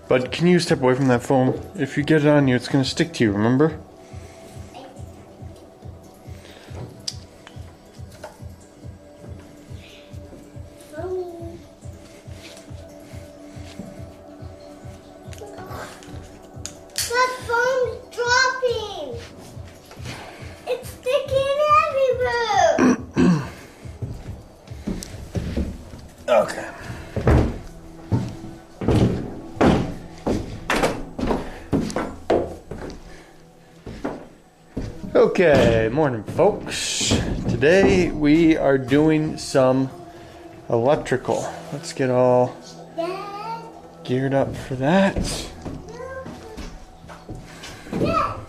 But can you step away from that foam? If you get it on you, it's going to stick to you, remember? That foam's dropping! It's sticking everywhere! Okay. Okay, morning folks. Today we are doing some electrical. Let's get all Dad, geared up for that. Dad,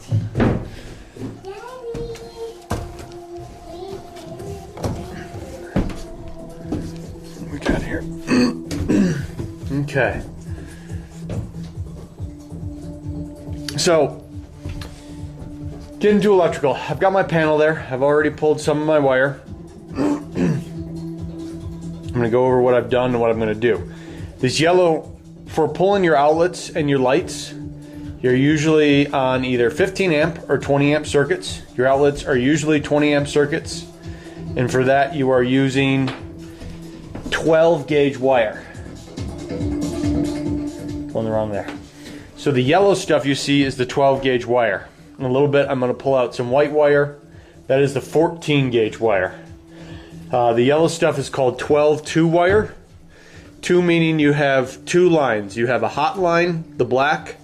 What we got here? Okay. So, get into electrical. I've got my panel there. I've already pulled some of my wire. I'm going to go over what I've done and what I'm going to do. This yellow, for pulling your outlets and your lights, you're usually on either 15 amp or 20 amp circuits. Your outlets are usually 20 amp circuits. And for that, you are using 12 gauge wire. Going the wrong there. So the yellow stuff you see is the 12 gauge wire. In a little bit, I'm going to pull out some white wire. That is the 14 gauge wire. The yellow stuff is called 12-2 wire. 2 meaning you have 2 lines. You have a hot line, the black,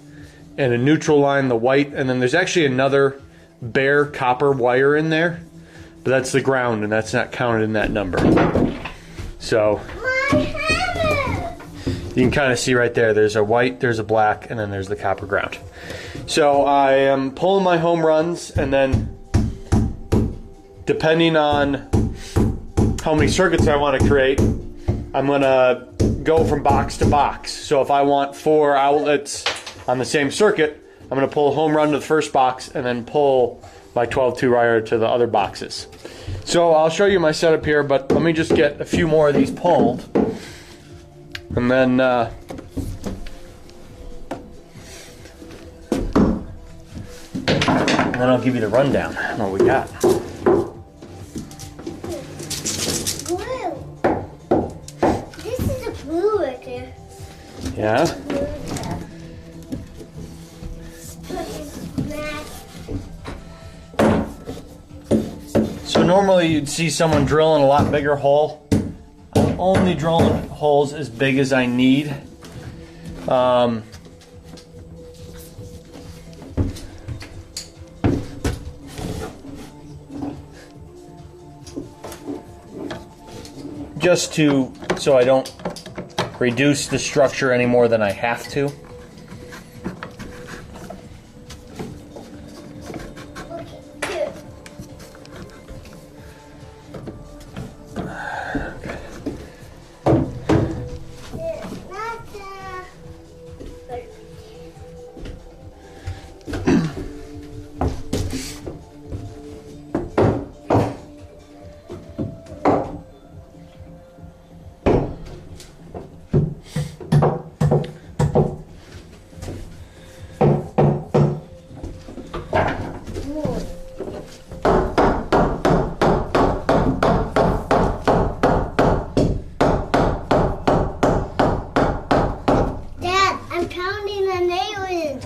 and a neutral line, the white. And then there's actually another bare copper wire in there. But that's the ground, and that's not counted in that number. So my hammer! you can kind of see right there. There's a white, there's a black, and then there's the copper ground. So I am pulling my home runs, and then depending on how many circuits I want to create, I'm going to go from box to box. So if I want 4 outlets on the same circuit, I'm going to pull a home run to the first box and then pull my 12-2 wire to the other boxes. So I'll show you my setup here, but let me just get a few more of these pulled, and then I'll give you the rundown on what we got. Glue. This is a glue right there. Yeah? So normally you'd see someone drilling a lot bigger hole. I'm only drilling holes as big as I need. Just so I don't reduce the structure any more than I have to.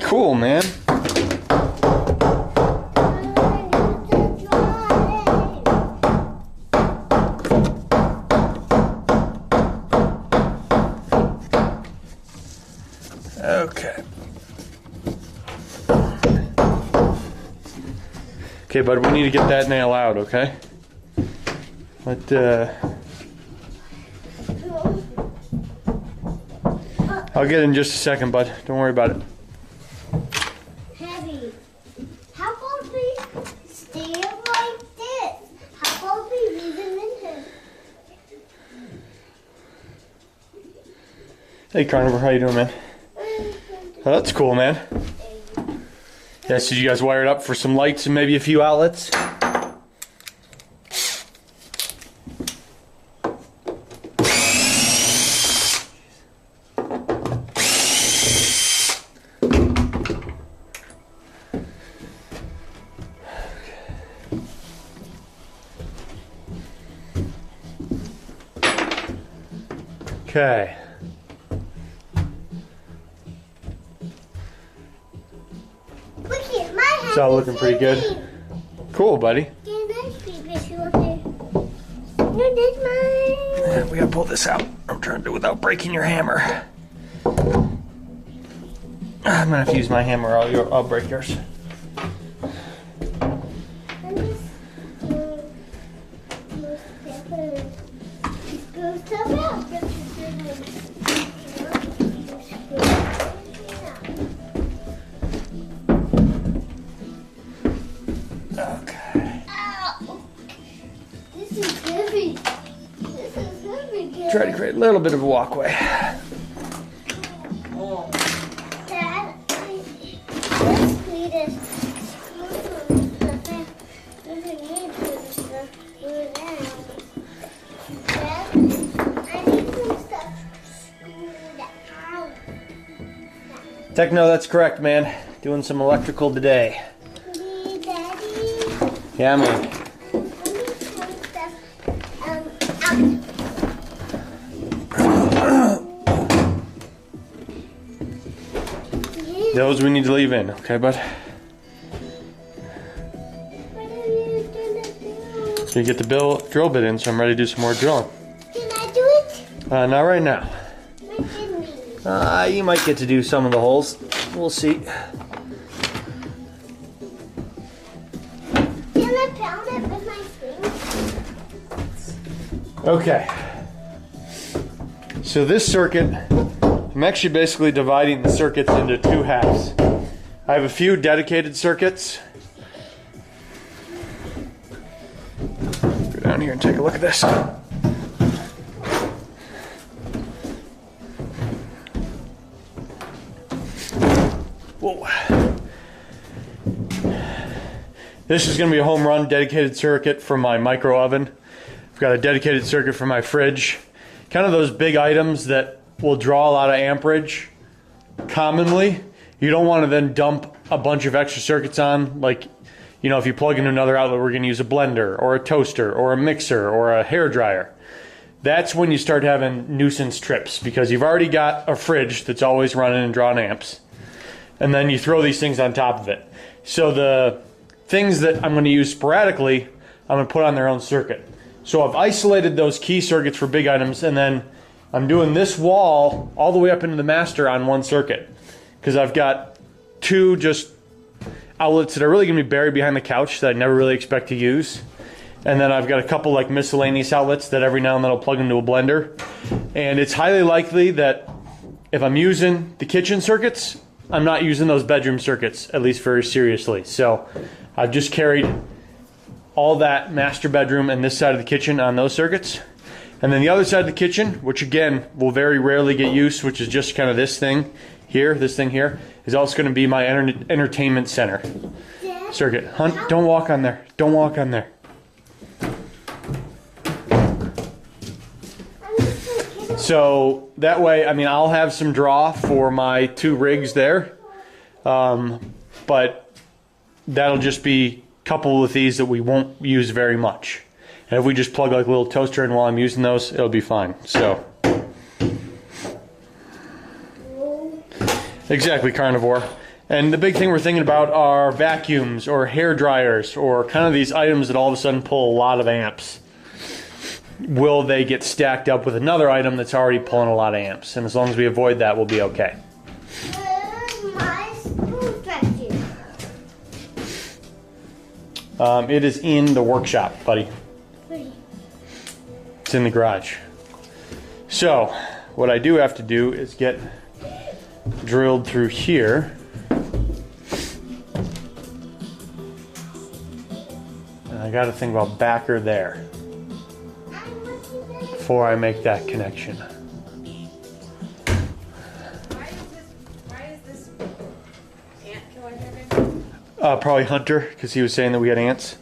Cool, man. Okay. Okay, bud, we need to get that nail out, okay? I'll get it in just a second, bud. Don't worry about it. Heavy. How about we stand like this? How about we leave him in here? Hey, Carnivore, how you doing, man? Oh, that's cool, man. Yeah, so you guys wired up for some lights and maybe a few outlets? Okay. Look at my hand. It's all looking pretty good. Cool, buddy. No, that's mine. We gotta pull this out. I'm trying to do it without breaking your hammer. I'm gonna have to use my hammer. I'll break yours. Okay. Ow. This is heavy. This is heavy. Try to create a little bit of a walkway. Dad, let's clean this. Dad, I need some stuff screwed out. Techno, that's correct, man. Doing some electrical today. Daddy, Yeah, man. I need some stuff out. Those we need to leave in, okay, bud? What are you gonna do? So you get the drill bit in, so I'm ready to do some more drilling. Can I do it? Not right now. My kidney. You might get to do some of the holes. We'll see. Can I pound it with my fingers? Okay. So this circuit, I'm actually basically dividing the circuits into two halves. I have a few dedicated circuits. Go down here and take a look at this. Whoa. This is going to be a home run dedicated circuit for my micro oven. I've got a dedicated circuit for my fridge. Kind of those big items that will draw a lot of amperage commonly. You don't want to then dump a bunch of extra circuits on, like, you know, if you plug in another outlet, we're going to use a blender or a toaster or a mixer or a hair dryer. That's when you start having nuisance trips, because you've already got a fridge that's always running and drawing amps, and then you throw these things on top of it. So the things that I'm going to use sporadically, I'm going to put on their own circuit. So I've isolated those key circuits for big items, and then I'm doing this wall all the way up into the master on one circuit, because I've got two just outlets that are really going to be buried behind the couch that I never really expect to use. And then I've got a couple like miscellaneous outlets that every now and then I'll plug into a blender. And it's highly likely that if I'm using the kitchen circuits, I'm not using those bedroom circuits, at least very seriously. So I've just carried all that master bedroom and this side of the kitchen on those circuits. And then the other side of the kitchen, which again will very rarely get used, which is just kind of this thing here, is also going to be my entertainment center circuit. Hunt, don't walk on there. Don't walk on there. So that way, I mean, I'll have some draw for my two rigs there, but that'll just be a couple of these that we won't use very much. And if we just plug like a little toaster in while I'm using those, it'll be fine. So, exactly, carnivore. And the big thing we're thinking about are vacuums or hair dryers or kind of these items that all of a sudden pull a lot of amps. Will they get stacked up with another item that's already pulling a lot of amps? And as long as we avoid that, we'll be okay. Where's my spoon vacuum? It is in the workshop, buddy. It's in the garage. So, what I do have to do is get drilled through here. And I got to think about backer there before I make that connection. Why is this ant killer here, baby? Probably Hunter, because he was saying that we had ants.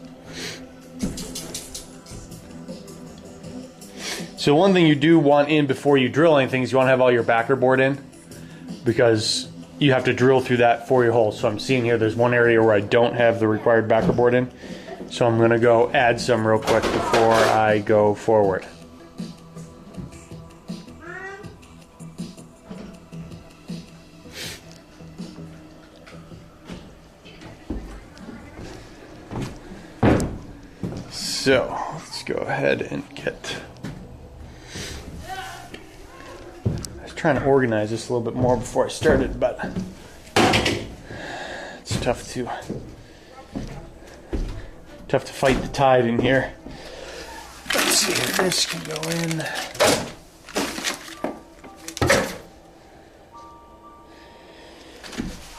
So one thing you do want in before you drill anything is you want to have all your backer board in, because you have to drill through that for your hole. So I'm seeing here there's one area where I don't have the required backer board in. So I'm going to go add some real quick before I go forward. So let's go ahead and get... I was trying to organize this a little bit more before I started, but it's tough to fight the tide in here. Let's see, this can go in.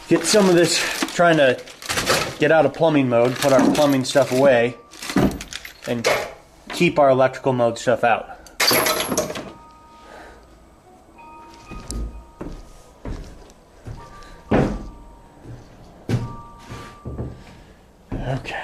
Get some of this, trying to get out of plumbing mode, put our plumbing stuff away, and keep our electrical mode stuff out. Okay.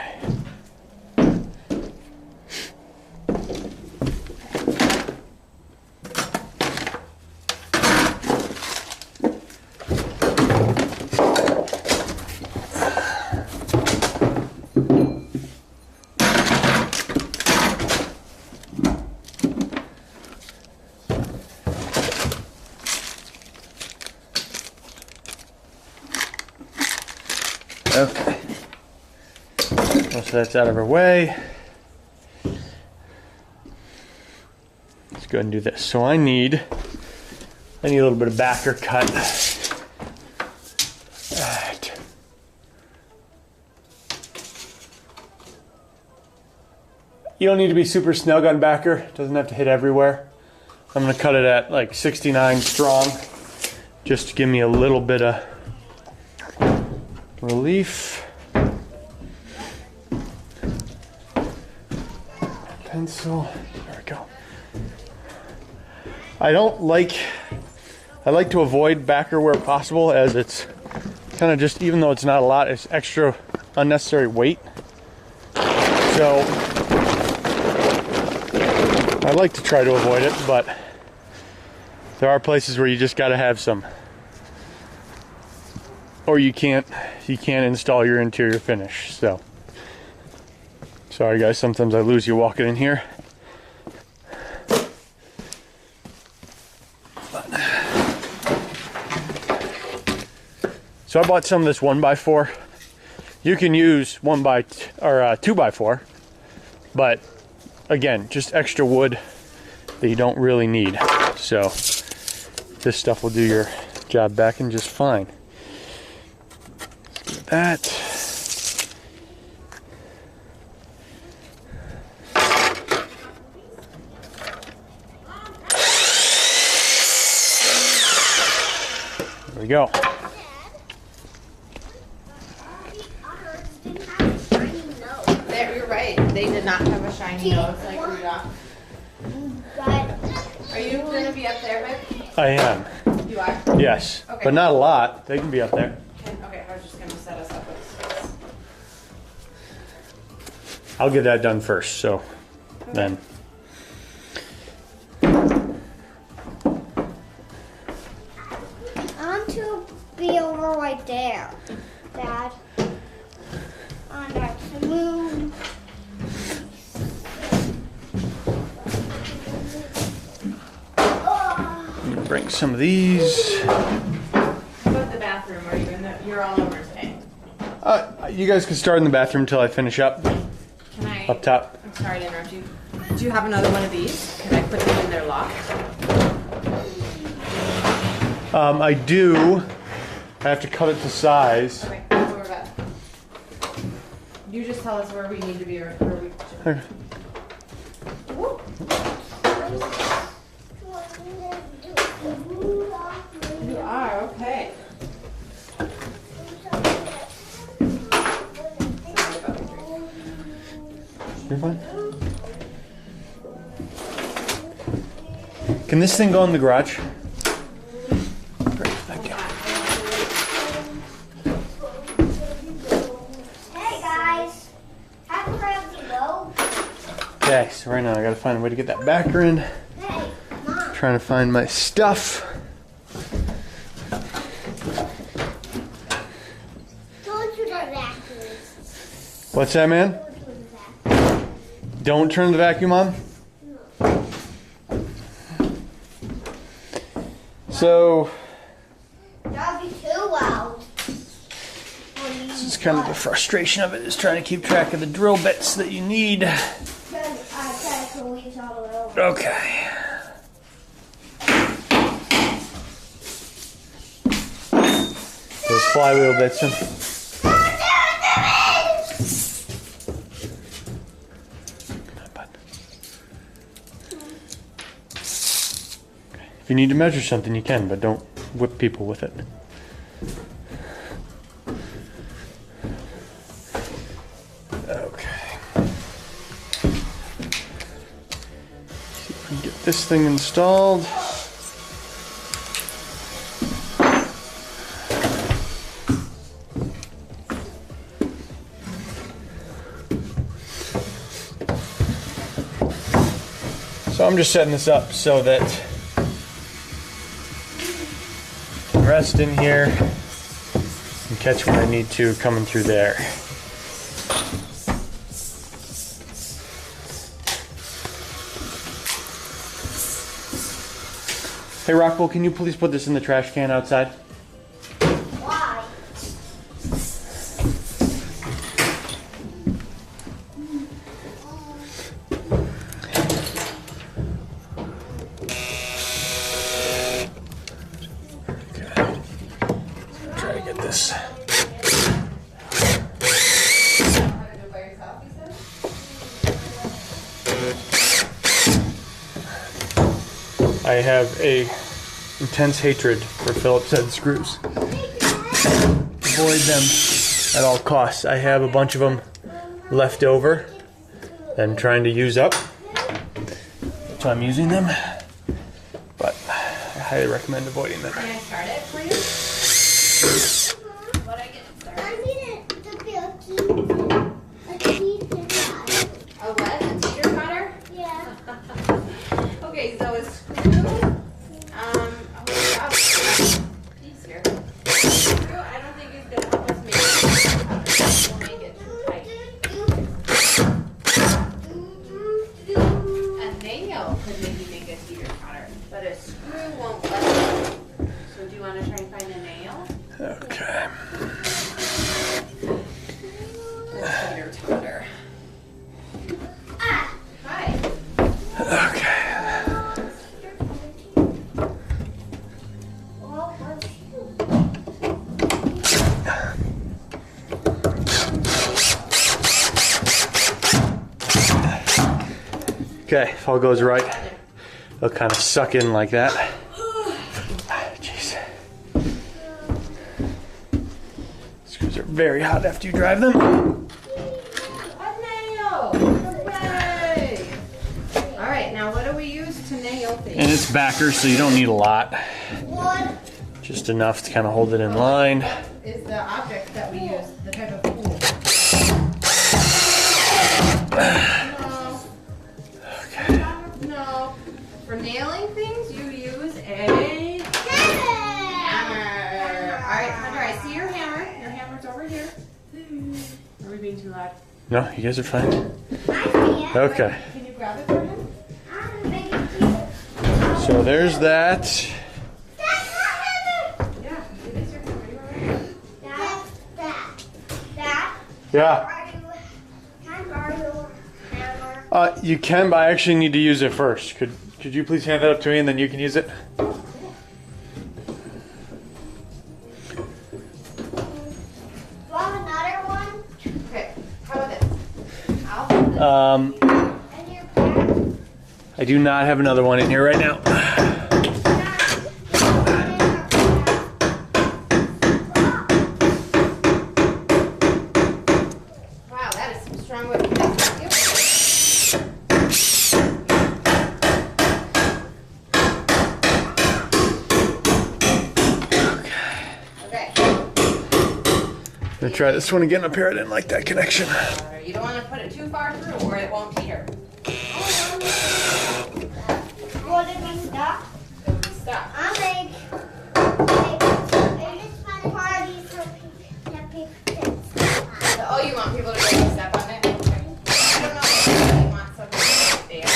Okay. So that's out of our way. Let's go ahead and do this. So I need a little bit of backer cut. Alright. You don't need to be super snug on backer. It doesn't have to hit everywhere. I'm going to cut it at like 69 strong, just to give me a little bit of relief. Pencil. There we go. I like to avoid backer where possible, as it's kind of just, even though it's not a lot, it's extra unnecessary weight. So I like to try to avoid it, but there are places where you just got to have some, or you can't install your interior finish. So sorry guys, sometimes I lose you walking in here. So I bought some of this 1x4. You can use 2x4, but again, just extra wood that you don't really need. So this stuff will do your job back in just fine. Let's do that. There we go. You're right. They did not have a shiny nose like Rudolph. Are you going to be up there, babe? I am. You are? Yes, Okay. but not a lot. They can be up there. Okay, I was just going to set us up with space. I'll get that done first, so then. I want to be over right there, Dad. On the moon. I'm gonna bring some of these. How about the bathroom? Are you in the, you're all over today. You guys can start in the bathroom until I finish up Can I? up top. I'm sorry to interrupt you. Do you have another one of these? Can I put them in their lock? I do. I have to cut it to size. Okay, that's what we're about. You just tell us where we need to be or where we should. Okay. You are, okay. You're fine. Can this thing go in the garage? Great, thank you. Okay, so right now I gotta find a way to get that backer in. Hey, Mom. Trying to find my stuff. Don't you the vacuum. What's that, man? Don't you the vacuum. Don't turn the vacuum on. So That'll be too loud. this is kind of the frustration of it, is trying to keep track of the drill bits that you need. Okay. Those flywheel bits. If you need to measure something, you can, but don't whip people with it. Okay. See if we can get this thing installed. So I'm just setting this up so that I can rest in here and catch what I need to coming through there. Hey Rockwell, can you please put this in the trash can outside? Why? Try to get this. I have a intense hatred for Phillips head screws. Avoid them at all costs. I have a bunch of them left over that I'm trying to use up. So I'm using them, but I highly recommend avoiding them. Can I start it, please? What I get started? I need it to be a key to that. A what? A teeter totter? Yeah. Okay, so a screw. Oh God. He's here. Screw, I don't think is gonna help us make it. We'll make it too tight. A nail could maybe make a teeter totter, but a screw won't let it. So do you want to try and find a nail? Okay. A teeter totter. Ah. Hi. Okay. Okay, if all goes right, they'll kind of suck in like that. Jeez. Screws are very hot after you drive them. A nail! Hooray! Alright, now what do we use to nail things? And it's backer, so you don't need a lot. One. Just enough to kind of hold it in line. Is the object that we use, the type of tool. No. Okay. No. For nailing things, you use a hammer. Alright, Hunter, I see your hammer. Your hammer's over here. Are we being too loud? No, you guys are fine. I Okay. Can you grab it for him? So there's that. Yeah, it is your hammer. You alright? Yeah. You can, but I actually need to use it first. Could you please hand that up to me and then you can use it? Okay, how about this? I'll hold this. I do not have another one in here right now. Wow, that is some strong wood. Can I help you? Okay. I'm gonna try this one again up here. I didn't like that connection. You don't want to put it too far through or it won't teeter. What did we stop? Stop. I make this fun party so people can stop. Oh, you want people to go step on it? Okay. I don't know if you want something there.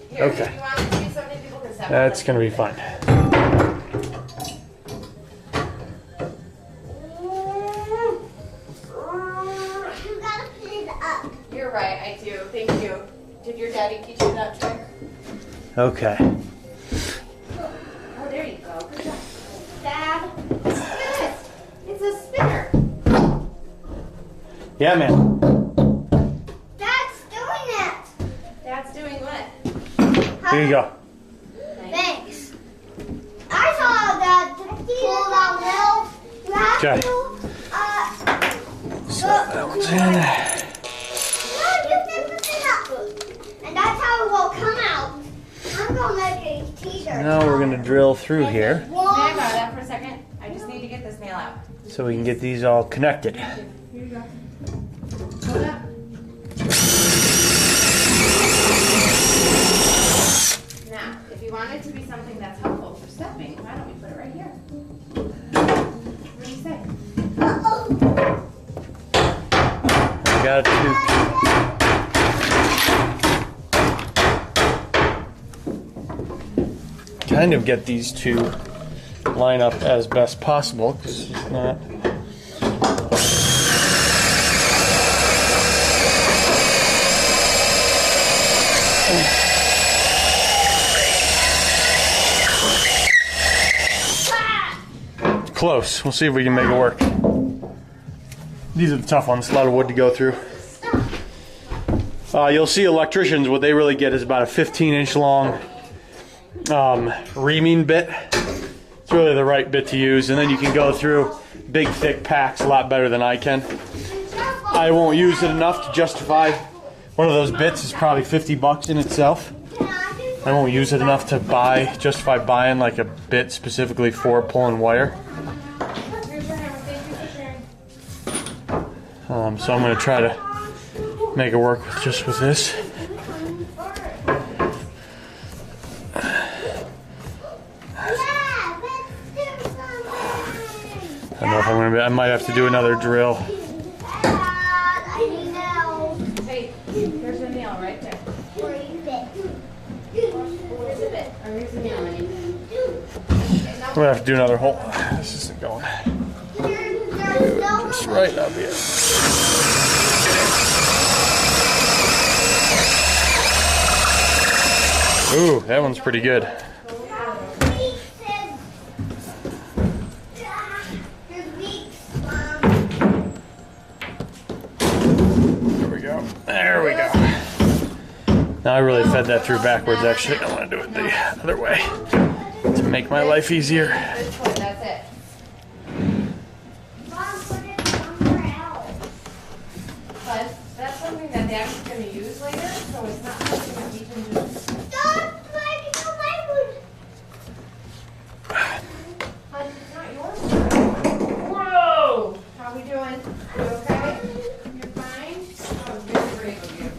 Here, Okay. if you want to do something, people can step on it. That's gonna be fun. You gotta put it up. You're right, I do. Thank you. Did your daddy teach you that trick? Okay. Oh, there you go. Good job. Dad. Look at this. It's a spinner. Yeah, man. Dad's doing it. Dad's doing what? Here you go. Thanks. I saw that pull out milk. You have Okay. to, So that one's in. no, you can put it up. And that's how it will come out. I'm gonna make a t-shirt. Now we're gonna drill through here May I borrow that for a second? I just need to get this nail out. so we can get these all connected. Here you go. Hold up. Now, if you want it to be something that's helpful for stepping, why don't we put it right here? What do you say? I got to kind of get these two line up as best possible because it's not. Close. We'll see if we can make it work. These are the tough ones. A lot of wood to go through. You'll see electricians, what they really get is about a 15-inch long reaming bit. It's really the right bit to use, and then you can go through big, thick packs a lot better than I can. I won't use it enough to justify. One of those bits is probably 50 bucks in itself. I won't use it enough to justify buying like a bit specifically for pulling wire. Here's your hammer. Thank you for sharing. So I'm going to try to make it work just with this. I don't know if I'm going to. I might have to do another drill. Hey, here's a nail right there. Where's the bit? Or here's the nail. I'm going to have to do another hole. This isn't going. Just right up here. Ooh, that one's pretty good. There we go. There we go. Now I really fed that through backwards, actually. I want to do it the other way to make my life easier. This one, that's it. But that's something that Dad's going to use later, so it's not something that we can just... But it's not yours. Whoa! How we doing? You okay? You're fine? That was very brave of you.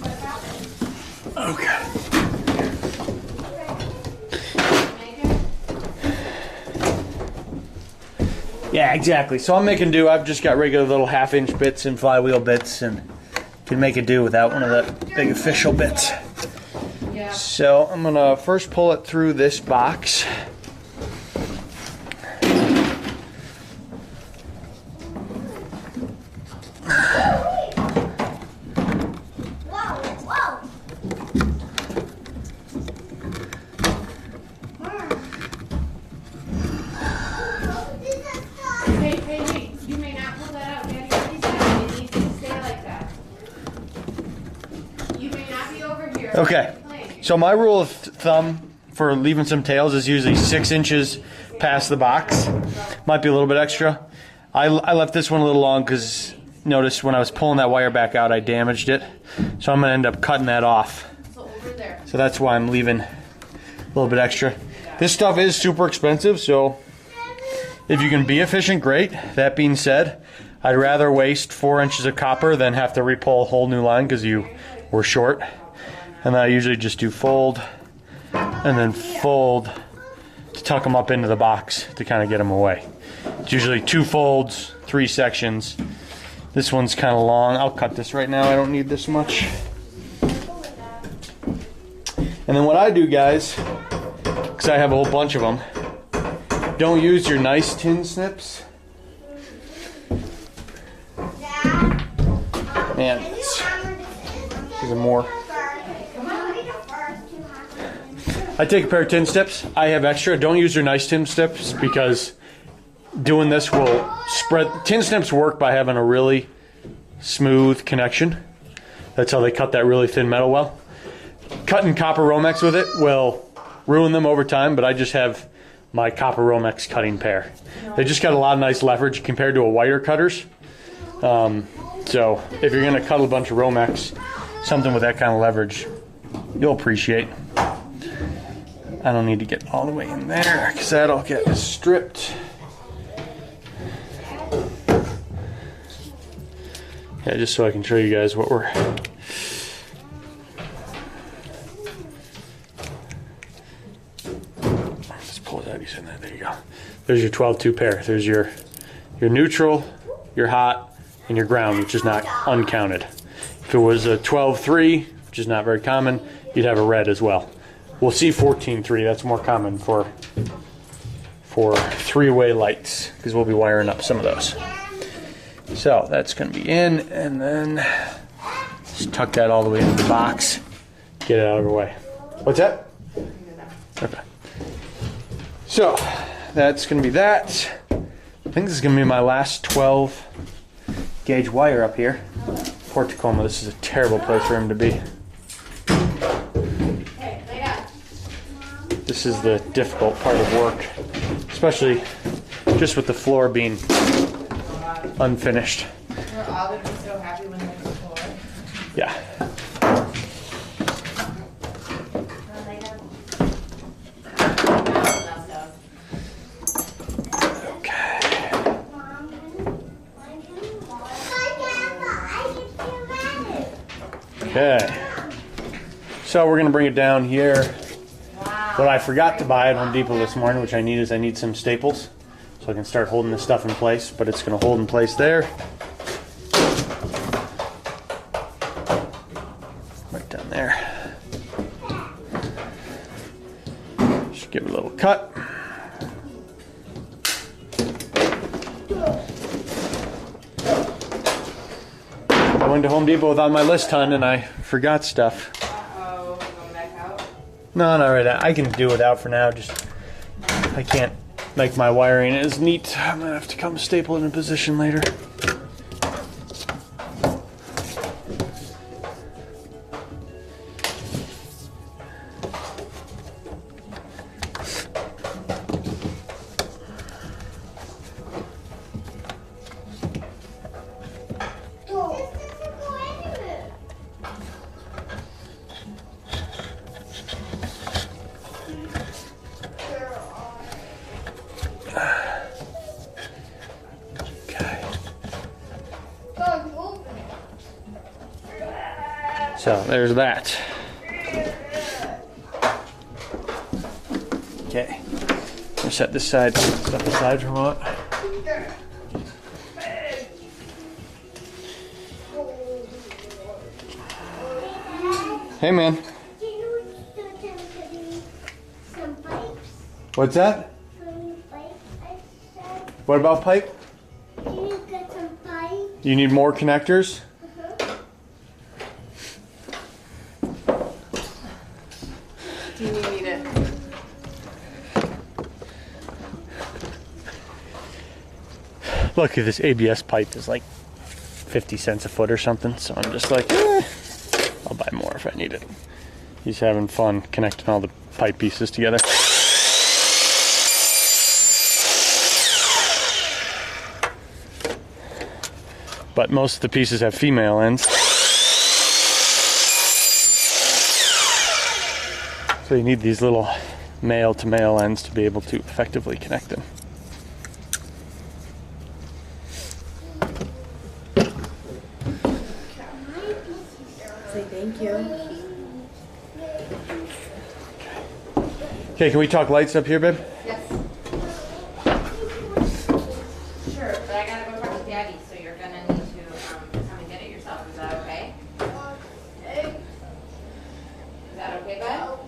What happened? Okay. Make it? Yeah, exactly. So I'm making do. I've just got regular little half-inch bits and flywheel bits and can make it do without one of the big official bits. Yeah. So I'm going to first pull it through this box. Hey, you may not pull that out. Daddy already said it needs to stay like that. You may not be over here. Okay. Playing. So my rule of thumb for leaving some tails is usually 6 inches past the box. Might be a little bit extra. I left this one a little long because notice when I was pulling that wire back out, I damaged it. So I'm going to end up cutting that off. So over there. So that's why I'm leaving a little bit extra. This stuff is super expensive, so if you can be efficient, great. That being said, I'd rather waste 4 inches of copper than have to repull a whole new line because you were short. And then I usually just do fold and then fold to tuck them up into the box to kind of get them away. It's usually 2 folds, 3 sections. This one's kind of long. I'll cut this right now. I don't need this much. And then what I do, guys, because I have a whole bunch of them, don't use your nice tin snips. Man, these are more. I take a pair of tin snips. I have extra. Don't use your nice tin snips because doing this will spread. Tin snips work by having a really smooth connection. That's how they cut that really thin metal well. Cutting copper Romex with it will ruin them over time, but I just have my copper Romex cutting pair. They just got a lot of nice leverage compared to a wire cutters. So if you're going to cut a bunch of Romex, something with that kind of leverage, you'll appreciate. I don't need to get all the way in there because that'll get stripped. Yeah, just so I can show you guys what we're... Let's pull it out. He's in there. There you go. There's your 12-2 pair. There's your neutral, your hot, and your ground, which is not uncounted. If it was a 12-3, which is not very common, you'd have a red as well. We'll see 14-3. That's more common for 3-way lights because we'll be wiring up some of those. So that's going to be in, and then just tuck that all the way into the box. Get it out of the way. What's that? Okay. So that's going to be that. I think this is going to be my last 12-gauge wire up here. Poor Tacoma, this is a terrible place for him to be. This is the difficult part of work, especially just with the floor being unfinished. We're all going to be so happy when there's a floor. Yeah. Okay. So we're going to bring it down here. What I forgot to buy at Home Depot this morning, which I need some staples. So I can start holding this stuff in place, but it's going to hold in place there. Right down there. Just give it a little cut. I went to Home Depot without my list ton and I forgot stuff. Uh-oh, going back out? No, not right now. I can do it out for now. Just I can't make my wiring as neat. I'm gonna have to come staple it in position later. So there's that. Okay, we'll set this side, stuff aside for a moment. Hey man. What's that? What about pipe? You need more connectors? Do you need me to? Look, this ABS pipe is like 50 cents a foot or something, so I'm just like, I'll buy more if I need it. He's having fun connecting all the pipe pieces together. But most of the pieces have female ends. So you need these little male to male ends to be able to effectively connect them. Thank you. Okay, can we talk lights up here, babe? Yes. Sure, but I gotta go talk to Daddy, so you're gonna need to come and get it yourself. Is that okay? Is that okay, bud?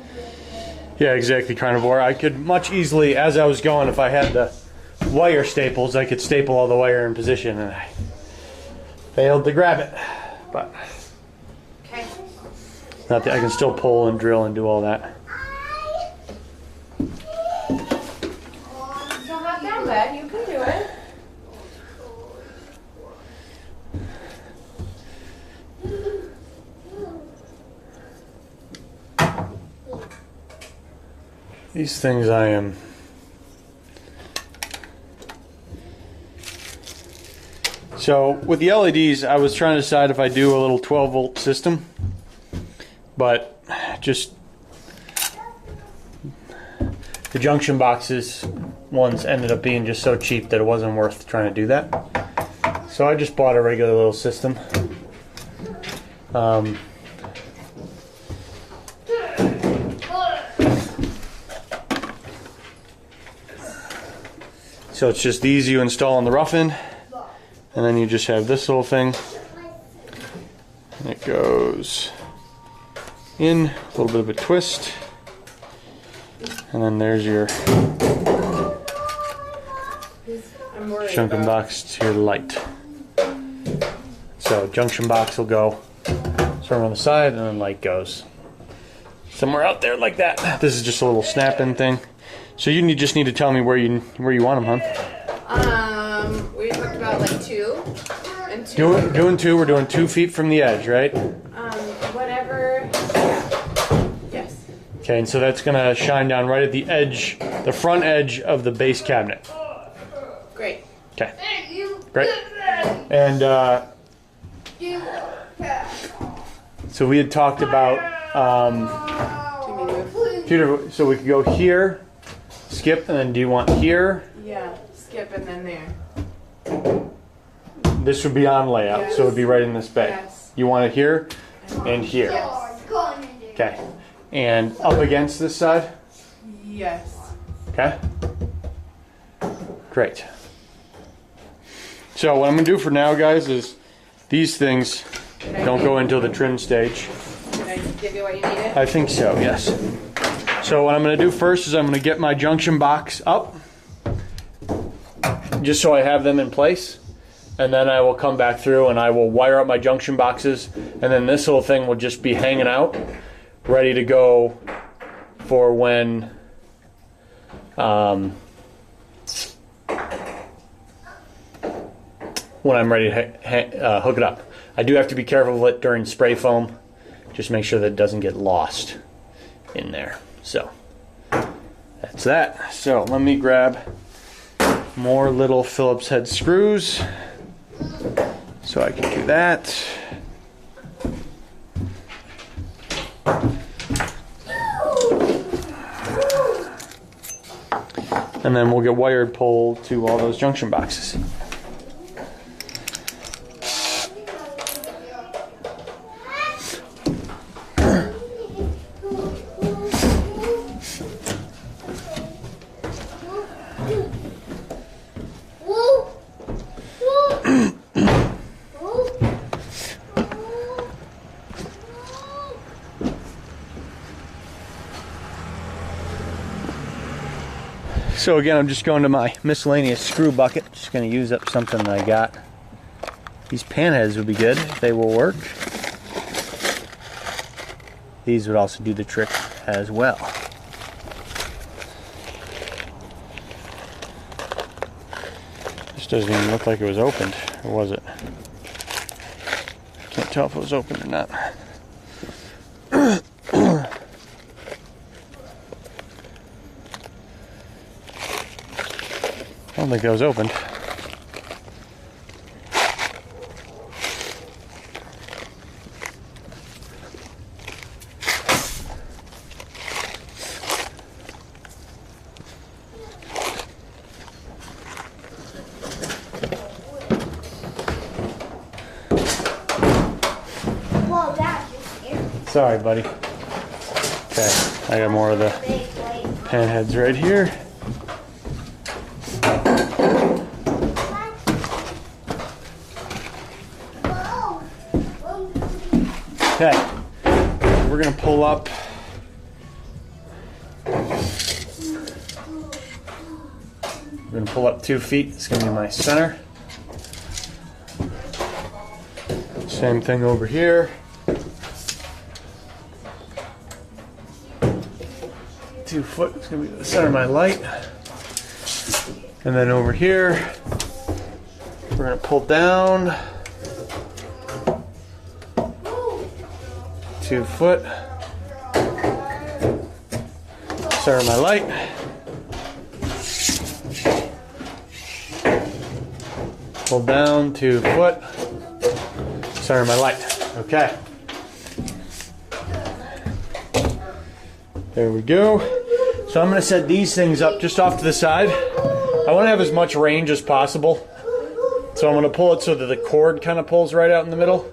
Yeah, exactly, carnivore. I could much easily, as I was going, if I had the wire staples, I could staple all the wire in position, and I failed to grab it. But Okay. not that I can still pull and drill and do all that. So hop down, bud. You can do it. These things I am... So with the LEDs, I was trying to decide if I do a little 12-volt system, but just the junction boxes ones ended up being just so cheap that it wasn't worth trying to do that. So I just bought a regular little system. So it's just these you install on the rough end, and then you just have this little thing, and it goes in, a little bit of a twist, and then there's your I'm worried junction about- box to your light. So junction box will go sort of on the side, and then light goes somewhere out there like that. This is just a little snap-in thing. So you just need to tell me where you want them, hon. We talked about like 2 and 2. Doing 2. We're doing 2 feet from the edge, right? Whatever. Yes. Okay, and so that's gonna shine down right at the edge, the front edge of the base cabinet. Great. Okay, great. And so we had talked about Do you mean move? Peter. So we could go here, skip, and then do you want here? Yeah. Skip and then there. This would be on layout, so it would be right in this bay. Yes. You want it here and here. Okay, and up against this side. Yes. Okay. Great. So what I'm gonna do for now, guys, is these things don't go until the trim stage. Did I give you what you needed? I think so, yes. So what I'm gonna do first is I'm gonna get my junction box up, just so I have them in place. And then I will come back through and I will wire up my junction boxes. And then this little thing will just be hanging out, ready to go for when I'm ready to hook it up. I do have to be careful of it during spray foam. Just make sure that it doesn't get lost in there. So that's that. So let me grab more little Phillips head screws so I can do that. And then we'll get wired pole to all those junction boxes. So again, I'm just going to my miscellaneous screw bucket. Just going to use up something that I got. These pan heads would be good if they will work. These would also do the trick as well. This doesn't even look like it was opened, or was it? Can't tell if it was opened or not. I don't think that was opened. Whoa, that just scared me. Sorry, buddy. Okay, I got more of the pan heads right here. Okay, we're gonna pull up. We're gonna pull up 2 feet. It's gonna be my center. Same thing over here. 2 foot is gonna be the center of my light. And then over here, we're gonna pull down 2 foot. Center of my light. Pull down 2 foot. Center of my light. Okay. There we go. So I'm going to set these things up just off to the side. I want to have as much range as possible. So I'm going to pull it so that the cord kind of pulls right out in the middle.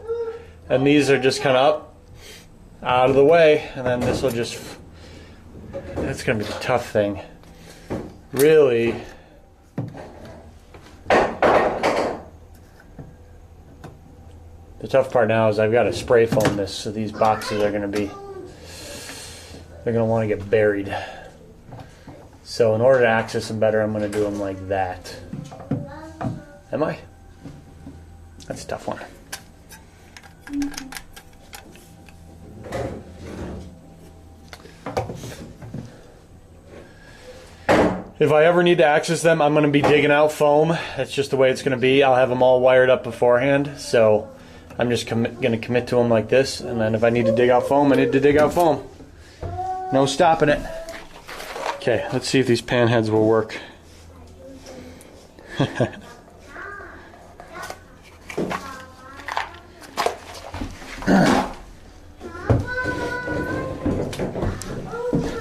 And these are just kind of up, out of the way. And then this will just, that's going to be the tough thing. Really. The tough part now is I've got to spray foam this, so these boxes are going to be, they're going to want to get buried. So in order to access them better, I'm going to do them like that. Am I? That's a tough one. If I ever need to access them, I'm going to be digging out foam. That's just the way it's going to be. I'll have them all wired up beforehand, so I'm just going to commit to them like this, and then if I need to dig out foam, I need to dig out foam. No stopping it. Okay, let's see if these pan heads will work.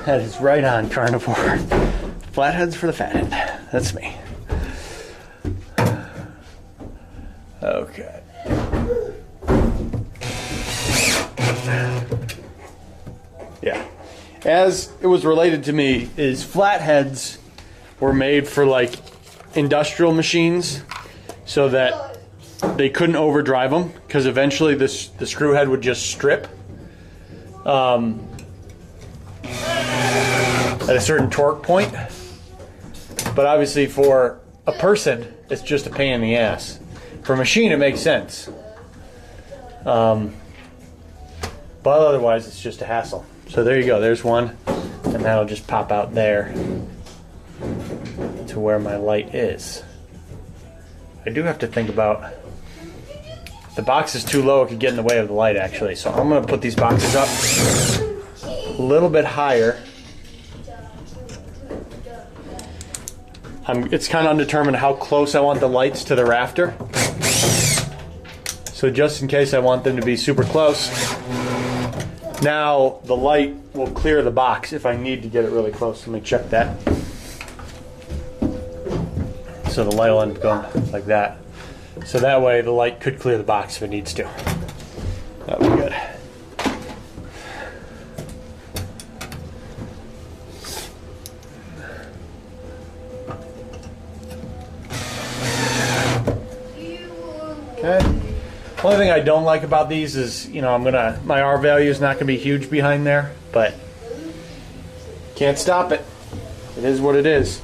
That is right on, carnivore. Flatheads for the fathead. That's me. Okay. Yeah. As it was related to me, is flatheads were made for like industrial machines so that they couldn't overdrive them, because eventually the screw head would just strip at a certain torque point. But obviously for a person, it's just a pain in the ass. For a machine, it makes sense. But otherwise, it's just a hassle. So there you go, there's one, and that'll just pop out there to where my light is. I do have to think about, if the box is too low, it could get in the way of the light actually. So I'm gonna put these boxes up a little bit higher. It's kind of undetermined how close I want the lights to the rafter. So just in case I want them to be super close, now the light will clear the box if I need to get it really close. Let me check that. So the light will end up going like that. So that way the light could clear the box if it needs to. That would be good. Okay. Only thing I don't like about these is, you know, my R value is not gonna be huge behind there, but can't stop it. It is what it is.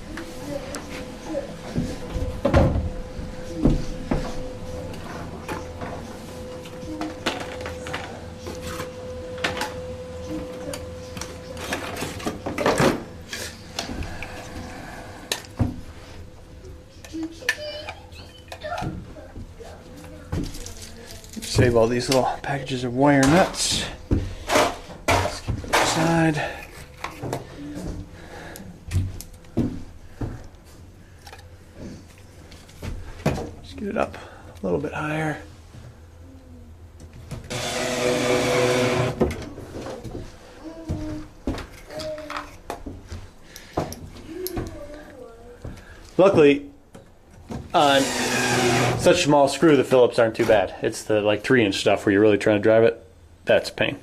Save all these little packages of wire nuts. Let's keep it aside. Just get it up a little bit higher. Luckily, on such a small screw, the Phillips aren't too bad. It's the like 3-inch stuff where you're really trying to drive it. that's a pain.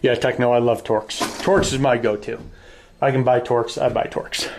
Yeah, Techno, I love Torx. Torx is my go-to. If I can buy Torx, I buy Torx.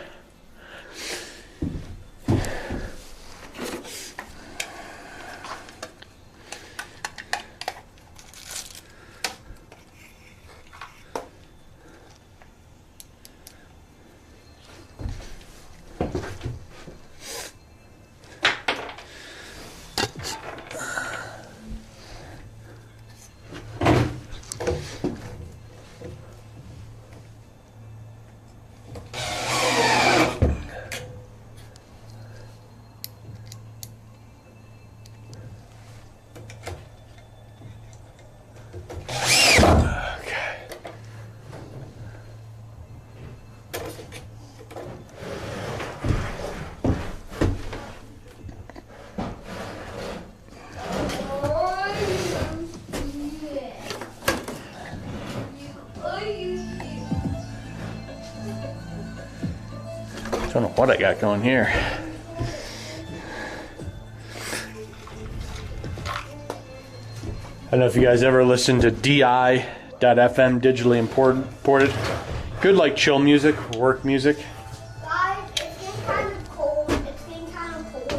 Don't know what I got going here. I don't know if you guys ever listened to DI.FM, digitally imported. Good like chill music, work music. Guys, it's getting kind of cold. It's getting kind of cold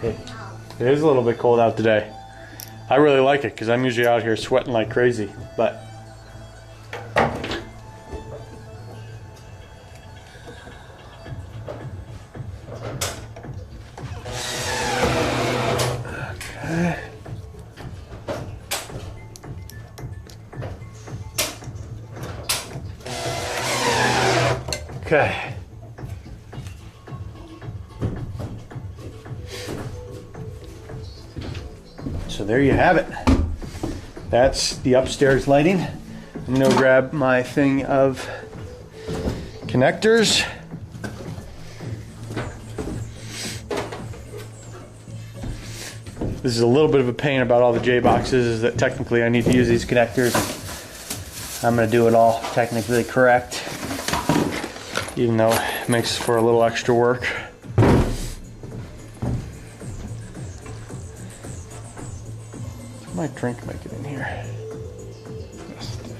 and out. It is a little bit cold out today. I really like it because I'm usually out here sweating like crazy, but okay. So there you have it. That's the upstairs lighting. I'm gonna grab my thing of connectors. This is a little bit of a pain about all the J boxes, is that technically I need to use these connectors. I'm gonna do it all technically correct, even though it makes for a little extra work. Did my drink make it in here? Yes, it did.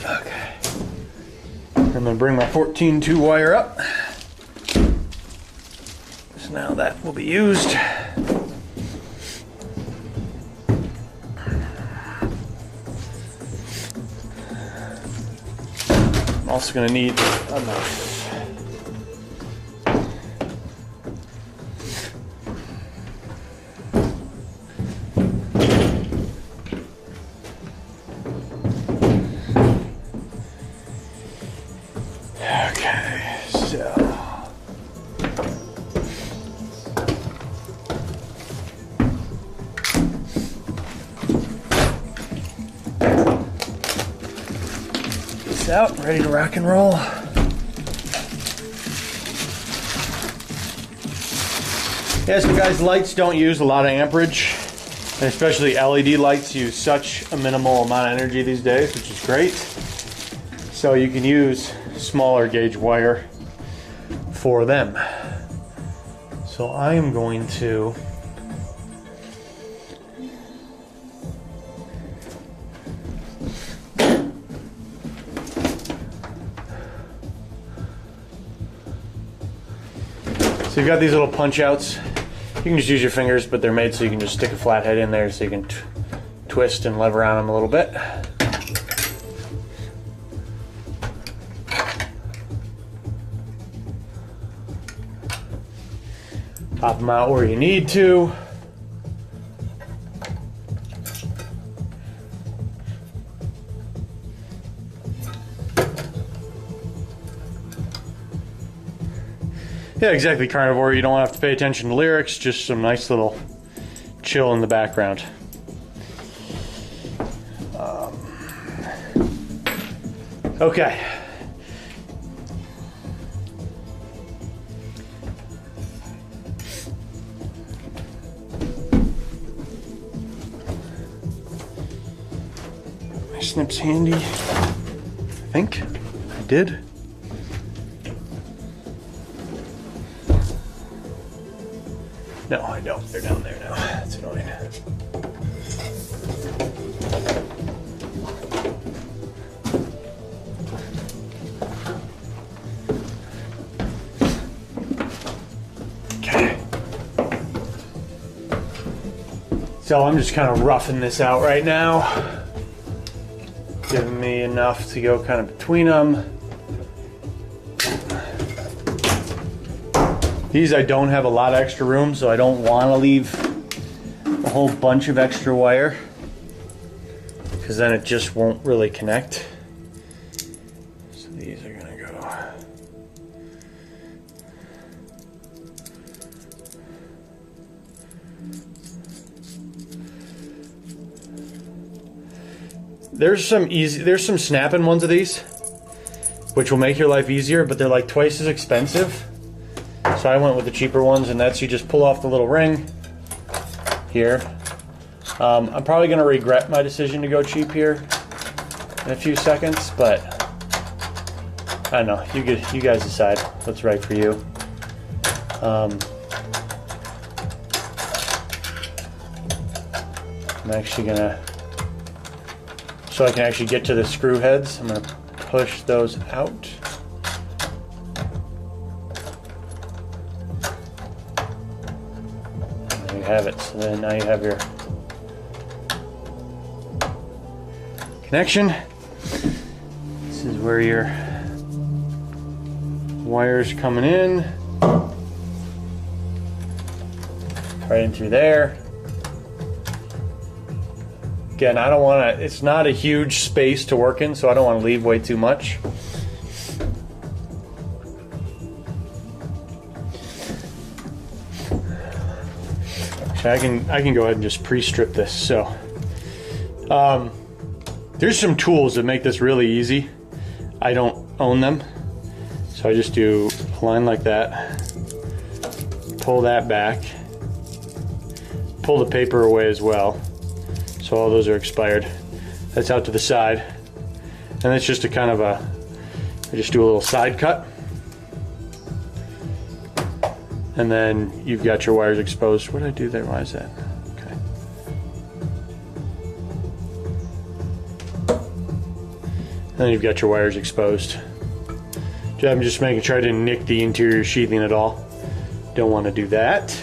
Okay. I'm going to bring my 14-2 wire up. So now that will be used. I'm also going to need a knife. Okay, so this out, ready to rock and roll. Yeah, so guys, lights don't use a lot of amperage, and especially LED lights use such a minimal amount of energy these days, which is great. So you can use smaller gauge wire for them. So I am going to so you've got these little punch outs. You can just use your fingers, but they're made so you can just stick a flathead in there so you can twist and lever on them a little bit. Pop them out where you need to. Yeah, exactly, Carnivore. You don't have to pay attention to lyrics, just some nice little chill in the background. Okay. snip's handy. I think I did. No, I don't. They're down there now. That's annoying. Okay. So I'm just kind of roughing this out right now. Giving me enough to go kind of between them. These I don't have a lot of extra room, so I don't want to leave a whole bunch of extra wire, because then it just won't really connect. So these are gonna go. There's some snapping ones of these, which will make your life easier, but they're like twice as expensive. So I went with the cheaper ones, and that's you just pull off the little ring here. I'm probably going to regret my decision to go cheap here in a few seconds, but I don't know. You guys decide what's right for you. I'm actually going to, so I can actually get to the screw heads, I'm going to push those out. Have it. So then now you have your connection. This is where your wire's coming in. Right in through there. Again, I don't want to, it's not a huge space to work in, so I don't want to leave way too much. I can go ahead and just pre-strip this. So there's some tools that make this really easy. I don't own them, so I just do a line like that, pull that back, pull the paper away as well, so all those are expired. That's out to the side, and it's just a kind of a, I just do a little side cut. And then you've got your wires exposed. What did I do there? Why is that? Okay. And then you've got your wires exposed. I'm just making sure I didn't nick the interior sheathing at all. Don't want to do that.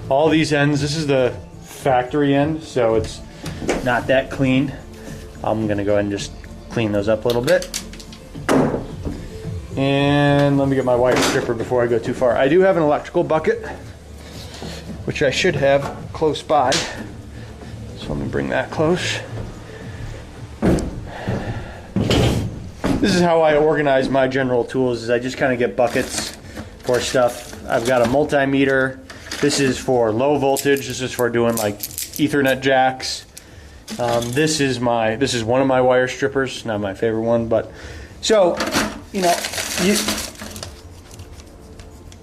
All these ends, this is the factory end, so it's not that clean. I'm going to go ahead and just clean those up a little bit. And let me get my wire stripper before I go too far. I do have an electrical bucket, which I should have close by. So let me bring that close. This is how I organize my general tools, is I just kind of get buckets for stuff. I've got a multimeter. This is for low voltage. This is for doing like Ethernet jacks. This is one of my wire strippers, not my favorite one, but so, you know,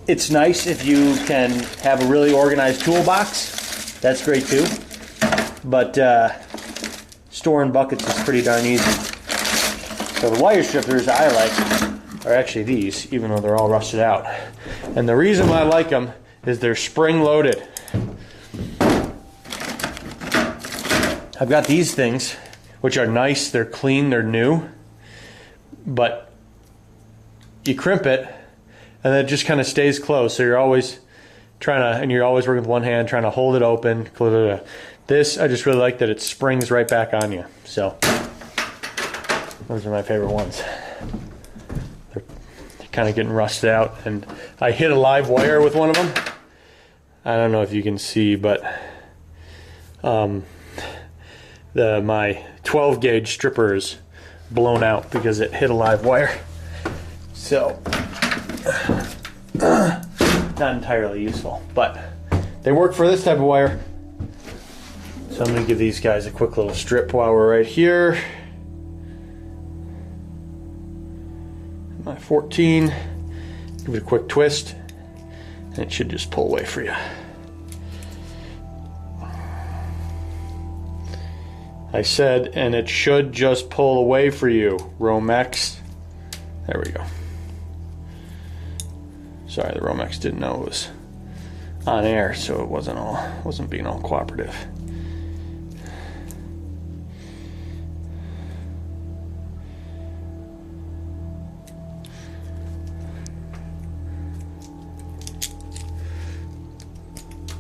it's nice if you can have a really organized toolbox. That's great too. But storing buckets is pretty darn easy. So the wire strippers I like are actually these, even though they're all rusted out. And the reason why I like them is they're spring loaded. I've got these things, which are nice, they're clean, they're new, but you crimp it, and then it just kind of stays closed. So you're always and you're always working with one hand, trying to hold it open. This, I just really like that it springs right back on you. So those are my favorite ones. They're kind of getting rusted out, and I hit a live wire with one of them. I don't know if you can see, but my 12 gauge stripper is blown out because it hit a live wire. So, not entirely useful, but they work for this type of wire. So I'm going to give these guys a quick little strip while we're right here. My 14, give it a quick twist, and it should just pull away for you. I said, and it should just pull away for you, Romex. There we go. Sorry, the Romex didn't know it was on air, so it wasn't being all cooperative.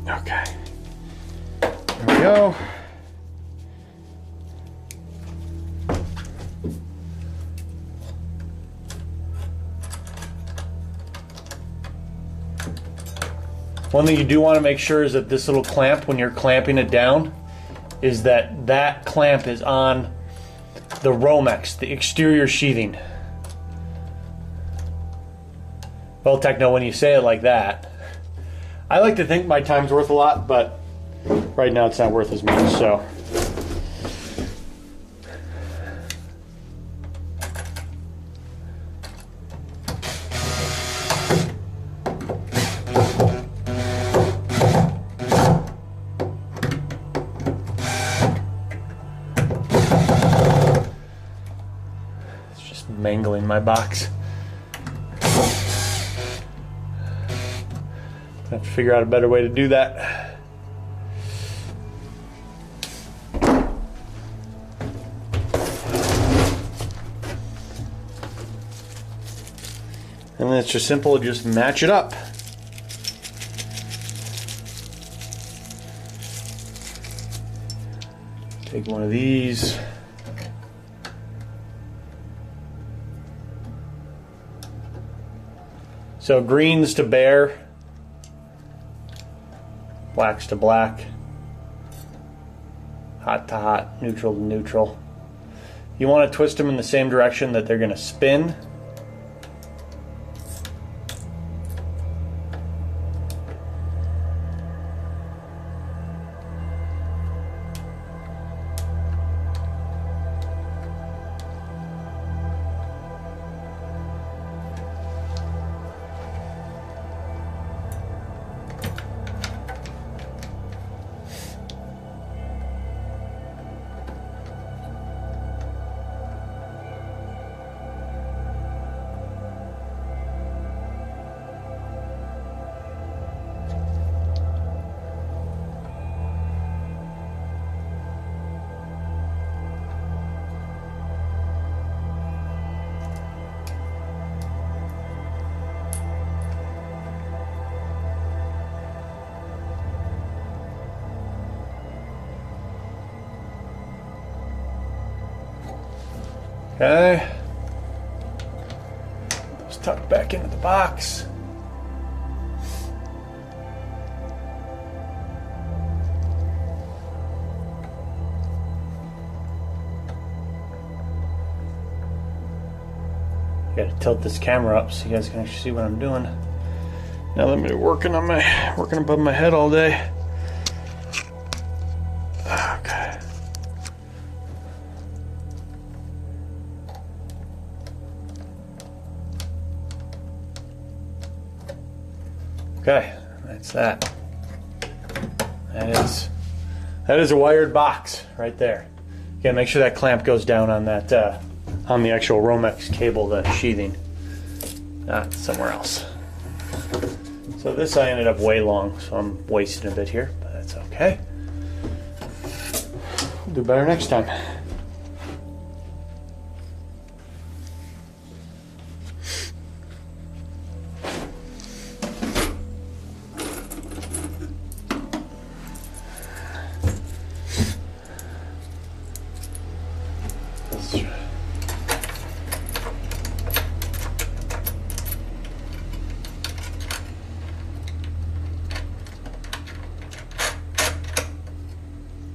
Okay. There we go. One thing you do want to make sure is that this little clamp, when you're clamping it down, is that that clamp is on the Romex, the exterior sheathing. Well, Techno, when you say it like that, I like to think my time's worth a lot, but right now it's not worth as much, so. It's just mangling my box. I have to figure out a better way to do that. And then it's just simple, just match it up. Take one of these. So greens to bare. Blacks to black, hot to hot, neutral to neutral. You want to twist them in the same direction that they're going to spin. Okay. Let's tuck back into the box. Gotta tilt this camera up so you guys can actually see what I'm doing. Now let me working above my head all day. Okay. Okay, that's that. That is a wired box right there. Okay, make sure that clamp goes down on that on the actual Romex cable, the sheathing, not somewhere else. So this I ended up way long, so I'm wasting a bit here, but that's okay. We'll do better next time.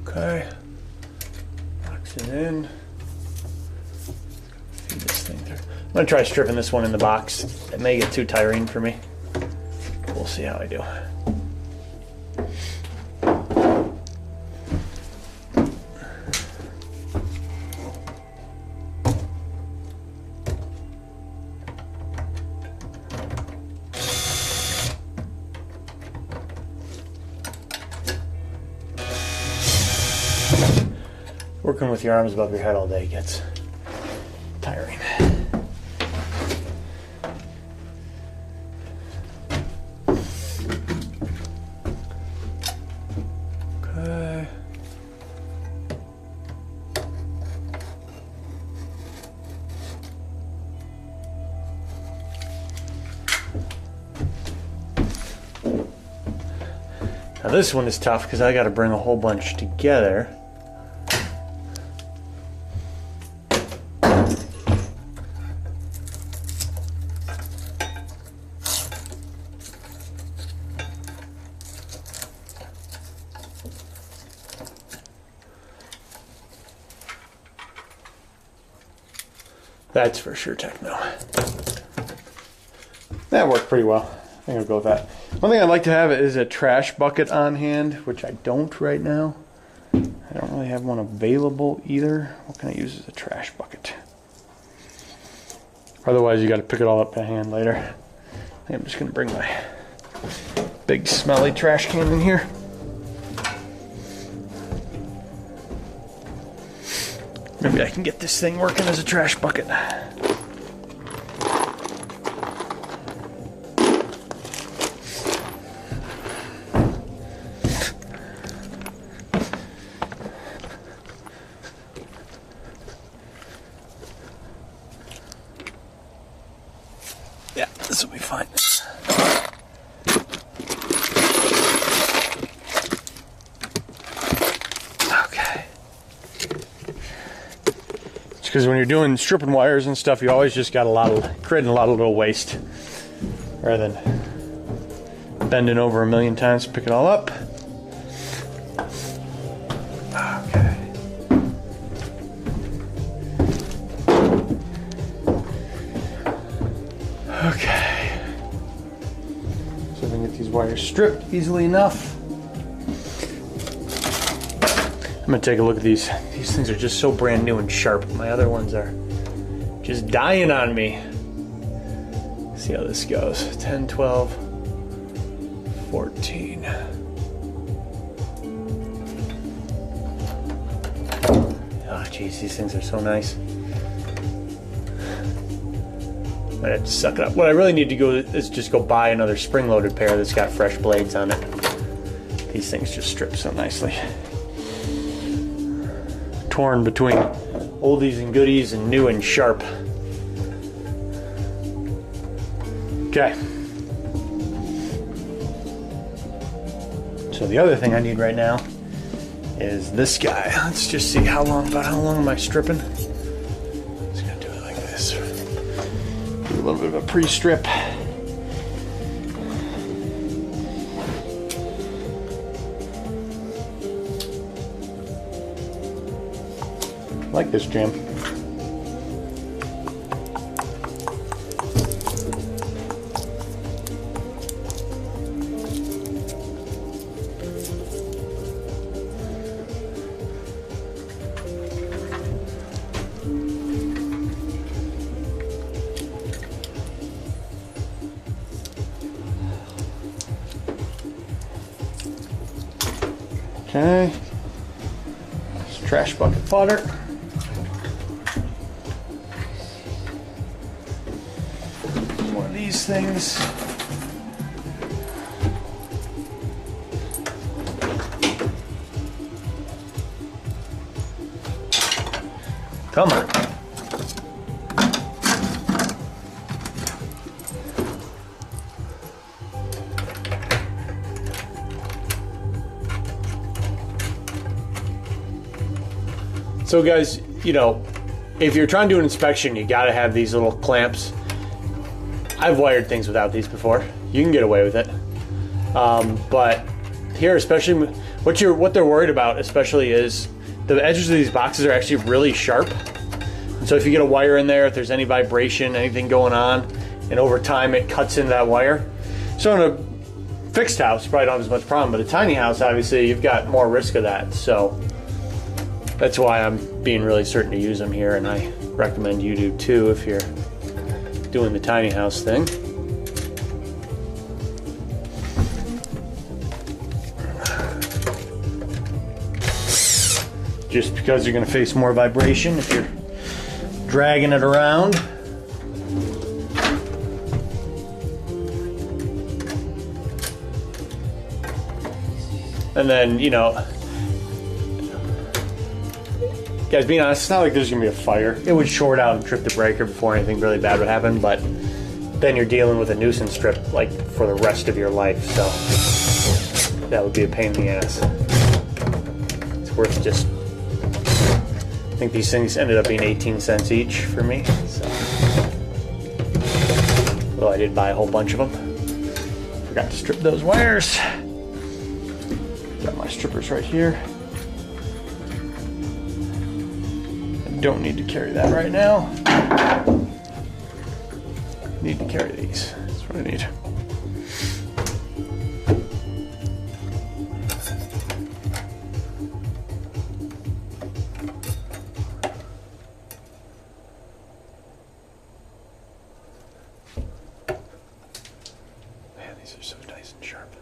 Okay, box it in. Feed this thing through. I'm gonna try stripping this one in the box. It may get too tiring for me. We'll see how I do. Working with your arms above your head all day gets tiring. Okay. Now this one is tough because I got to bring a whole bunch together. That's for sure techno. That worked pretty well. I think I'll go with that. One thing I'd like to have is a trash bucket on hand, which I don't right now. I don't really have one available either. What can I use as a trash bucket? Otherwise, you got to pick it all up by hand later. I think I'm just going to bring my big smelly trash can in here. Maybe I can get this thing working as a trash bucket. Yeah, this will be fine. Okay. Because when you're doing stripping wires and stuff, you always just got creating a lot of little waste, rather than bending over a million times to pick it all up. Okay. Okay. So I can get these wires stripped easily enough. I'm gonna take a look at these. These things are just so brand new and sharp. My other ones are just dying on me. See how this goes. 10, 12, 14. Oh geez, these things are so nice. Might have to suck it up. What I really need to go is just go buy another spring-loaded pair that's got fresh blades on it. These things just strip so nicely. Torn between oldies and goodies and new and sharp. Okay. So the other thing I need right now is this guy. Let's just see about how long am I stripping? Just gonna do it like this. Do a little bit of a pre-strip. I like this jam. Okay. It's trash bucket fodder. These things. Come on. So guys, you know, if you're trying to do an inspection, you got to have these little clamps. I've wired things without these before. You can get away with it. But here, especially, what they're worried about, especially, is the edges of these boxes are actually really sharp. So if you get a wire in there, if there's any vibration, anything going on, and over time it cuts into that wire. So in a fixed house, you probably don't have as much problem, but a tiny house, obviously, you've got more risk of that. So that's why I'm being really certain to use them here, and I recommend you do too if you're doing the tiny house thing. just because you're going to face more vibration if you're dragging it around. And then, you know, guys, being honest, it's not like there's going to be a fire. It would short out and trip the breaker before anything really bad would happen, but then you're dealing with a nuisance strip like for the rest of your life, so that would be a pain in the ass. It's worth just, I think these things ended up being 18 cents each for me, so. Well, I did buy a whole bunch of them. Forgot to strip those wires. Got my strippers right here. I don't need to carry that right now. Need to carry these. That's what I need. Man, these are so nice and sharp.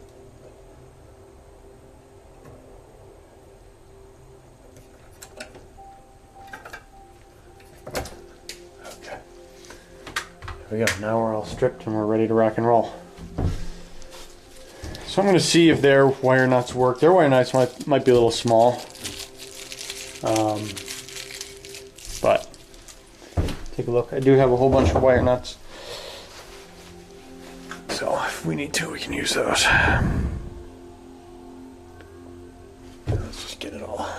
Okay. There we go. Now we're all stripped and we're ready to rock and roll. So I'm going to see if their wire nuts work. Their wire nuts might be a little small. But take a look. I do have a whole bunch of wire nuts. So if we need to, we can use those. Let's just get it all.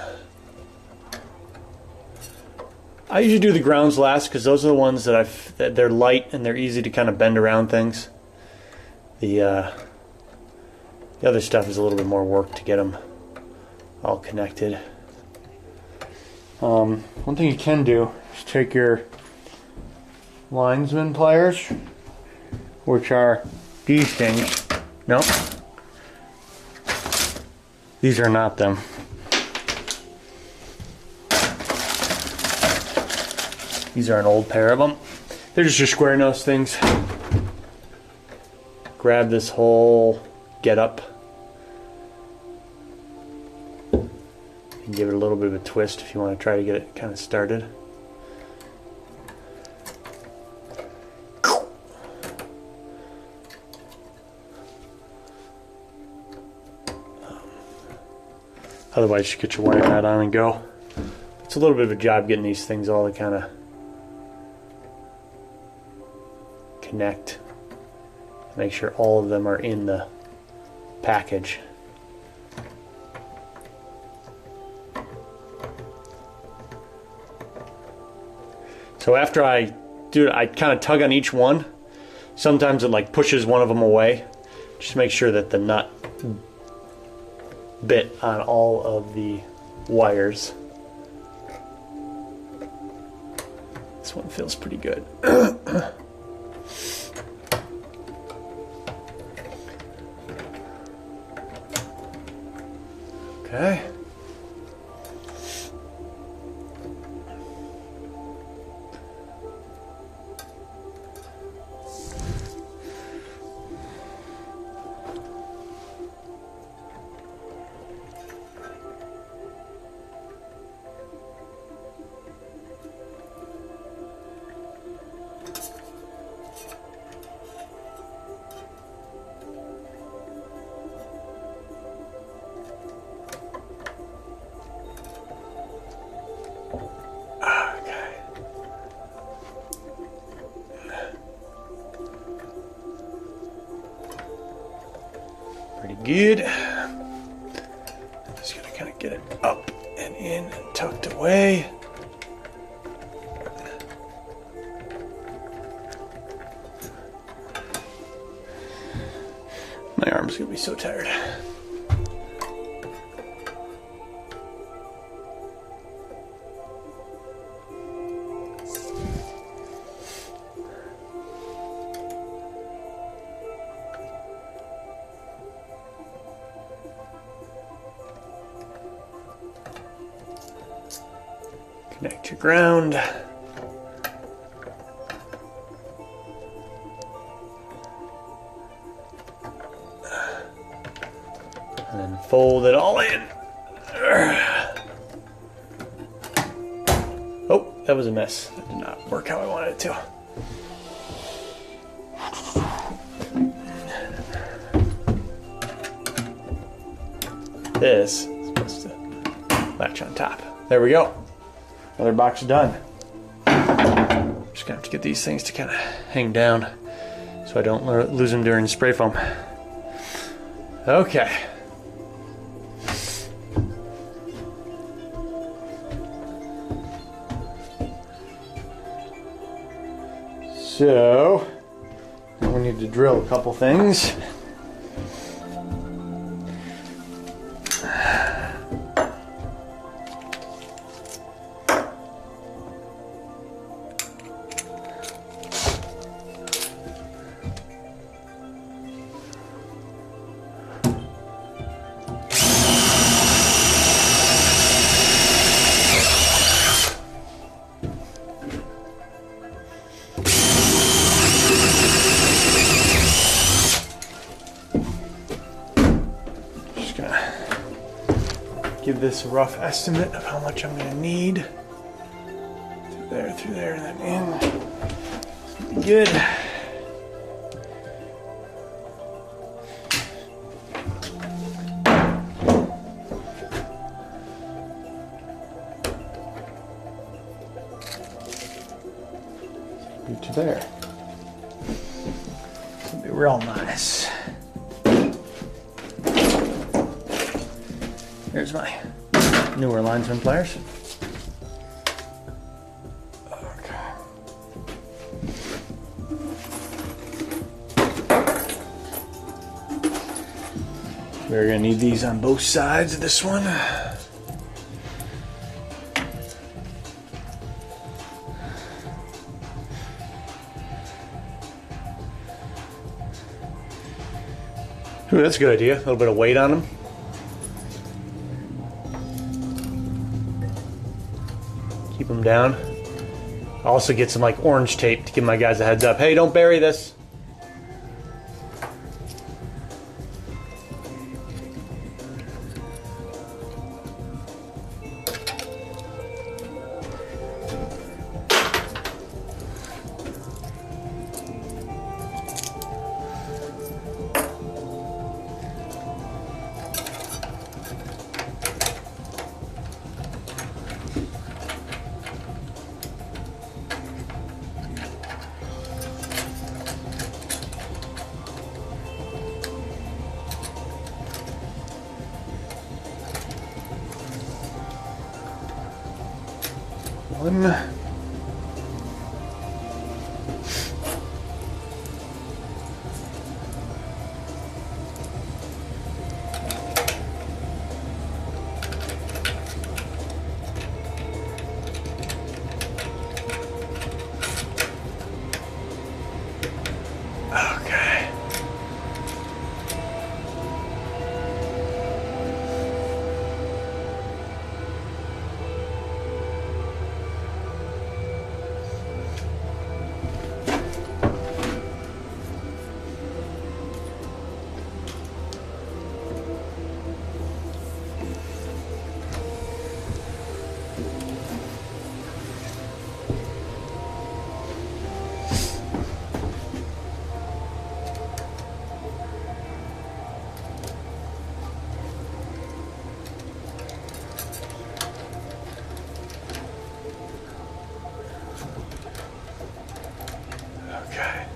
I usually do the grounds last because those are the ones that they're light and they're easy to kind of bend around things. The other stuff is a little bit more work to get them all connected. One thing you can do is take your linesman pliers, which are these things. Nope. These are not them. These are an old pair of them. They're just your square nose things. Grab this whole get up and give it a little bit of a twist if you want to try to get it kind of started. Otherwise, you get your wire nut on and go. It's a little bit of a job getting these things all to kind of connect. Make sure all of them are in the package. So after I do it, I kind of tug on each one. Sometimes it like pushes one of them away. Just make sure that the nut bit on all of the wires. This one feels pretty good. Okay. Pretty good. I'm just gonna kind of get it up and in and tucked away. My arm's gonna be so tired. Connect your ground. And then fold it all in. that was a miss. That did not work how I wanted it to. This is supposed to latch on top. There we go. Another box done. Just gonna have to get these things to kind of hang down so I don't lose them during spray foam. Okay. So, now we need to drill a couple things. Give this a rough estimate of how much I'm going to need. Through there, and then in. Be good. Good to there. It'll be real nice. Here's my newer linesman pliers. Okay. We're gonna need these on both sides of this one. Ooh, that's a good idea. A little bit of weight on them. Keep them down. Also get some like orange tape to give my guys a heads up. Hey, don't bury this. One. Okay. Okay.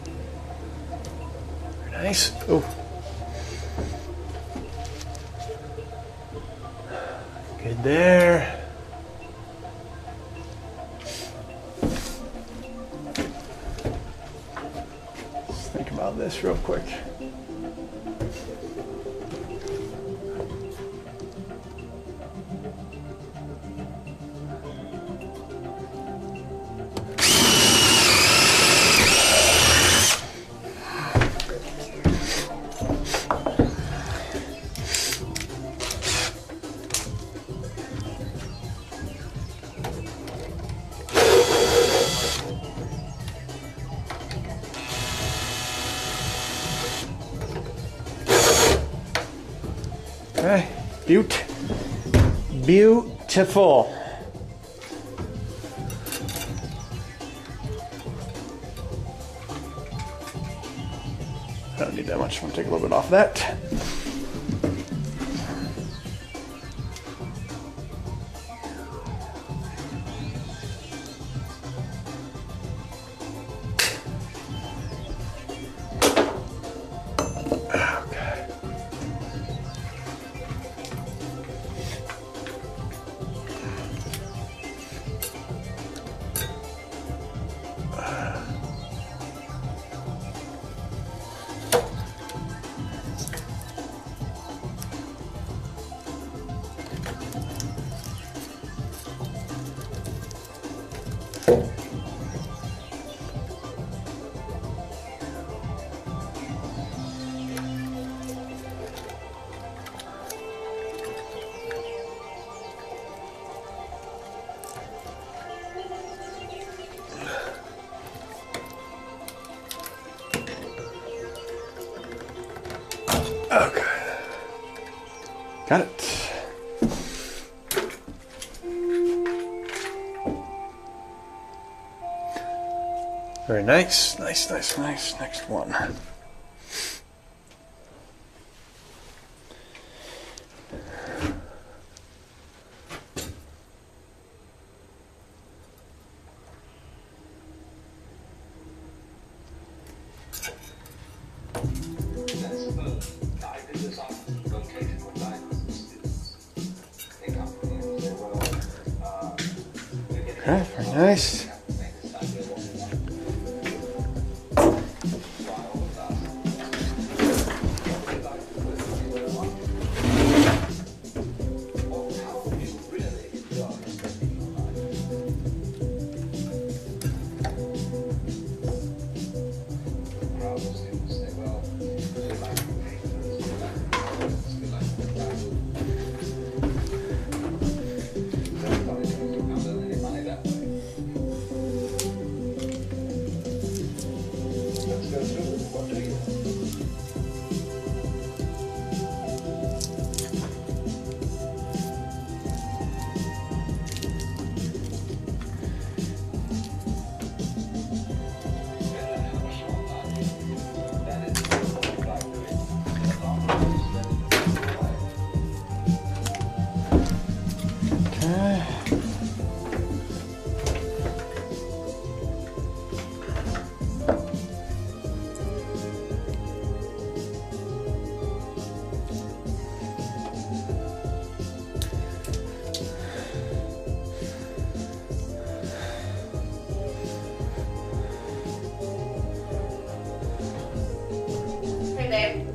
Very nice. Oh. Good there. Let's think about this real quick. Okay, beautiful. I'm gonna take a little bit off of that. Okay. Got it. Very nice. Nice. Next one. Okay, very nice.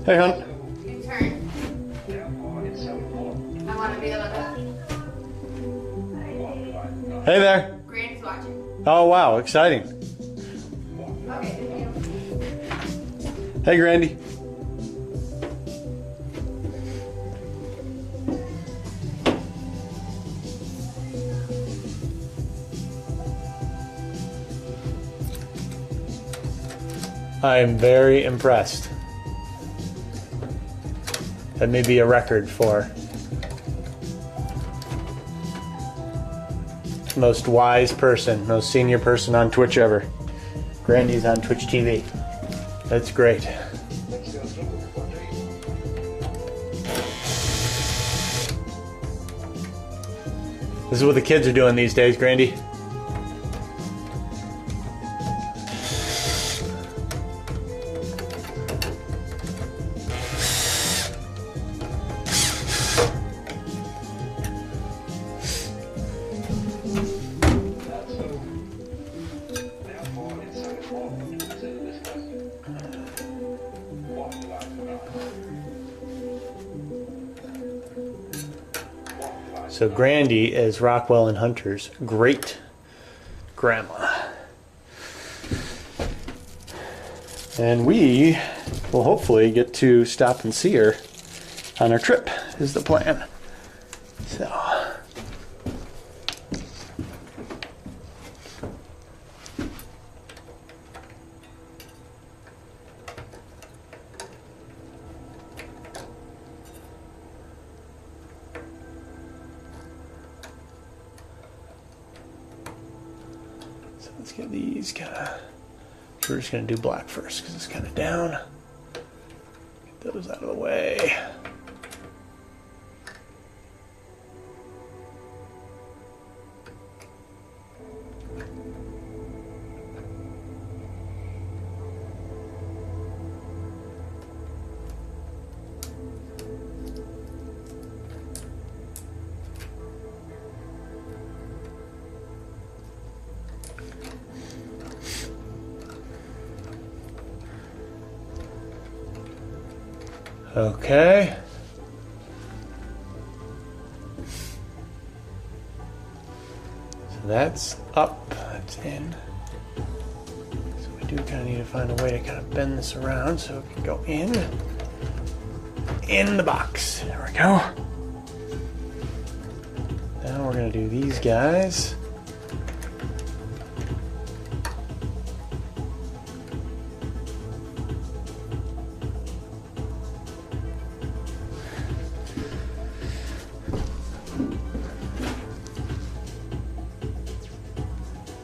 Hey, hon. Your turn. I want to be the one. Hey there. Granny's watching. Oh, wow. Exciting. Okay. Hey, Grandy. I am very impressed. That may be a record for most wise person, most senior person on Twitch ever. Grandy's on Twitch TV. That's great. This is what the kids are doing these days, Grandy. So Grandy is Rockwell and Hunter's great grandma. And we will hopefully get to stop and see her on our trip, is the plan. So. Let's get these kind of, we're just going to do black first because it's kind of down. those out of the way. Okay. So that's up, that's in. So we do kind of need to find a way to kind of bend this around so it can go in the box. There we go. Now we're gonna do these guys.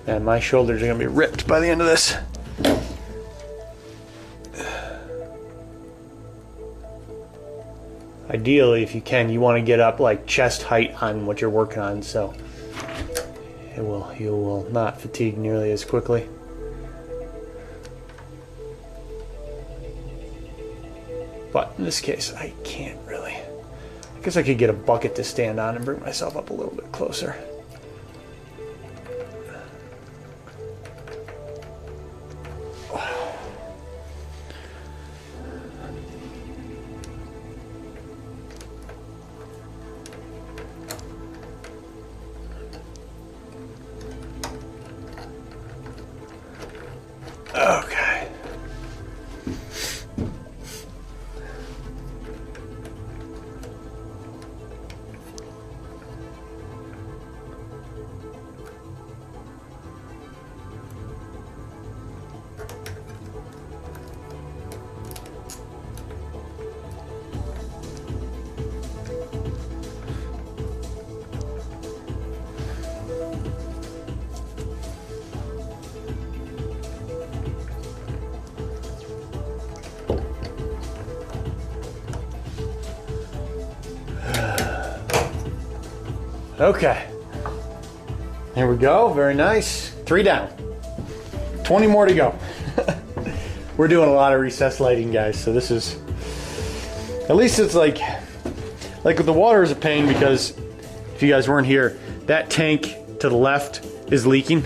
And my shoulders are gonna be ripped by the end of this. Ideally, if you can, you want to get up like chest height on what you're working on, so you will not fatigue nearly as quickly. But in this case, I can't really. I guess I could get a bucket to stand on and bring myself up a little bit closer. Okay. Okay. There we go. Very nice. 3 down. 20 more to go. We're doing a lot of recessed lighting, guys. So this is, at least it's like the water is a pain because if you guys weren't here, that tank to the left is leaking.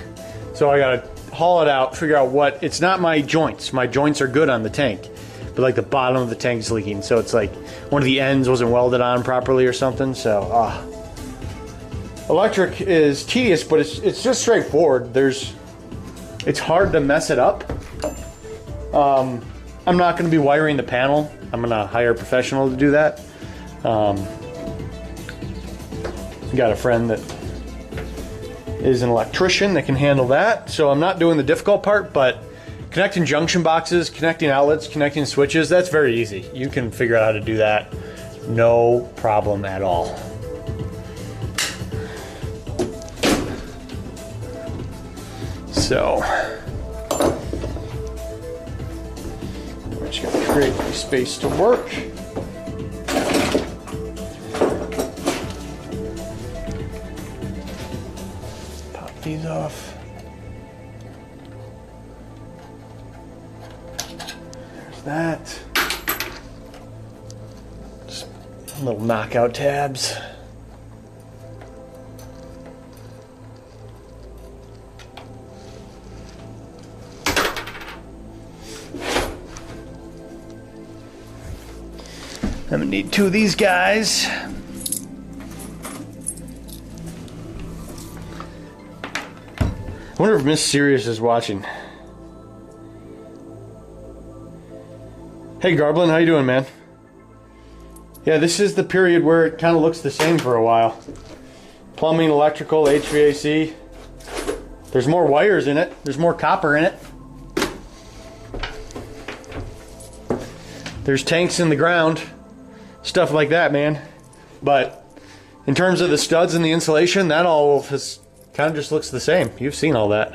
So I gotta haul it out, figure out what, it's not my joints. My joints are good on the tank, but like the bottom of the tank is leaking. So it's like one of the ends wasn't welded on properly or something. So, electric is tedious, but it's just straightforward. It's hard to mess it up. I'm not going to be wiring the panel. I'm going to hire a professional to do that. Got a friend that is an electrician that can handle that. So I'm not doing the difficult part, but connecting junction boxes, connecting outlets, connecting switches, that's very easy. You can figure out how to do that. No problem at all. So we're just going to create space to work. Pop these off. There's that. Just little knockout tabs. I'm gonna need 2 of these guys. I wonder if Miss Sirius is watching. Hey Garblin, how you doing, man? Yeah, this is the period where it kind of looks the same for a while. Plumbing, electrical, HVAC. There's more wires in it. There's more copper in it. There's tanks in the ground. Stuff like that, man. But in terms of the studs and the insulation, that all has kind of just looks the same. You've seen all that.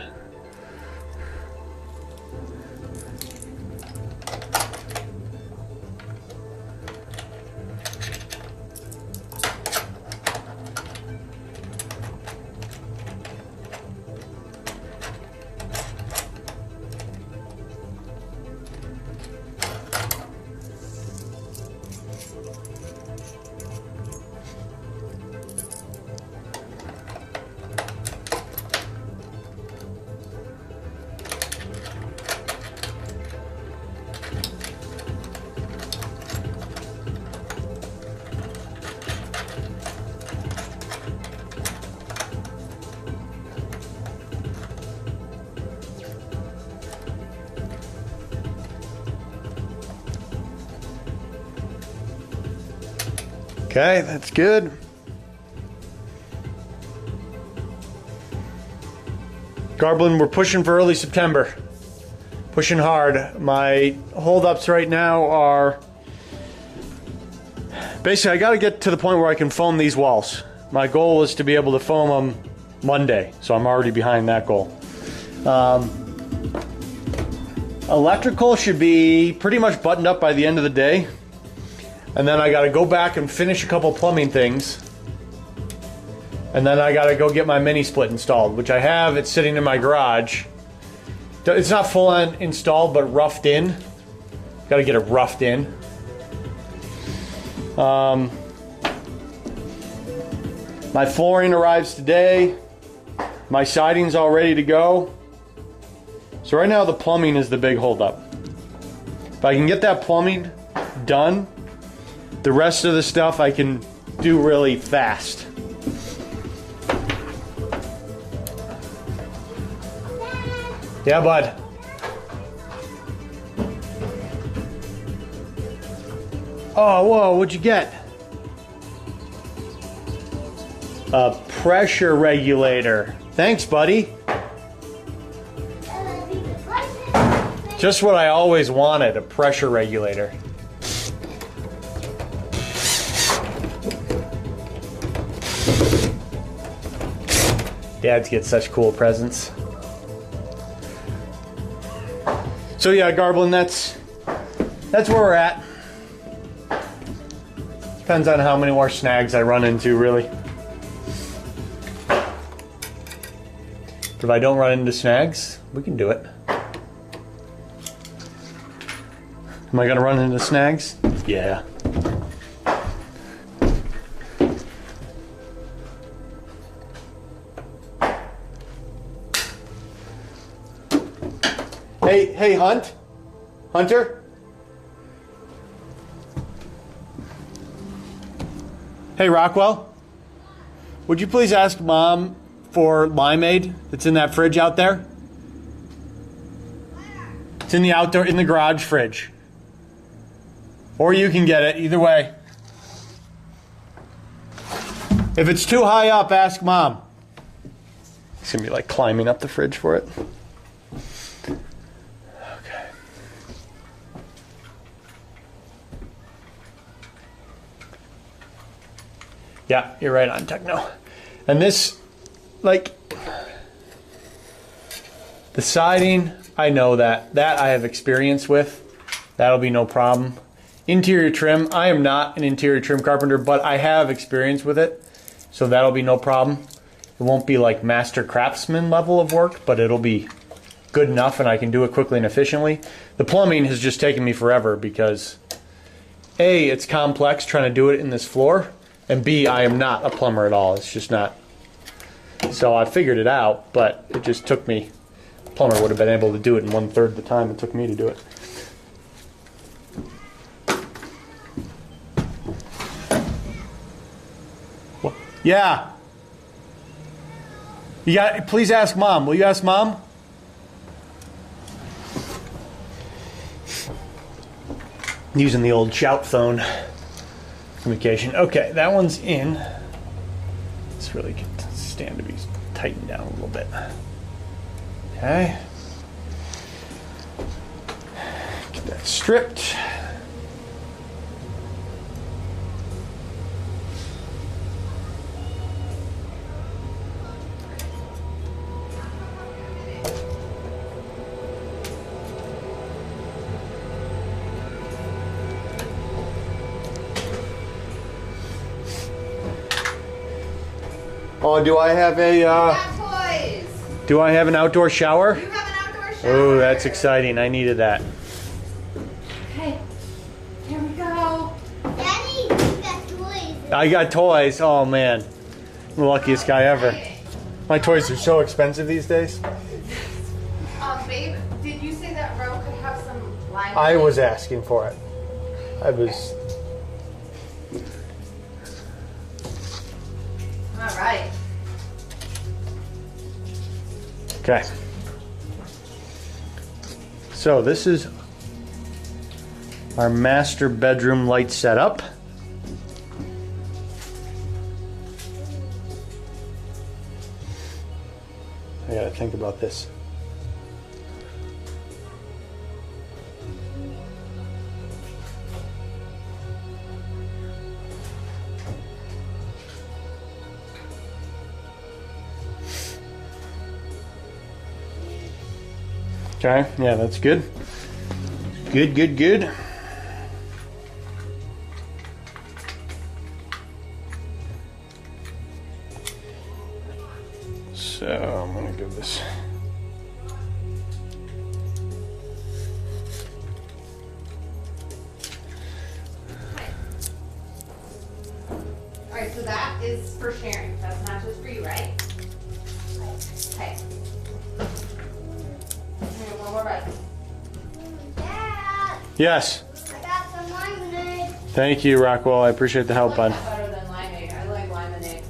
Okay, that's good. Garblin, we're pushing for early September. Pushing hard. My holdups right now are basically I got to get to the point where I can foam these walls. My goal is to be able to foam them Monday, so I'm already behind that goal. Electrical should be pretty much buttoned up by the end of the day. And then I got to go back and finish a couple plumbing things. And then I got to go get my mini split installed, which I have. It's sitting in my garage. It's not full on installed, but roughed in. Got to get it roughed in. My flooring arrives today. My siding's all ready to go. So right now the plumbing is the big holdup. If I can get that plumbing done, the rest of the stuff I can do really fast. Yeah, bud. Oh, whoa, what'd you get? A pressure regulator. Thanks, buddy. Just what I always wanted, a pressure regulator. Dads get such cool presents. So yeah, Garblin, that's where we're at. Depends on how many more snags I run into, really. But if I don't run into snags, we can do it. Am I gonna run into snags? Yeah. Hey, Hunter? Hey, Rockwell? Would you please ask Mom for limeade that's in that fridge out there? It's in the garage fridge. Or you can get it, either way. If it's too high up, ask Mom. It's gonna be like climbing up the fridge for it. Okay. Yeah, you're right on, Techno. And this, like, the siding, I know that. That I have experience with. That'll be no problem. Interior trim, I am not an interior trim carpenter, but I have experience with it, so that'll be no problem. It won't be like master craftsman level of work, but it'll be good enough and I can do it quickly and efficiently. The plumbing has just taken me forever because A, it's complex trying to do it in this floor, and B, I am not a plumber at all. It's just not. So I figured it out, but it just took me. A plumber would have been able to do it in 1/3 the time it took me to do it. Yeah. Please ask Mom. Will you ask Mom? Using the old shout phone communication. Okay, that one's in. This really can stand to be tightened down a little bit. Okay. Get that stripped. Oh, do I have a, toys. do I have an outdoor shower? You have an outdoor shower. Oh, that's exciting. I needed that. Okay, here we go. Daddy, you got toys. I got toys. Oh, man. I'm the luckiest guy ever. My toys are so expensive these days. Babe, did you say that row could have some lime? I was asking for it. I was... All right. Okay. So this is our master bedroom light setup. I gotta think about this. Okay, yeah, that's good. Good, good, good. So I'm gonna give this. Alright, so that is for sharing. That's not just for you, right? Okay. One more bite. Dad, Yes. I got some lemonade. Thank you, Rockwell. I appreciate the I help, like bud. that better than limeade. I like limeade.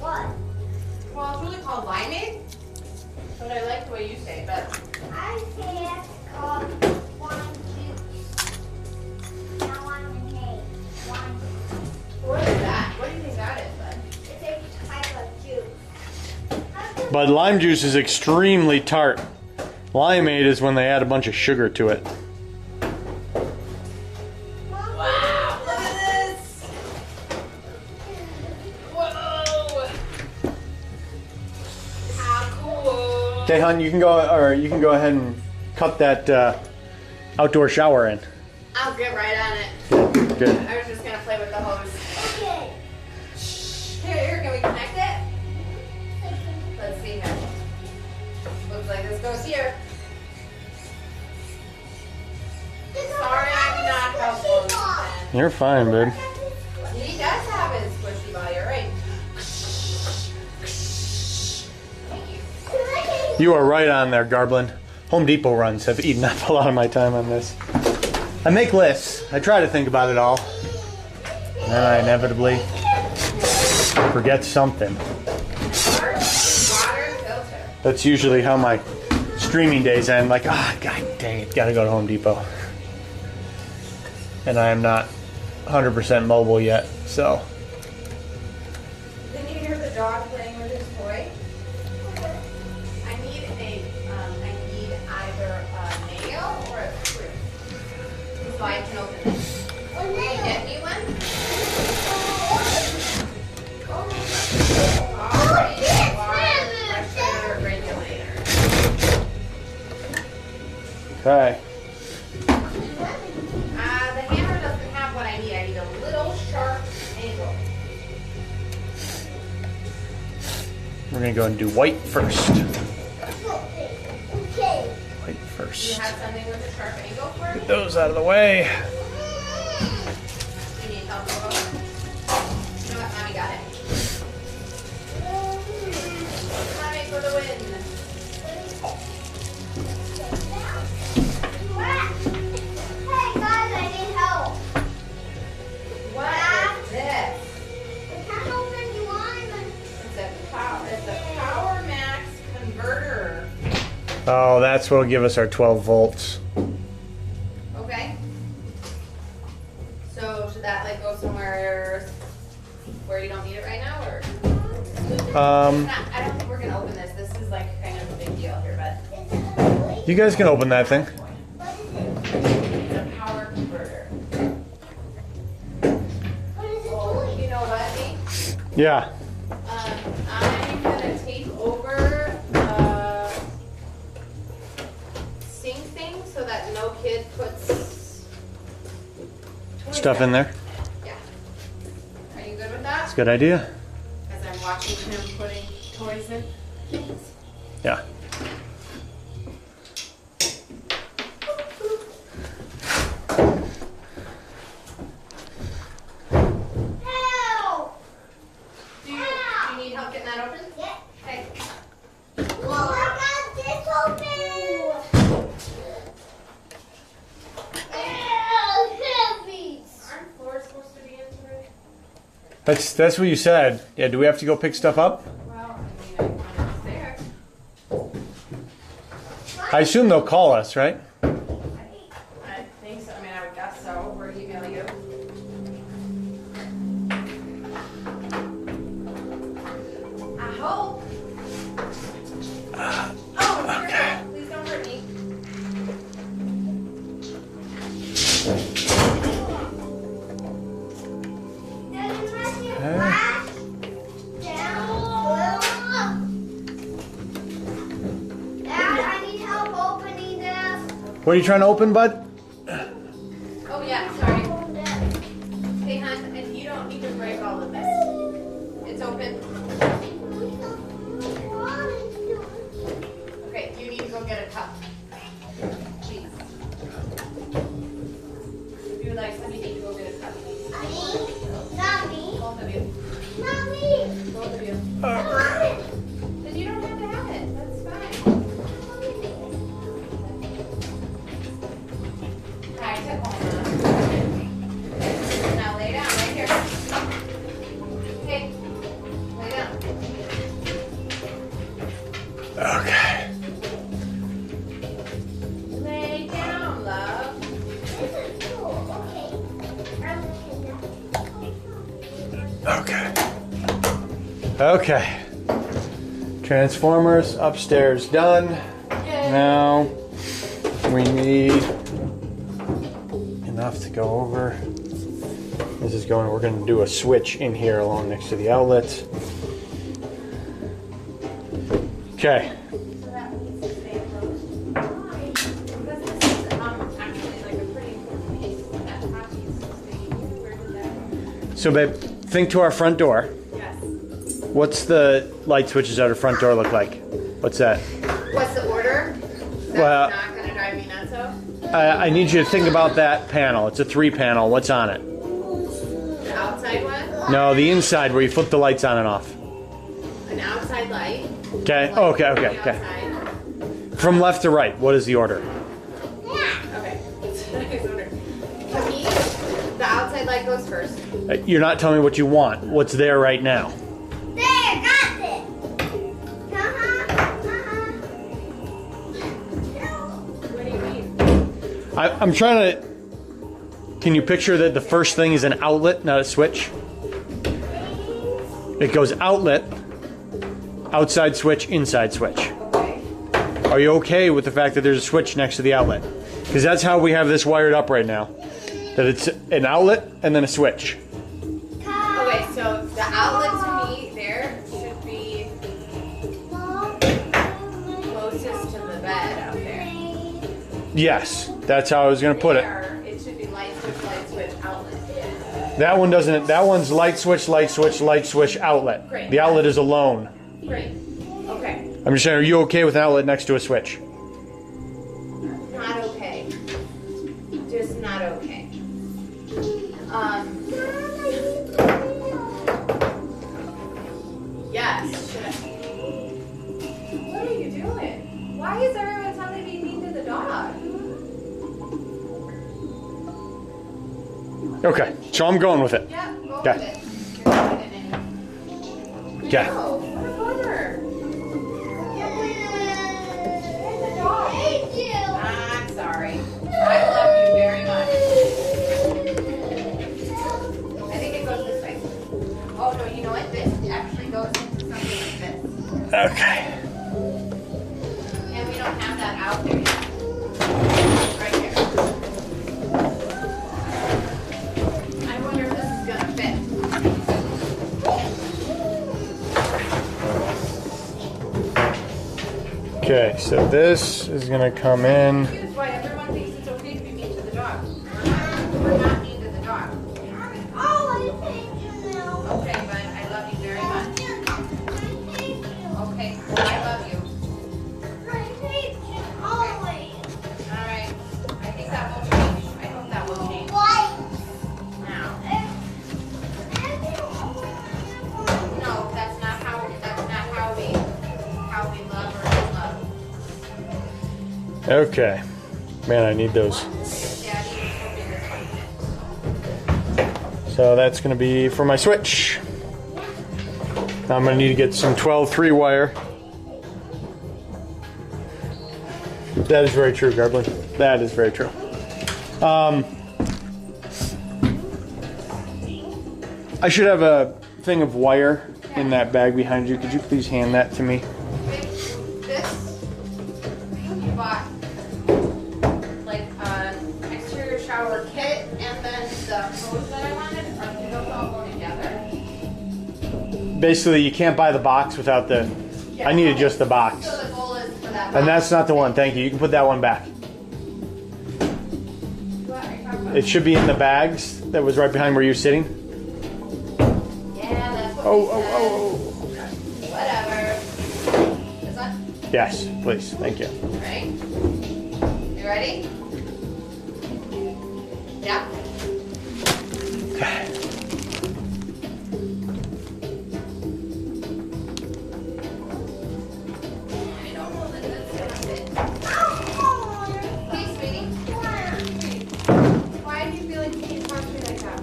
What? Well, it's really called limeade, but I like the way you say it better. I say it's called wine juice. Not lemonade. Wine juice. What is that? What do you think that is, bud? It's a type of juice. But lime juice is extremely tart. Limeade is when they add a bunch of sugar to it. Wow, look at this! Whoa! How cool! Okay, hon, you can go ahead and cut that outdoor shower in. I'll get right on it. Good. I was just gonna play with the hose. Okay. Here, can we connect it? Let's see here. Looks like this goes here. Sorry, I'm not helpful. You're fine, babe. He does have his squishy body, alright. Thank you. You are right on there, Garblin. Home Depot runs have eaten up a lot of my time on this. I make lists. I try to think about it all. And then I inevitably forget something. Water filter. That's usually how my streaming days end. Like, ah, god dang it, gotta go to Home Depot. And I am not 100% mobile yet, so. Didn't you hear the dog playing with his toy? I need either a nail or a screw. So I can open this. Can you get me one? Alright, water pressure regulator. Okay. The hammer doesn't have what I need. I need a little sharp angle. We're gonna go and do white first. Okay. White Do you first. have something with a sharp angle for me? Get those out of the way. Do you need help with those? You know what? Mommy got it. Mommy for the win. Hey guys, I need help. What is this? I can't open you on. It's a Power Max converter. Oh, that's what'll give us our 12 volts. Okay. So should that like go somewhere where you don't need it right now, or? I don't think we're gonna open this. This is like kind of a big deal here, but You guys can open that thing. it's a power converter. Oh, you know what, Nate? Yeah. I'm gonna take over sink thing so that no kid puts toys Stuff in there. Yeah. Are you good with that? It's a good idea. As I'm watching him putting toys in things. Yeah. Help! Do you need help getting that open? Yeah. Okay. Well, I got this open. Heavy. Aren't floors supposed to be insulated? That's what you said. Yeah, do we have to go pick stuff up? Well, I mean, it's there. I assume they'll call us, right? I think so. I mean, I would guess so. We're emailing you. I hope. What are you trying to open, bud? Oh yeah, sorry. Hey, hon, and you don't need to break all of this. It's open. Okay, you need to go get a cup. Please. If you would like somebody to go get a cup, please. Not me. Both of you. Not me. Both of you. I want it. Then you don't have to have it. That's fine. Alright, sit home. Now lay down right here. Okay. Lay down. Okay. Lay down, love. This is cool. Okay. Okay. Transformers upstairs done. Now we need enough to go over. This is going, we're going to do a switch in here along next to the outlets. Okay. So that needs to stay closed. Why? Because this is actually like a pretty important piece. That top needs to stay. Where did that? So babe, think to our front door. Yes. What's the light switches at our front door look like? What's that? What's the order? That's Well- not going to drive me nuts. I need you to think about that panel. It's a 3-panel. What's on it? The outside one? No, the inside where you flip the lights on and off. An outside light. Okay. Like Okay. on the Okay. Okay. outside. From left to right, what is the order? Okay. Nice order. For me, the outside light goes first. You're not telling me what you want. What's there right now? There, got it. What do you mean? I'm trying to. Can you picture that the first thing is an outlet, not a switch? It goes outlet, outside switch, inside switch. Okay. Are you okay with the fact that there's a switch next to the outlet? Because that's how we have this wired up right now. That it's an outlet and then a switch. Okay, so the outlet to me there should be closest to the bed out there. Yes, that's how I was going to put it. There, it should be light switch, outlet. That one doesn't. That one's light switch, light switch, light switch, outlet. Great. The outlet is alone. Great. Okay. I'm just saying, are you okay with an outlet next to a switch? Not okay. Just not okay. Yes. Should I? What are you doing? Why is everyone suddenly being mean to the dog? Okay, so I'm going with it. Yeah, go Okay. with it. You're not getting any. Okay. No, what a bummer. The dog. I'm sorry. I love you very much. I think it goes this way. Oh no, you know what? This actually goes into something like this. Okay. And we don't have that out there yet. Right here. I wonder if this is gonna fit. Okay, so this is gonna come in. Here's why everyone thinks it's okay to be mean to the dog. We're not mean to the dog. Okay, bud, I love you very much. Okay, I love you. Alright. I think that will change. I hope that will change now. No, that's not how we love or love. Okay. Man, I need those. Daddy is hoping it's So that's gonna be for my switch. Now I'm gonna need to get some 12-3 wire. That is very true, Garblin. That is very true. I should have a thing of wire in that bag behind you. Could you please hand that to me? This, you bought like an exterior shower kit and then the hose that I wanted, or do those all go together? Basically, you can't buy the box without the. I needed just the box. So the goal is for that And box. that's not the one. Thank you. You can put that one back. It should be in the bags that was right behind where you're sitting. Yeah, that's what Oh. Whatever. This one? Yes, please. Thank you. Right? You ready? Yeah. Okay. I don't know that that's gonna fit. Hey, sweetie. Why do you feel like you need to talk to me like that?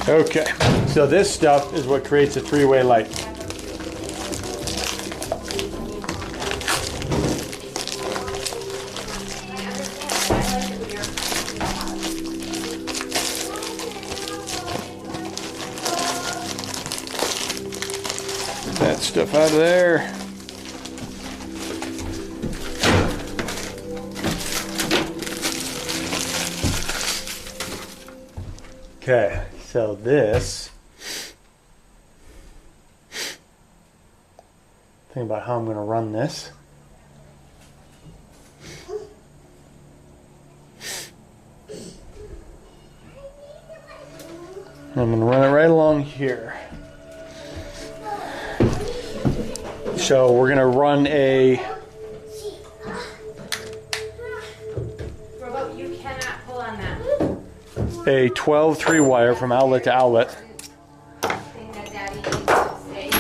Okay. So this stuff is what creates a three-way light. Get that stuff out of there. Okay, so this. Think about how I'm going to run this. I'm going to run it right along here. So we're going to run a Robo, you cannot pull on that. 12 3-wire from outlet to outlet. Thing that Daddy needs to say.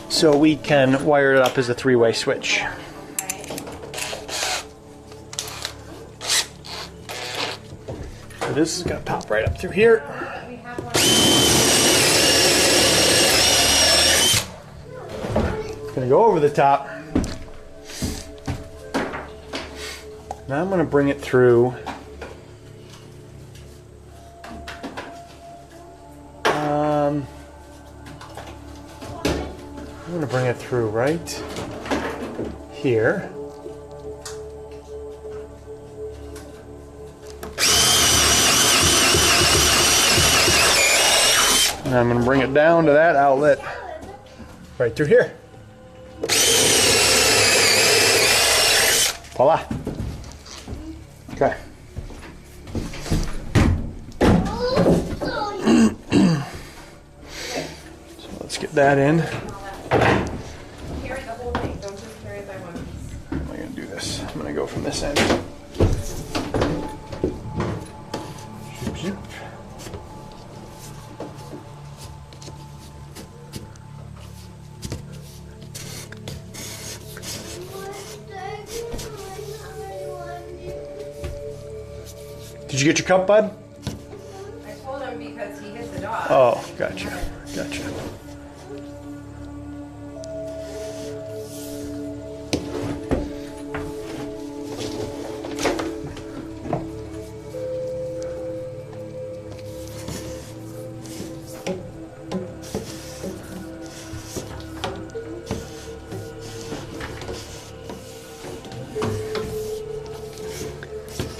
So we can wire it up as a 3-way switch. Okay. So this is going to pop right up through here. We have one. It's going to go over the top. Now I'm going to bring it through. I'm going to bring it through right here. And I'm going to bring it down to that outlet right through here. Voila. Okay. So let's get that in. Carry the whole thing. Don't just carry it by one piece. How am I going to do this? I'm going to go from this end. Zoop, zoop. Did you get your cup, bud? I told him because he hit the dog. Oh, gotcha. Gotcha.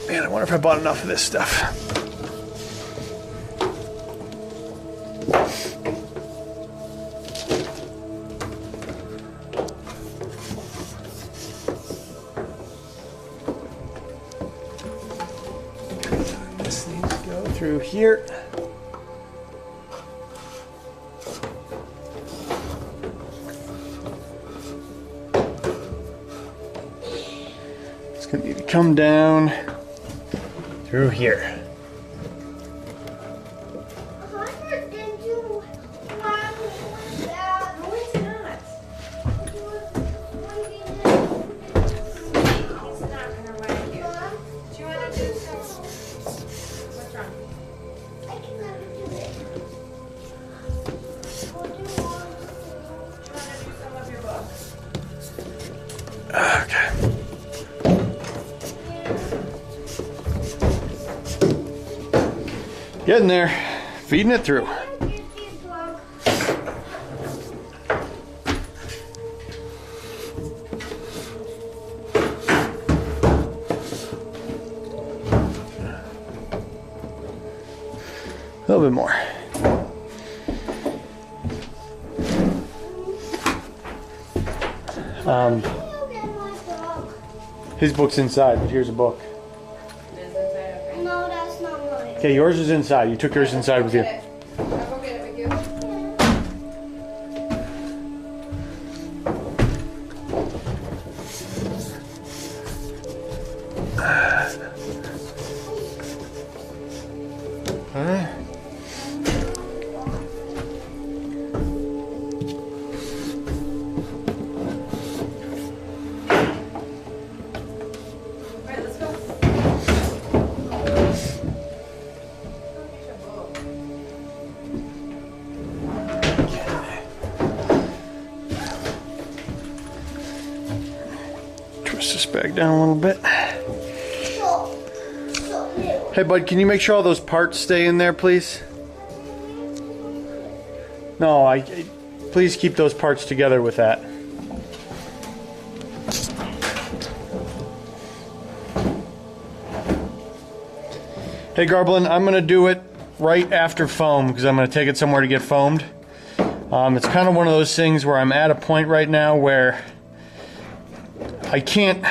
Man, I wonder if I bought enough of this stuff. This needs to go through here. It's going to need to come down through here. No, it's not. He's not gonna like you. Do you wanna do some? What's wrong? Do you wanna do some of your books? Okay. Getting there. Feeding it through. A little bit more. His book's inside, but here's a book. It is inside, okay. No, that's not mine. Okay, yours is inside. You took yours inside with you. I'll go get it with you. Alright, let's go. Twist this bag down a little bit. So little. Hey, bud, can you make sure all those parts stay in there, please? No, please keep those parts together with that. Hey, Garblin, I'm going to do it right after foam because I'm going to take it somewhere to get foamed. It's kind of one of those things where I'm at a point right now where I can't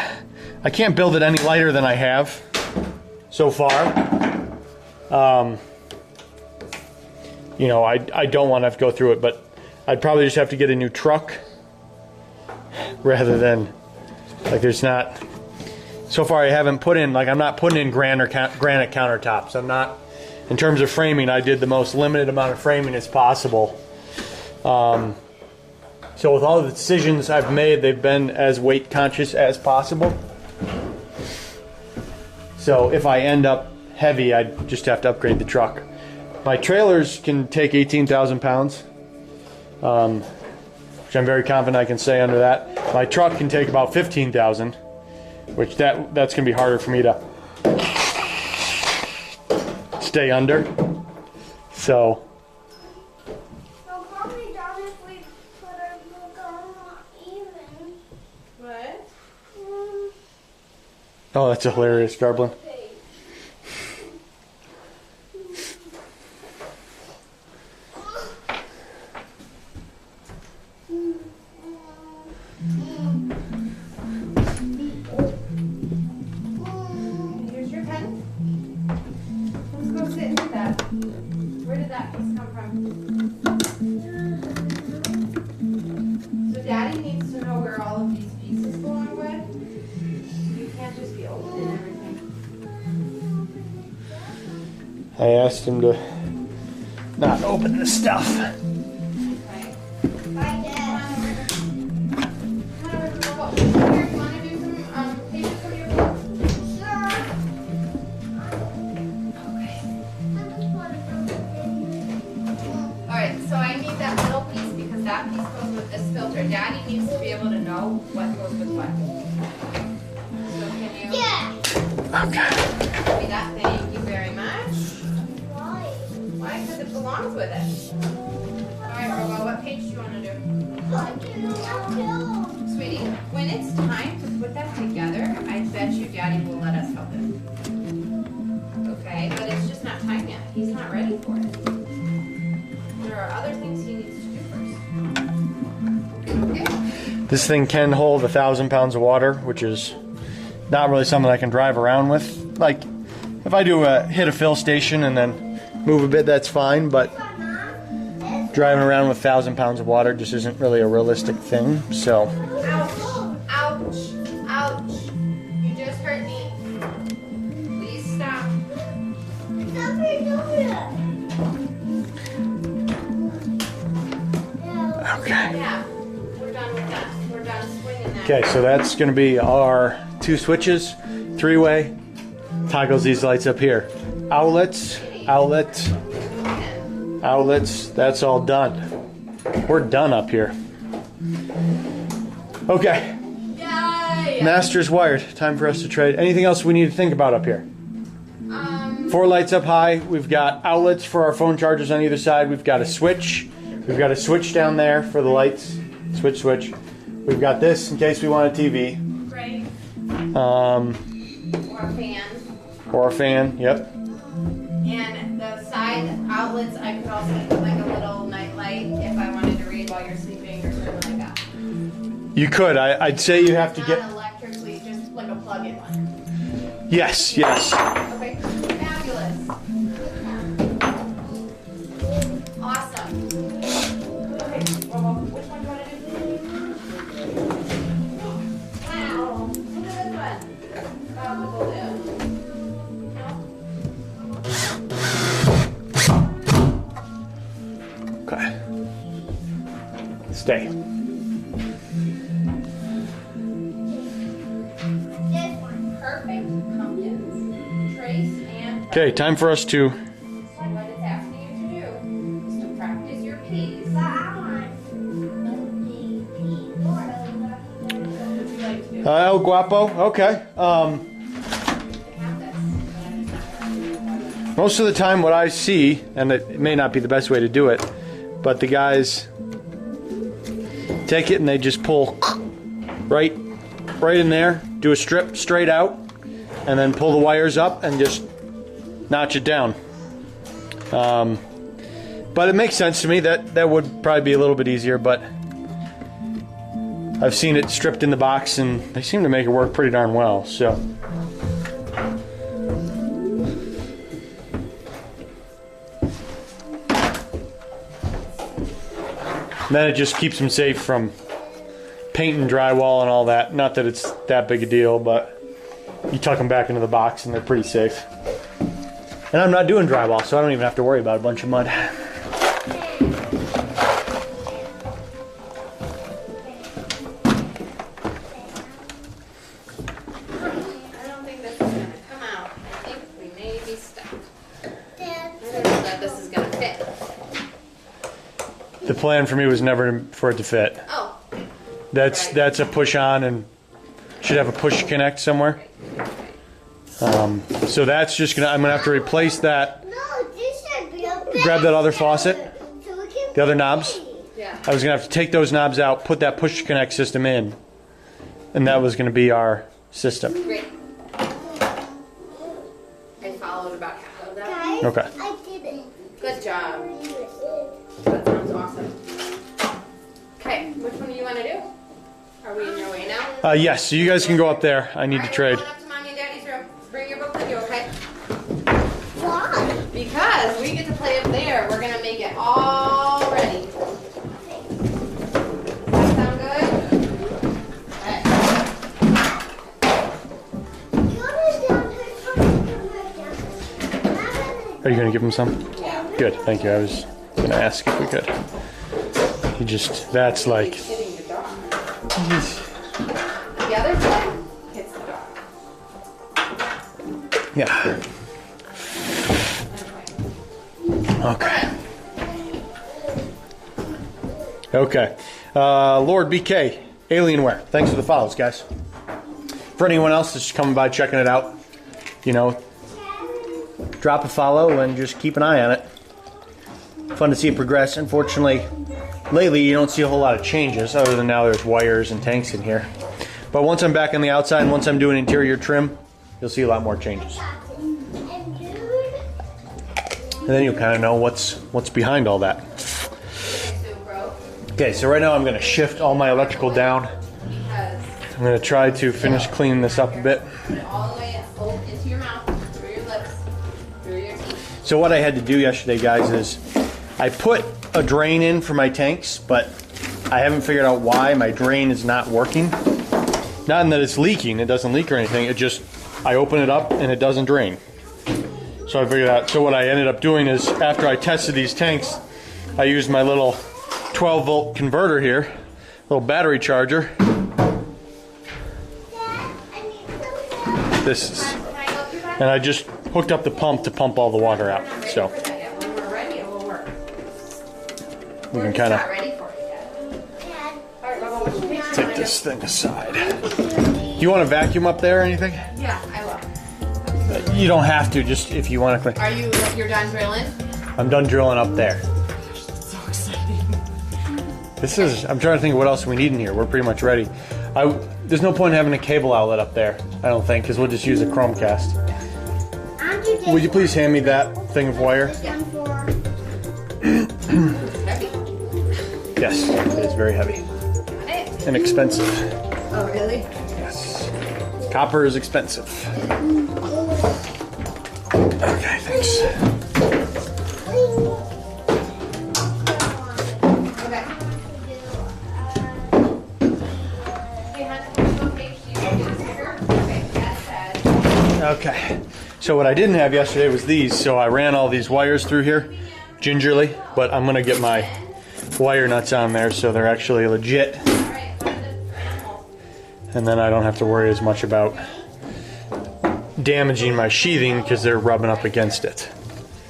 build it any lighter than I have so far. You know, I don't want to have to go through it, but I'd probably just have to get a new truck rather than, like, there's not, so far I haven't put in, like, I'm not putting in granite countertops. I'm not, in terms of framing, I did the most limited amount of framing as possible. So with all the decisions I've made, they've been as weight conscious as possible. So if I end up heavy, I just have to upgrade the truck. My trailers can take 18,000 pounds, which I'm very confident I can stay under that. My truck can take about 15,000, which that's going to be harder for me to stay under. So They'll probably down if we put our book on even. What? oh, that's hilarious, Garblin. Here's your pen. Let's go sit and do that. Where did that piece come from? So Daddy needs to know where all of these pieces belong with. You can't just be opening everything. I asked him to not open the stuff. Okay. Bye, Dad. Come on over to the book. Here, you want to do some pages from your book? Sure. Okay. I just want to Alright, so I need that middle piece because that piece goes with this filter. Daddy needs to be able to know what goes with what. So can you Yeah. Okay. give me that? Thank you very much. Why? Why? Because it belongs with it. Alright, Robo, what page do you want to do? I don't know. Sweetie, when it's time to put that together, I bet you Daddy will let us help him. Okay, but it's just not time yet. He's not ready for it. There are other things he needs to do first. Okay? This thing can hold 1,000 pounds of water, which is not really something I can drive around with. Like, if I do hit a fill station and then move a bit, that's fine, but driving around with 1,000 pounds of water just isn't really a realistic thing, so. Ouch! Ouch! Ouch! You just hurt me. Please stop. Stop your doing Okay. Yeah, we're done with that. We're done swinging that. Okay, so that's going to be our 2 switches, 3-way, toggles these lights up here. Outlets, outlets, outlets, that's all done. We're done up here. Okay, Yay! master's wired. Time for us to trade. Anything else we need to think about up here? 4 lights up high. We've got outlets for our phone chargers on either side. We've got a switch. We've got a switch down there for the lights. Switch. We've got this in case we want a TV. Great. Or Or a fan. a fan, yep. And the side outlets, I could also put like a little night light if I wanted to read while you're sleeping or something like that. You could. I'd say you have to get. Not electrically, just like a plug plug-in one. Yes, yes. Okay, fabulous. Awesome. Okay, well, which one do you want to do? Wow, look at this one. About the balloon. No? Okay. Stay. This one. Perfect. Pumpkins, trace, and Okay, time for us to. what it's asking you to do is to practice your P's. But I want the pea. What would you like to do? El Guapo. Okay. Have this. Most of the time, what I see, and it may not be the best way to do it, but the guys take it and they just pull right in there, do a strip straight out, and then pull the wires up and just notch it down. But it makes sense to me that would probably be a little bit easier, but I've seen it stripped in the box and they seem to make it work pretty darn well. So. Then it just keeps them safe from paint and drywall and all that. Not that it's that big a deal, but you tuck them back into the box and they're pretty safe. And I'm not doing drywall, so I don't even have to worry about a bunch of mud. I don't think this is going to come out. I think we may be stuck. Dad. I don't know that this is going to fit. The plan for me was never for it to fit. Oh, That's a push on and should have a push connect somewhere. So that's just I'm gonna have to replace that. No, this should be a Grab that other faucet, so we can the other knobs. play. yeah. I was gonna have to take those knobs out, put that push connect system in, and that was gonna be our system. Great. I followed about half of that. Guys, Okay. I did it. Good job. That sounds awesome. Okay, which one do you want to do? Are we in your way now? Yes, so you guys can go up there. I need to Alright, trade. we're going up to Mommy and Daddy's room. Bring your book with you, okay? Why? Because we get to play up there. We're going to make it all ready. That sound good? Okay. Are you gonna give him some? Yeah. Good, thank you. I was gonna ask if we could. He just, that's like, Hitting the dog. The other foot hits the dog. yeah. Okay. Okay. Lord BK, Alienware. Thanks for the follows, guys. For anyone else that's coming by checking it out, you know, drop a follow and just keep an eye on it. Fun to see it progress. Unfortunately, lately you don't see a whole lot of changes other than now there's wires and tanks in here. But once I'm back on the outside and once I'm doing interior trim, you'll see a lot more changes. And then you'll kind of know what's behind all that. Okay, so right now I'm going to shift all my electrical down. I'm going to try to finish cleaning this up a bit. Put it all the way into your mouth, through your lips, through your teeth. So what I had to do yesterday, guys, is I put a drain in for my tanks, but I haven't figured out why my drain is not working. Not in that it's leaking, it doesn't leak or anything, it just, I open it up and it doesn't drain. So I figured out, so what I ended up doing is, after I tested these tanks, I used my little 12 volt converter here, little battery charger. This is, Can I help you guys? and I just hooked up the pump to pump all the water out. So When we're ready, it will work. we We're can just kind not of ready for it yet. All right, Bubba, what you think? take this thing aside. Do you want to vacuum up there or anything? Yeah, I will. You don't have to, just if you want to clean. Are you're done drilling? I'm done drilling up there. So exciting. This is, I'm trying to think of what else we need in here. We're pretty much ready. There's no point in having a cable outlet up there, I don't think, because we'll just use a Chromecast. Would you please hand me that thing of wire? Heavy. Yes, it is very heavy Got it. and expensive. Oh, really? Yes. Copper is expensive. Okay, thanks. Okay. Hey, hon, can you go page? Do you get this bigger? Okay, that says. Okay. So what I didn't have yesterday was these, so I ran all these wires through here gingerly, but I'm gonna get my wire nuts on there so they're actually legit, All right, what are the animals? and then I don't have to worry as much about damaging my sheathing because they're rubbing up against it.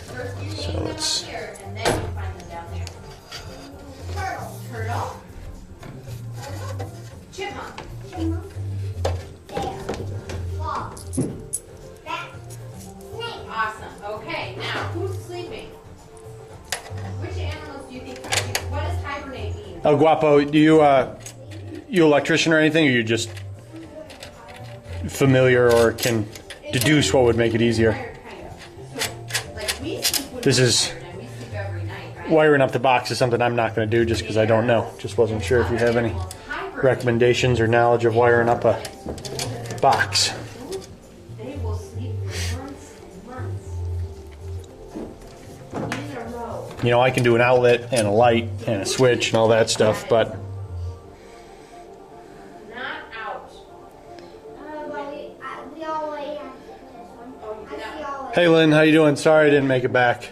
First you So name them let's- up here, and then you find them down there. Turtle. Chipmunk. Awesome. Okay, now who's sleeping? Which animals do you think? What does hibernate mean? El Guapo, do you electrician or anything, or you just familiar or can deduce what would make it easier? Kind of. So, like we sleep with This is and we sleep every night, right? wiring up the box is something I'm not going to do just because I don't know. Just wasn't sure if you have any recommendations or knowledge of wiring up a box. They will sleep for months and months in a row. You know, I can do an outlet and a light and a switch and all that stuff, but Not out. We always have this one. Oh, you I did see not. all hey Lynn, how you doing? Sorry I didn't make it back.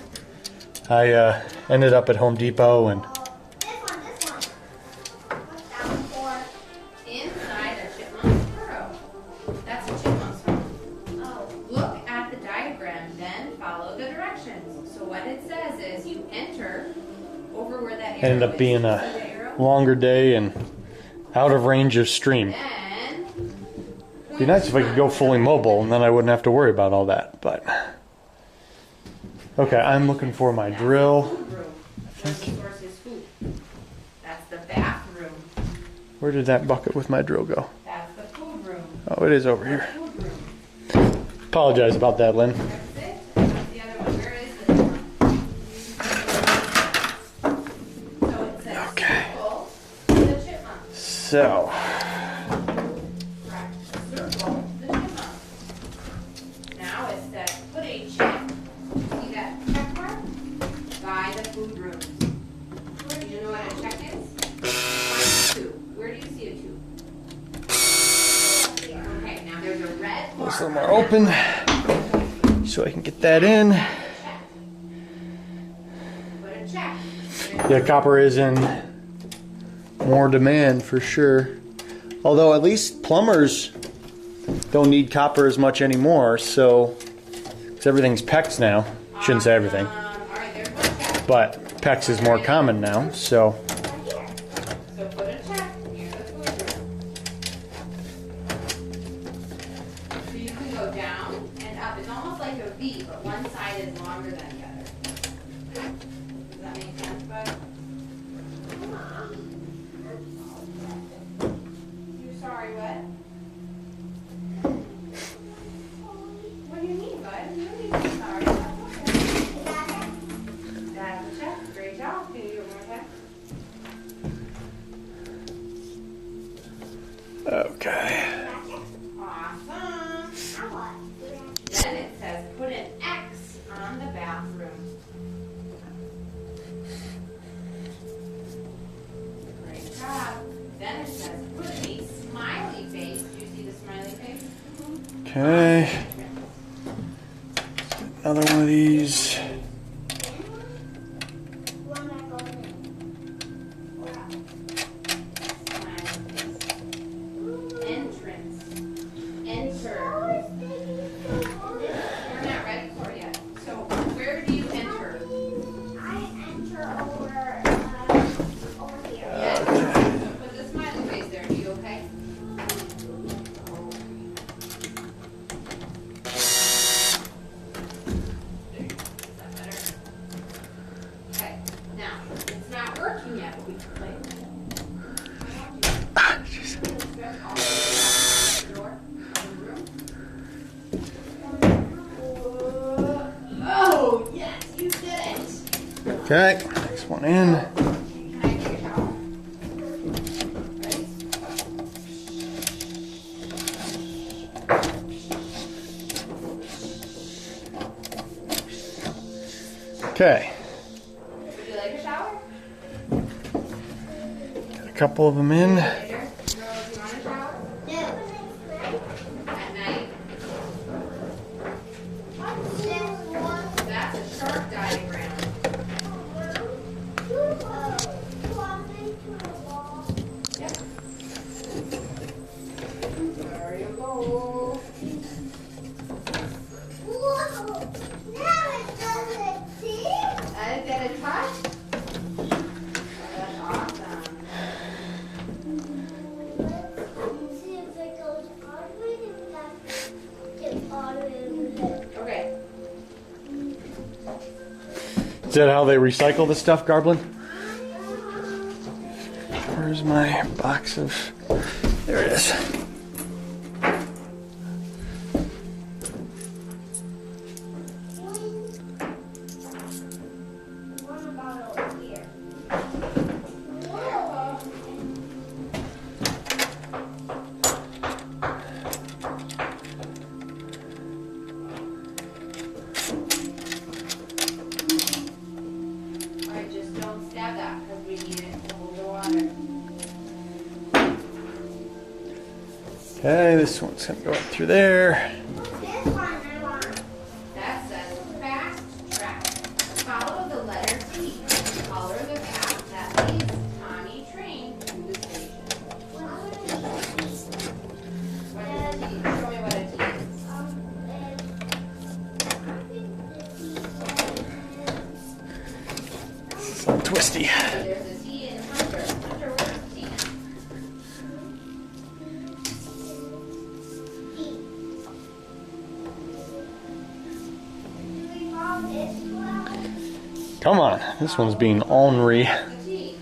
I ended up at Home Depot and This one. What's that one for? Inside a chipmunk's burrow. That's a chipmunk's home. Oh. Look at the diagram, then follow the directions. So what it says is you enter over where that arrow ended up is. being See a the arrow? longer day and out of range of stream. Then Be nice if I could go fully mobile and then I wouldn't have to worry about all that, but okay, I'm looking for my drill. food room. That's the source is food. That's the bathroom. Where did that bucket with my drill go? That's the food room. Oh, it is over here. Food room. Apologize about that, Lynn. That's it. That's the other one. Where is this one? So it says Okay. circle the chipmunk. So, Correct. Circle the chipmunk. Now it says put a check. See that check mark? By the food rooms. Do you know what a check is? Find a tube. Where do you see a tube? Okay, now there's a red mark. this little more open so I can get that in. Check. Put a check. Yeah, copper is in more demand for sure. Although at least plumbers don't need copper as much anymore, so because everything's PEX now. Shouldn't say everything, All right, there's one check. but PEX is more common now, so So put a check near the food room. So you can go down and up. It's almost like a V, but one side is longer than the other. Does that make sense, bud? You're sorry, what? What do you mean, bud? You don't need to be sorry. That's okay. That's a check. Great job. Can you do it one more time? okay. Awesome. Then it says put an X on the bathroom. Great job. Then it says put a smiley face. Do you see the smiley face? Okay. Another one of these. Entrance. Enter. We're not ready for it yet. So where do you enter? Yes. So put the smiley face there. Are you okay? Is that better? Okay. Now, it's not working yet, but we can play with it. Ah, jeez. Stretch all the way out the door of the room. Oh, yes, you did it. Okay, next one in. Can I take a towel? Ready? Okay, Would you like a shower? got a couple of them in. Later. Girls, you want a shower? No. At night? What's this one? That's a shark diagram. Yep. There you go. Is that a touch? Oh, that's awesome. Okay. Is that how they recycle the stuff, Garblin? Where's my box of... There it is. Alright, just don't stab that because we need it to hold the water. Okay, this one's gonna go up through there. That says fast track. Follow the letter T. Color the path that leads Tommy Train to the station. What is a T? Show me what a T is. It's all twisty. So there's a T in Hunter. Hunter, where's the T? Come on, this one's being ornery. The T.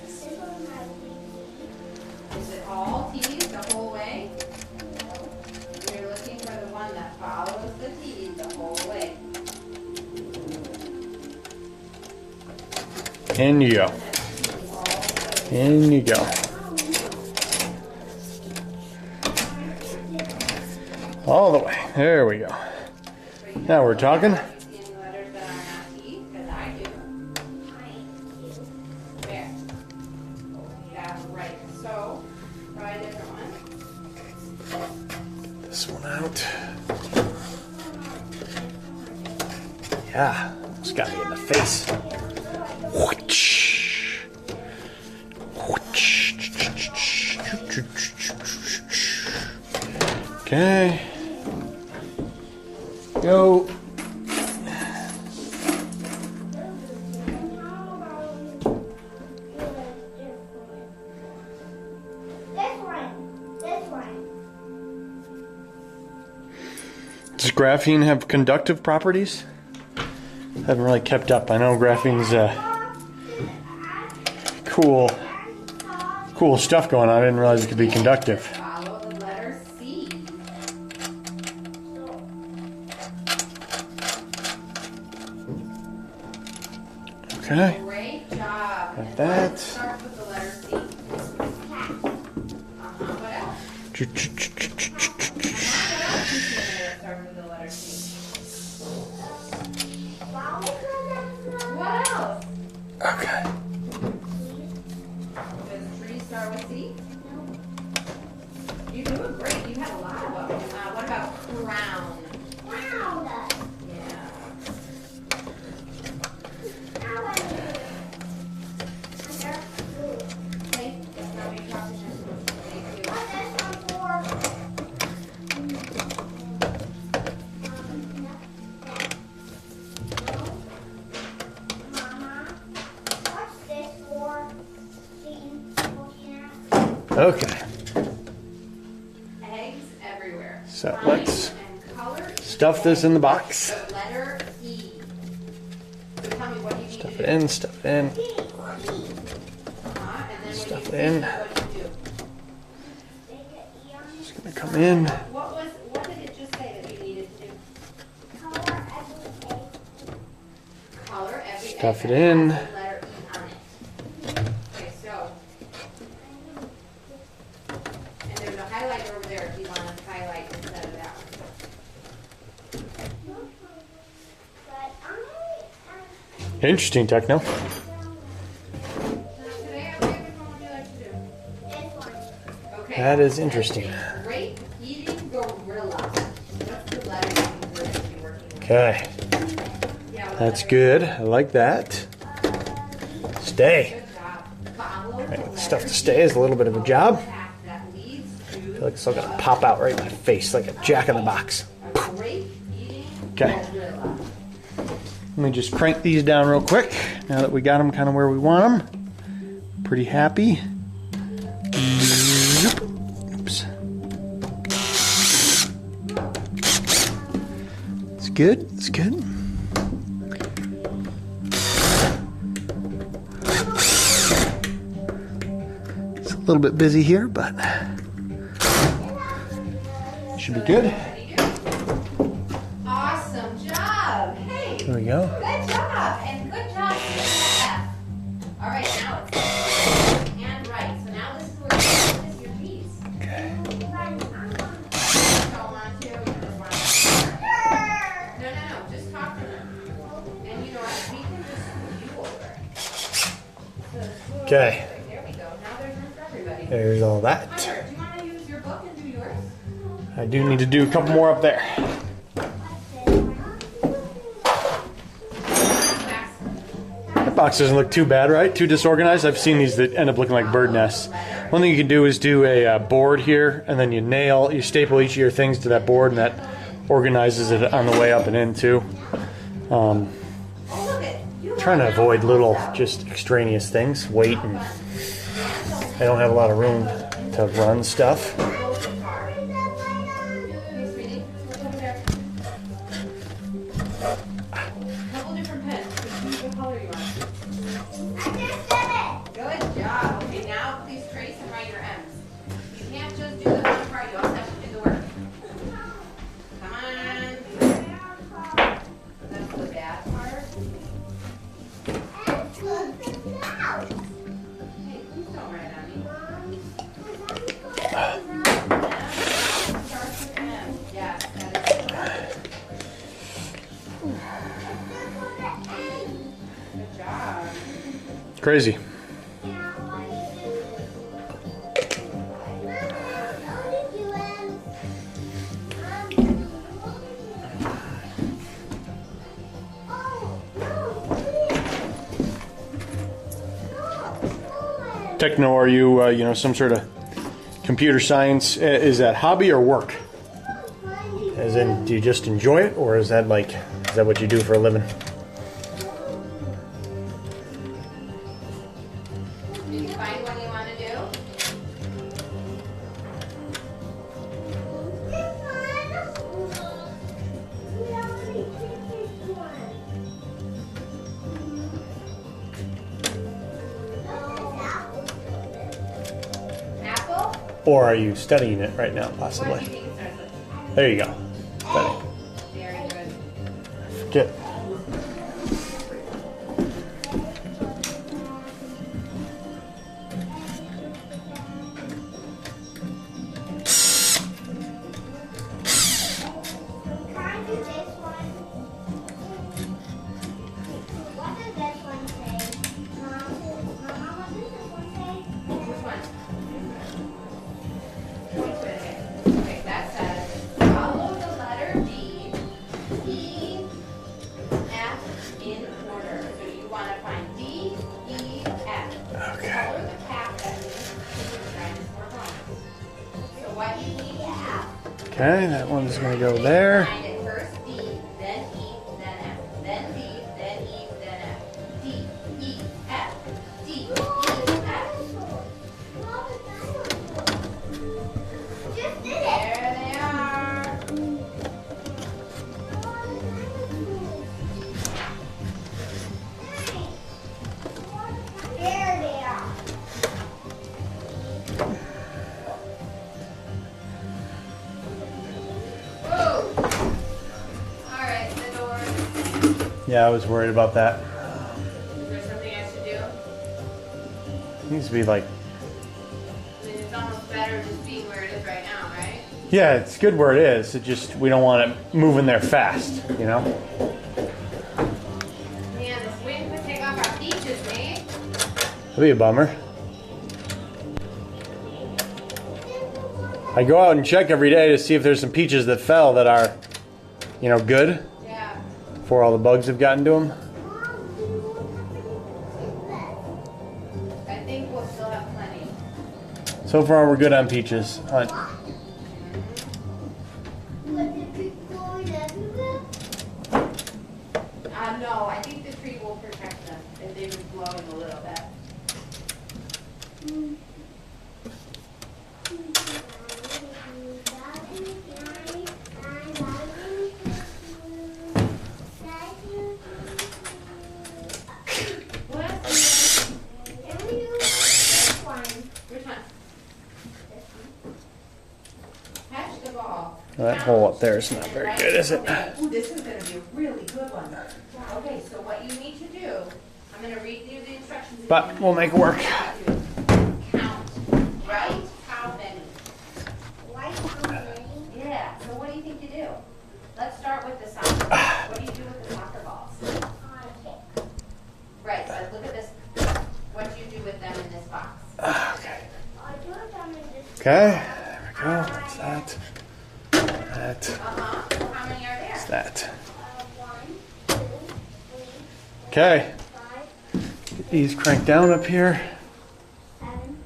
Is it all T's the whole way? You're looking for the one that follows the T the whole way. In you go. In you go. All the way. There we go. Now we're talking. See any letters that are not T? Because I do. There. Yeah, right. So, try a different one. This one out. Yeah, it's got me in the face. Okay. Go. Does graphene have conductive properties? I haven't really kept up. I know graphene's cool stuff going on. I didn't realize it could be conductive. Follow the letter C. Okay. Great job. Got that. Start with the letter C. What else? What else you see there that starts with the letter C? What else? Okay. Does tree start with C? You're doing great. You have a lot of them. What about crown? Yeah. Okay, that's not what you're talking about. Thank you. Okay. Eggs everywhere. So Find let's and color stuff this in the box. the letter E. So tell me what you need Stuff to it do. in, stuff it in. And then Stuff when it you in. what do you do? It's gonna come in. What did it just say that you needed to do? Color every Stuff egg it in. that has the letter E on it. Okay, so. And there's a highlighter over there if you want to highlight instead of that one. Interesting, Techno. Today, okay, which one would you like to do? This one. Okay. That is interesting. Grape eating gorilla. What's the letter you word to be working with? Okay, Yeah, what that's letter? good. I like that. Stay. Good job. Follow the Right, stuff to letter stay is a little bit of a job. path that leads I feel like it's still gonna pop out right in my face like a jack in the box. to a grape eating Okay. gorilla. Let me just crank these down real quick. Now that we got them kind of where we want them. Pretty happy. Zoop. Oops. It's good. It's good. It's a little bit busy here, but should be good. Awesome job. Hey, There we go. good job. And good job with that F. All right, now it's and right. So now this is where you practice your P's. Okay. Don't want to. You just want to. No. Just talk to them. And you know what? We can just scoot you over. So scoot Okay. over. There we go. Now there's room for everybody. There's all that. Hunter, do you want to use your book and do yours? I do need to do a couple more up there. That box doesn't look too bad, right? Too disorganized. I've seen these that end up looking like bird nests. One thing you can do is do a board here, and then you staple each of your things to that board, and that organizes it on the way up and in too. Oh, look it. You Trying to avoid little, just extraneous things. Weight, and I don't have a lot of room to run stuff. Hey, sweetie, look over there. Couple different pens. Choose what color you want. Good job. Okay, now please trace and write your M's. You can't just do the fun part. You also have to do the work. Come on. That's the bad part. Hey, please don't write on me. Starts with M. Yes, that is correct. Good job. Crazy. Techno, are you, some sort of computer science? Is that hobby or work? As in, do you just enjoy it, or is that what you do for a living? Did you find one you want to do? Apple? Or are you studying it right now, What do possibly? you think it starts with? There you go. Study. Very good. Forget. Which one? Point to it again. Okay, that says follow the letter D, E, F in order. So you want to find D, E, F. Okay. Color the path that leads to the strangest or wrong. So what you need to have. Okay, that one's gonna go there. Find it first D, then E, then F. Then D, then E, then F. D, E, F. D, E, F. Just did it. There they are. There they are. Whoa. All right, the door. Yeah, I was worried about that. Is there something I should do? Needs to be like, I mean, it's almost better just being where it is right now, right? yeah, it's good where it is. It just, we don't want it moving there fast, you know? Man, this wind puts take off our peaches, Nate. That'd be a bummer. I go out and check every day to see if there's some peaches that fell that are, you know, good Yeah. before all the bugs have gotten to them. I think we'll still have plenty. So far, we're good on peaches. No, I think the tree will protect them if they were blowing a little bit. What? Which one? Catch the ball. That hole up there is not very good, is it? Ooh, this is going to be a really good one. Okay, so what you need to do, I'm going to read you the instructions. But again. we'll make it work. Count. Right? How many? Yeah, so what do you think you do? Let's start with the soccer balls. What do you do with the soccer balls? Right, so look at this. What do you do with them in this box? Okay. Okay. There we go. That's that. That. Uh-huh. So how many are there? That's that. Okay. Get these cranked down up here. 7,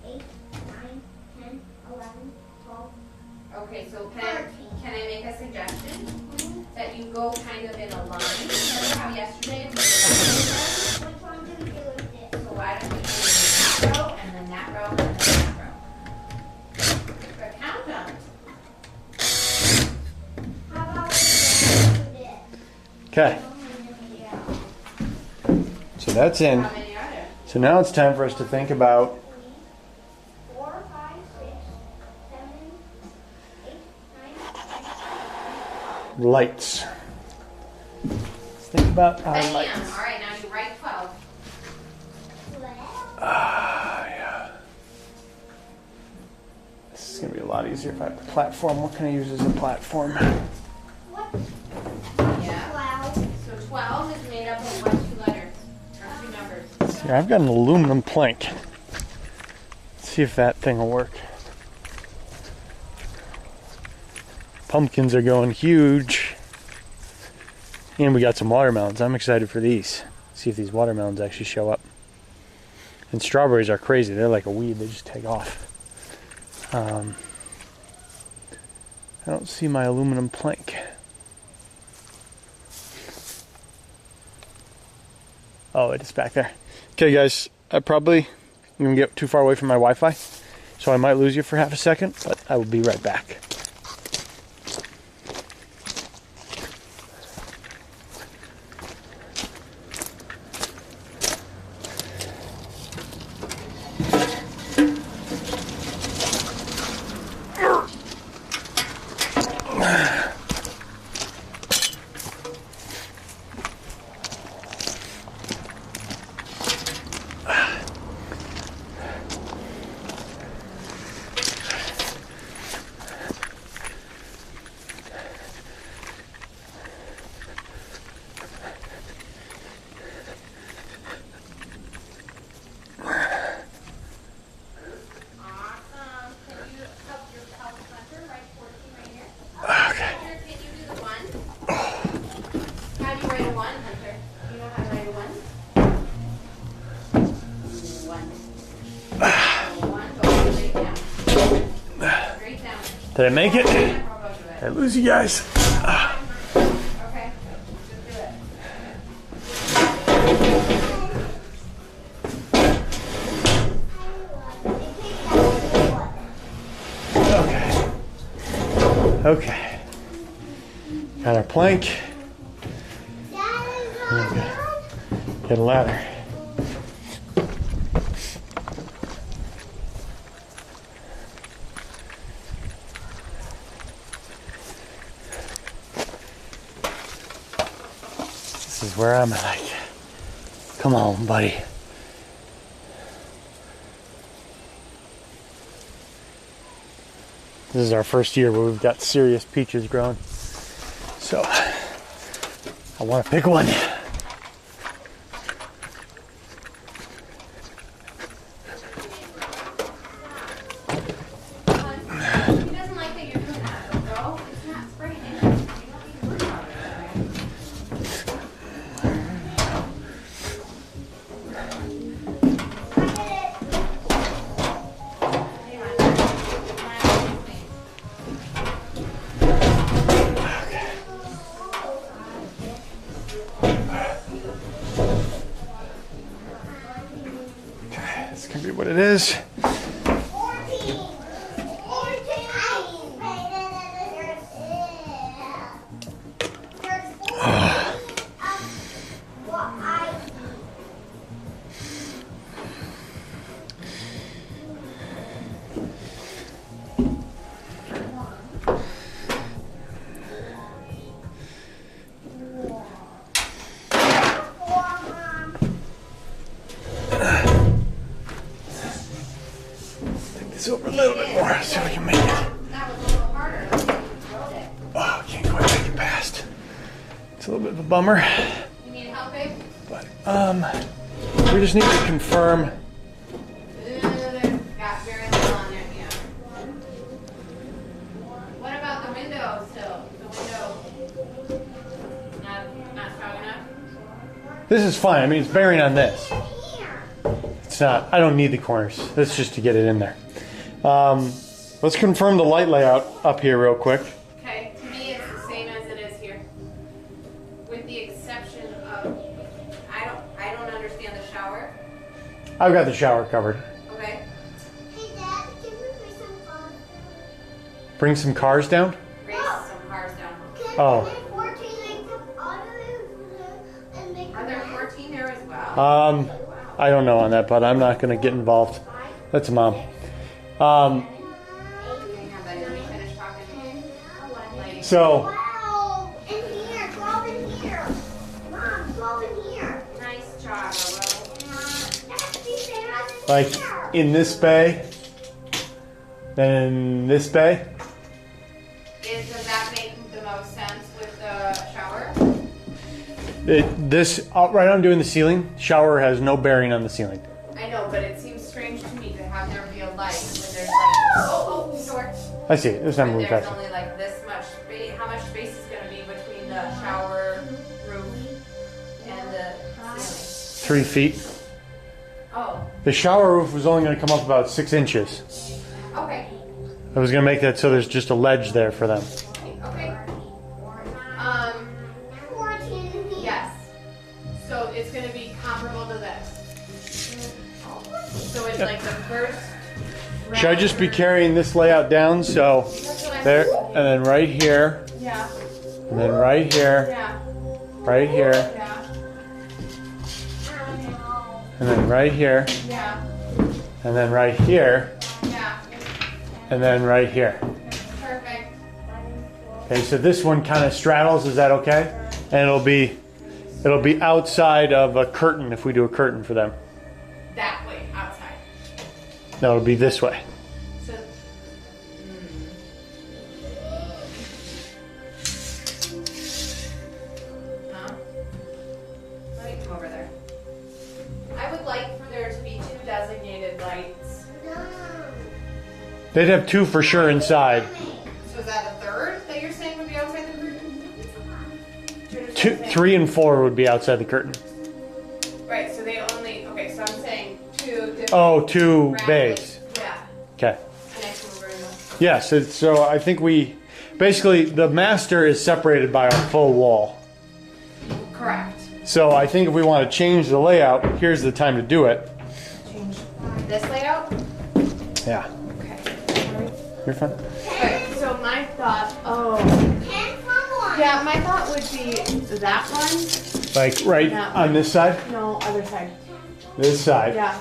8, 9, 10, 11, 12. Okay, so can I make a suggestion? That you go kind of in a line. Remember how yesterday it was a line? Which one do we do with this? So why don't we do that row and then that row and then that row? But count them. How about we do this? Okay. So that's in. How many are there? So now it's time for us to think about 4, 5, 6, 7, 8, 9, 10. lights. Let's think about our Bam! lights. All right, now you write 12. Yeah. This is going to be a lot easier if I have a platform. What can I use as a platform? What? Yeah. 12. So 12 is made up of what, 2 letters? Or 2 numbers? Here, I've got an aluminum plank. Let's see if that thing will work. Pumpkins are going huge. And we got some watermelons. I'm excited for these. See if these watermelons actually show up. And strawberries are crazy. They're like a weed. They just take off. I don't see my aluminum plank. Oh, it is back there. Okay, guys. I'm going to get too far away from my Wi-Fi. So I might lose you for half a second. But I will be right back. Awesome. Can you help your Hunter write 14 right here? Okay. Hunter, can you do the 1? How do you write a 1, Hunter? Do you know how to write a 1? 1. Go straight down. Straight down. Did I make it? Or go to Did I it. lose you guys? Okay. Just do it. Okay. Okay. Got our plank. Get a ladder. This is where I'm like, come on, buddy. This is our first year where we've got serious peaches growing. So, I want to pick one. be what it is. 14. Take this over a little bit more so we can make it. That was a little harder. Oh, I can't quite make it past. It's a little bit of a bummer, You need help, babe? but we just need to confirm. Got very little on there, yeah. What about the window still? The window not strong enough? This is fine. I mean, it's bearing on this. It's not. I don't need the corners. That's just to get it in there. Let's confirm the light layout up here real quick. Okay, to me it's the same as it is here. With the exception of I don't understand the shower. I've got the shower covered. Okay. Hey, Dad, can we bring some fun? Bring some cars down. Raise some cars down. Can Oh. we make 14 like the auto and make Are there 14 there as well? I don't know on that, but I'm not going to get involved. That's Mom. Can I have that? Let me finish talking. Like, So Wow! In here, 12 in here. Mom, 12 in here. nice job, Willow. That's the same as in like here. in this bay, then this bay. Does that make the most sense with the shower? Right on doing the ceiling. Shower has no bearing on the ceiling. I know, but it seems strange to me to have there be a light when there's like door. I see. There's not When moving there's past. only like this much space. How much space is going to be between the shower roof and the ceiling? 3 feet. Oh, The shower roof was only going to come up about 6 inches. okay. I was going to make that so there's just a ledge there for them. Okay. 14 in here. Yes. So it's going to be comparable to this. So it's like the first. Should I just be carrying this layout down? So That's what I'm there, thinking. and then right here, Yeah. and then right here, Yeah. right here, Yeah. and then right here, Yeah. and then right here, Yeah. and then right here. Perfect. Okay, so this one kind of straddles. Is that okay? And it'll be outside of a curtain if we do a curtain for them. That way, outside. No, it'll be this way. So. Huh? Let me come over there. I would like for there to be 2 designated lights. They'd have 2 for sure inside. So is that a third that you're saying would be outside the curtain? 2, 3, and 4 would be outside the curtain. Right, so they only. Okay, so I'm saying 2 different. Oh, 2 round bays. lights. Yeah. Okay. And I come over and look. Yes. So I think basically the master is separated by a full wall. Correct. So I think if we want to change the layout, here's the time to do it. Change this layout? Yeah. Okay. You're fine. Okay, so my thought. Oh. 10 for 1. Yeah, my thought would be that one. Like right Yeah. on this side, No, other side. this side, Yeah.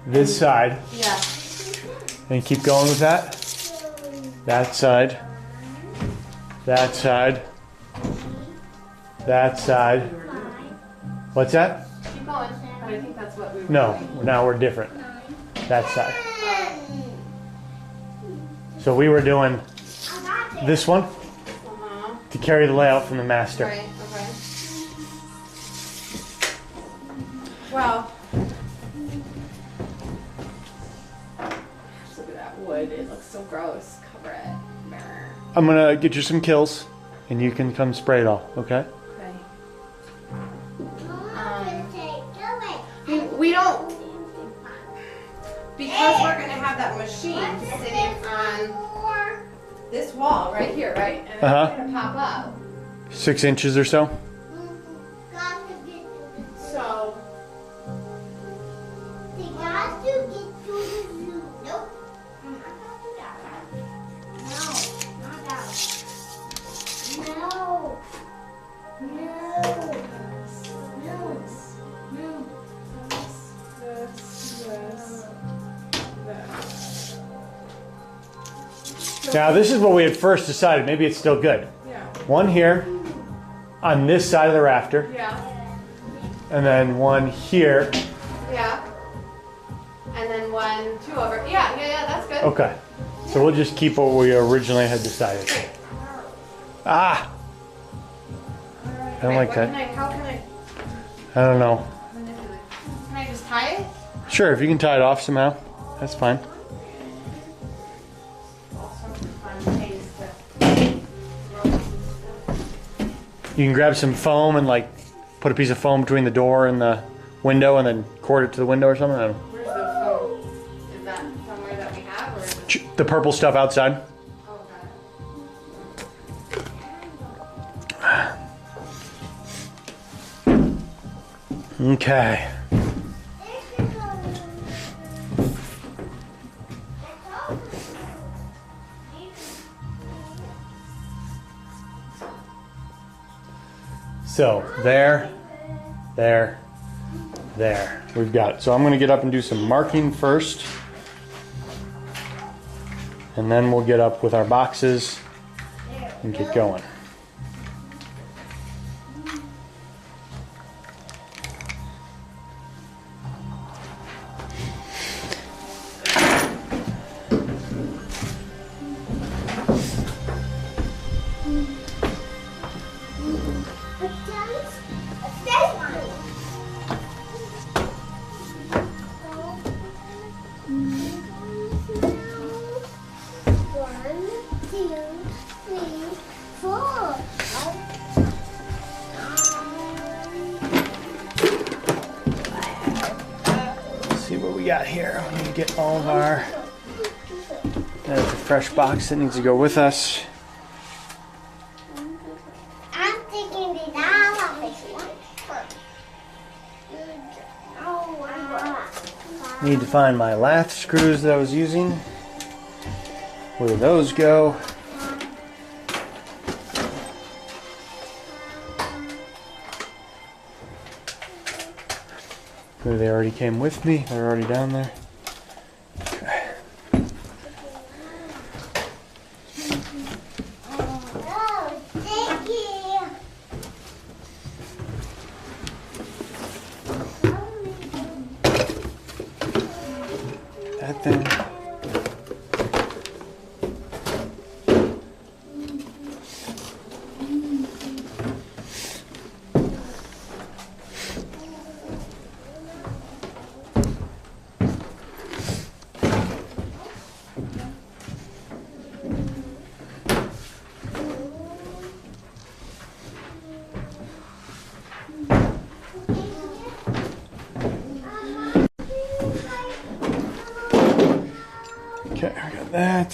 this side, Yeah. and keep going with that. That side, that side, that side. What's that? Keep going. But I think that's what we were No, doing. now we're different. That side. So we were doing I got this. this one Uh-huh. to carry the layout from the master. Right, okay. Well. Look at that wood. It looks so gross. Cover it. Brr. I'm gonna get you some kills, and you can come spray it all. Okay? Okay. Mom, can take it. We don't. Because we're going to have that machine sitting on this wall right here, right? And it's Uh-huh. going to pop up. 6 inches or so. So. The gas Now this is what we had first decided. Maybe it's still good. Yeah. One here on this side of the rafter, Yeah. and then one here. Yeah. And then 1, 2 over. Yeah, that's good. Okay. So we'll just keep what we originally had decided. Great. Ah! Alright. I don't like that. How can I I don't know. manipulate? Can I just tie it? Sure, if you can tie it off somehow, that's fine. You can grab some foam and like put a piece of foam between the door and the window and then cord it to the window or something. I don't know. Where's the foam? Is that somewhere that we have, or is it? The purple stuff outside. Oh, got it. Okay. So there. We've got it. So I'm going to get up and do some marking first. And then we'll get up with our boxes and get going. See what we got here. We need to get all of our. There's a fresh box that needs to go with us. I'm thinking the dollar is one first. Need to find my lathe screws that I was using. Where do those go? Maybe they already came with me. They're already down there. Okay. Oh, thank you. That thing. Okay, I got that.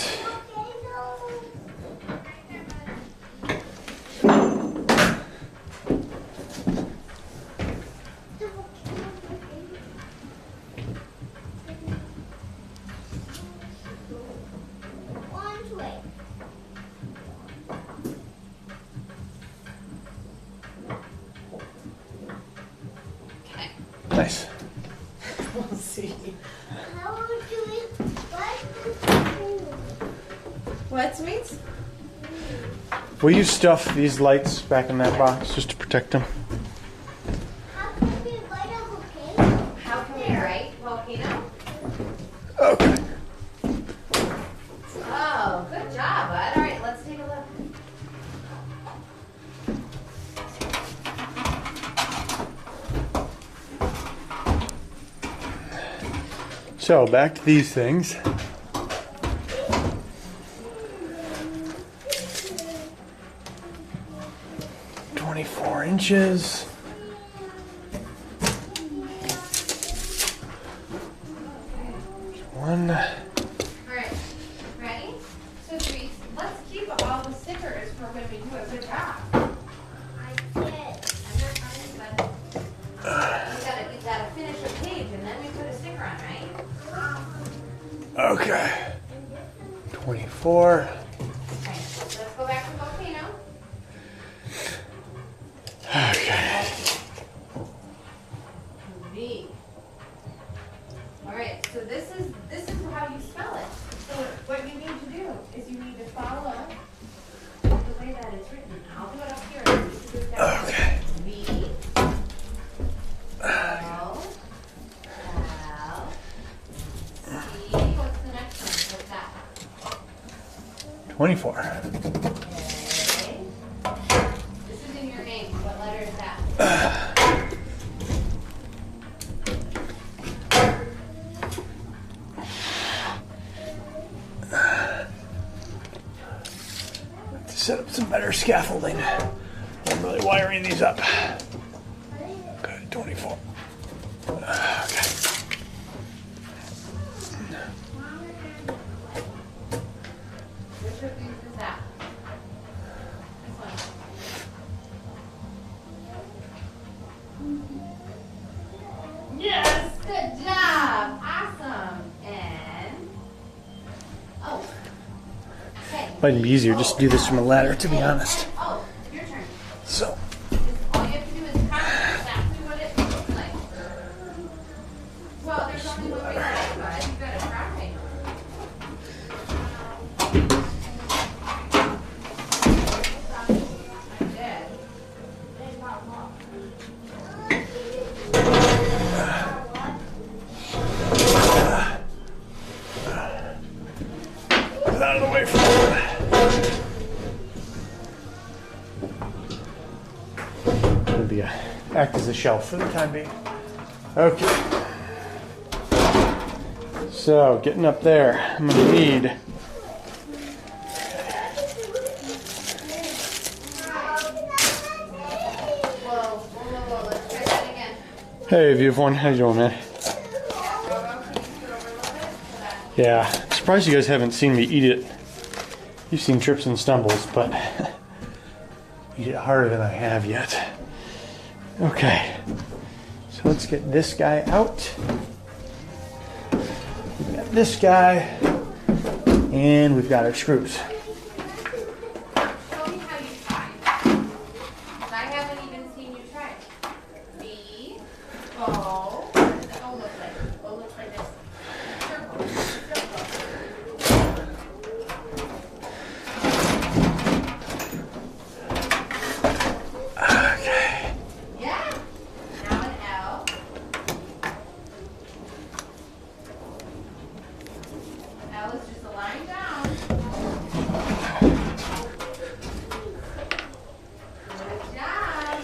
One way. Nice. We'll see. How are we doing? What, sweets? Will you stuff these lights back in that box just to protect them? How can we light a volcano? How can we write volcano? Okay. Oh, good job, bud. All right, let's take a look. So back to these things. $24 one. All right, ready? So, sweets, let's keep all the stickers for when we do a good job. I did. I'm not trying to, but you gotta finish a page and then we put a sticker on, right? Okay. 24. Okay, let's go back to volcano. Okay. V. All right, so this is how you spell it. So what you need to do is you need to 24. Okay. This is in your name. What letter is that? Set up some better scaffolding. I'm really wiring these up. Okay, 24. Okay. Which of these is that? This one. Yes! Good job! Awesome! And... Oh. Okay. Might be easier just to do this from a ladder, to be honest. Oh, your turn. So, All you have to do is copy exactly what it looks like. Well, there's only one way to do it, but you gotta try. I did. get out of the way from that. It'll be act as a shelf for the time being. Okay. So, getting up there, I'm gonna need Whoa, let's try that again. Hey, View of One, how you doing, man? Yeah, surprised you guys haven't seen me eat it. You've seen trips and stumbles, but eat it harder than I have yet. Okay, so let's get this guy out. We've got this guy, and we've got our screws. Show me how you try. I haven't even seen you try. B, O, what does the O look like? O looks like this. Circle, circle. Okay. Yeah. Now an L. L is just a line down. Good job.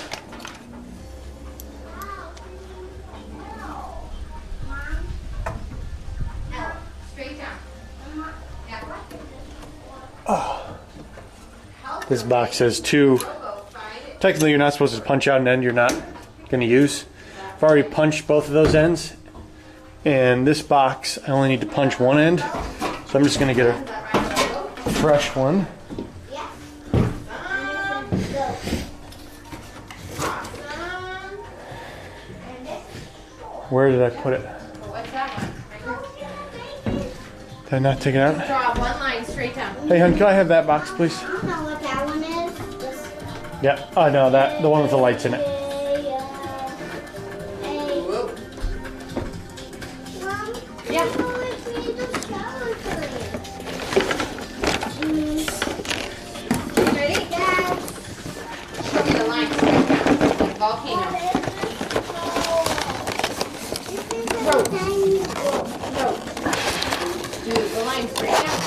L, straight down. Yeah. This box has two. Technically, you're not supposed to punch out an end you're not going to use. I've already punched both of those ends. And this box, I only need to punch one end. So I'm just going to get a fresh one. Where did I put it? What's that one? Did I not take it out? Draw one line straight down. Hey, hon, can I have that box, please? I don't know what that one is. Yeah, I know that. The one with the lights in it. Mom, Yeah. I want to see the skeleton. Ready? Dad, Show me the line straight down. Like volcano. Rope. No. Do the line straight down.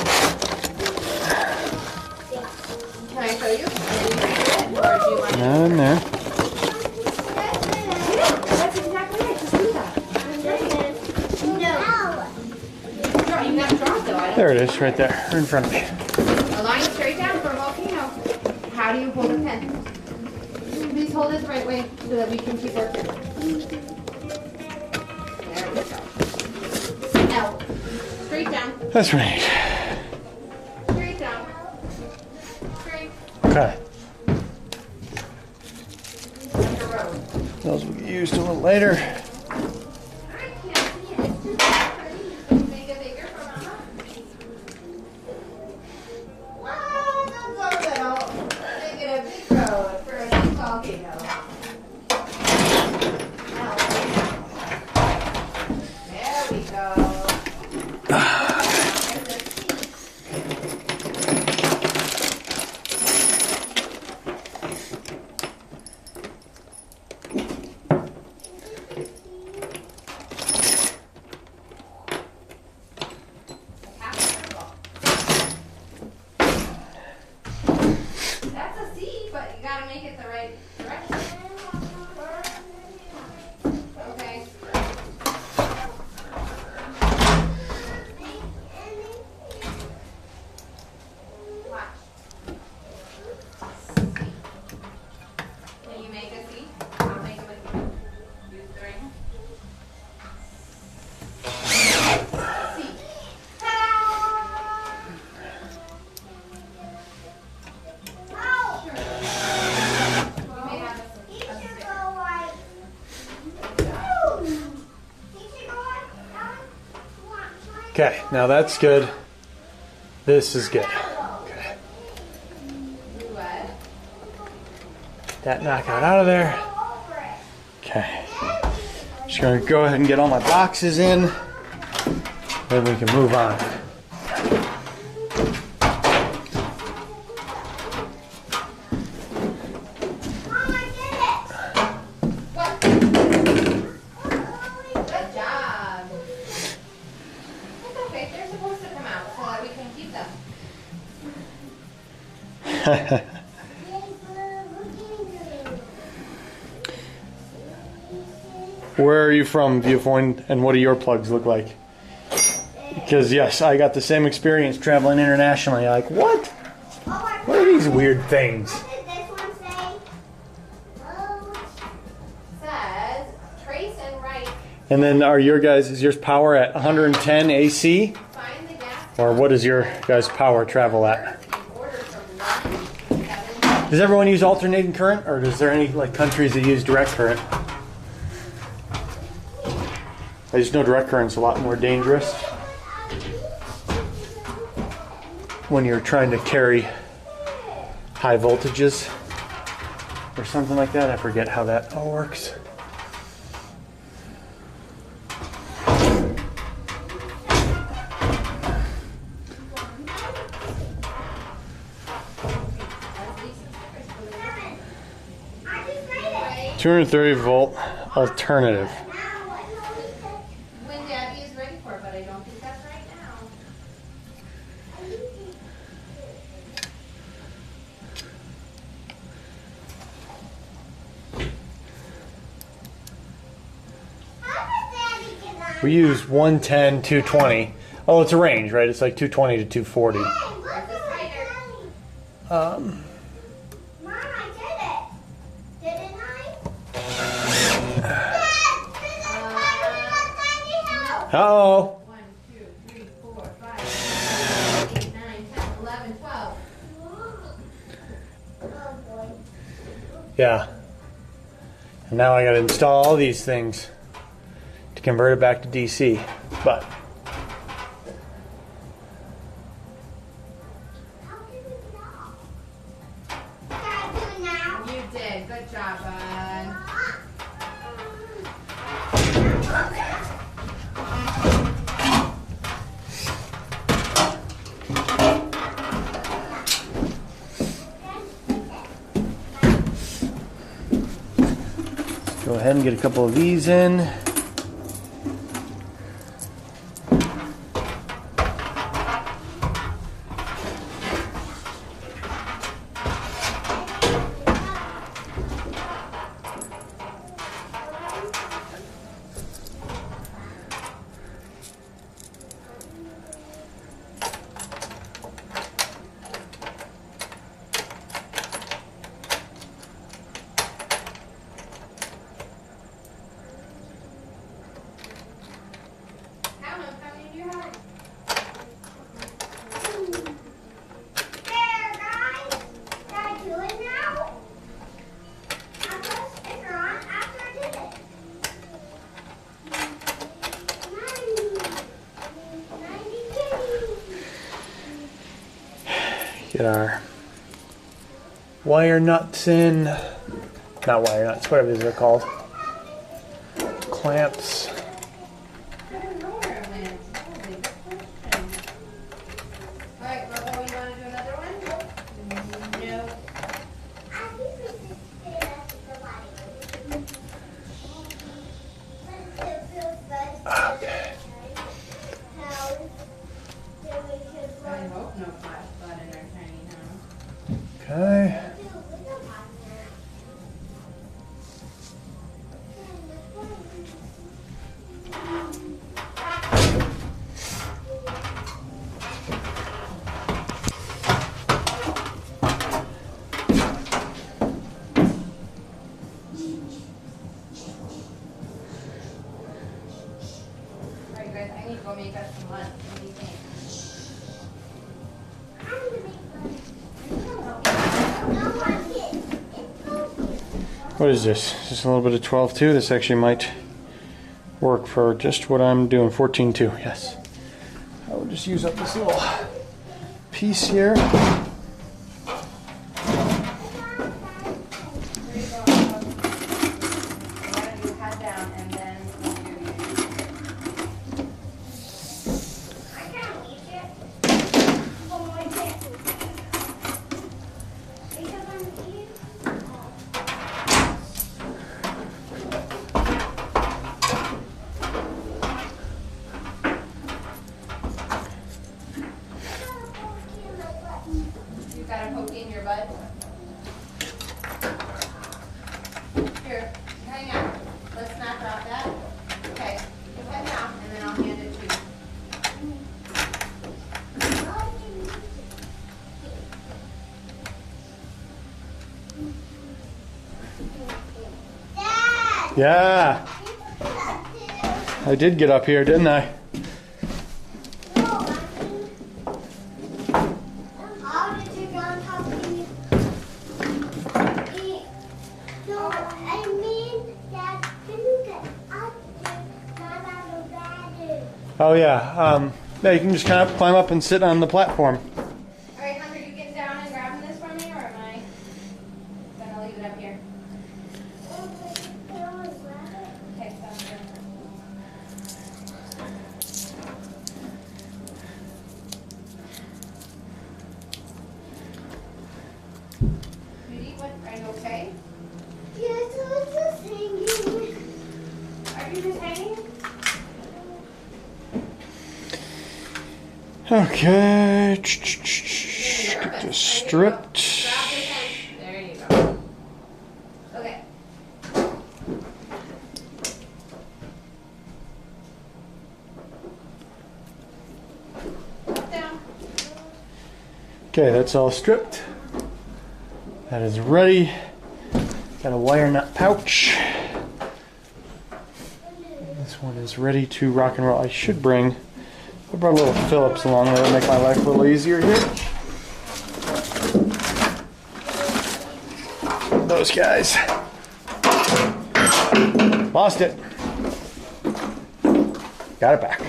Can I show you? Or do you want to? Not in there. That's exactly right. Just do that. No. Draw. You have to draw it though. I don't. There it is, right there, in front of me. A line straight down for a volcano. How do you hold a pen? Please hold it the right way so that we can keep working. There we go. L. Straight down. That's right. Straight down. Straight. Okay. Like a road. Those will get used a little later. I can't see it. It's too pretty. Make it bigger for Mama. Wow, that's so little. Make it a big road for a big volcano. Now, there we go. Okay, now that's good. This is good. Okay. What? That knockout out of there. Okay. Just gonna go ahead and get all my boxes in. Then we can move on. Mom, I did it. What? Good job. It's okay. They're supposed to come out so that we can keep them. Where are you from, Viewpoint, and what do your plugs look like? Because yes, I got the same experience traveling internationally. Like, what? What are these weird things? What did this one say? Oh. Says trace and write. And then is yours power at 110 AC? Find the gas Or what does your guys' power travel at? in order from 1 to 7. Does everyone use alternating current, or is there any like countries that use direct current? I just know direct current's a lot more dangerous when you're trying to carry high voltages or something like that. I forget how that all works. I just made it. 230 volt alternative. When Daddy is ready for it, but I don't think that's right now. How did Daddy get that? We use 110, 220. Oh, it's a range, right? It's like 220 to 240. Hey, look at my Daddy. Um, Mom, I did it. Didn't I? uh-oh. 1, 2, 3, 4, 5, 6, 7, 8, 9, 10, 11, 12. Yeah. And now I got to install all these things to convert it back to DC. But You did. Good job, bud. go ahead and get a couple of these in. How many do you have? There, guys. Can I do it now? I put a sticker on after I did it. 90. Get our wire nuts in. Not wire nuts, whatever these are called. Clamps. I don't know where it went. Holy, good question. All right, Rocco, you want to do another one? No. I think we should stay at the light. But it feels good. Okay. How do we just I hope no flash flood in our tiny house. Okay. All right, guys, I need to go make us some lunch. What do you think? What is this? Just a little bit of 12-2. This actually might work for just what I'm doing. 14-2, yes. I will just use up this little piece here. Here you go. Why don't you head down and then we'll do I can't reach it. Oh, I can't. Because I'm eating. You got a pokey in your butt? Here, hang on. Let's not drop that. Okay, you head down and then I'll hand it to you. Dad! Yeah, I did get up here, didn't I? How did you go on top of me? No, I mean that didn't get up there. Not on the ladder. Oh yeah, yeah, you can just kind of climb up and sit on the platform. All right, Hunter, you getting down and grabbing this for me, or am I gonna leave it up here? Okay, sounds good. Judy, what? Are you okay? Yes, I was just hanging. Are you just hanging? Okay, get You're this nervous. stripped. Grab this end. There you go. Okay. Up, down. Okay, that's all stripped. That is ready. Got a wire nut pouch. This one is ready to rock and roll. I brought a little Phillips along there to make my life a little easier here. Those guys. Lost it. Got it back.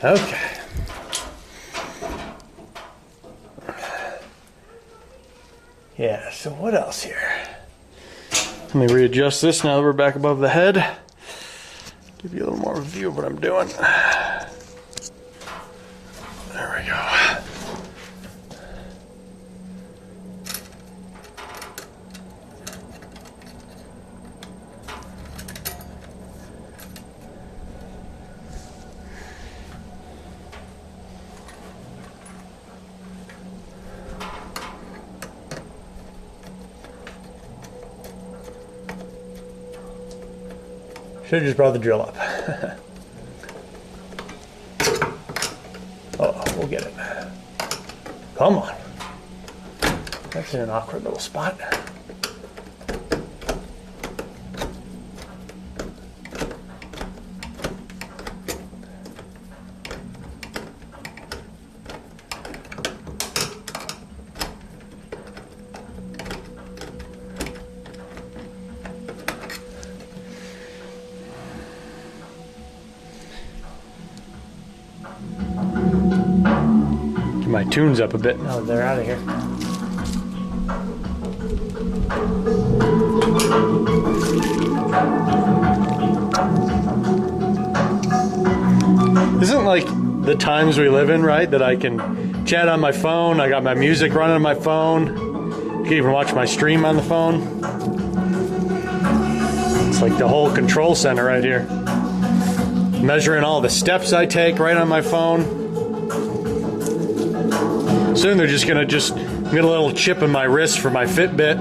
Okay. Yeah, so what else here? Let me readjust this now that we're back above the head. Give you a little more of a view of what I'm doing. There we go. Should have just brought the drill up. Oh, we'll get it. Come on. That's in an awkward little spot. Get my tunes up a bit now that they're out of here. Isn't like the times we live in, right? That I can chat on my phone, I got my music running on my phone, I can even watch my stream on the phone. It's like the whole control center right here. Measuring all the steps I take right on my phone. Soon they're just gonna get a little chip in my wrist for my Fitbit.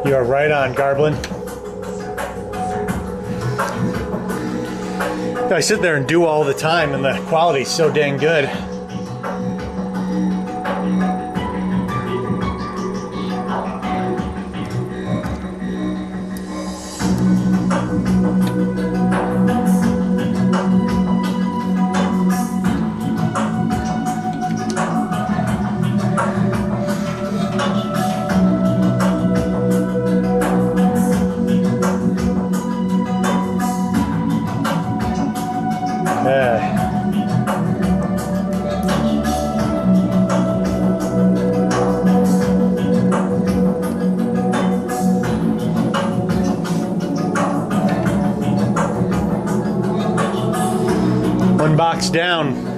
You are right on, Garblin. I sit there and do all the time, and the quality's so dang good. One box down.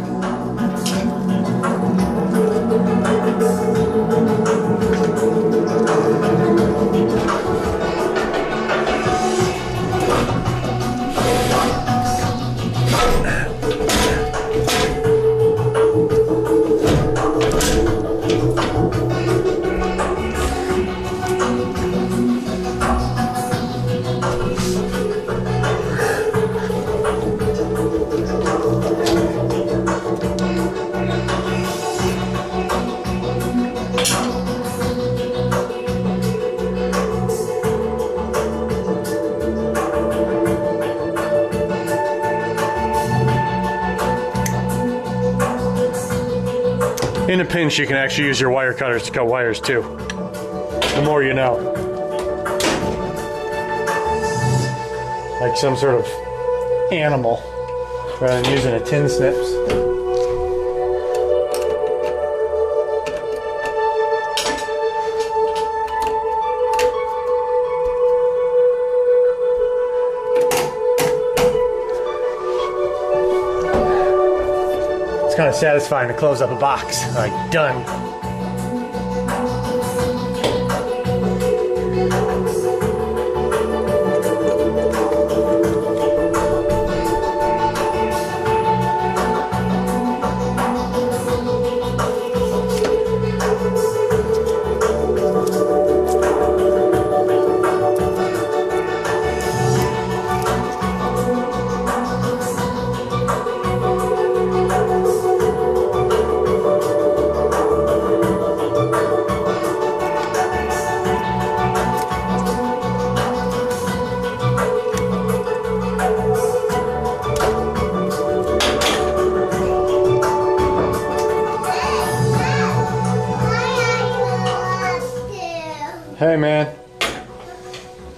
In a pinch, you can actually use your wire cutters to cut wires too. The more you know. Like some sort of animal, rather than using a tin snips. It's kind of satisfying to close up a box. Like, done. Hey man,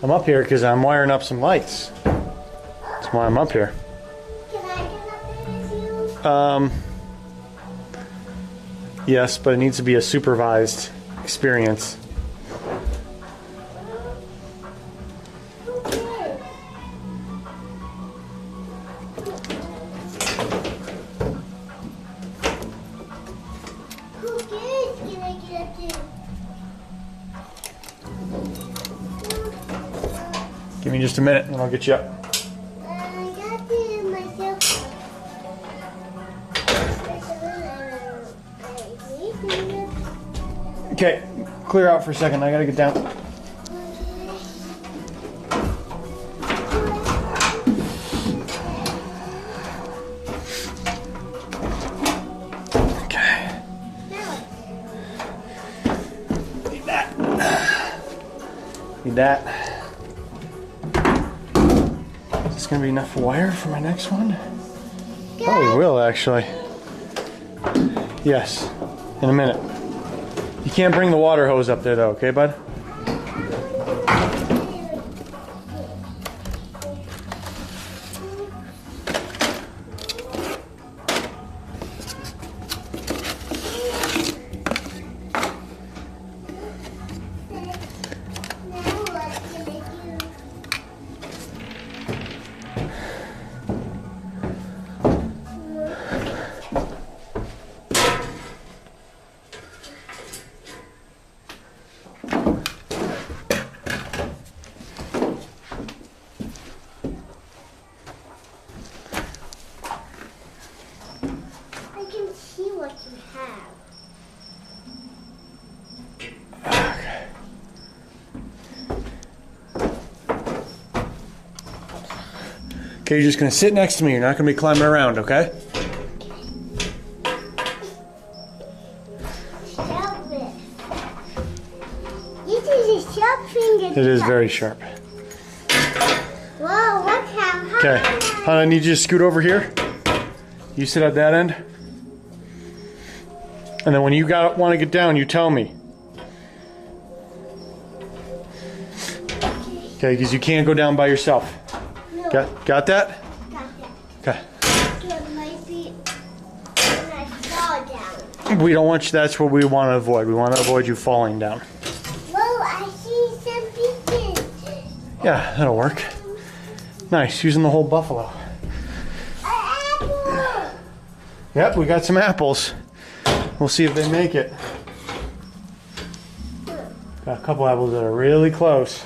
I'm up here because I'm wiring up some lights. That's why I'm up here. Can I get up there with you? Yes, but it needs to be a supervised experience. Okay. Who cares? Can I get up there? Give me just a minute and I'll get you up. I got to myself. Okay, clear out for a second. I gotta get down. Okay. Need that. Need that. Is this gonna be enough wire for my next one? Probably will, actually. Yes, in a minute. You can't bring the water hose up there though, okay, bud? Okay, you're just gonna sit next to me. You're not gonna be climbing around, okay? Sharp it. This is a sharp finger. It is very sharp. Whoa, look how Okay, high. hon, I need you to scoot over here. You sit at that end. And then when you want to get down, you tell me. Okay, because you can't go down by yourself. No, Got that? got Okay. that. Get my feet when I fall down. We don't want you, that's what we want to avoid. We want to avoid you falling down. Whoa, I see some pieces. Yeah, that'll work. Nice, using the whole buffalo. An apple. Yep, we got some apples. We'll see if they make it. Got a couple apples that are really close.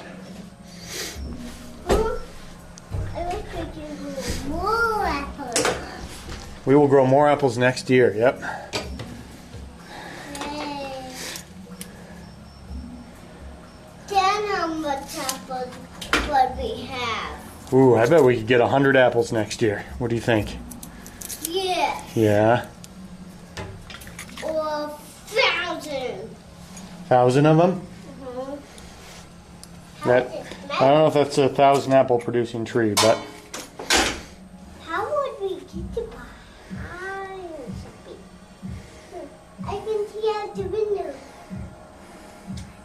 I wish we could grow more apples. We will grow more apples next year, yep. Yay. Then how much apples would we have? Ooh, I bet we could get 100 apples next year. What do you think? Yeah, Yeah. or 1,000. 1,000 of them? Mhm. That, I don't know if that's a 1,000 apple producing tree, but How would we get to behind something? I can see out the window.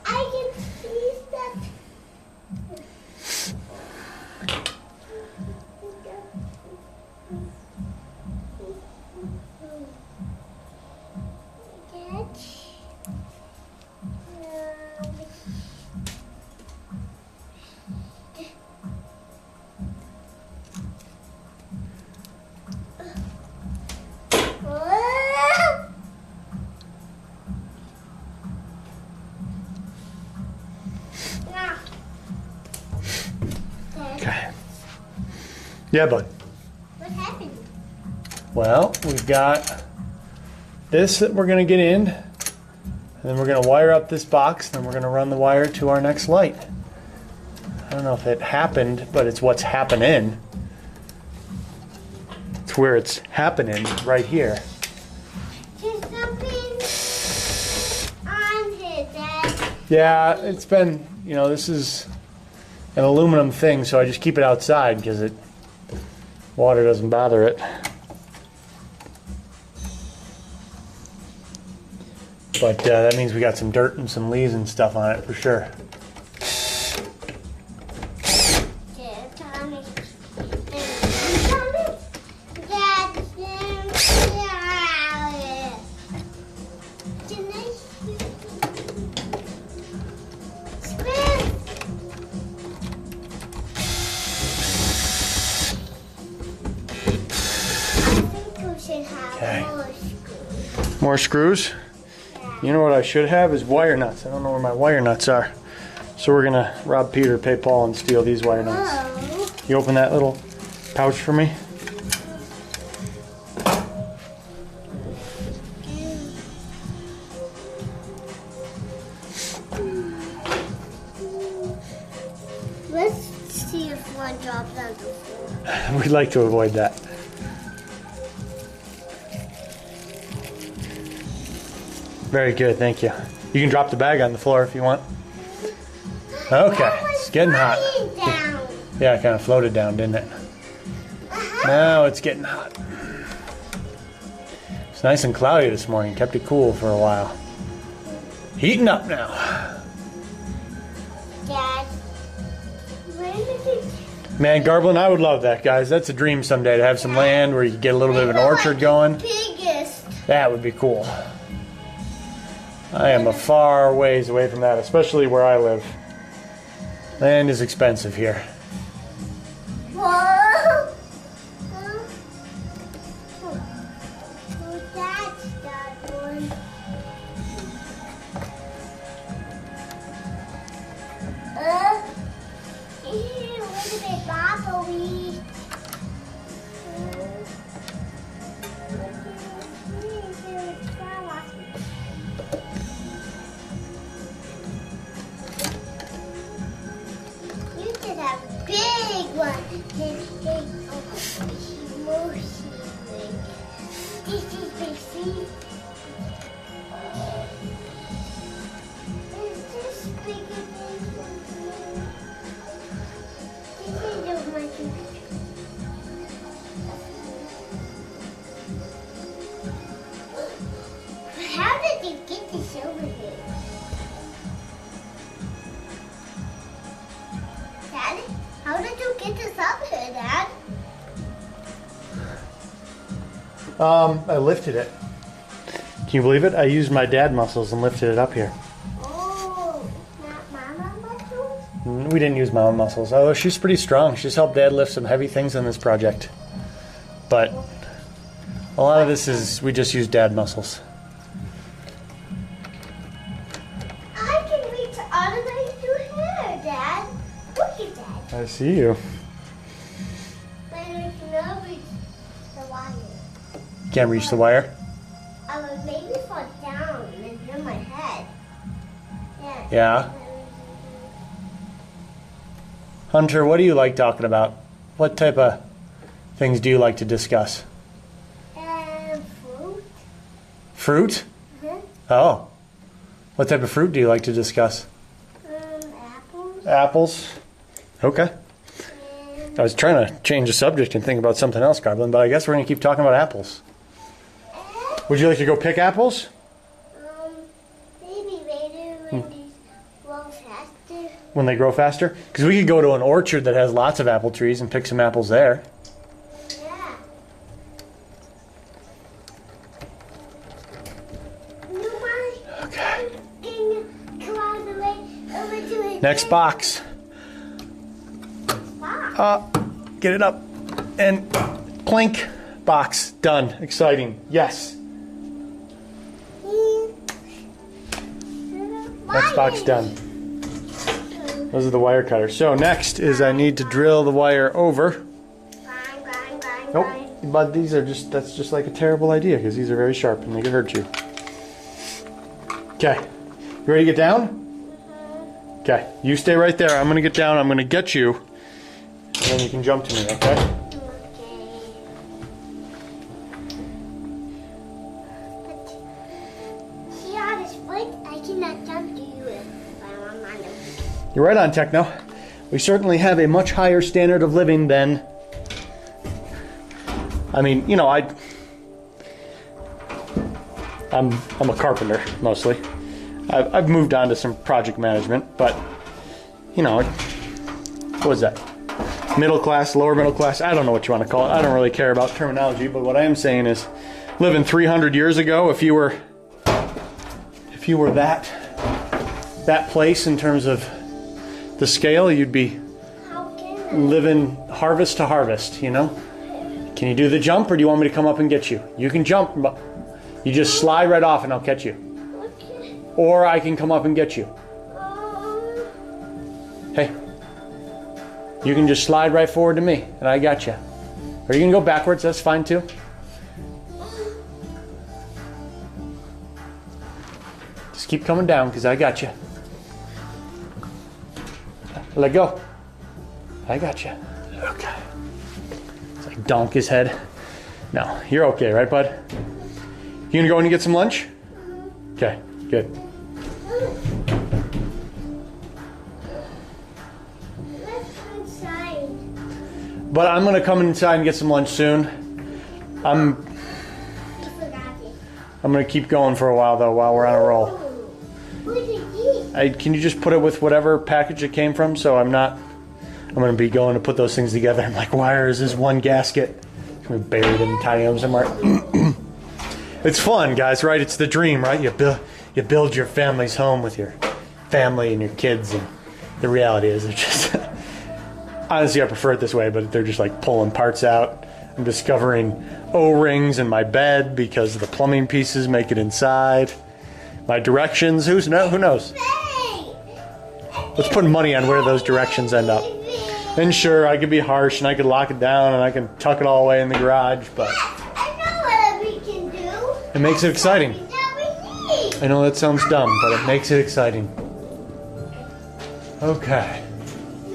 I can see stuff. okay. Yeah, bud. What happened? Well, we've got this that we're going to get in, and then we're going to wire up this box, then we're going to run the wire to our next light. I don't know if it happened, but it's what's happening. It's where it's happening, right here. There's something on here, Dad. Yeah, it's been, you know, this is an aluminum thing, so I just keep it outside because water doesn't bother it. But that means we got some dirt and some leaves and stuff on it for sure. Dad, Tommy. Tommy. Dad, Okay. More screws? You know what I should have is wire nuts. I don't know where my wire nuts are. So we're gonna rob Peter, pay Paul, and steal these wire nuts. Whoa. You open that little pouch for me? Let's see if one drops on the floor. We'd like to avoid that. Very good, thank you. You can drop the bag on the floor if you want. Okay, it's getting hot. Flying down. Yeah, it kind of floated down, didn't it? Now it's getting hot. It's nice and cloudy this morning. Kept it cool for a while. Heating up now. Dad, when did you Man, Garblin, I would love that, guys. That's a dream someday to have some land where you get a little bit of an orchard going. biggest? That would be cool. I am a far ways away from that, especially where I live. Land is expensive here. Whoa! Huh? Oh, that's that one. Ew, look at it bobbly. You should have did you get this over here? Dad, how did you get this up here, Dad? I lifted it. Can you believe it? I used my dad muscles and lifted it up here. Oh, not mama muscles? We didn't use my own muscles. Although she's pretty strong. She's helped Dad lift some heavy things on this project. But a lot of this is we just use Dad muscles. I can reach all the way through here, Dad. Look at that. I see you. But I can reach the wire. Can't reach the wire? I would maybe fall down and hit my head. Yeah. Yeah. Hunter, what do you like talking about? What type of things do you like to discuss? Fruit. Fruit? Uh-huh. Oh. What type of fruit do you like to discuss? Apples. Apples. Okay. And, I was trying to change the subject and think about something else, Goblin, but I guess we're going to keep talking about apples. Would you like to go pick apples? maybe later when these grow faster. When they grow faster? Because we could go to an orchard that has lots of apple trees and pick some apples there. Yeah. You mind? Okay. Can come all the way over to it. Next box. Wow. Get it up. And clink. Box. Done. Exciting. Yes. Next box done. Those are the wire cutters. So next is I need to drill the wire over. Nope. But these are that's just like a terrible idea because these are very sharp and they could hurt you. Okay. You ready to get down? Okay. You stay right there. I'm going to get down. I'm going to get you. And then you can jump to me, okay? You're right on, Techno. We certainly have a much higher standard of living than... I mean, you know, I'm a carpenter, mostly. I've moved on to some project management, but, you know, what was that? Middle class, lower middle class, I don't know what you want to call it. I don't really care about terminology, but what I am saying is, living 300 years ago, if you were that place in terms of the scale, you'd be living harvest to harvest, you know? Can you do the jump or do you want me to come up and get you? You can jump, but you just slide right off and I'll catch you. Or I can come up and get you. Hey, you can just slide right forward to me and I got you. Or you can go backwards, that's fine too. Just keep coming down because I got you. Let go. I got you. Okay. It's like donk his head. No, you're okay, right, bud? You gonna go in and get some lunch? Okay, good. Let's go inside. But I'm gonna come inside and get some lunch soon. I'm gonna keep going for a while though, while we're on a roll. What did you eat? Can you just put it with whatever package it came from? So I'm gonna be going to put those things together. I'm like, why is this one gasket? It's gonna be buried in tiny them somewhere. It's fun, guys, right? It's the dream, right? You build your family's home with your family and your kids, and the reality is they're just honestly I prefer it this way, but they're just like pulling parts out. I'm discovering O-rings in my bed because the plumbing pieces make it inside. My directions, who knows? Let's put money on where those directions end up. And sure, I could be harsh and I could lock it down and I can tuck it all away in the garage, but I know what we can do. it makes it exciting. That I know that sounds dumb, but it makes it exciting. Okay.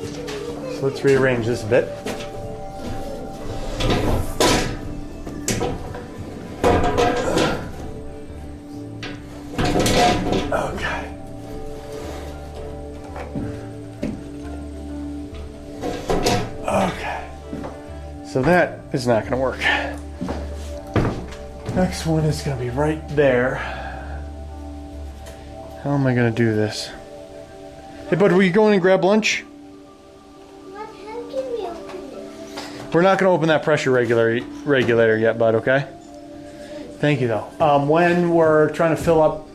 So let's rearrange this a bit. Okay. Okay. So that is not going to work. Next one is going to be right there. How am I gonna do this? Hey bud, will you go in and grab lunch? What? How can we open it? We're not gonna open that pressure regulator yet, bud, okay? Thank you though. When we're trying to fill up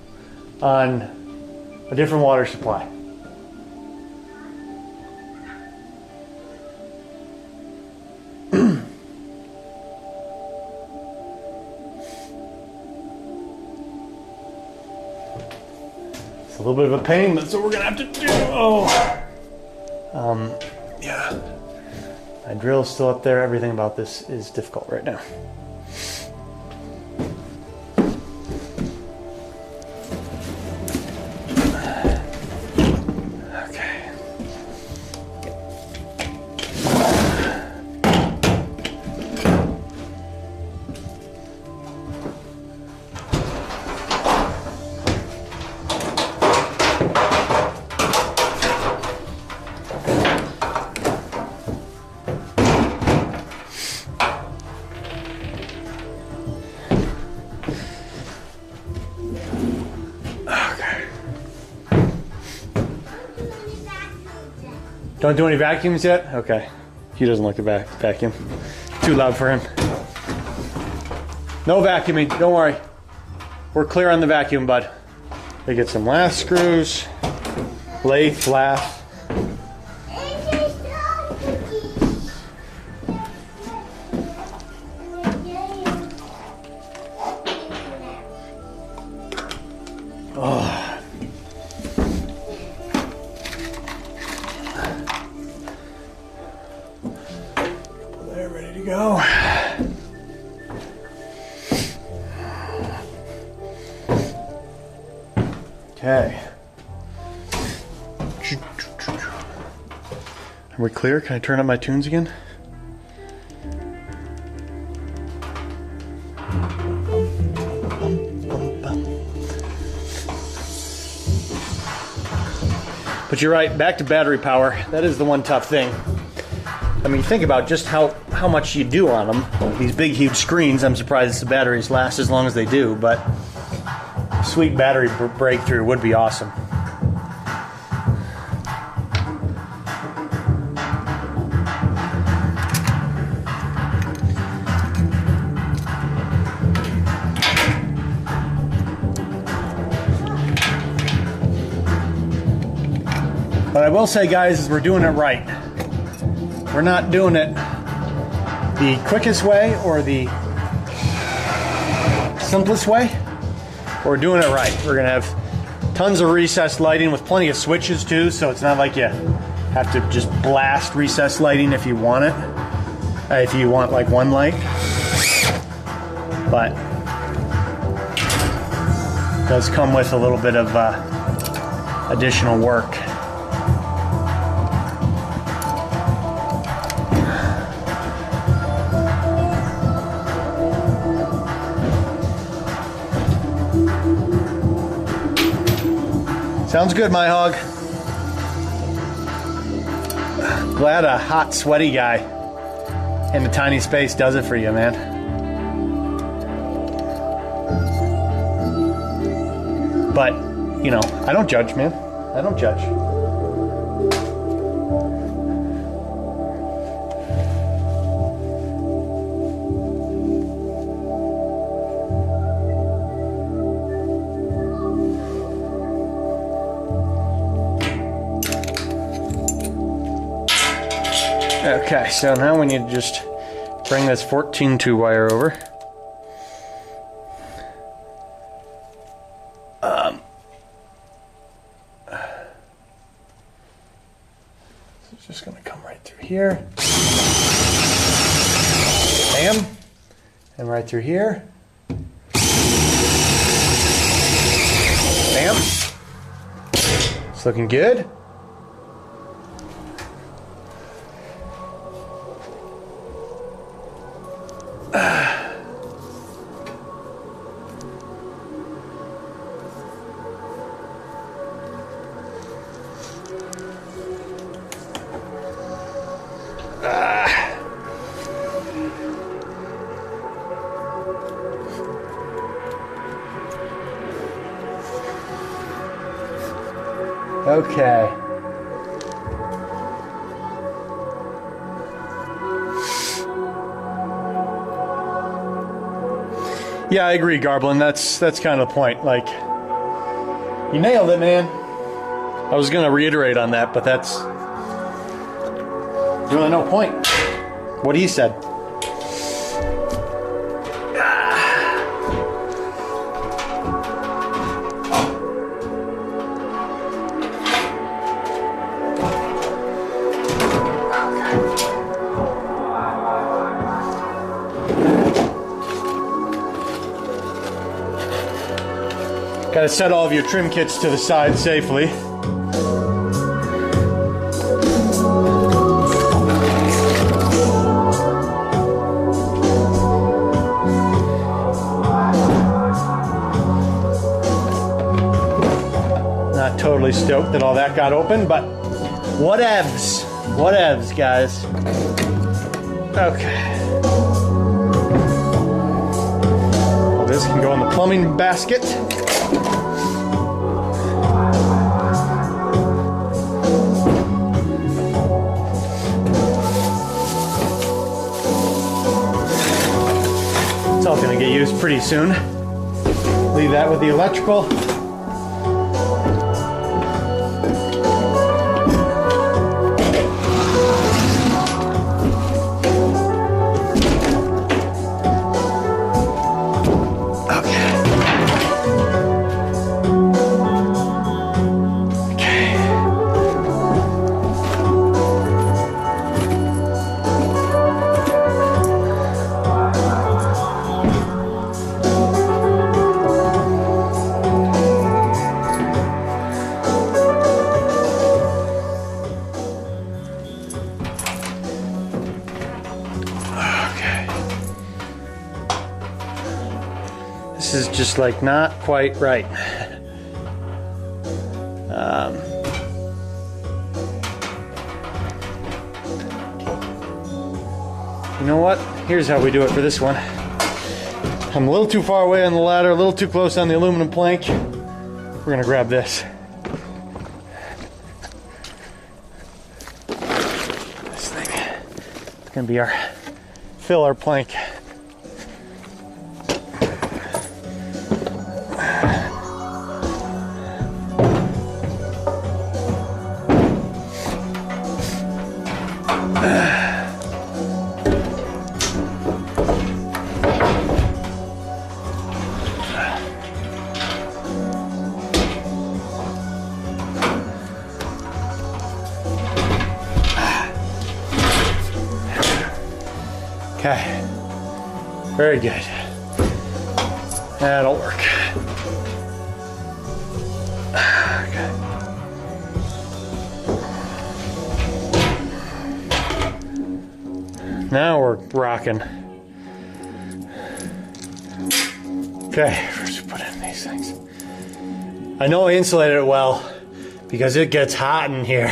on a different water supply. It's a little bit of a pain, but that's what we're gonna have to do. Oh, yeah. My drill's still up there. Everything about this is difficult right now. Okay. Don't do any vacuums yet? Okay. He doesn't like the vacuum. Too loud for him. No vacuuming, don't worry. We're clear on the vacuum, bud. They get some last screws, lathe, lath. They're ready to go. Okay. Are we clear? Can I turn up my tunes again? But you're right, back to battery power. That is the one tough thing. I mean, think about just how much you do on them. These big, huge screens, I'm surprised the batteries last as long as they do, but sweet battery breakthrough would be awesome. What I will say, guys, is we're doing it right. We're not doing it the quickest way or the simplest way. We're doing it right. We're gonna have tons of recessed lighting with plenty of switches too, so it's not like you have to just blast recessed lighting if you want it. If you want like one light. But it does come with a little bit of additional work. Sounds good, my hog. Glad a hot, sweaty guy in a tiny space does it for you, man. But, you know, I don't judge, man. I don't judge. Okay, so now we need to just bring this 14-2 wire over. So it's just going to come right through here. Bam. And right through here. Bam. It's looking good. Okay. Yeah, I agree, Garblin. That's kind of the point. Like, you nailed it, man. I was gonna reiterate on that, but that's really no point. What he said. Got to set all of your trim kits to the side safely. Not totally stoked that all that got open, but whatevs. Whatevs, guys. Okay. Well, this can go in the plumbing basket. It's all going to get used pretty soon. Leave that with the electrical. This is just like not quite right. You know what? Here's how we do it for this one. I'm a little too far away on the ladder, a little too close on the aluminum plank. We're gonna grab this. This thing. It's gonna be our filler plank. Okay, very good. That'll work. Okay. Now we're rocking. Okay, first we put in these things. I know I insulated it well because it gets hot in here.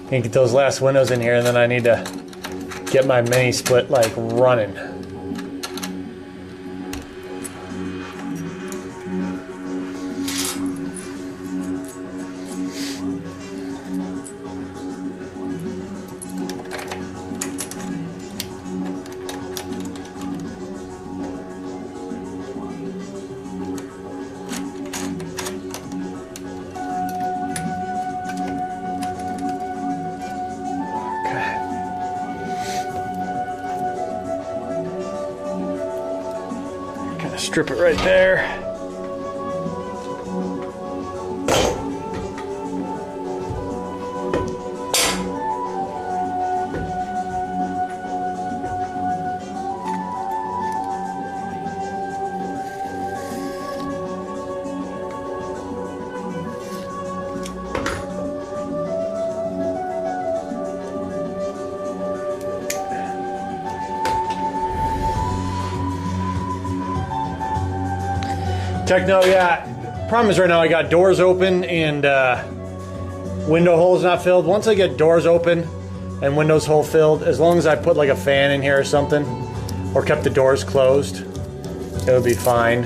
Can't get those last windows in here, and then I need to get my mini split like running. Strip it right there. Techno, yeah. Problem is right now I got doors open and window holes not filled. Once I get doors open and windows hole filled, as long as I put like a fan in here or something, or kept the doors closed, it would be fine.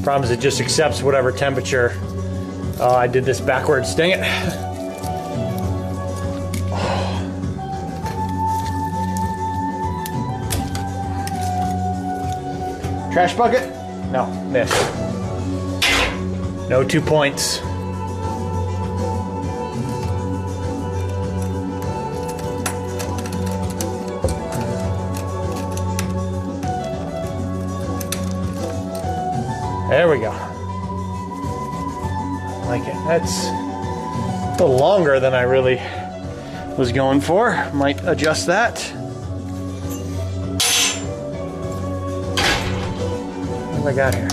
Problem is it just accepts whatever temperature. Oh, I did this backwards, dang it. Trash bucket? No, miss. No 2 points. There we go. I like it. That's a little longer than I really was going for. Might adjust that. What have I got here?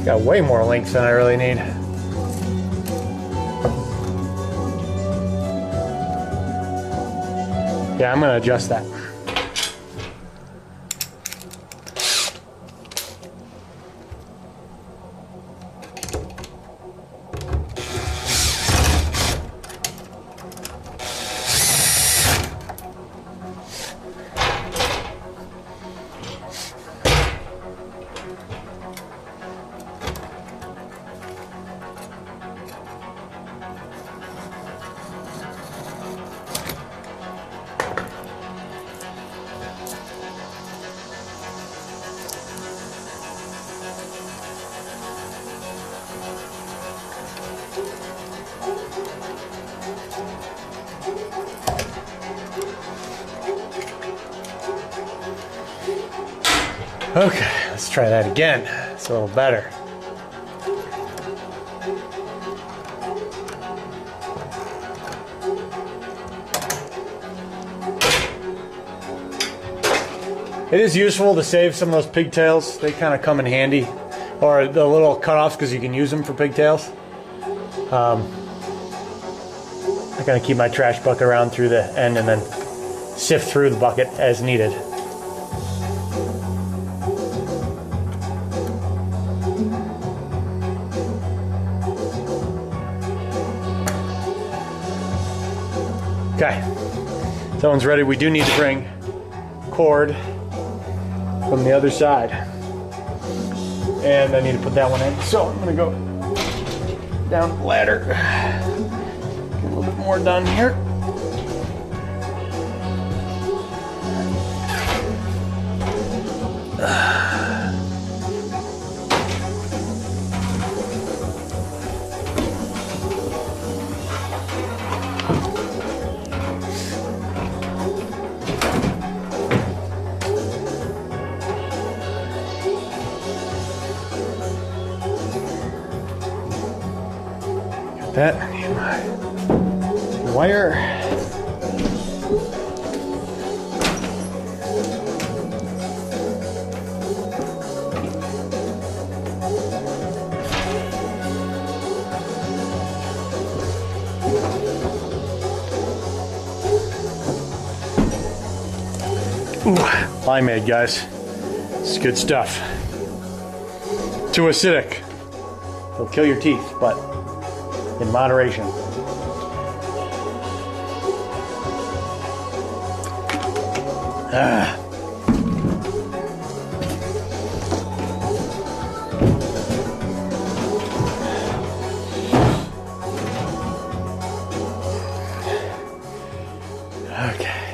Got way more length than I really need. Yeah, I'm gonna adjust that. Okay, let's try that again. It's a little better. It is useful to save some of those pigtails. They kind of come in handy. Or the little cutoffs, because you can use them for pigtails. I kind of keep my trash bucket around through the end and then sift through the bucket as needed. Okay, that one's ready. We do need to bring cord from the other side. And I need to put that one in. So I'm gonna go down the ladder. Get a little bit more done here. That I need my wire. Ooh, limeade, guys. It's good stuff. Too acidic. It'll kill your teeth, but in moderation. Ah. Okay.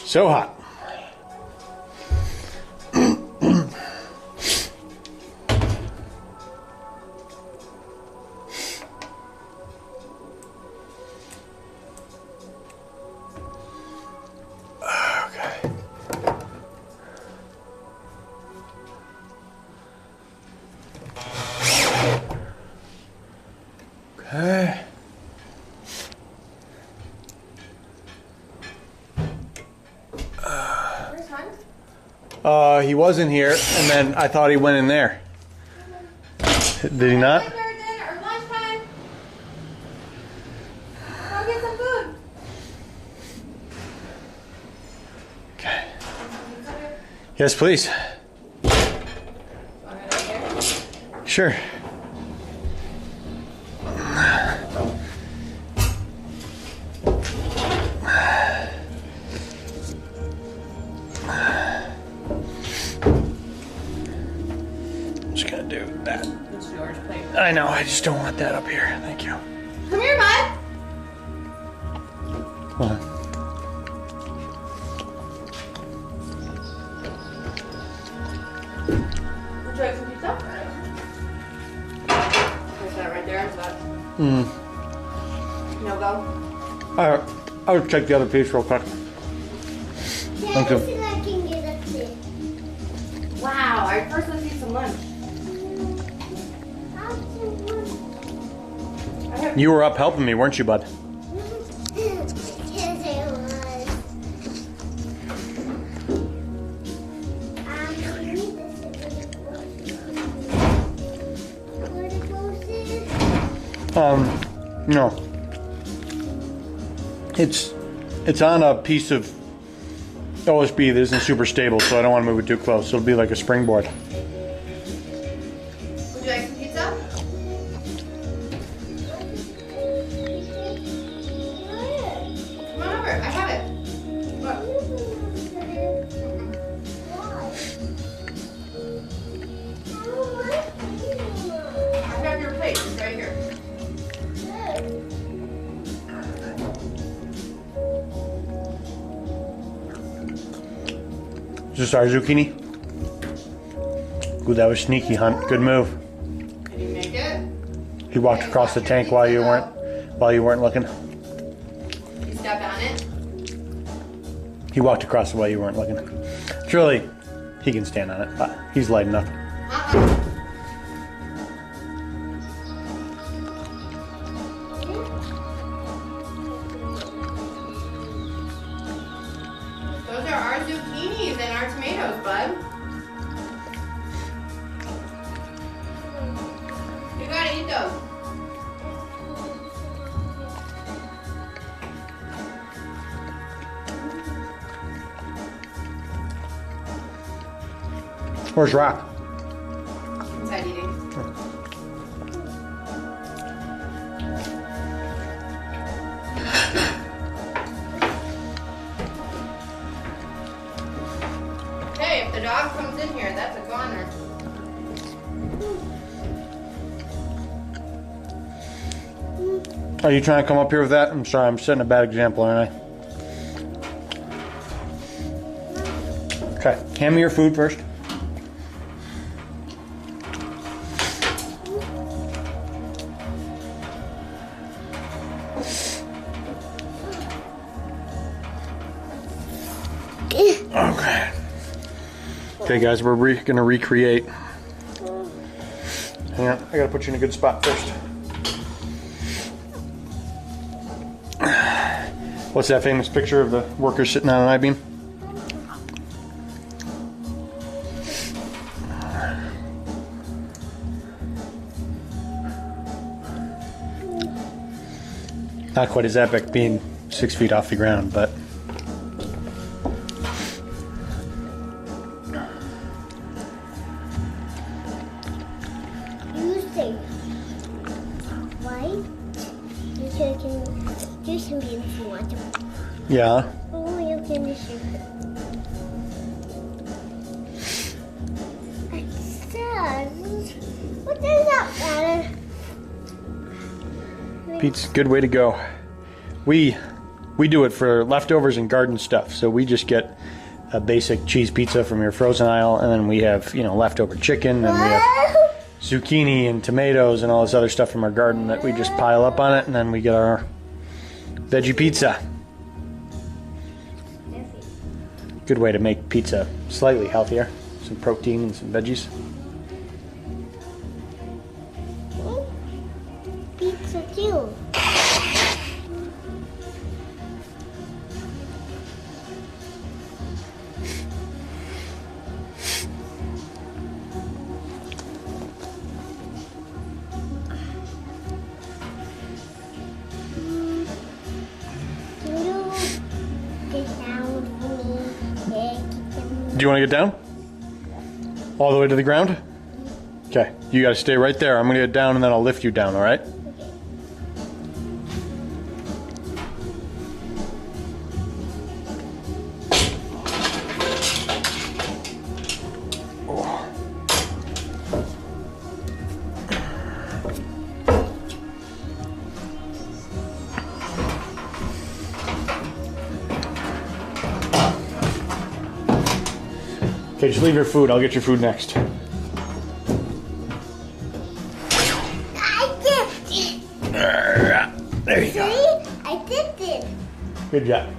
So hot. Okay. Okay. He wasn't here, and then I thought he went in there. Did he not? Dinner or lunchtime. Go get some food. Okay. Yes, please. Sure. I'm just gonna do that. It's George plate. I know, I just don't want that up here. Thank you. Come here, bud. Hold on. Would you like some pizza? There's that right there. Is that no go? Alright, I'll check the other piece real quick. Let me see if I can get up there. Wow. All right, first let's eat some lunch. I have You were up helping me, weren't you, bud? Yes, it was. No. It's on a piece of OSB that isn't super stable, so I don't want to move it too close. So it'll be like a springboard. Would you like some pizza? Come on over. I have it. Look. I have your plate. It's right here. Is this our zucchini? Ooh, that was sneaky, Hunt. Good move. Can you make it? He walked across the tank while you weren't looking. You stepped on it. He walked across while you weren't looking. Truly, he can stand on it. He's light enough. Those are our zucchinis and our tomatoes, bud. You gotta eat those. Where's Rock? Inside eating. Hey, if the dog comes in here, that's a goner. Are you trying to come up here with that? I'm sorry, I'm setting a bad example, aren't I? Okay, hand me your food first. Okay. Okay, guys, we're gonna recreate. Hang on, I gotta put you in a good spot first. What's that famous picture of the workers sitting on an I-beam? Not quite as epic being 6 feet off the ground, but You say white. You can do some beans if you want to. yeah. Oh, you can do some. It says, what does that matter? Pete's a good way to go. We do it for leftovers and garden stuff. So we just get a basic cheese pizza from your frozen aisle, and then we have, leftover chicken, and we have zucchini and tomatoes and all this other stuff from our garden that we just pile up on it, and then we get our veggie pizza. Good way to make pizza slightly healthier. Some protein and some veggies. Pizza too. Do you want to get down? All the way to the ground? Okay, you got to stay right there. I'm going to get down and then I'll lift you down, all right? Okay, just leave your food. I'll get your food next. I did it. There you go. See? I did it. Good job.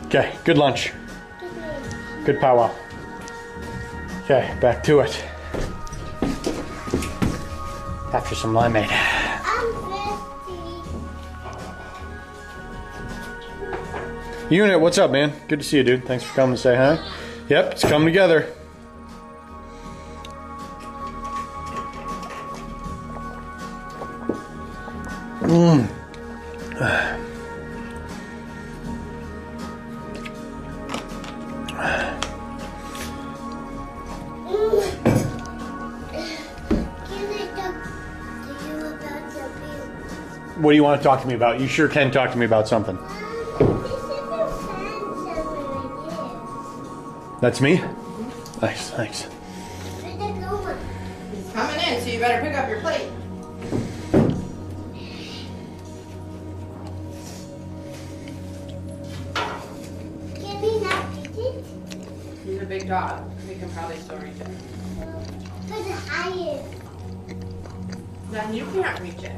Okay, good lunch. Good powwow. Okay, back to it. After some limeade. I'm thirsty. Unit, what's up, man? Good to see you, dude. Thanks for coming to say hi. Yep, it's coming together. What do you want to talk to me about? You sure can talk to me about something. That's me? Nice, thanks. He's coming in, so you better pick up your plate. Can we not eat it? He's a big dog. We can probably still reach it. Put it higher. Then you can't reach it.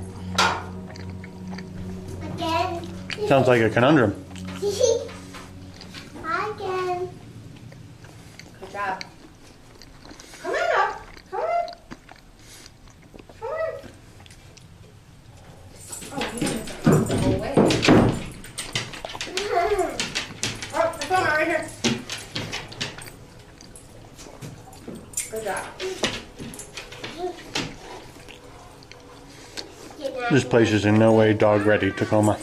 Again. Sounds like a conundrum. Again. Good job. Come on up. Come on. Come on. Oh, you didn't have to go away. Oh, the phone right here. Good job. This place is in no way dog ready, Tacoma.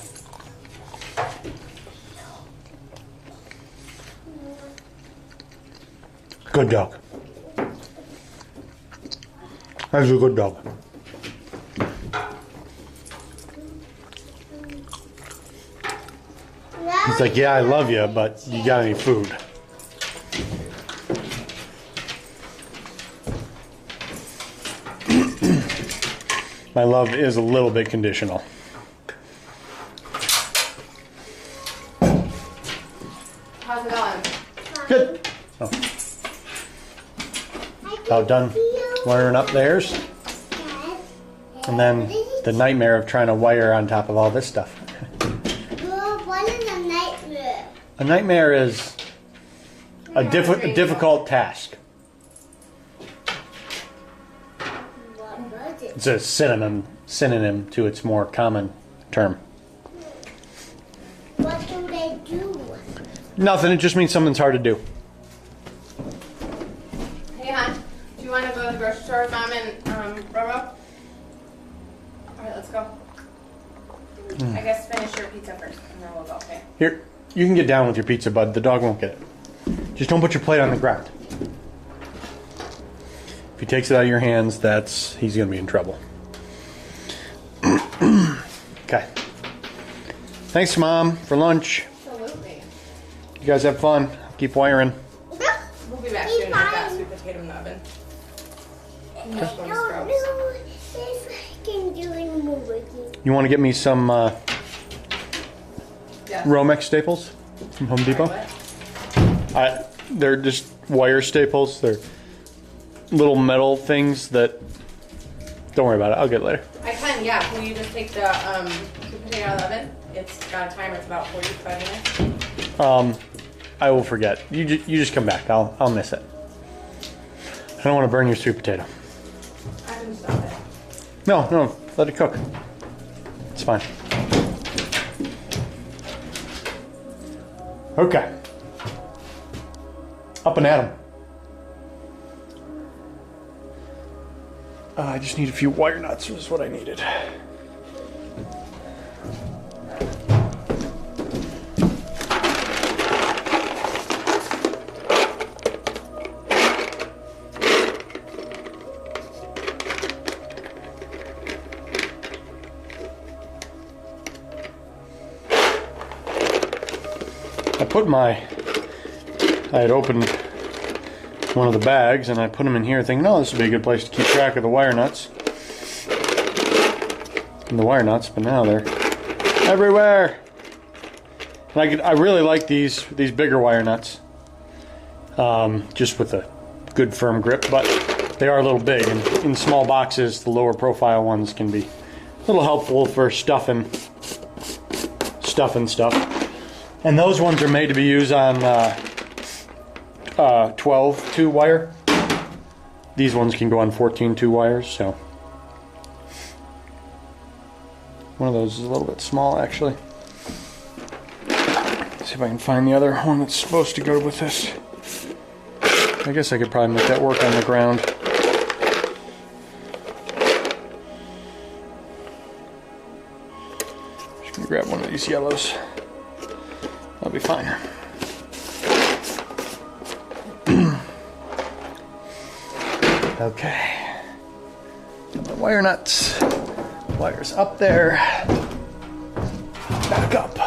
Good dog. That's a good dog. He's like, yeah, I love you, but you got any food? My love is a little bit conditional. How's it going? Good. Oh. About done wiring up theirs. And then the nightmare of trying to wire on top of all this stuff. What is a nightmare? A nightmare is a difficult task. What was it? It's a synonym to its more common term. What do they do? Nothing, it just means something's hard to do. Hey, hon. Do you want to go to the grocery store with Mom and Roro? Alright, let's go. I guess finish your pizza first, and then we'll go, okay? Here, you can get down with your pizza, bud. The dog won't get it. Just don't put your plate on the ground. If he takes it out of your hands, he's gonna be in trouble. Okay. Thanks, Mom, for lunch. Absolutely. You guys have fun. Keep wiring. We'll be back soon with that sweet potato in the oven. No, if I can do any more working. You want to get me some Yeah. Romex staples from Home Depot? What? They're just wire staples. They're little metal things that. Don't worry about it. I'll get it later. I can, yeah. Can you just take the sweet potato out of the oven? It's got a timer. It's about 45 minutes. I will forget. You just come back. I'll miss it. I don't want to burn your sweet potato. I can stop it. No, let it cook. It's fine. Okay. Up and at 'em. I just need a few wire nuts, is what I needed. I had opened one of the bags and I put them in here thinking, oh, this would be a good place to keep track of the wire nuts. And the wire nuts, but now they're everywhere. And I really like these bigger wire nuts. Just with a good firm grip, but they are a little big, and in small boxes the lower profile ones can be a little helpful for stuffing stuff. And those ones are made to be used on 12 2 wire. These ones can go on 14 2 wires, so one of those is a little bit small actually. Let's see if I can find the other one that's supposed to go with this. I guess I could probably make that work on the ground. Just gonna grab one of these yellows. That'll be fine. Okay. Got my wire nuts. Wires up there. Back up.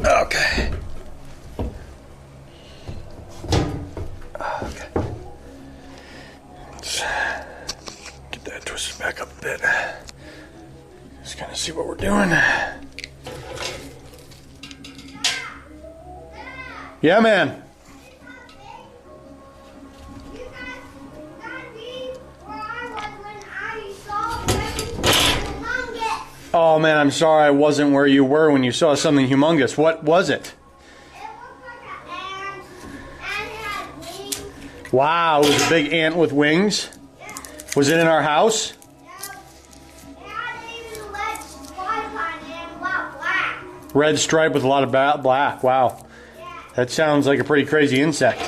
Okay. Let's get that twisted back up a bit. Just kind of see what we're doing. Yeah, man. Oh man, I'm sorry I wasn't where you were when you saw something humongous. What was it? It looked like an ant, and it had wings. Wow, it was a big ant with wings. Yeah. Was it in our house? No. It had even a red stripe on it and a lot of black. Red stripe with a lot of black. Wow. Yeah. That sounds like a pretty crazy insect.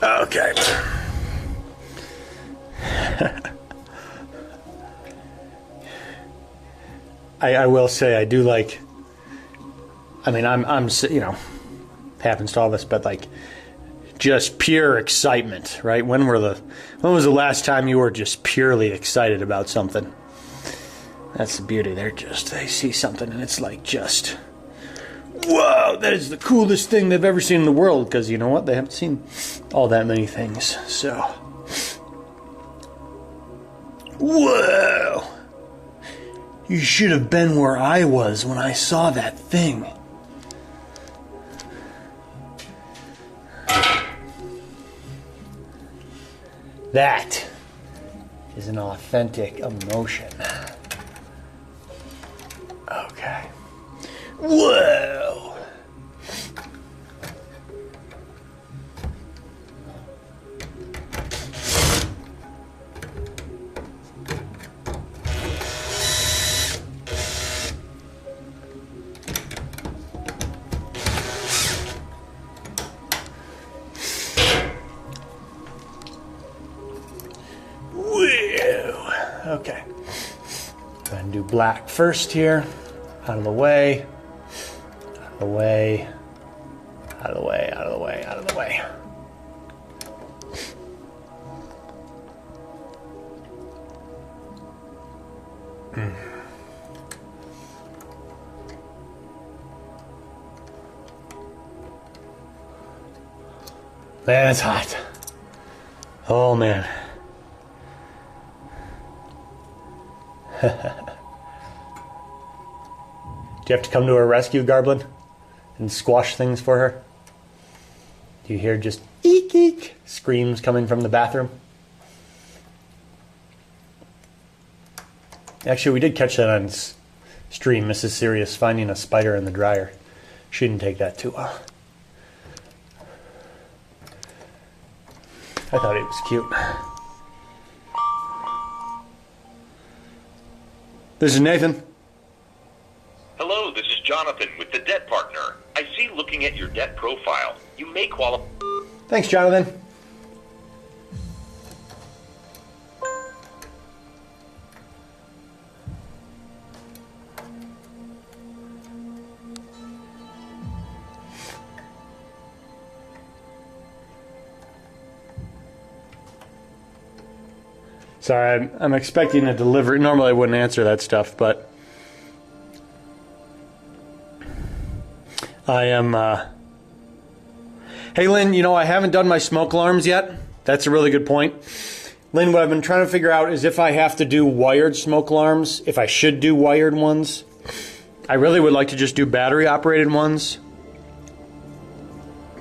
Okay. I will say I do like, I mean, I'm you know, happens to all of us, but like just pure excitement, right? When was the last time you were just purely excited about something? That's the beauty. They see something and it's like just, whoa, that is the coolest thing they've ever seen in the world, because you know what? They haven't seen all that many things. So, whoa. You should have been where I was when I saw that thing. That is an authentic emotion. Okay. Whoa! Okay. Go ahead and do black first here. Out of the way. Out of the way. Out of the way. Out of the way. Out of the way. Man, it's hot. Oh, man. Do you have to come to her rescue, Garblin? And squash things for her? Do you hear just eek eek screams coming from the bathroom? Actually, we did catch that on stream. Mrs. Sirius finding a spider in the dryer. She didn't take that too well. I thought it was cute. This is Nathan. Hello, this is Jonathan with the Debt Partner. I see looking at your debt profile, you may qualify. Thanks, Jonathan. Sorry, I'm expecting a delivery. Normally I wouldn't answer that stuff, but I am... Hey, Lynn, you know, I haven't done my smoke alarms yet. That's a really good point. Lynn, what I've been trying to figure out is if I have to do wired smoke alarms, if I should do wired ones. I really would like to just do battery-operated ones,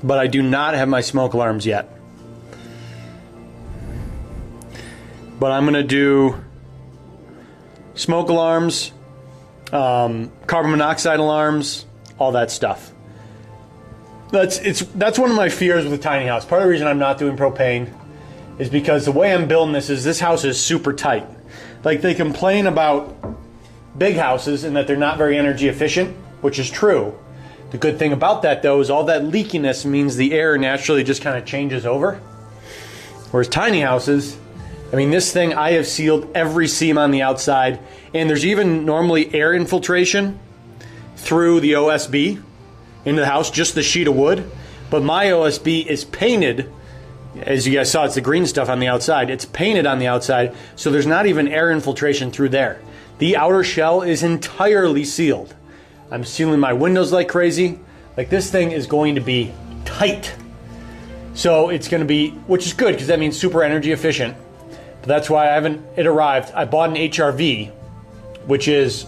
but I do not have my smoke alarms yet. But I'm going to do smoke alarms, carbon monoxide alarms, all that stuff. That's one of my fears with the tiny house. Part of the reason I'm not doing propane is because the way I'm building this house is super tight. Like, they complain about big houses and that they're not very energy efficient, which is true. The good thing about that, though, is all that leakiness means the air naturally just kind of changes over. Whereas tiny houses, I mean, this thing, I have sealed every seam on the outside, and there's even normally air infiltration through the OSB into the house, just the sheet of wood. But my OSB is painted, as you guys saw, it's the green stuff on the outside. It's painted on the outside, so there's not even air infiltration through there. The outer shell is entirely sealed. I'm sealing my windows like crazy. Like, this thing is going to be tight. So it's going to be, which is good because that means super energy efficient. But that's why it arrived. I bought an HRV, which is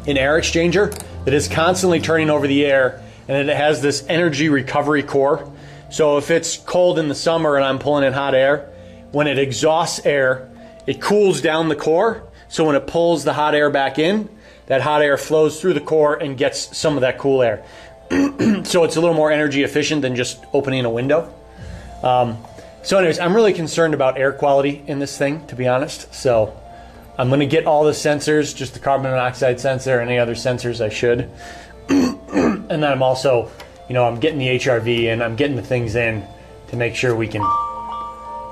an air exchanger that is constantly turning over the air, and it has this energy recovery core. So if it's cold in the summer and I'm pulling in hot air, when it exhausts air, it cools down the core. So when it pulls the hot air back in, that hot air flows through the core and gets some of that cool air. So it's a little more energy efficient than just opening a window. So anyways, I'm really concerned about air quality in this thing, to be honest. So I'm going to get all the sensors, just the carbon monoxide sensor, any other sensors I should. And then I'm also, I'm getting the HRV and I'm getting the things in to make sure we can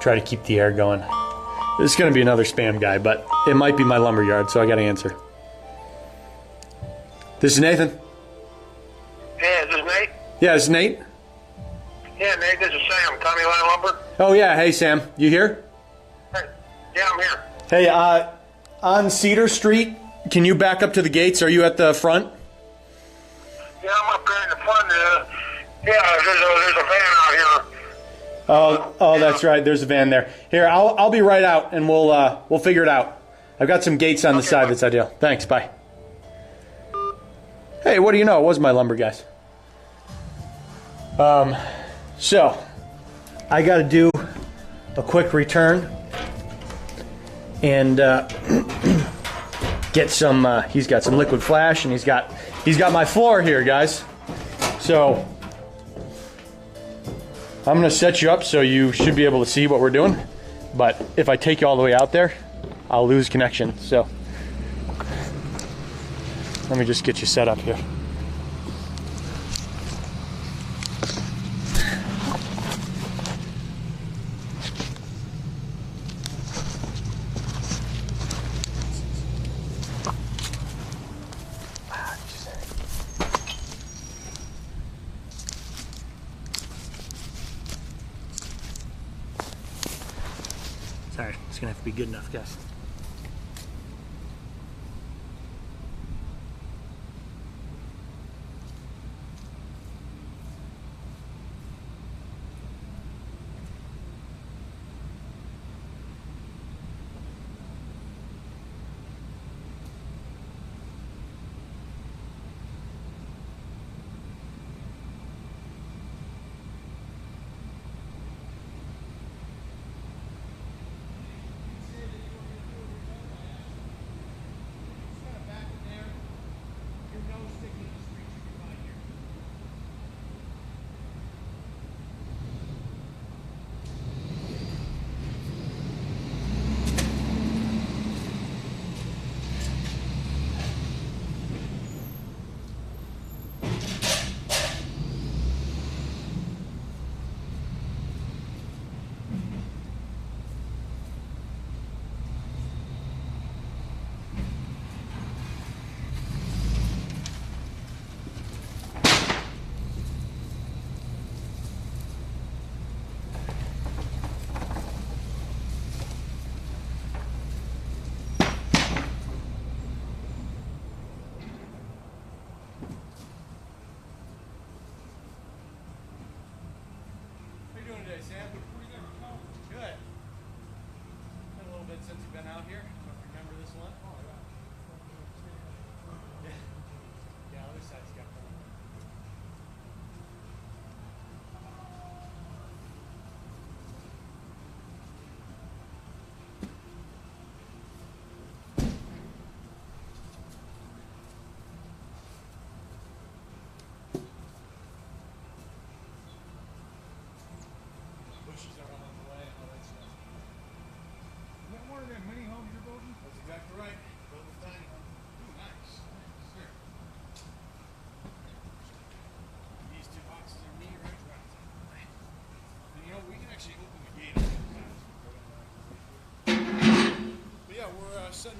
try to keep the air going. This is going to be another spam guy, but it might be my lumberyard, so I got to answer. This is Nathan. Yeah, is this Nate? Yeah, this is Nate. Yeah, Nate, this is Sam, County Line Lumber. Oh yeah, hey Sam, you here? Hey, yeah, I'm here. Hey, on Cedar Street, can you back up to the gates? Are you at the front? Yeah, I'm up there in the front. Yeah, there's a van out here. Oh, that's right. There's a van there. Here, I'll be right out, and we'll figure it out. I've got some gates on the side that's ideal. Thanks. Bye. Hey, what do you know? It was my lumber guys. So I got to do a quick return and get some. He's got some liquid flash, and he's got my floor here, guys. So I'm going to set you up so you should be able to see what we're doing. But if I take you all the way out there, I'll lose connection. So let me just get you set up here. Sorry, it's gonna have to be good enough, guys.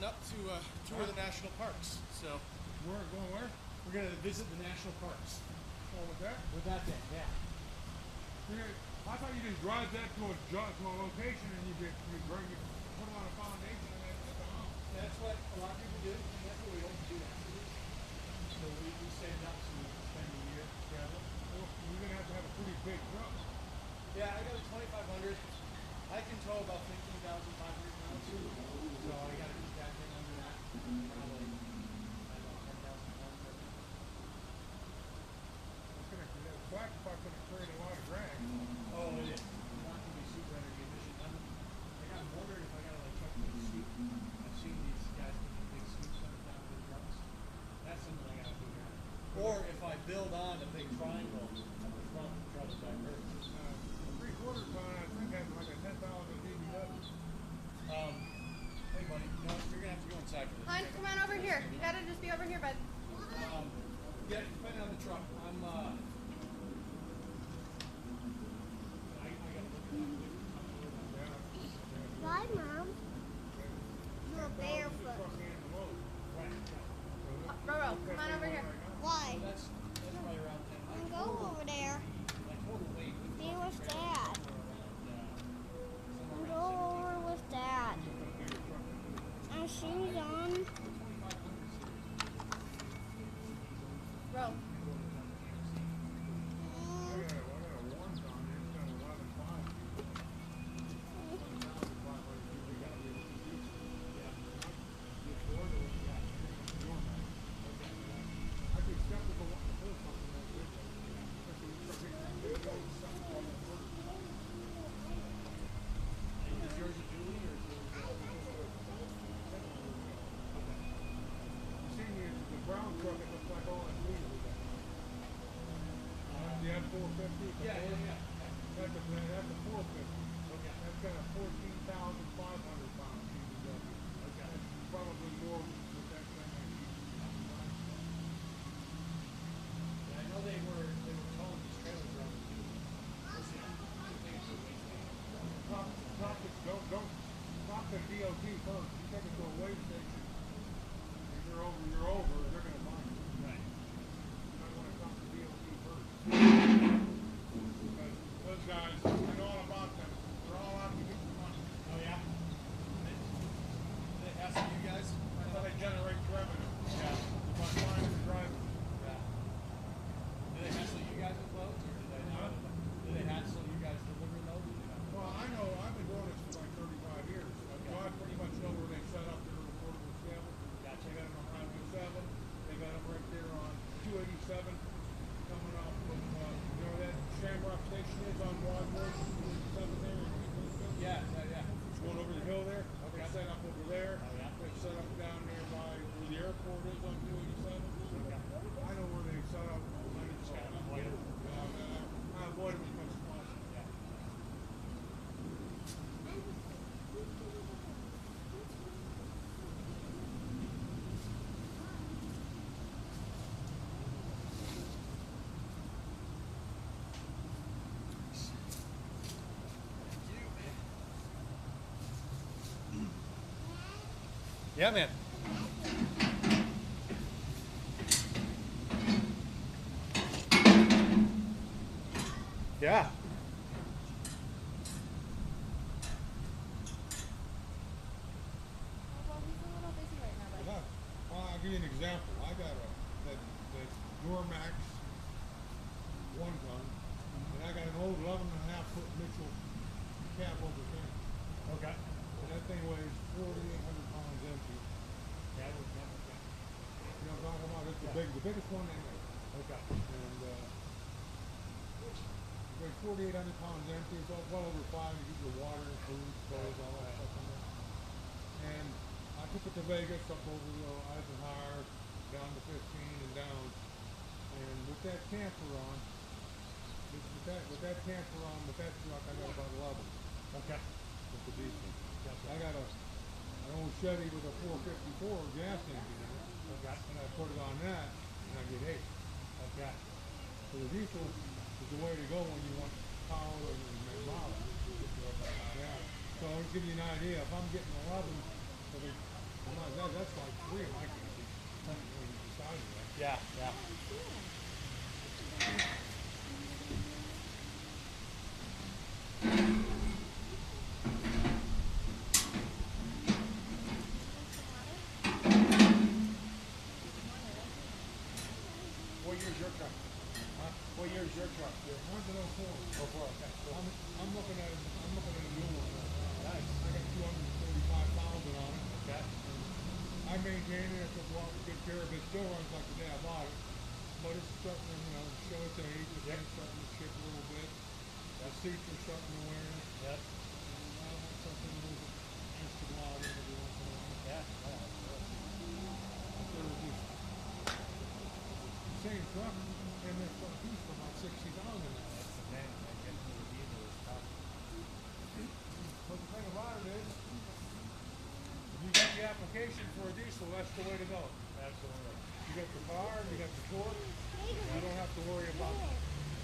heading up to tour the national parks. So Going where? we're gonna visit the national parks Oh, with that? with that thing. Yeah. I thought you just drive that to a location and you put it on a foundation and then put it on. That's what a lot of people do, and that's what we hope to do afterwards. So we saved up to spend a year traveling. Well, you're gonna have to have a pretty big truck. Yeah, I got a 2500. I can tow about 15,500 pounds. So I got to keep that thing under that. Probably about 10,000 pounds. That flat spot's gonna create a lot of drag. Oh, it is. It's not going to be super energy efficient. I'm wondering if I got to like chuck a scoop. I've seen these guys with the big scoops on the top of the trucks. That's something I got to figure out. Or if I build on a big triangle at the front to try to divert. A 3/4 ton, I think, has like a 10,000 DBW. Hey buddy, you know what? You're going to have to go inside for this. Hon, come on over here. You gotta just be over here, bud. Yeah, depending on the truck. I'm I got to look at that. Why, Mom? You're barefoot. Truck and the load. Right. Roro, come on over here. Why? That's probably around 10. And go over there. My total weight would Be with Dad. somewhere And around go over with Dad. And shoes on. Ro. I got a 1 ton, it's got 11.5. 11,500 DBW. I'd be skeptical wanting to pull something like this. Especially when you start getting big loads, something on the first. Is yours a dually or is yours You see the brown truck, it looks like all that wheels with that. The F-450. Yeah. That's a 450. Okay. That's got a 14,500 pound DBW. Okay. That's probably more with that thing I need. Yeah, I know they were towing these trailers around the zoo. We'll see. I think it's a waste Talk to DOT first. You take it to a weigh station. If you're over, they're going to find you. Right. You might want to talk to DOT first. Because those guys, I know all about them. They're all out to get the money. Oh yeah? They hassle you guys? That's how they generate revenue. Yeah. By finding the driver. Yeah. Do they hassle you guys with loads or do they not? Do they hassle you guys delivering loads? Or do they not? Well, I know. I've been doing this for like 35 years. So I pretty much know where they set up their portable scale. Gotcha. They got them on Highway 7. They got them right there on 287 coming off of, you know where that Shamrock Station is on Broadway, 287 there. Yeah. Going over the hill there. They set up over there. Oh, yeah? They set up down there by where the airport is on 287. I know where they set up. I avoid them as much as possible. Yeah. Yeah, man. Yeah. Well, he's a little busy right now, bud. Well, I'll give you an example. I got that Duramax 1 ton, and I got an old 11.5-foot Mitchell cab over camper. Okay. And that thing weighs 4,800 pounds empty. Yeah, You know what I'm talking about? It's the biggest one they make. Okay. And it weighs 4,800 pounds empty. It's well over 5. You get your water and food, clothes, all that stuff in there. And I took it to Vegas, up over Eisenhower, down to 15 and down. And with that camper on, with that camper on, with that truck, I got about 11. Okay. With the diesel. Gotcha. I got an old Chevy with a 454 gas engine in it. Okay. And I put it on that, and I get 8. Okay. So the diesel is the way to go when you want power and mileage. Yeah. So I'll give you an idea. If I'm getting 11 for the That's like 3 of my cases. Decided that. Yeah, yeah. What year's your truck? Huh? What year's your truck? Yeah, one's an 04. Oh, four, okay. Cool. I'm looking at a new one. Nice. I got 235,000 on it. Okay. I maintain it, I took a lot of good care of it. It still runs like the day I bought it. But it's starting to, show its age. It's starting to chip a little bit. The seats are starting to wear. Yep. And I want something a little bit nice to go out in every once in a while. Yeah. There was this the same truck and this truck piece for about 60,000 now. That's the thing. I get to the diesel is tough. But the thing about it is, if you got the application for a diesel, that's the way to go. Absolutely. You got the car, you got the torque, you don't have to worry about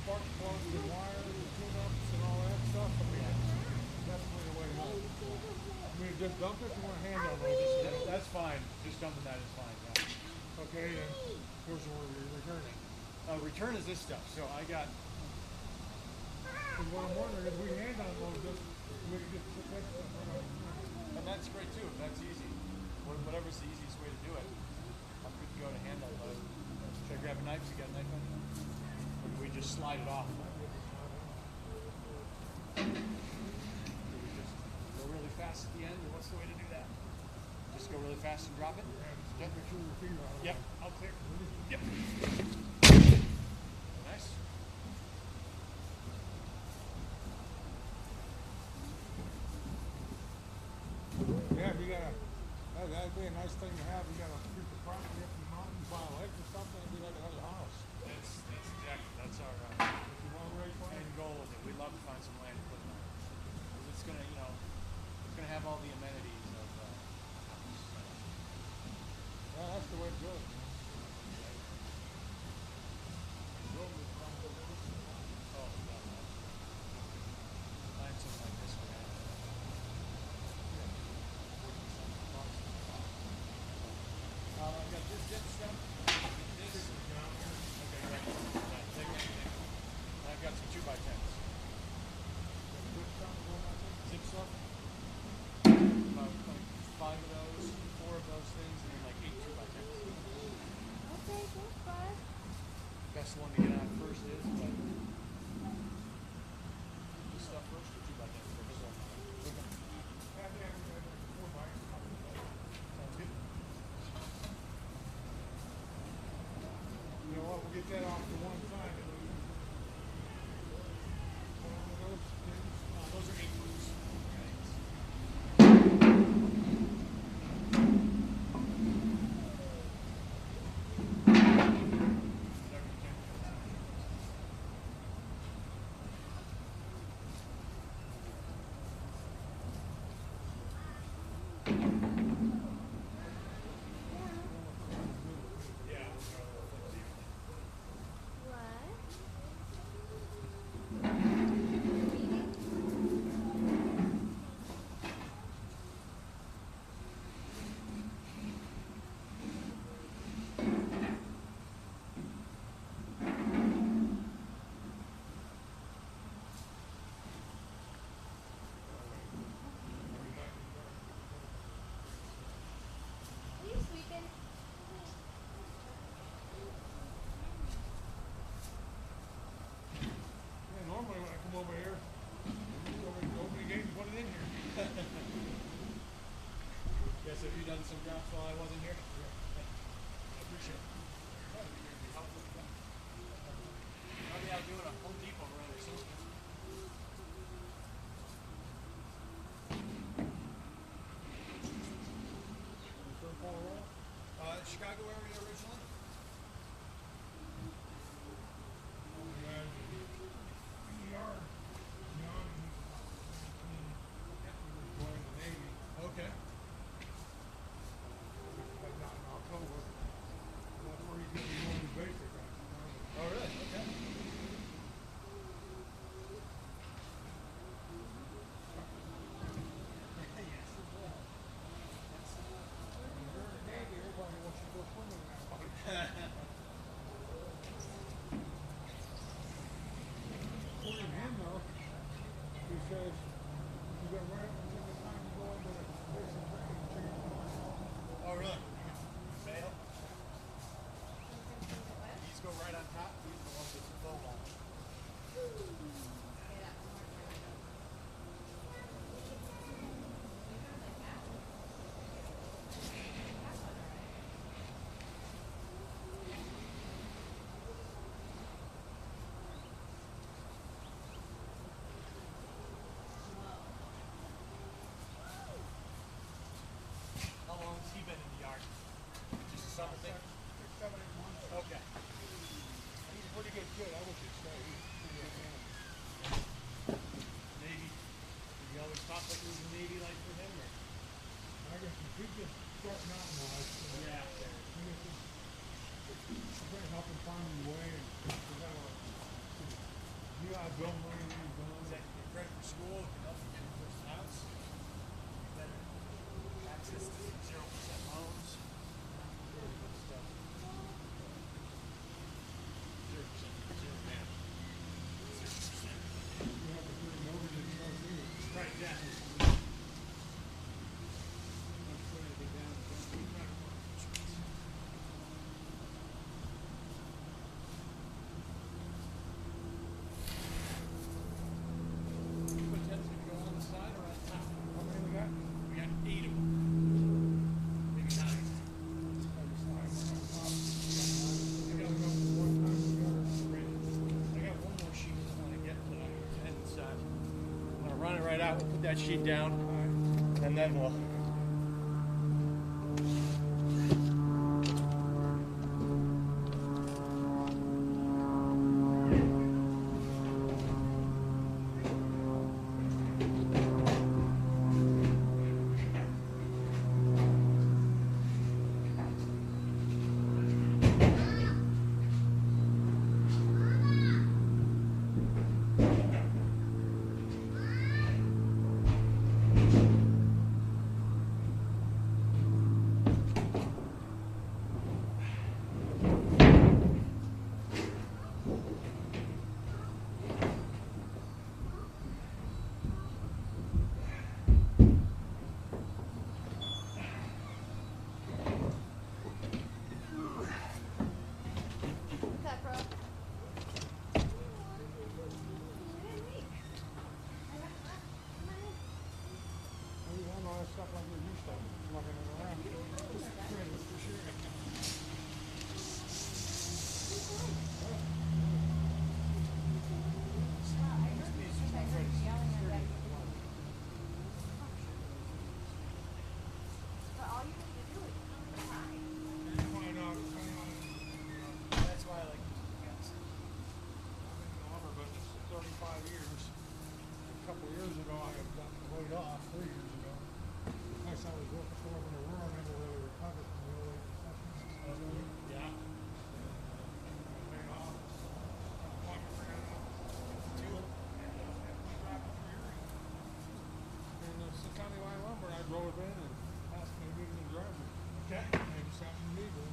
spark plugs and wires and tune-ups and all that stuff. I mean, it's definitely the way to go. I mean, just dump it, you want to hand on those. That's fine. Just dumping that is fine. Yeah. Okay, then here's where we're returning. Return is this stuff. So I got. Because what I'm wondering is we hand on those, we can just put that stuff right on. And that's great too. If that's easy, whatever's the easiest way to do it, I'm good to go to hand unload. Should I grab a knife? You got a knife on you? Or do we just slide it off? Do we just go really fast at the end, or what's the way to do that? Just go really fast and drop it? Yep. Make sure your feet are on. Yep. I'll clear. Yep. Nice. Yeah, you gotta, that'd be a nice thing to have. You gotta keep the property up in the mountains by a lake or something, it'd be like another house. That's our If you want to raise money. end goal of it. We'd love to find some land to put it on. 'Cause it's gonna, it's gonna have all the amenities of a house. Yeah, that's the way to do it. Oh, God, no. Find something like this one. I've got this dip stuff. This. Okay, great. Yeah, take anything. I've got some 2x10s. Zip stuff. About like 5 of those, 4 of those things, and then like 8 2x10s. Okay, that's fine. Best one to get out first is, but this stuff first or 2x10s first? Sounds good. You know what, we'll get that off to one side. One of those things. Those are 8 groups. Are you sleeping? Yeah, normally when I come over here, open the gate and put it in here. Yes, have you done some drops while I wasn't here? I appreciate it. I'll be out doing a Home Depot run or something. From Colorado. Chicago area originally? Okay. Oh, really? Okay. that out. We'll put that sheet down, and then we'll. Roll it in and ask me to meet in the driveway. Okay. And I just happened to meet him.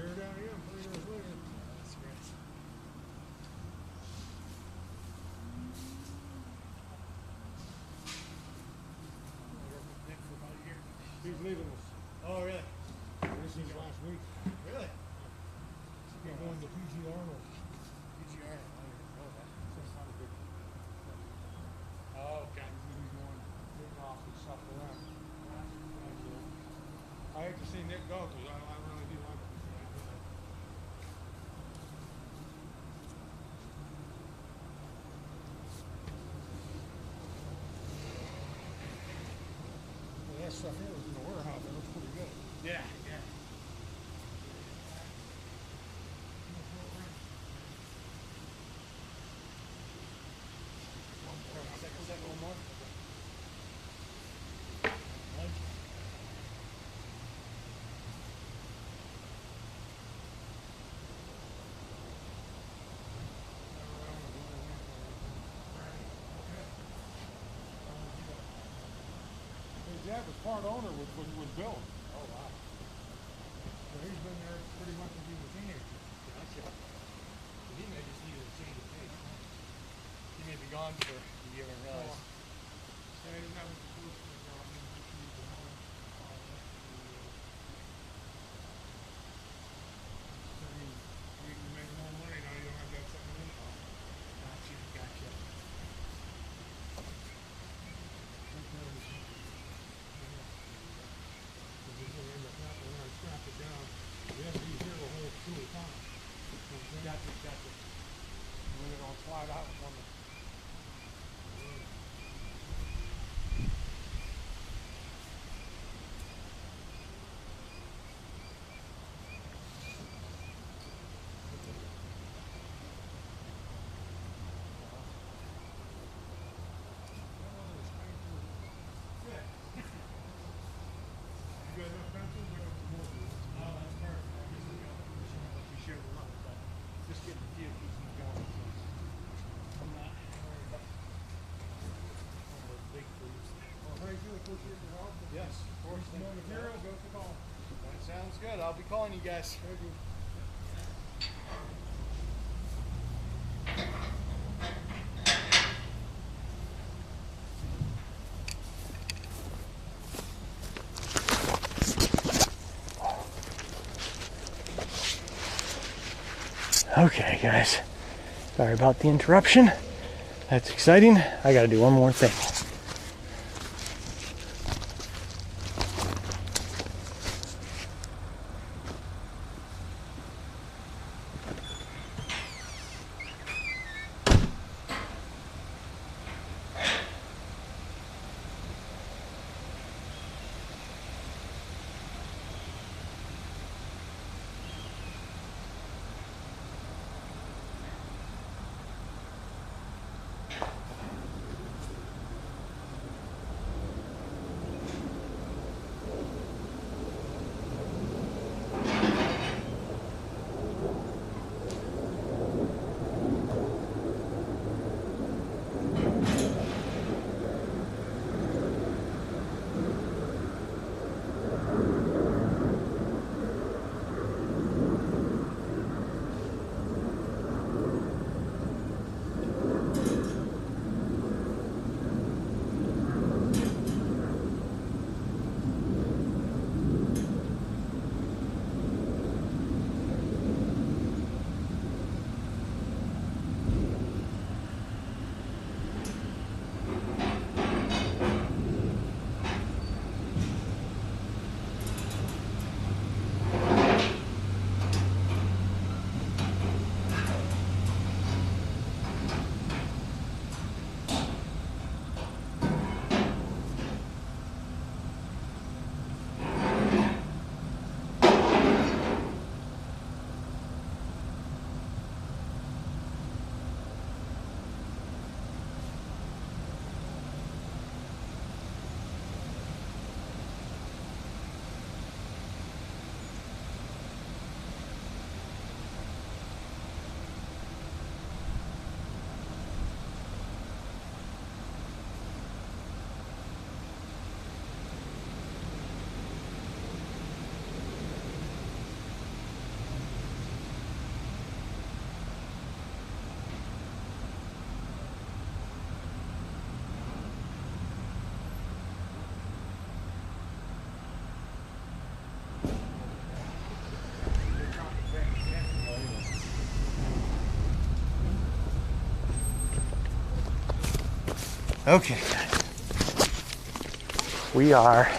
Here down here, 3 years later. That's great. He's leaving us. Oh, really? This is last week. Really? He's going to PG Arnold. PG Arnold. I didn't know that. That's not a big. Oh, okay. He's going getting off and stuff around. I hate to see Nick go because I really do like him. Well, that stuff here was in the warehouse. It looks pretty good. Yeah, yeah. Second one more. His dad was part owner with Bill. Oh, wow. So he's been there pretty much since he was a teenager. Gotcha. He may just need a change of pace. He may be gone for a year and realize. Yeah, he didn't have much food for the job. He just needed the money. So you can make more money now. You don't have that second income. Gotcha, gotcha. Strap it down. We have to use here the whole 2 at a time. Gotcha, gotcha. And then it all slide out on the. You guys have pencils or more? Oh, that's perfect. I guess we got the machine that we share with us, but just getting a few pieces going. So I'm not worried about one of those big crews. Well, thank you. Appreciate your help. Yes, of course. Need more material, go to call. That sounds good. I'll be calling you guys. Thank you. Okay, guys. Sorry about the interruption. That's exciting. I gotta do one more thing. Okay. We are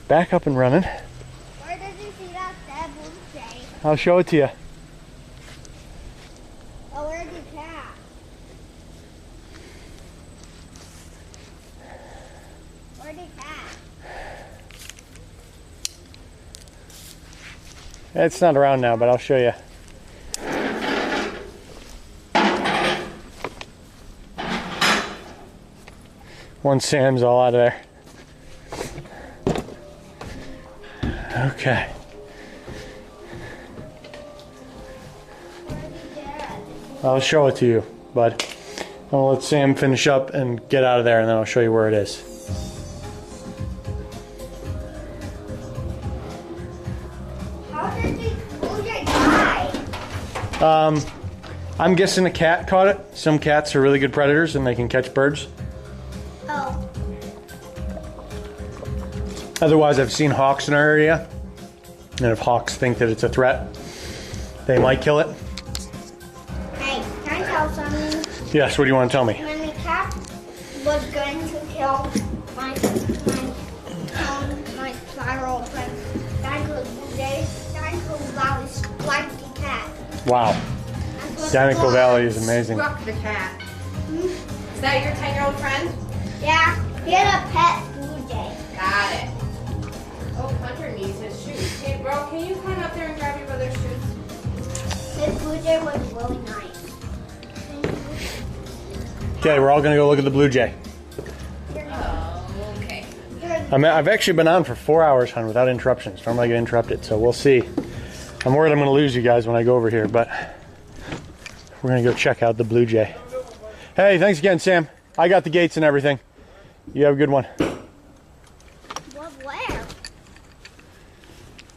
back up and running. Where did you see that dead blue jay? I'll show it to you. Oh, where's the cat? Where's the cat? It's not around now, but I'll show you. Once Sam's all out of there. Okay. I'll show it to you, bud. I'll let Sam finish up and get out of there, and then I'll show you where it is. How did the blue jay die? I'm guessing a cat caught it. Some cats are really good predators and they can catch birds. Oh, Otherwise, I've seen hawks in our area, and if hawks think that it's a threat, they might kill it. hey, can I tell something? Yes, what do you want to tell me? When the cat was going to kill my spiral friend, Dinoco Valley spiked the cat. Wow. That's what Dinoco it was. Valley is amazing. Struck the cat. Is that your 10-year-old friend? Yeah, he had a pet blue jay. Got it. Oh, Hunter needs his shoes. Hey, bro, can you climb up there and grab your brother's shoes? His blue jay was really nice. Okay, we're all gonna go look at the blue jay. Oh, okay. I've actually been on for 4 hours, hon, without interruptions. Normally I get interrupted, so we'll see. I'm worried I'm gonna lose you guys when I go over here, but we're gonna go check out the blue jay. Hey, thanks again, Sam. I got the gates and everything. You have a good one. What, where?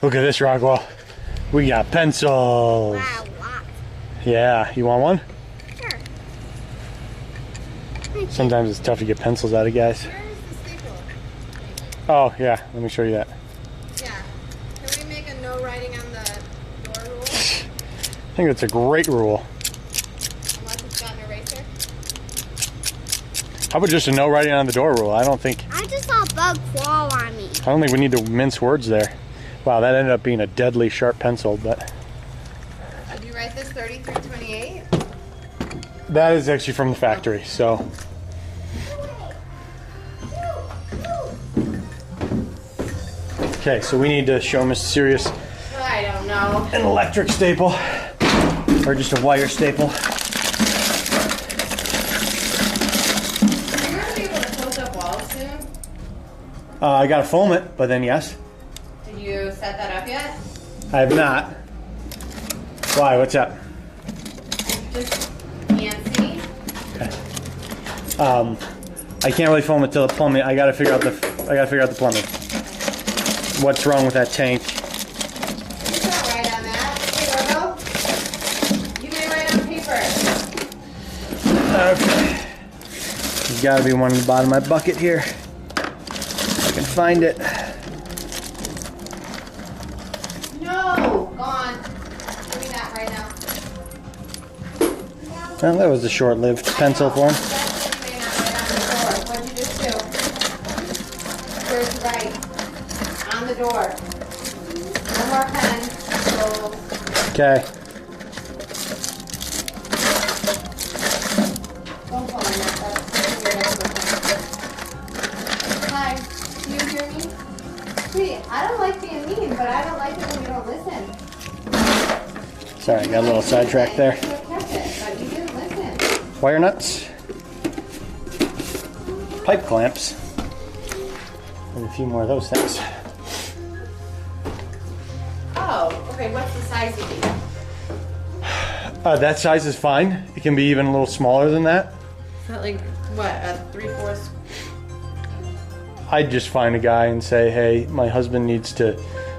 Look at this, Rockwell. We got pencils. Wow, what? Yeah, you want one? Sure. Sometimes it's tough to get pencils out of guys. Where is the staple? Oh, yeah, let me show you that. Yeah. Can we make a no writing on the door rule? I think that's a great rule. Unless it's got an eraser? How about just a no writing on the door rule? I don't think I just saw a bug crawl on me. we need to mince words there. Wow, that ended up being a deadly sharp pencil, but Did you write this 3328? that is actually from the factory, so. Okay, so we need to show Mr. Sirius I don't know. an electric staple, or just a wire staple. Are you going to be able to close up walls soon? I gotta foam it, but then yes. Did you set that up yet? I have not. Why, what's up? Just can't see. I can't really foam it till the plumbing. I gotta figure out the plumbing. What's wrong with that tank? You can't write on that. Hey, Robo. You may write on paper. Okay. There's gotta be one in the bottom of my bucket here. If I can find it. No! Gone. Give me that right now. Well, that was a short-lived pencil for him. You may not write on the door. What'd you just do? Where's right? On the door. One more pen. So, Okay. don't fall in that. Hi. Can you hear me? Sweetie, I don't like being mean, but I don't like it when you don't listen. Sorry, I got a little sidetracked there. You could have kept it, but you didn't listen. Wire nuts. Pipe clamps. And a few more of those things. Oh, okay. What's the size you need? That size is fine. It can be even a little smaller than that. Is that like, what, a 3/4? I'd just find a guy and say, hey, my husband needs to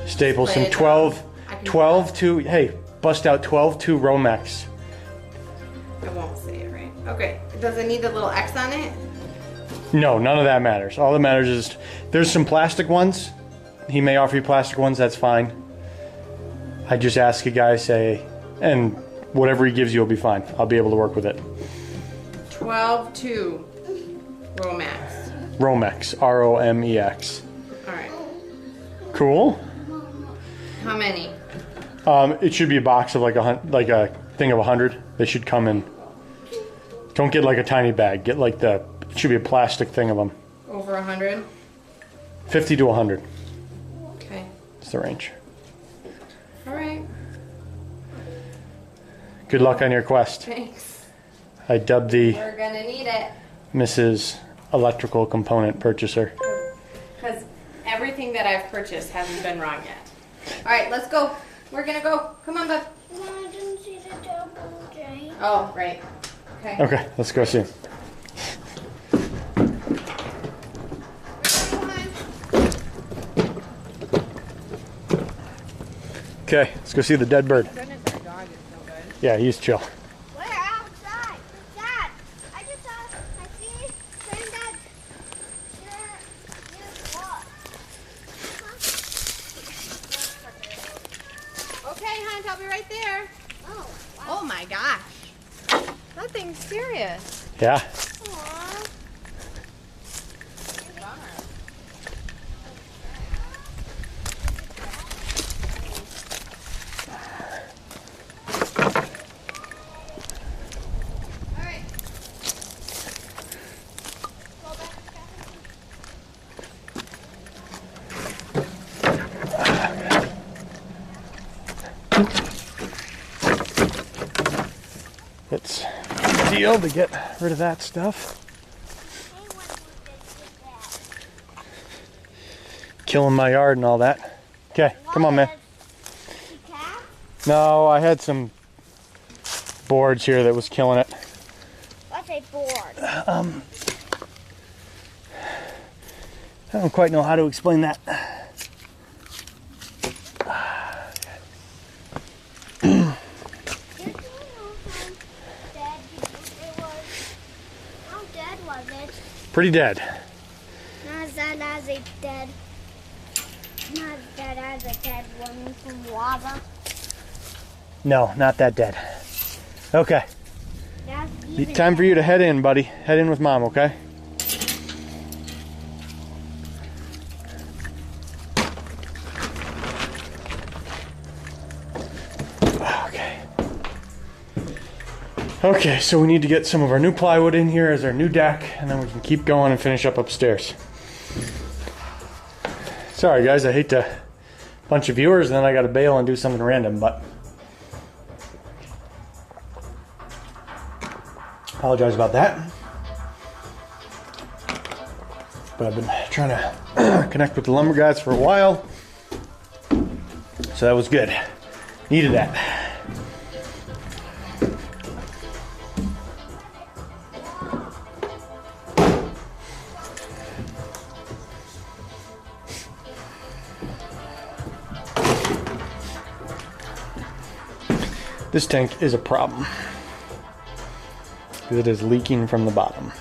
staple Lay some it down. 12 I can do 12 to, hey, bust out 12-2 Romex. I won't say it right. Okay. Does it need the little X on it? No, none of that matters. All that matters is there's some plastic ones. He may offer you plastic ones, that's fine. I just ask a guy, say, and whatever he gives you will be fine. I'll be able to work with it. 12/2. Romex. Romex. R-O-M-E-X. All right. Cool. How many? It should be a box of like a thing of 100. They should come in. Don't get like a tiny bag. Get like it should be a plastic thing of them. Over 100? 50 to 100. Okay. That's the range. All right. Good luck on your quest. Thanks. I dubbed the We're gonna need it. Mrs. Electrical Component Purchaser. Because everything that I've purchased hasn't been wrong yet. All right, let's go. We're gonna go. Come on, bud. No, I didn't see the double J. Oh, right. Okay. Okay, let's go see him. Okay, let's go see the dead bird. Goodness, our dog is so good. Yeah, he's chill. Where outside? Dad, I just saw, I see Granddad. Okay, Hunt, I'll be right there. Oh, Oh my gosh. That thing's serious. Yeah. wow. All right. It's a deal to get rid of that stuff. Killing my yard and all that. Okay, come on, man. No, I had some boards here that was killing it. What's a board? I don't quite know how to explain that. How dead was it? Pretty dead. Not as dead as a dead. Not as dead as a dead one from lava. No, not that dead. Okay, That's even time for you to head in, buddy. Head in with Mom, okay? Okay. Okay, so we need to get some of our new plywood in here as our new deck, and then we can keep going and finish up upstairs. Sorry guys, I hate to bunch of viewers and then I gotta bail and do something random, but apologize about that. But I've been trying to connect with the lumber guys for a while, so that was good. Needed that. This tank is a problem because it is leaking from the bottom.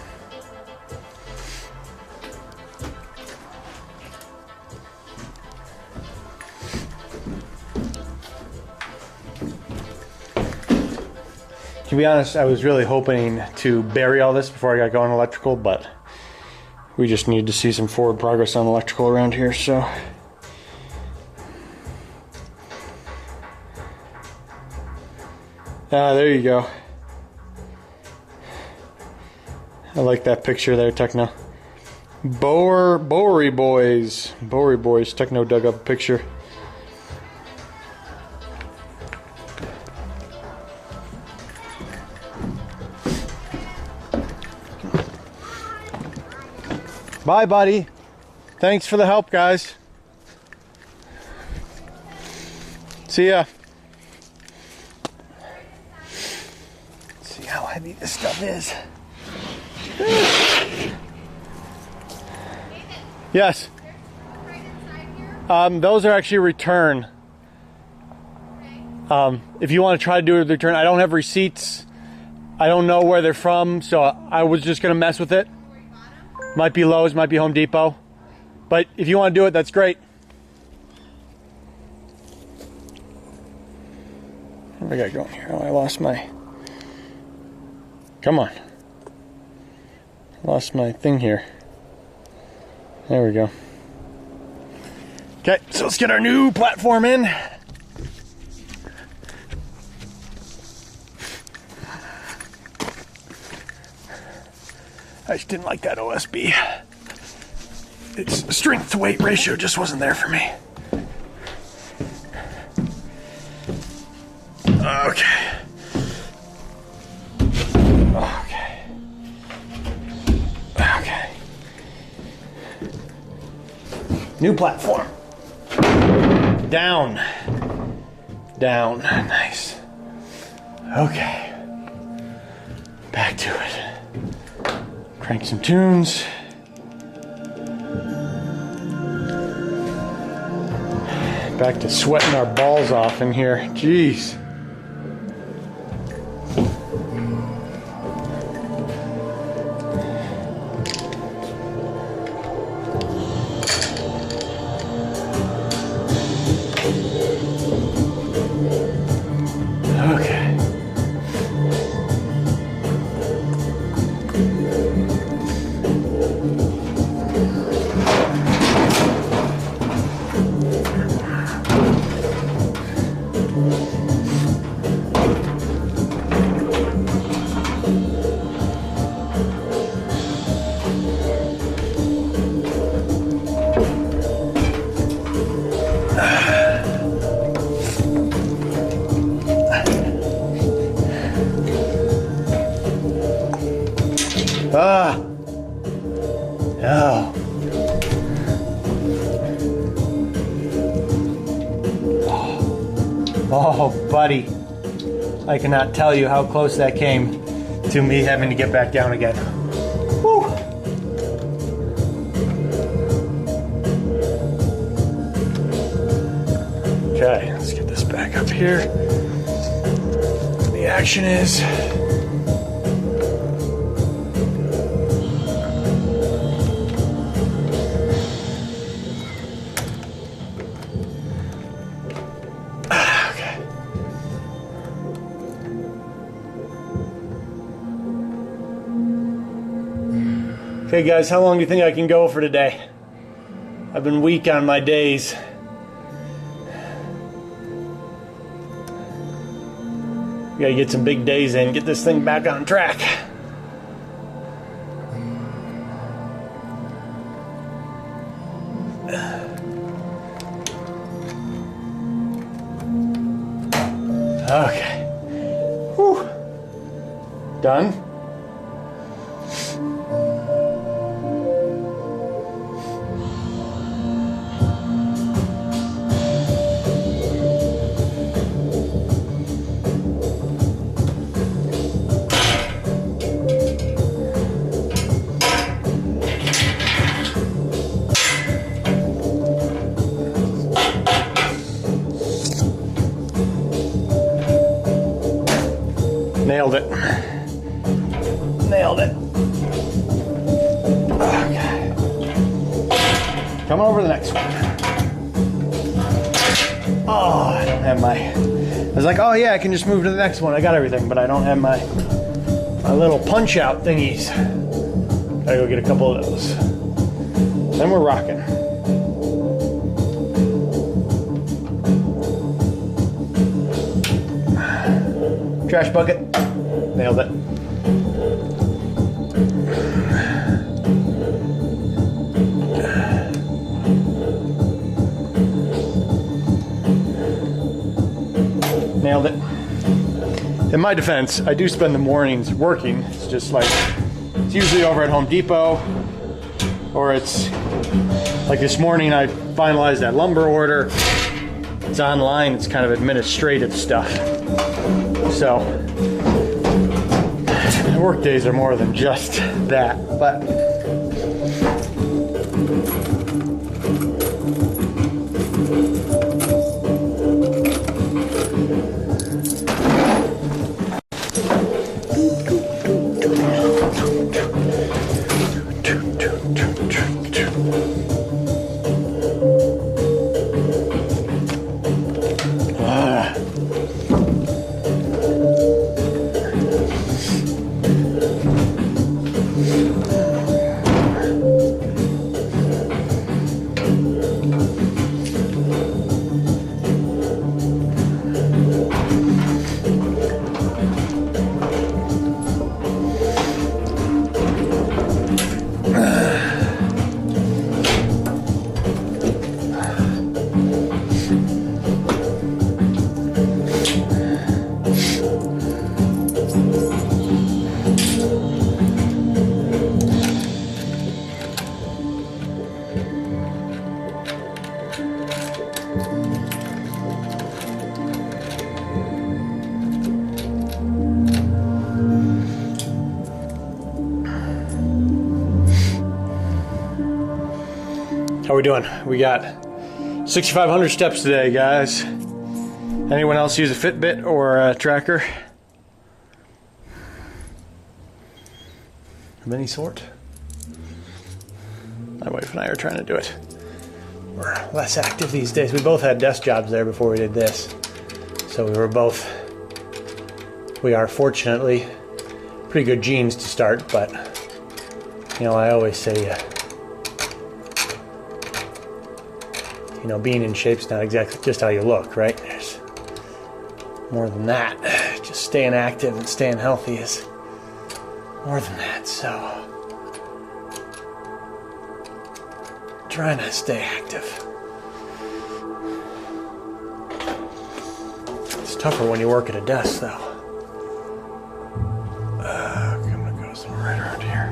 To be honest, I was really hoping to bury all this before I got going electrical, but we just need to see some forward progress on electrical around here, so. Ah, there you go. I like that picture there, Techno. Bowery Boys, Techno dug up a picture. Bye, buddy. Thanks for the help, guys. See ya. Let's see how heavy this stuff is. Yes. Those are actually return. If you want to try to do a return, I don't have receipts. I don't know where they're from, so I was just gonna mess with it. Might be Lowe's, might be Home Depot. But if you want to do it, that's great. What do I got going here? Oh, I lost my... Come on. Lost my thing here. There we go. Okay, so let's get our new platform in. I just didn't like that OSB. Its strength to weight ratio just wasn't there for me. Okay. Okay. Okay. New platform. Down. Down. Nice. Okay. Back to it. Crank some tunes. Back to sweating our balls off in here. Jeez. Okay. Ah. Oh. Oh, buddy. I cannot tell you how close that came to me having to get back down again. Woo. Okay, let's get this back up here. The action is. Okay guys, how long do you think I can go for today? I've been weak on my days. We gotta get some big days in, get this thing back on track. Okay. Whew. Done? Nailed it. Nailed it. Okay. Coming over to the next one. Oh, I don't have my... I was like, oh yeah, I can just move to the next one. I got everything, but I don't have my little punch-out thingies. Gotta go get a couple of those. Then we're rocking. Trash bucket. Nailed it. Nailed it. In my defense, I do spend the mornings working. It's just like, it's usually over at Home Depot, or it's like this morning I finalized that lumber order. It's online, it's kind of administrative stuff. So, work days are more than just that, but How we doing? We got 6,500 steps today, guys. Anyone else use a Fitbit or a tracker of any sort? My wife and I are trying to do it. We're less active these days. We both had desk jobs there before we did this. So we are fortunately pretty good genes to start, but you know, I always say, you know, being in shape's not exactly just how you look, right? There's more than that. Just staying active and staying healthy is more than that, so trying to stay active. It's tougher when you work at a desk, though. I'm gonna go somewhere right around here.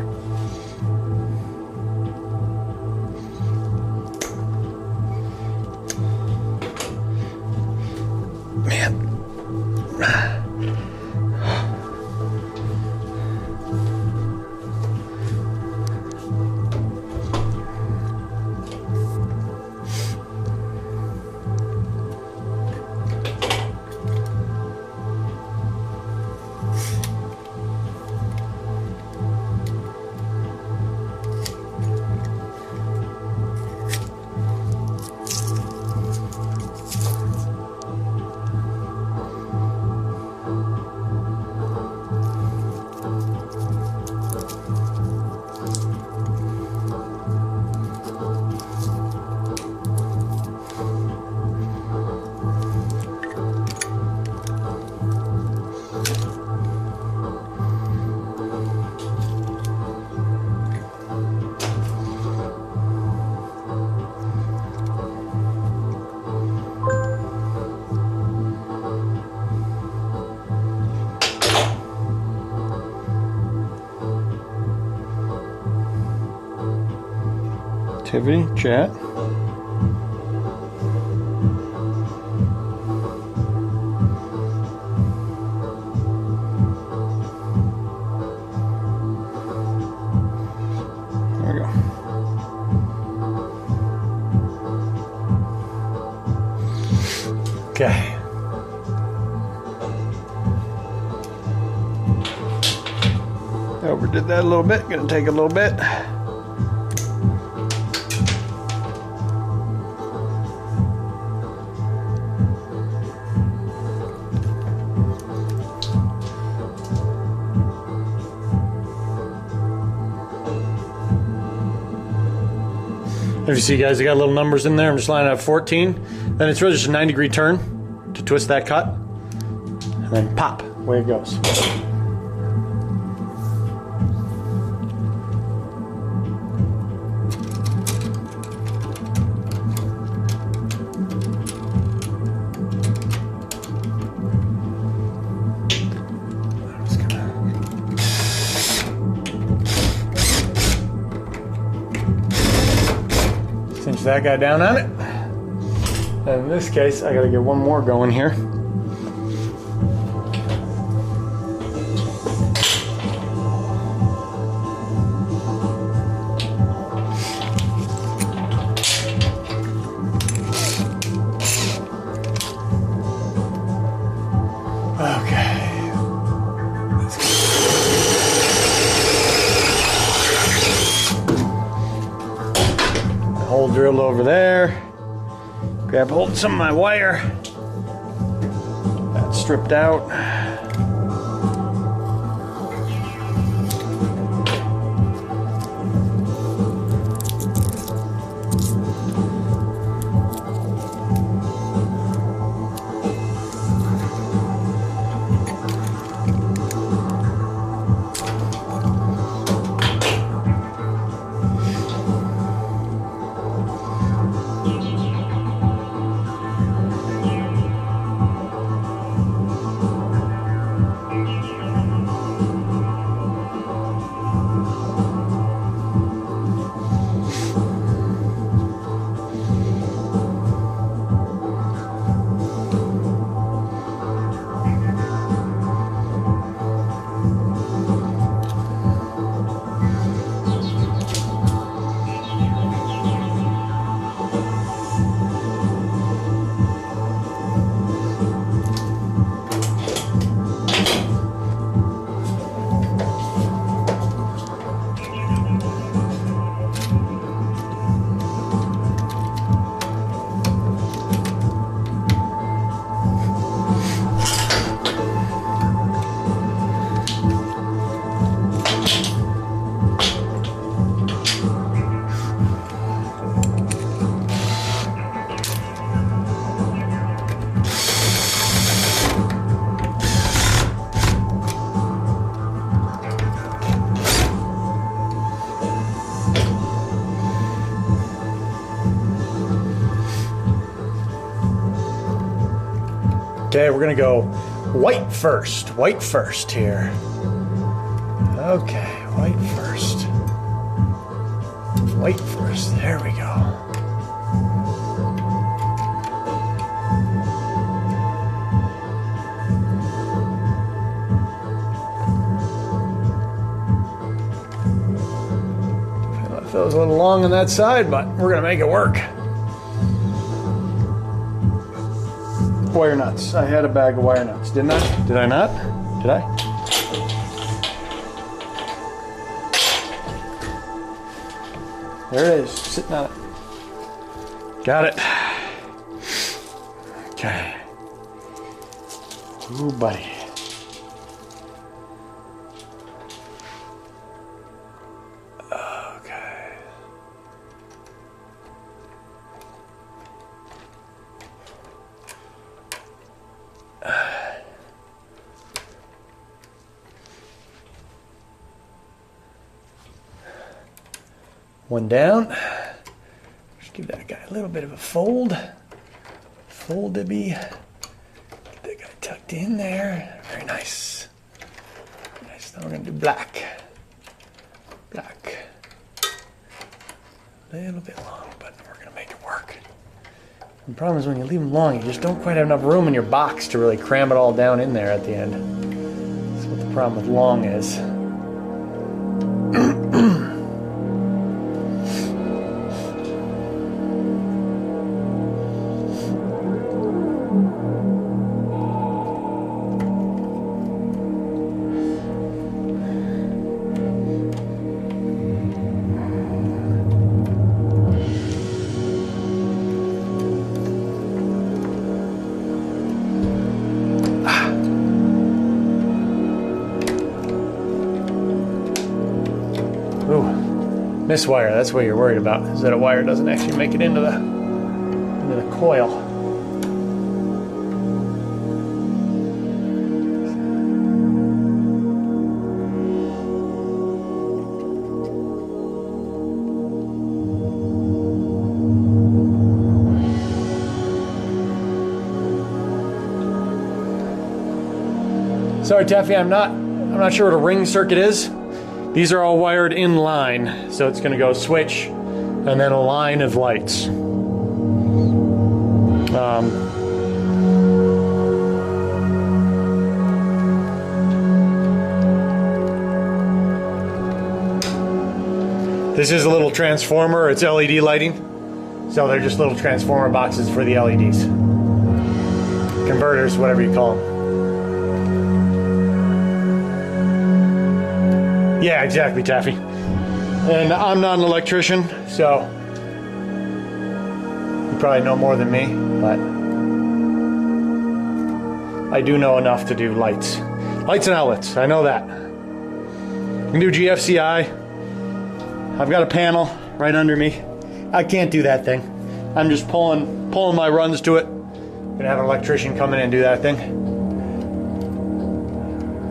Man. Activity, chat. There we go. Okay. Overdid that a little bit. Gonna take a little bit. If you see, guys, I got little numbers in there. I'm just lining up 14. Then it's really just a 9-degree turn to twist that cut. And then pop, away it goes. Cinch that guy down on it. And in this case, I gotta get one more going here. Hole drilled over there. Grab hold of some of my wire. That's stripped out. Okay, we're gonna go white first. White first here. Okay, white first. White first. There we go. Feels a little long on that side, but we're gonna make it work. Wire nuts. I had a bag of wire nuts, didn't I? Did I not? Did I? There it is, sitting on it. Got it. Okay. Ooh, buddy. Okay. One down. Just give that guy a little bit of a fold. Fold to be. Get that guy tucked in there. Very nice. Nice. Now we're gonna do black. Black. A little bit long, but we're gonna make it work. The problem is when you leave them long, you just don't quite have enough room in your box to really cram it all down in there at the end. That's what the problem with long is. Miswire, that's what you're worried about, is that a wire doesn't actually make it into the coil. Sorry, Taffy, I'm not sure what a ring circuit is. These are all wired in line, so it's going to go switch and then a line of lights. This is a little transformer. It's LED lighting, so they're just little transformer boxes for the LEDs. Converters, whatever you call them. Yeah, exactly, Taffy. And I'm not an electrician, so you probably know more than me, but I do know enough to do lights. Lights and outlets, I know that. You can do GFCI. I've got a panel right under me. I can't do that thing. I'm just pulling my runs to it. Gonna have an electrician come in and do that thing.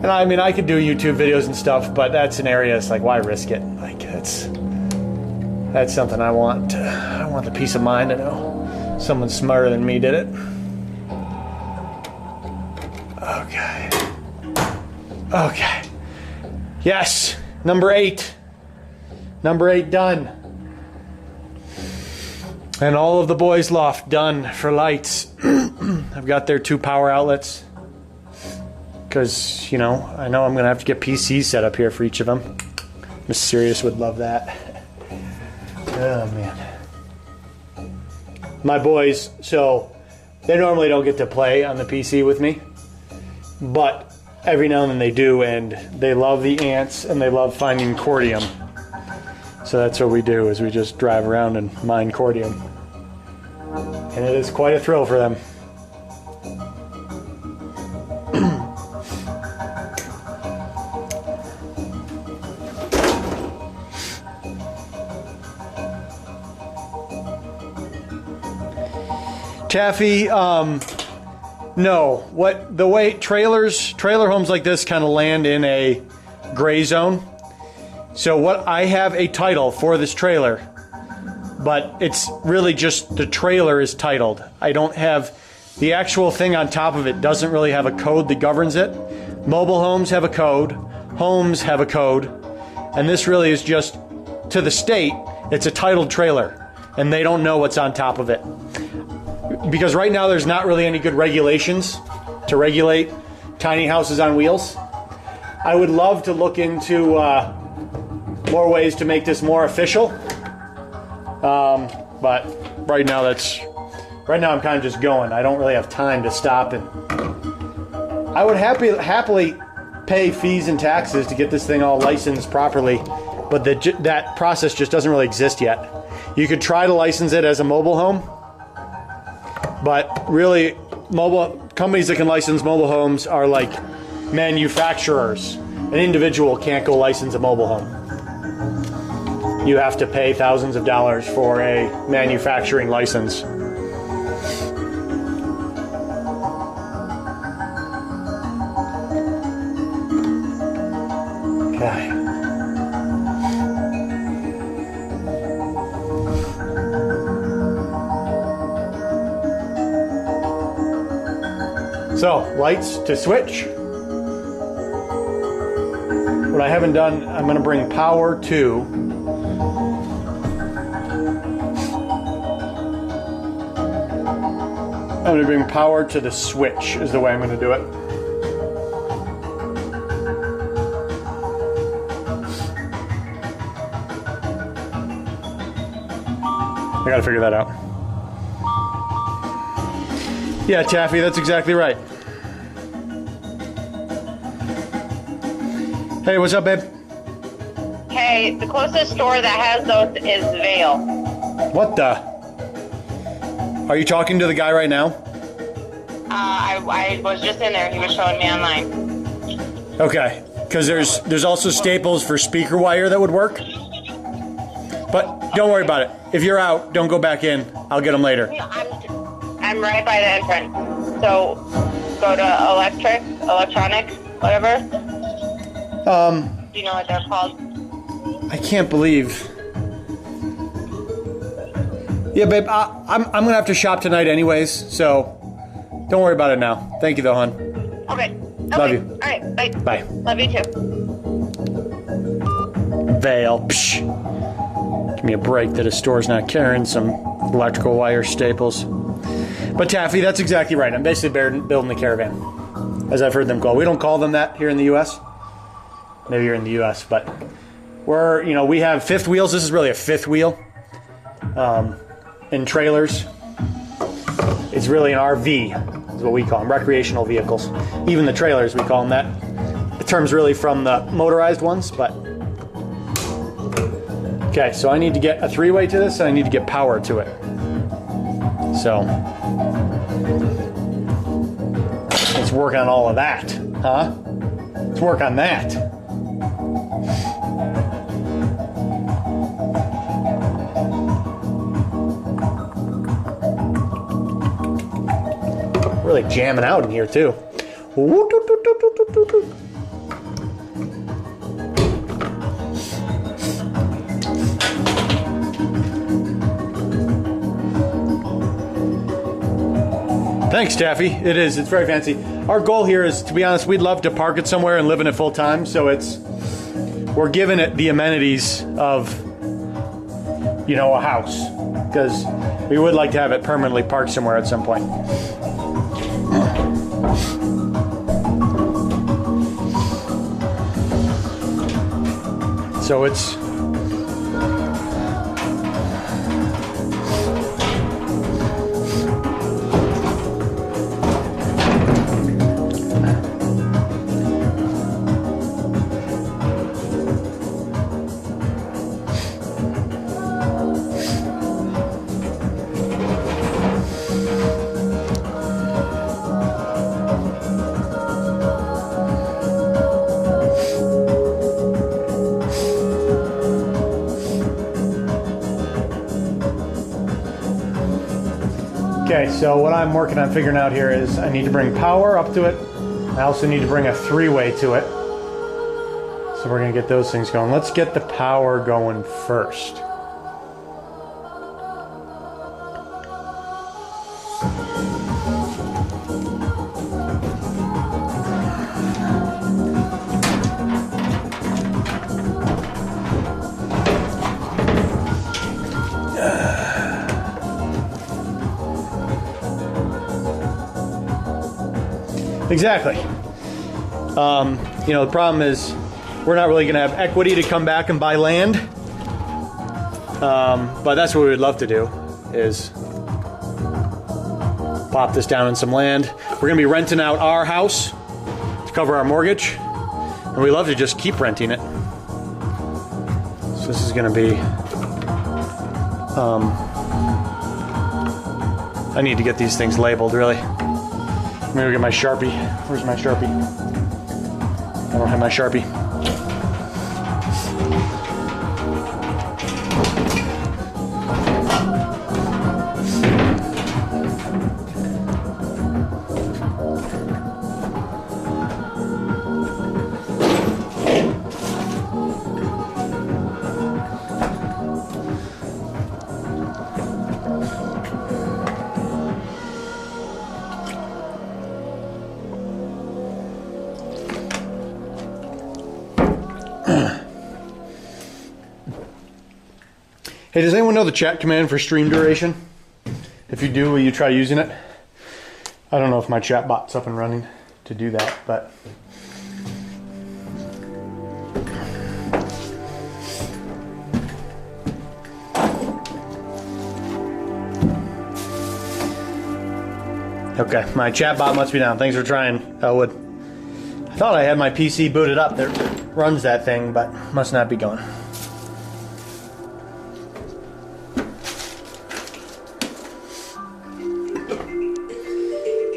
And I mean, I could do YouTube videos and stuff, but that's an area it's like, why risk it? Like, that's something I want. I want the peace of mind to know someone smarter than me did it. Okay. Okay. Yes. Number 8. Number 8 done. And all of the boys' loft done for lights. I've got their 2 power outlets. Because, you know I'm going to have to get PCs set up here for each of them. Miss Sirius would love that. Oh, man. My boys, so they normally don't get to play on the PC with me. But every now and then they do, and they love the ants, and they love finding cordium. So that's what we do, is we just drive around and mine cordium. And it is quite a thrill for them. Taffy, no. The way trailer homes like this kind of land in a gray zone. So I have a title for this trailer, but it's really just the trailer is titled. I don't have the actual thing on top of it doesn't really have a code that governs it. Mobile homes have a code, homes have a code, and this really is just, to the state, it's a titled trailer, and they don't know what's on top of it. Because right now there's not really any good regulations to regulate tiny houses on wheels. I would love to look into more ways to make this more official, but right now I'm kind of just going. I don't really have time to stop, and I would happily pay fees and taxes to get this thing all licensed properly, but that process just doesn't really exist yet. You could try to license it as a mobile home, but really mobile companies that can license mobile homes are like manufacturers. An individual can't go license a mobile home. You have to pay thousands of dollars for a manufacturing license. Okay. So, lights to switch. What I haven't done, I'm going to bring power to. I'm going to bring power to the switch is the way I'm going to do it. I got to figure that out. Yeah, Taffy, that's exactly right. Hey, what's up, babe? Hey, the closest store that has those is Vail. What the? Are you talking to the guy right now? I was just in there. He was showing me online. Okay, because there's also Staples for speaker wire that would work. But don't worry about it. If you're out, don't go back in. I'll get them later. I'm right by the entrance. So go to electronic, whatever. Do you know what they're called? I can't believe. Yeah, babe, I'm gonna have to shop tonight anyways, so don't worry about it now. Thank you though, hon. Okay. Love you. All right. Bye. Bye. Love you too. Vail. Psh. Give me a break that a store's not carrying some electrical wire Staples. But Taffy, that's exactly right. I'm basically building the caravan, as I've heard them called. We don't call them that here in the U.S. Maybe you're in the U.S., but we have fifth wheels. This is really a fifth wheel. In trailers, it's really an RV, is what we call them, recreational vehicles. Even the trailers, we call them that. The term's really from the motorized ones, but. Okay, so I need to get a three-way to this, and I need to get power to it. So, let's work on all of that, huh? Let's work on that. Really jamming out in here too. Thanks, Taffy. It is. It's very fancy. Our goal here is, to be honest, we'd love to park it somewhere and live in it full time. So we're giving it the amenities of, a house, because we would like to have it permanently parked somewhere at some point. So it's. Okay, so what I'm working on figuring out here is I need to bring power up to it. I also need to bring a three-way to it. So we're going to get those things going. Let's get the power going first. Exactly. You know, the problem is we're not really going to have equity to come back and buy land. But that's what we would love to do, is pop this down in some land. We're going to be renting out our house to cover our mortgage. And we love to just keep renting it. So this is going to be... I need to get these things labeled, really. Let me go get my Sharpie. Where's my Sharpie? I don't have my Sharpie. Hey, does anyone know the chat command for stream duration? If you do, will you try using it? I don't know if my chat bot's up and running to do that, but... Okay, my chat bot must be down. Thanks for trying, Elwood. I thought I had my PC booted up that runs that thing, but must not be going.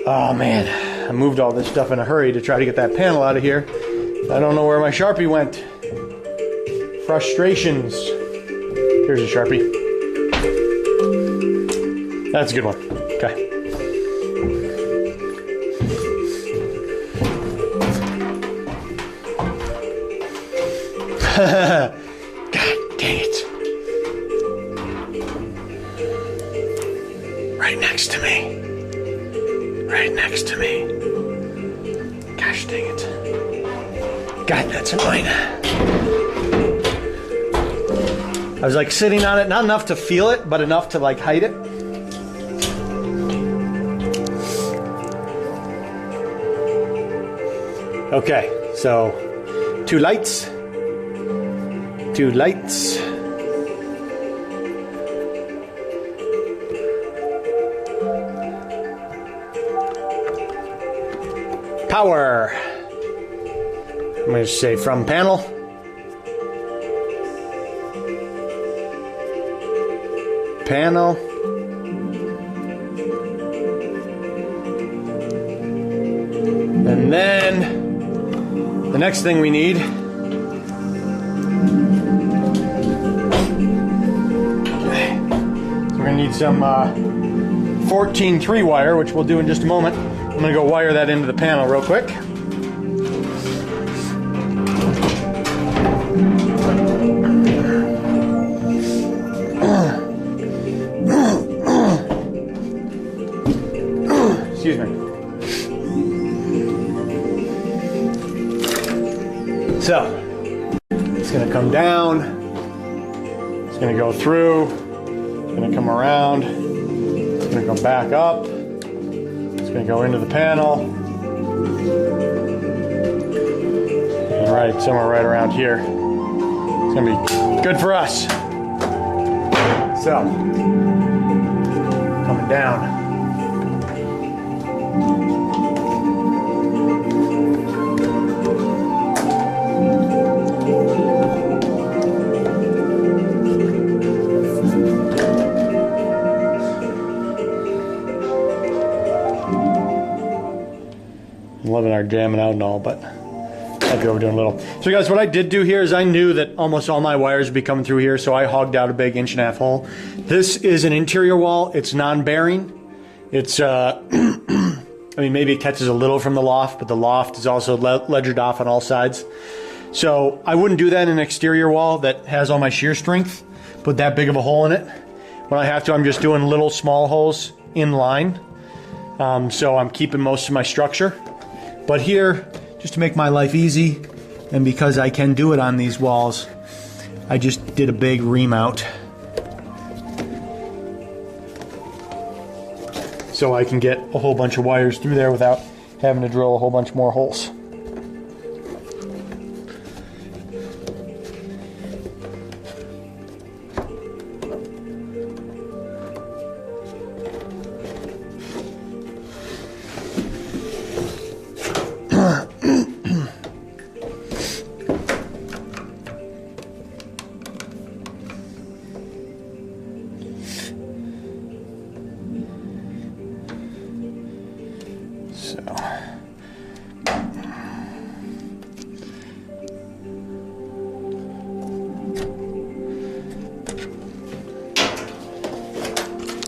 Oh man, I moved all this stuff in a hurry to try to get that panel out of here. I don't know where my Sharpie went. Frustrations. Here's a Sharpie. That's a good one. Okay. God dang it. Right next to me. Right next to me. Gosh dang it. God, that's annoying. I was like sitting on it, not enough to feel it, but enough to like hide it. Okay, so 2 lights. 2 lights. Power. I'm going to say from panel. Panel. And then the next thing we need we're going to need some 14 3-wire, which we'll do in just a moment. I'm going to go wire that into the panel real quick. Excuse me. So, it's going to come down. It's going to go through. It's going to come around. It's going to go back up. It's going to go into the panel. And right somewhere right around here. It's going to be good for us. So, coming down. Loving our jamming out and all, but I'd be overdoing a little. So guys, what I did do here is I knew that almost all my wires would be coming through here, so I hogged out a big 1.5-inch hole. This is an interior wall. It's non-bearing. It's, I mean, maybe it catches a little from the loft, but the loft is also ledgered off on all sides. So I wouldn't do that in an exterior wall that has all my shear strength, put that big of a hole in it. When I have to, I'm just doing little small holes in line. So I'm keeping most of my structure. But here, just to make my life easy, and because I can do it on these walls, I just did a big remount. So I can get a whole bunch of wires through there without having to drill a whole bunch more holes.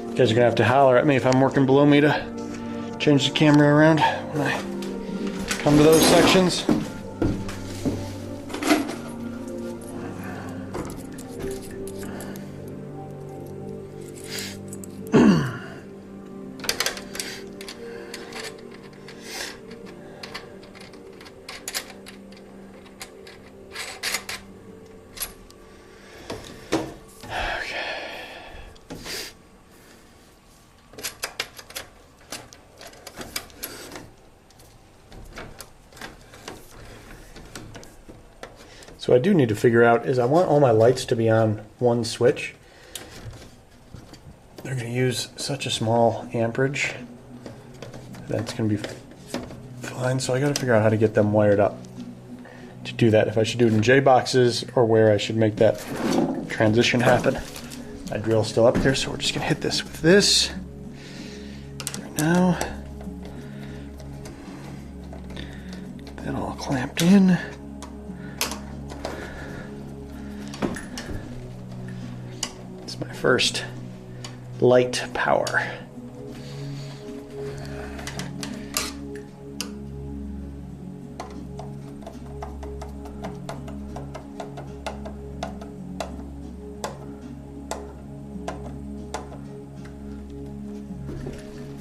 You guys are gonna have to holler at me if I'm working below me to change the camera around when I come to those sections. So I do need to figure out is I want all my lights to be on one switch. They're going to use such a small amperage. That's going to be fine. So I got to figure out how to get them wired up to do that. If I should do it in J boxes or where I should make that transition happen. My drill's still up there, so we're just going to hit this with this right now. Then all clamped in. My first light power.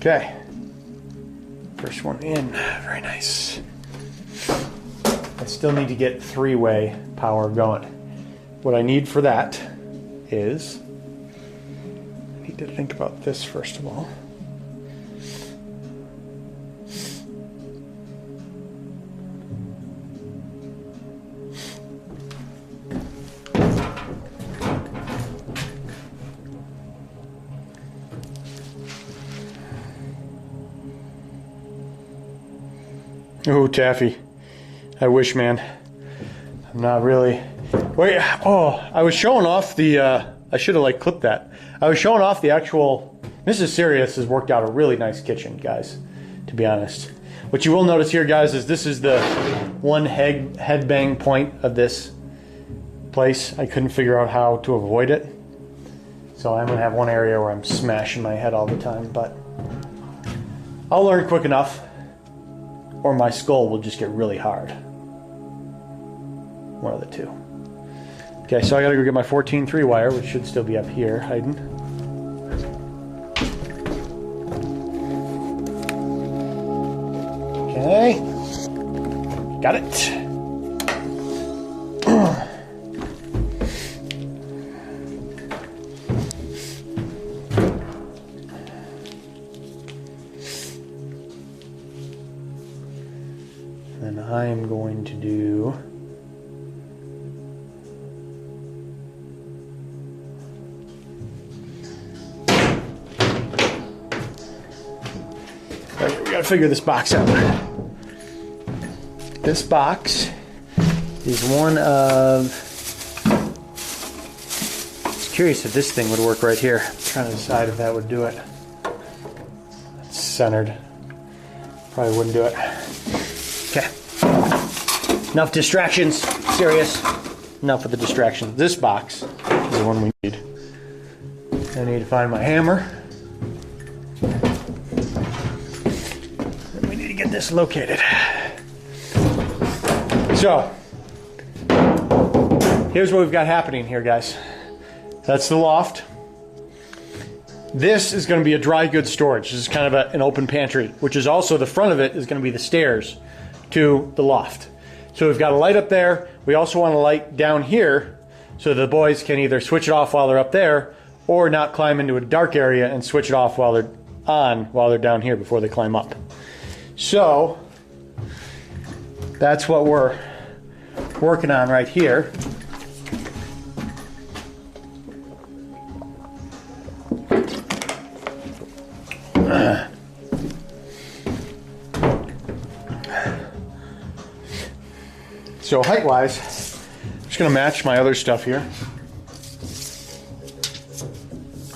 Okay, first one in, very nice. I still need to get three-way power going. What I need for that is to think about this first of all. Ooh, taffy. I wish, man. I'm not really. Wait, oh, I was showing off the, I should have clipped that. I was showing off the actual, Mrs. Sirius has worked out a really nice kitchen, guys, to be honest. What you will notice here, guys, is this is the one head bang point of this place. I couldn't figure out how to avoid it. So I'm gonna have one area where I'm smashing my head all the time, but I'll learn quick enough or my skull will just get really hard. One of the two. Okay, so I gotta go get my 14-3 wire, which should still be up here, hiding. Okay. Got it. And I am going to do gotta figure this box out. This box is one of. I was curious if this thing would work right here. I'm trying to decide if that would do it. It's centered. Probably wouldn't do it. Okay. Enough distractions. Serious. Enough of the distractions. This box is the one we need. I need to find my hammer. Get this located. So here's what we've got happening here, guys. That's the loft. This is going to be a dry goods storage. This is kind of an open pantry, which is also the front of it is going to be the stairs to the loft. So we've got a light up there. We also want a light down here so the boys can either switch it off while they're up there or not climb into a dark area and switch it off while they're on while they're down here before they climb up. So that's what we're working on right here. So height-wise, I'm just going to match my other stuff here,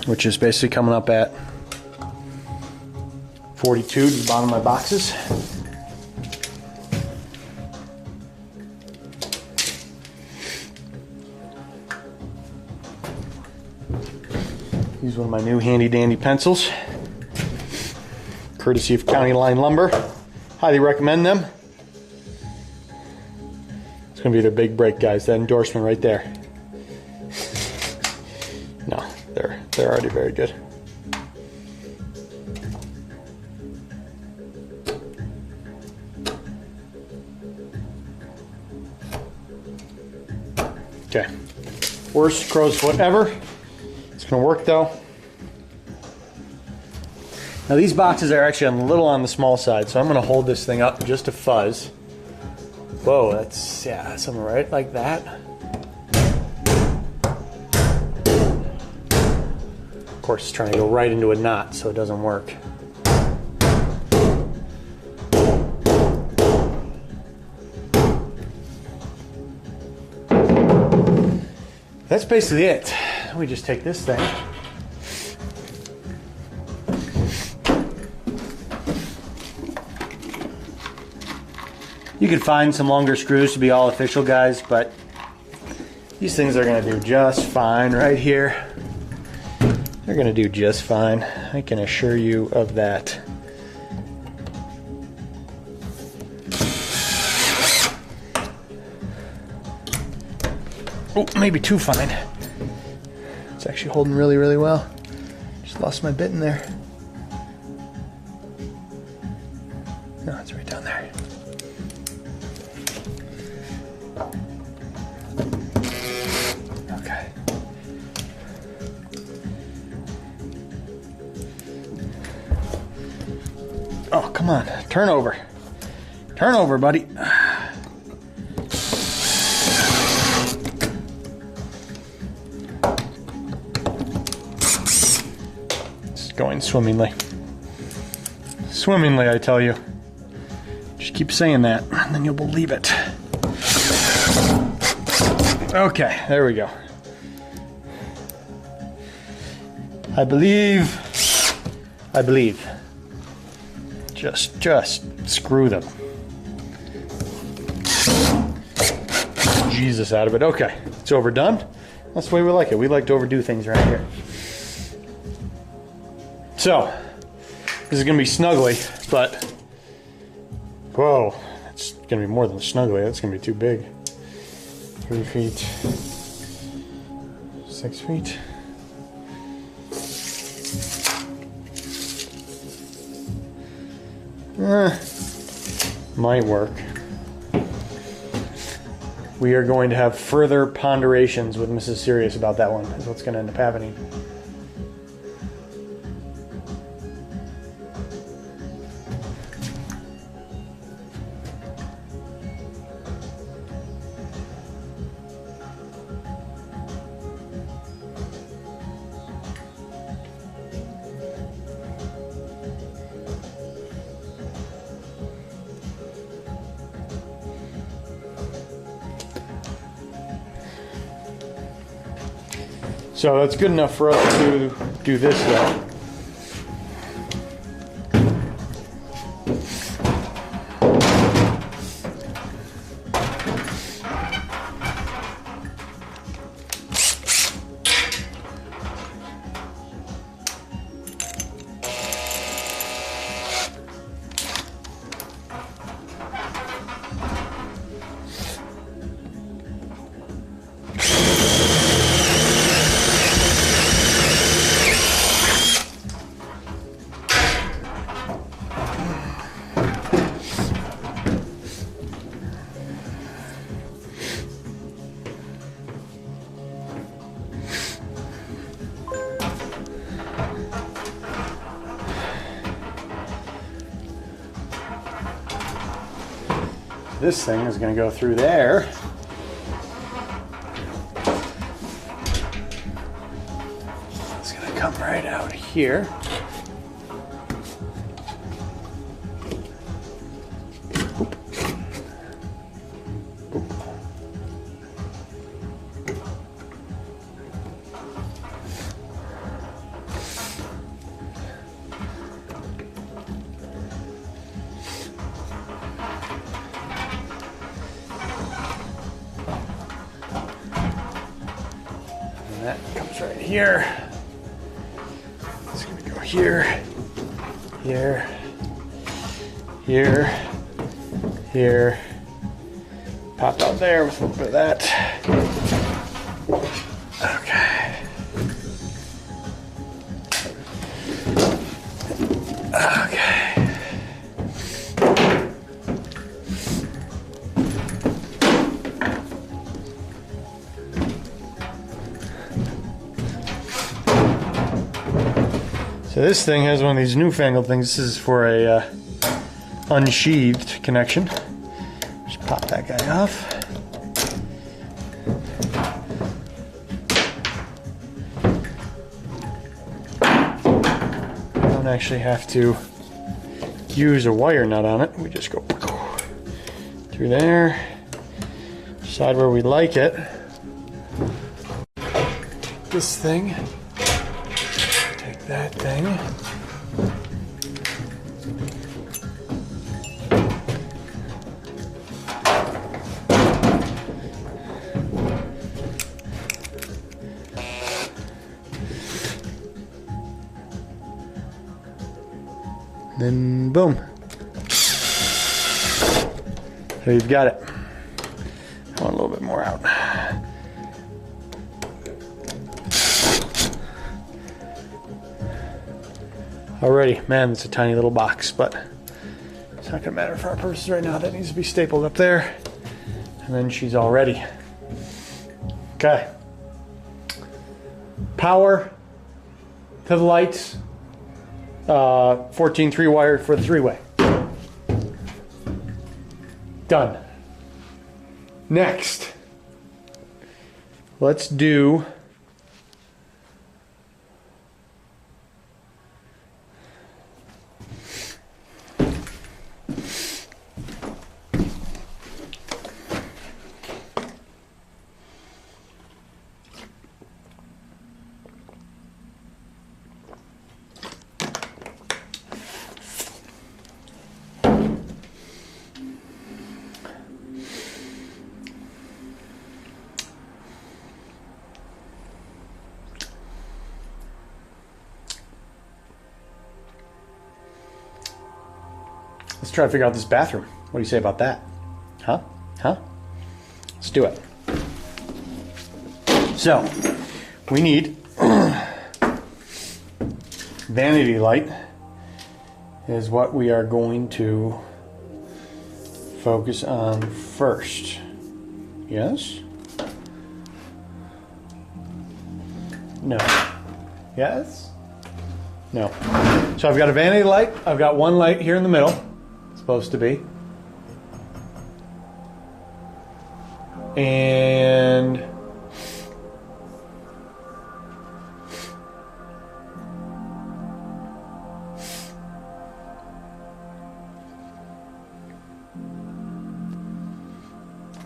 which is basically coming up at 42 to the bottom of my boxes. Use one of my new handy dandy pencils, courtesy of County Line Lumber. Highly recommend them. It's gonna be their big break, guys. That endorsement right there. No, they're already very good. Okay. Worst crow's foot ever. It's gonna work though. Now these boxes are actually a little on the small side, so I'm gonna hold this thing up just a fuzz. Whoa, that's, yeah, something right like that. Of course, it's trying to go right into a knot, so it doesn't work. That's basically it. We just take this thing. You could find some longer screws to be all official, guys, but these things are going to do just fine right here. They're going to do just fine. I can assure you of that. Oh, maybe too fine. It's actually holding really, really well. Just lost my bit in there. No, it's right down there. Okay. Oh, come on. Turn over. Turn over, buddy. Going swimmingly. Swimmingly, I tell you. Just keep saying that, and then you'll believe it. Okay, there we go. I believe. Just screw them. Jesus out of it. Okay, it's overdone. That's the way we like it. We like to overdo things right here. So, this is going to be snuggly, but, whoa, it's going to be more than snuggly. That's going to be too big. 3 feet, 6 feet. Might work. We are going to have further ponderations with Mrs. Sirius about that one, is what's going to end up happening. So that's good enough for us to do this though. This thing is going to go through there. It's going to come right out here. And that comes right here. It's going to go here, here, here, here. Pop out there with a little bit of that. Okay. Okay. So this thing has one of these newfangled things. This is for a unsheathed connection. Just pop that guy off. We don't actually have to use a wire nut on it. We just go through there, decide where we like it. This thing. That thing. Then boom. So you've got it. I want a little bit more out. Alrighty, man, it's a tiny little box, but it's not gonna matter for our purposes right now. That needs to be stapled up there, and then she's all ready. Okay. Power to the lights. 14 3-wire for the 3-way. Done. Next, let's do let's try to figure out this bathroom. What do you say about that? Huh? Huh? Let's do it. So, we need vanity light is what we are going to focus on first. Yes? No. Yes? No. So I've got a vanity light. I've got one light here in the middle. Supposed to be. And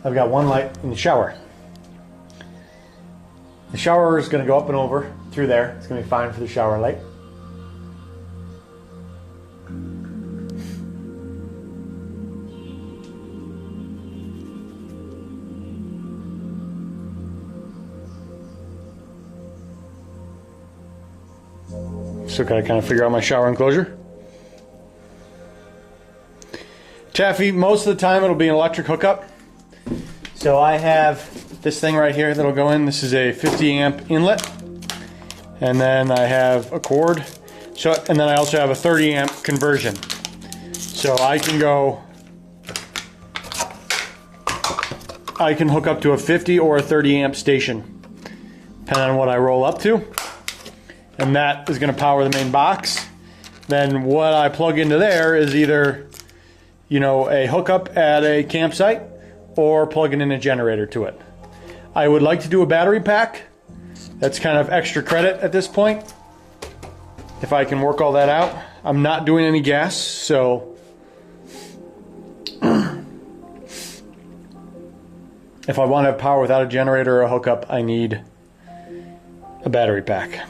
I've got one light in the shower. The shower is going to go up and over through there. It's going to be fine for the shower light. So gotta kind of figure out my shower enclosure. Taffy, most of the time it'll be an electric hookup. So I have this thing right here that'll go in. This is a 50 amp inlet. And then I have a cord. So, and then I also have a 30 amp conversion. So I can hook up to a 50 or a 30 amp station, depending on what I roll up to. And that is going to power the main box. Then what I plug into there is either you know, a hookup at a campsite or plugging in a generator to it. I would like to do a battery pack. That's kind of extra credit at this point, if I can work all that out. I'm not doing any gas, so if I want to have power without a generator or a hookup, I need a battery pack.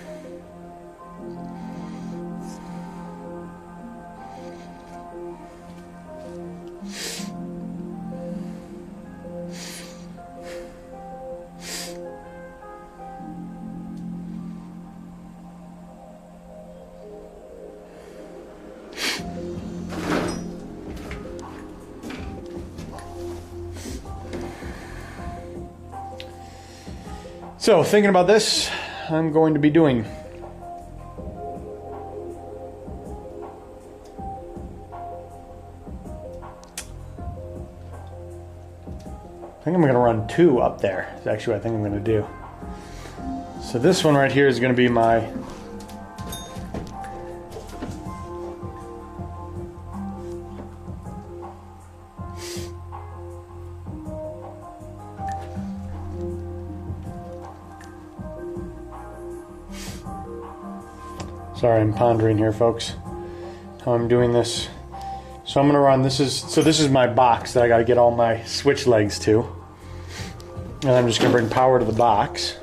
So, thinking about this, I'm going to be doing I think I'm going to run 2 up there. Is actually what I think I'm going to do. So this one right here is going to be my Sorry, I'm pondering here, folks, how I'm doing this. So I'm gonna run, this is my box that I gotta get all my switch legs to. And I'm just gonna bring power to the box.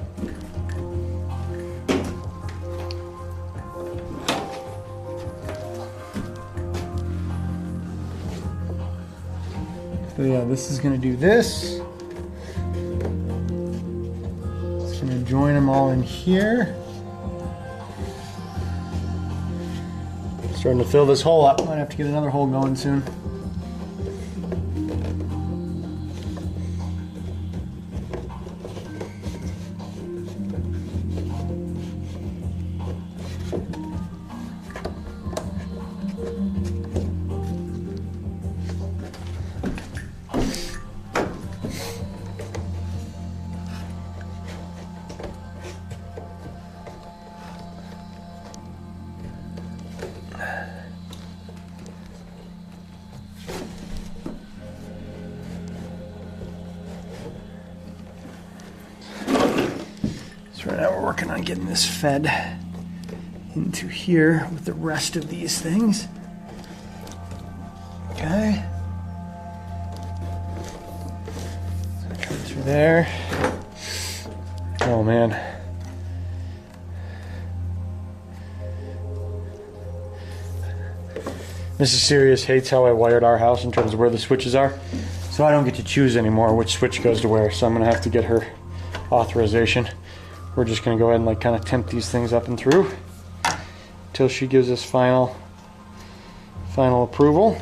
So yeah, this is gonna do this. It's gonna join them all in here. Starting to fill this hole up. Might have to get another hole going soon. So right now we're working on getting this fed into here with the rest of these things. Okay. So come through there. Oh man. Mrs. Sirius hates how I wired our house in terms of where the switches are. So I don't get to choose anymore which switch goes to where. So I'm gonna have to get her authorization. We're just going to go ahead and like kind of tempt these things up and through until she gives us final approval.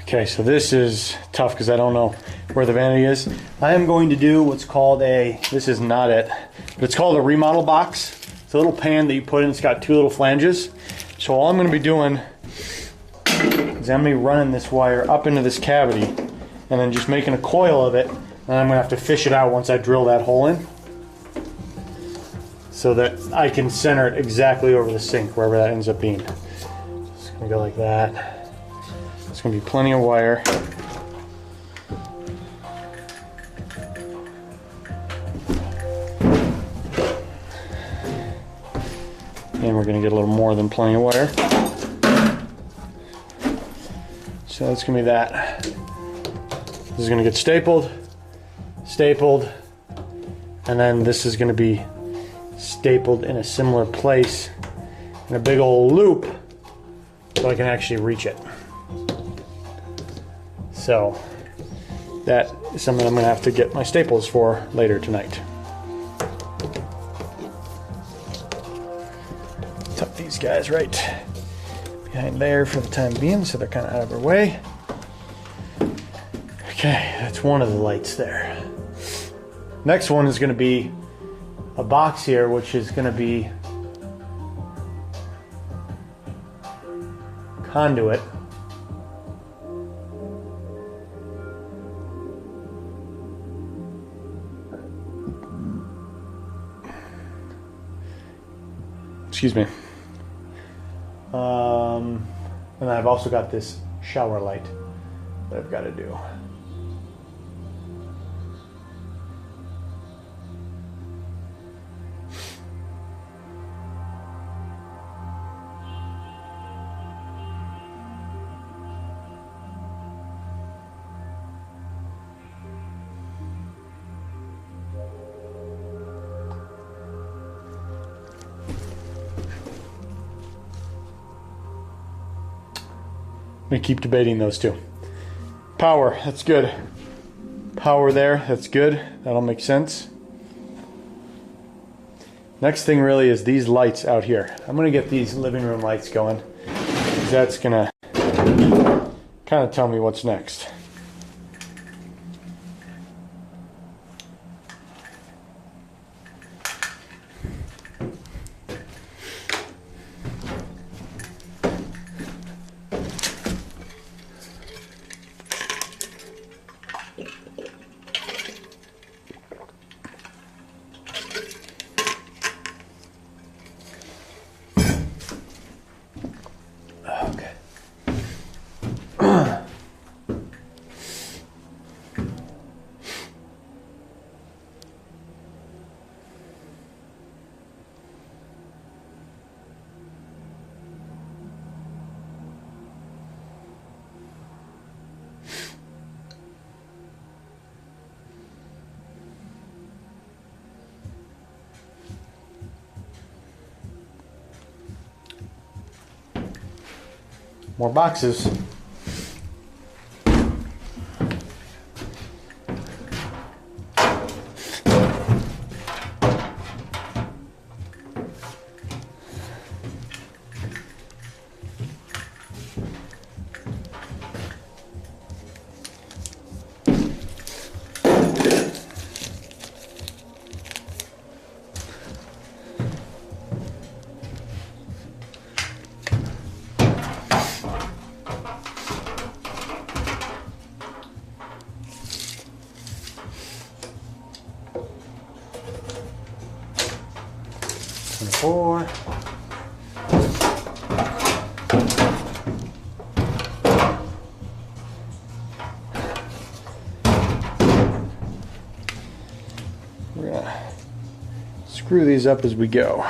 Okay, so this is tough because I don't know where the vanity is. I am going to do what's called this is not it, but it's called a remodel box. It's a little pan that you put in, it's got 2 little flanges. So all I'm going to be doing is I'm going to be running this wire up into this cavity and then just making a coil of it, and I'm going to have to fish it out once I drill that hole in so that I can center it exactly over the sink, wherever that ends up being. It's going to go like that. There's going to be plenty of wire. And we're going to get a little more than plenty of wire. So it's going to be that. This is going to get stapled, and then this is going to be stapled in a similar place in a big old loop so I can actually reach it. So that is something I'm going to have to get my staples for later tonight. Tuck these guys right behind there for the time being so they're kind of out of our way. Okay, that's one of the lights there. Next one is going to be a box here, which is going to be conduit. Excuse me. And I've also got this shower light that I've got to do. I'm going to keep debating those two. Power, that's good. Power there, that's good. That'll make sense. Next thing really is these lights out here. I'm going to get these living room lights going. That's going to kind of tell me what's next. More boxes. Four. We're gonna screw these up as we go.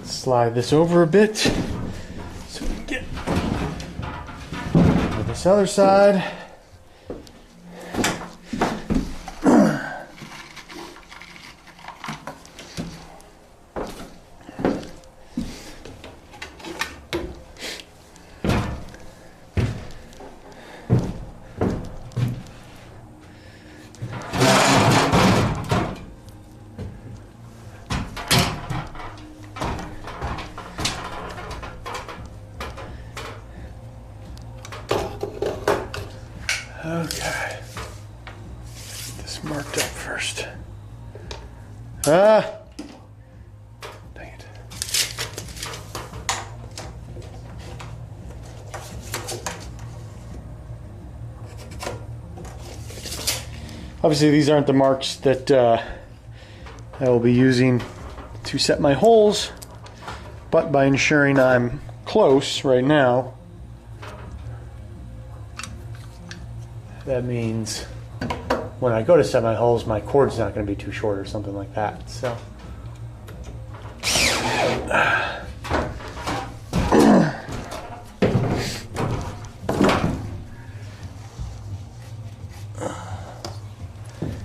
Slide this over a bit so we can get to this other side. Okay. Get this marked up first. Dang it. Obviously these aren't the marks that I will be using to set my holes, but by ensuring I'm close right now, that means when I go to set my holes, my cord's not going to be too short or something like that. So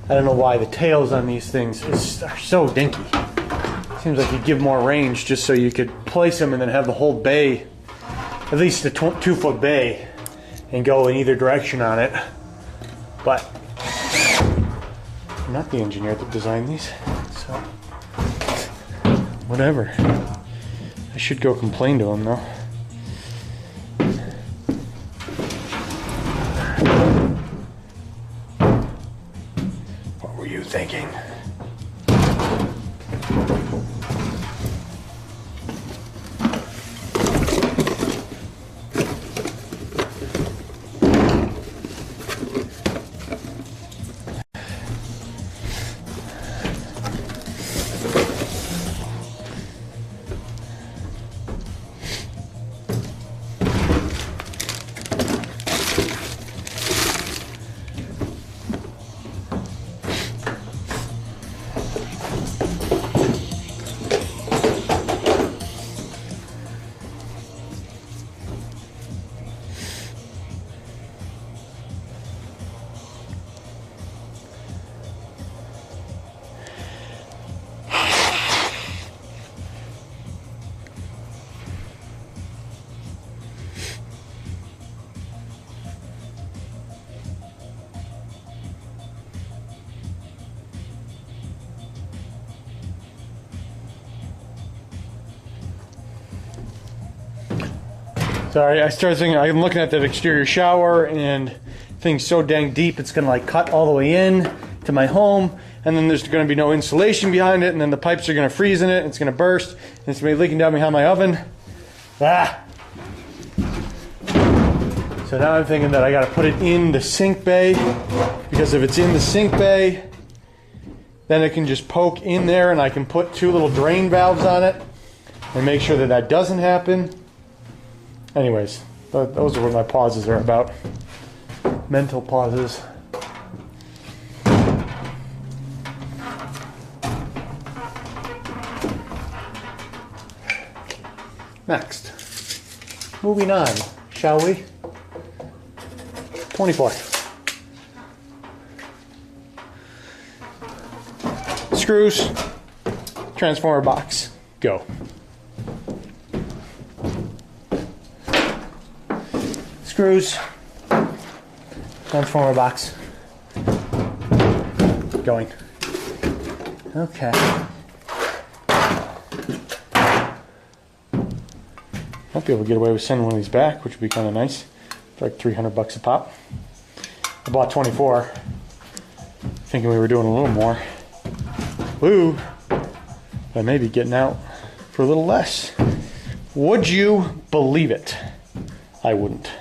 I don't know why the tails on these things are so dinky. Seems like you'd give more range just so you could place them and then have the whole bay, at least a 2-foot bay, and go in either direction on it. But I'm not the engineer that designed these, so whatever. I should go complain to him though. What were you thinking? Sorry, I started thinking, I'm looking at that exterior shower and thing's so dang deep it's gonna like cut all the way in to my home, and then there's gonna be no insulation behind it, and then the pipes are gonna freeze in it, and it's gonna burst, and it's gonna be leaking down behind my oven. Ah! So now I'm thinking that I gotta put it in the sink bay, because if it's in the sink bay, then it can just poke in there and I can put 2 little drain valves on it and make sure that that doesn't happen. Anyways, those are what my pauses are about. Mental pauses. Next. Moving on, shall we? 24. Screws, transformer box, go. Screws, transformer box, going. Okay. Might be able to get away with sending one of these back, which would be kind of nice. For like $300 a pop. I bought 24, thinking we were doing a little more. Woo! I may be getting out for a little less. Would you believe it? I wouldn't.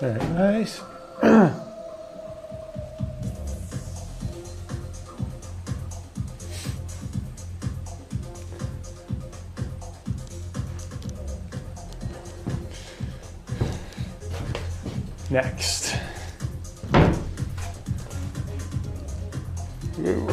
Very nice. Next. Ooh.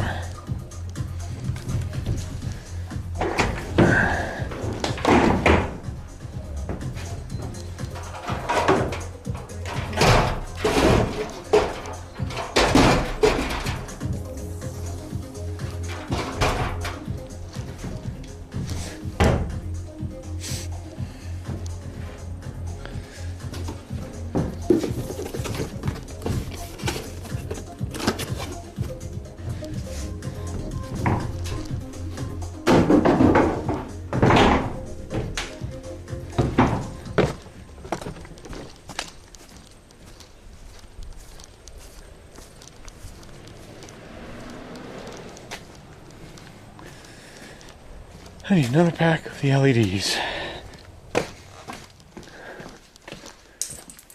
I need another pack of the LEDs.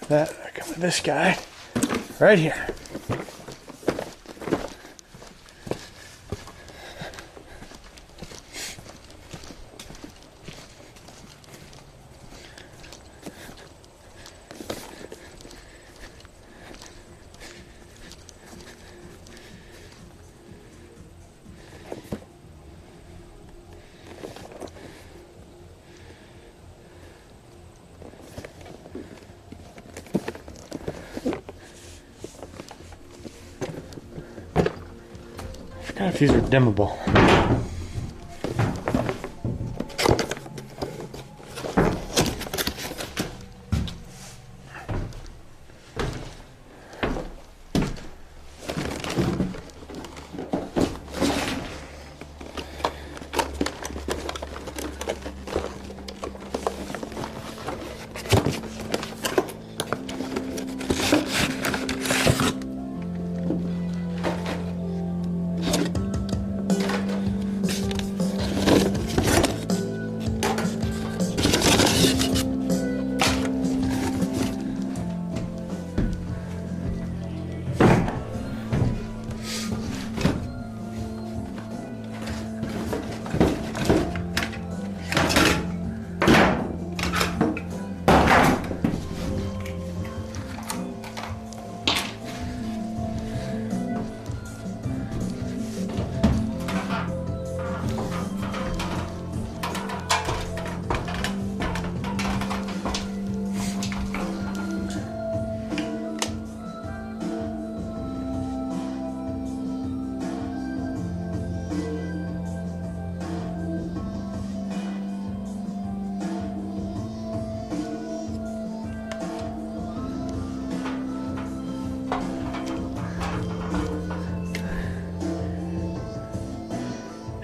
That, I got this guy right here. I forgot if these are dimmable.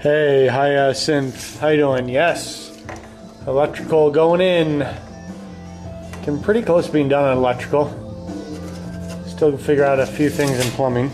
Hey, hi Synth, how you doing? Yes, electrical going in. I'm pretty close to being done on electrical. Still can figure out a few things in plumbing.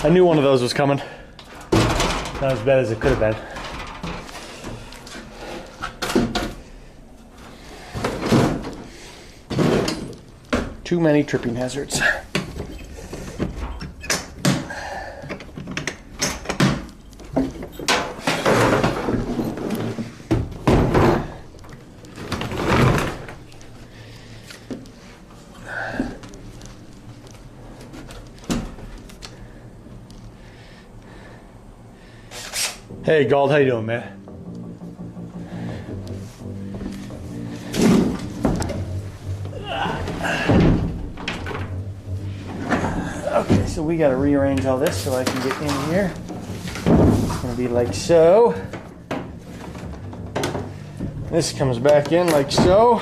I knew one of those was coming. Not as bad as it could have been. Too many tripping hazards. Hey, Gald, how you doing, man? Okay, so we gotta rearrange all this so I can get in here. It's gonna be like so. This comes back in like so.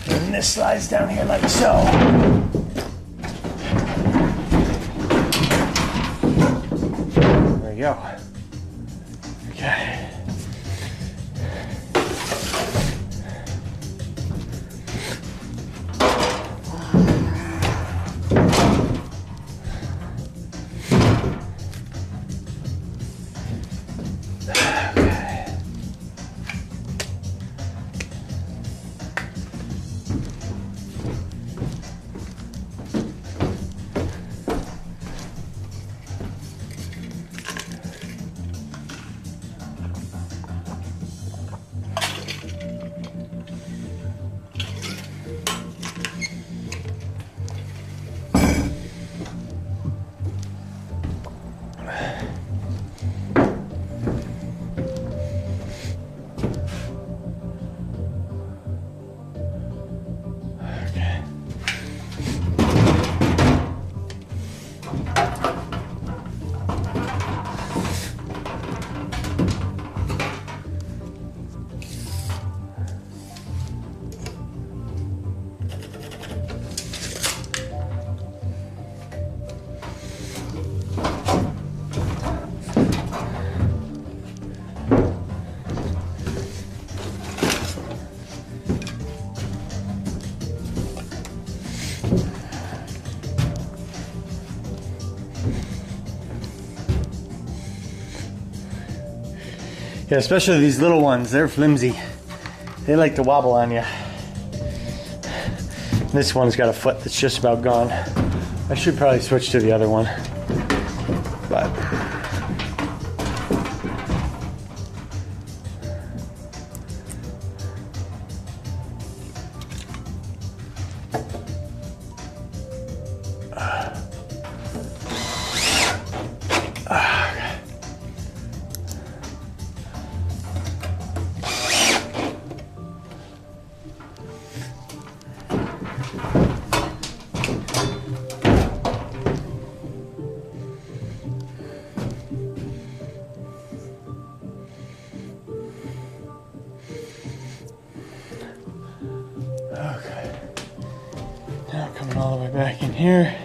And this slides down here like so. Go. Okay. Yeah, especially these little ones, they're flimsy. They like to wobble on you. This one's got a foot that's just about gone. I should probably switch to the other one. But okay. Now coming all the way back in here.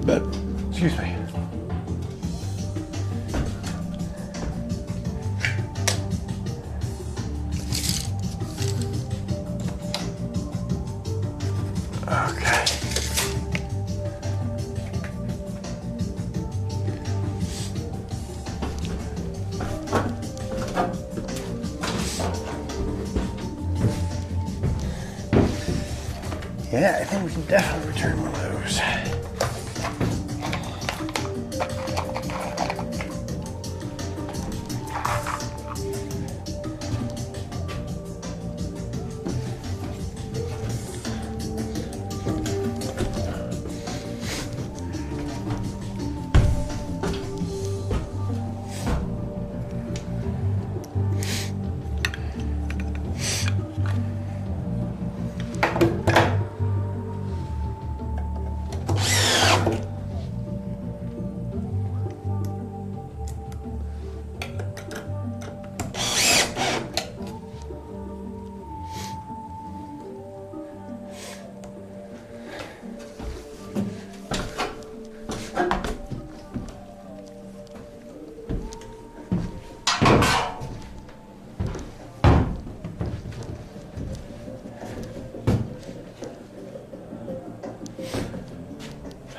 But, excuse me. Okay. Yeah, I think we can definitely return one of those.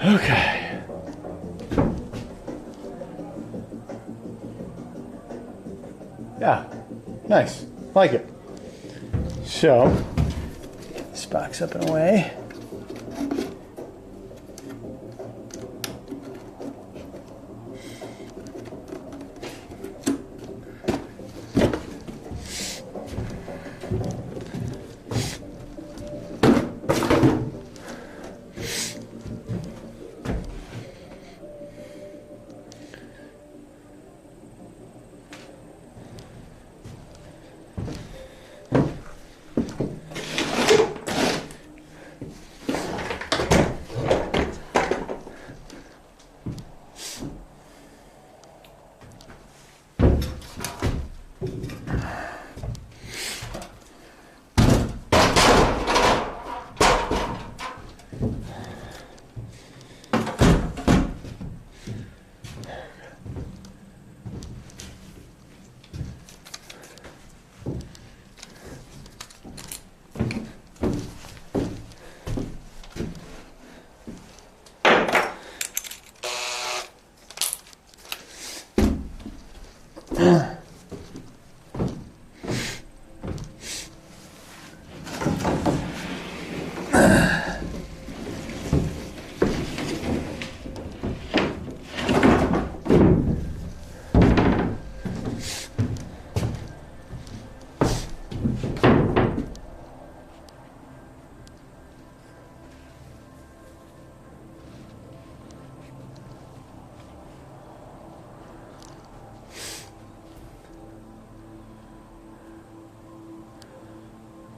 Okay. Yeah, nice. Like it. So, get this box up and away.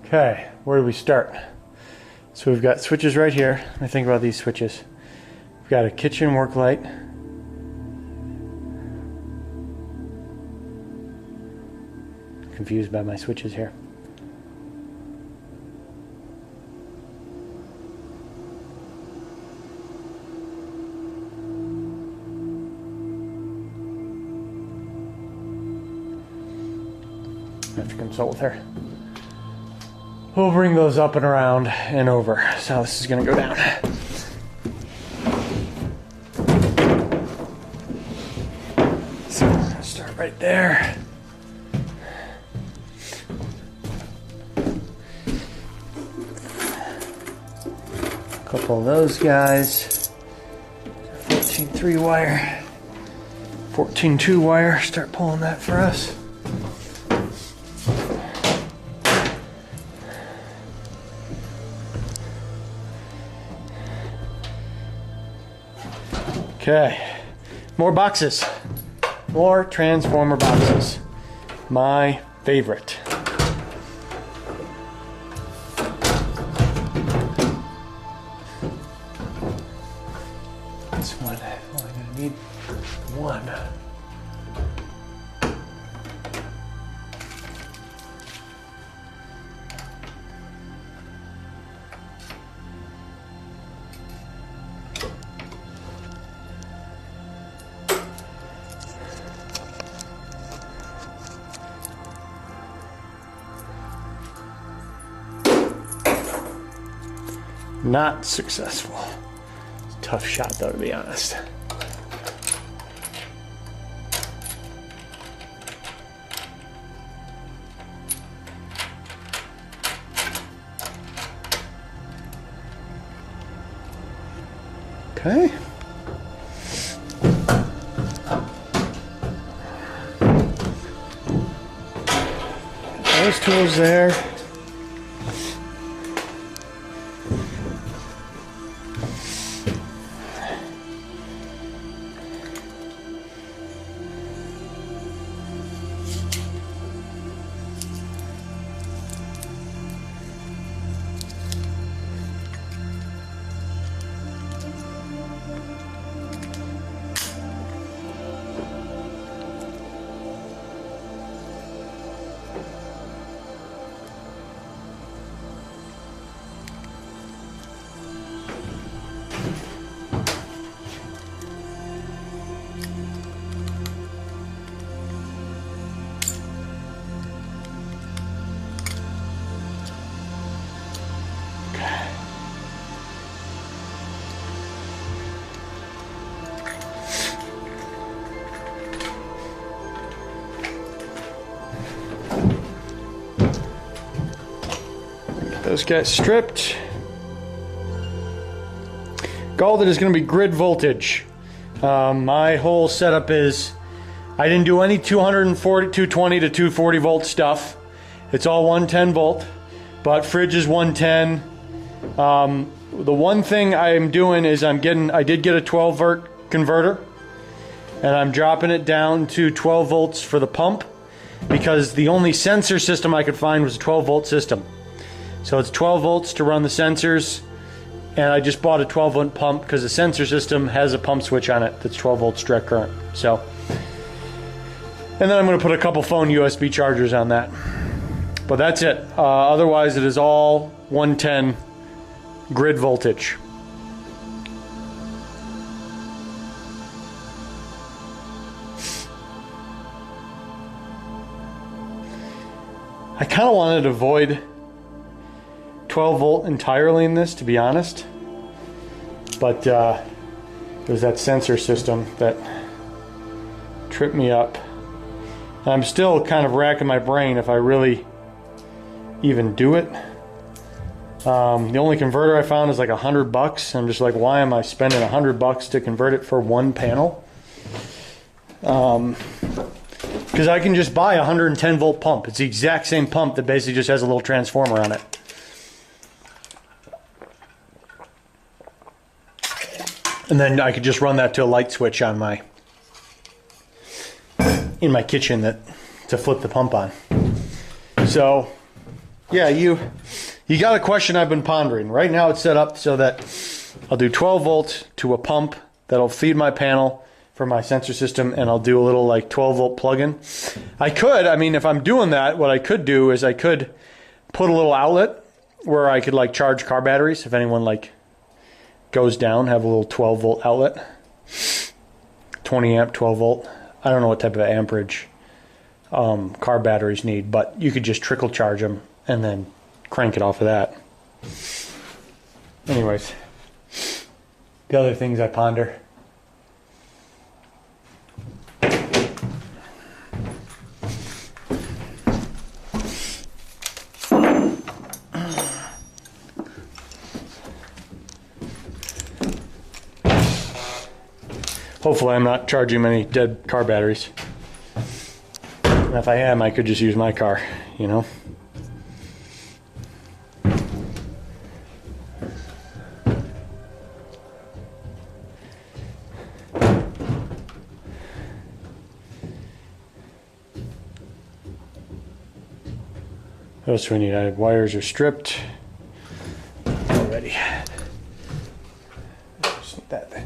Okay, where do we start? So we've got switches right here. Let me think about these switches. We've got a kitchen work light. Confused by my switches here. I have to consult with her. We'll bring those up and around and over. So this is going to go down. So we're going to start right there. A couple of those guys. 14 3-wire. 14 2-wire. Start pulling that for us. Okay, more boxes, more transformer boxes, my favorite. This one, I'm only gonna need one. Not successful. Tough shot though, to be honest. Okay. Those tools there. those guys stripped. All that is going to be grid voltage. My whole setup is, I didn't do any 220 to 240 volt stuff. It's all 110 volt, but fridge is 110. The one thing I'm doing is I did get a 12 volt converter, and I'm dropping it down to 12 volts for the pump, because the only sensor system I could find was a 12 volt system. So it's 12 volts to run the sensors, and I just bought a 12 volt pump because the sensor system has a pump switch on it that's 12 volts direct current. So, and then I'm going to put a couple phone USB chargers on that. But that's it. Otherwise, it is all 110 grid voltage. I kind of wanted to avoid 12 volt entirely in this, to be honest. But there's that sensor system that tripped me up. And I'm still kind of racking my brain if I really even do it. The only converter I found is like $100. I'm just like, why am I spending $100 to convert it for one panel? Because I can just buy a 110 volt pump. It's the exact same pump that basically just has a little transformer on it. And then I could just run that to a light switch on in my kitchen to flip the pump on. So, yeah, you got a question I've been pondering. Right now it's set up so that I'll do 12 volts to a pump that'll feed my panel for my sensor system, and I'll do a little like 12 volt plug-in. If I'm doing that, what I could do is I could put a little outlet where I could like charge car batteries if anyone like goes down, have a little 12 volt outlet, 20 amp 12 volt. I don't know what type of amperage car batteries need, but you could just trickle charge them and then crank it off of that. Anyways, the other things I ponder. Hopefully I'm not charging many dead car batteries. And if I am, I could just use my car, you know? What else do we need? Wires are stripped already. Just that thing.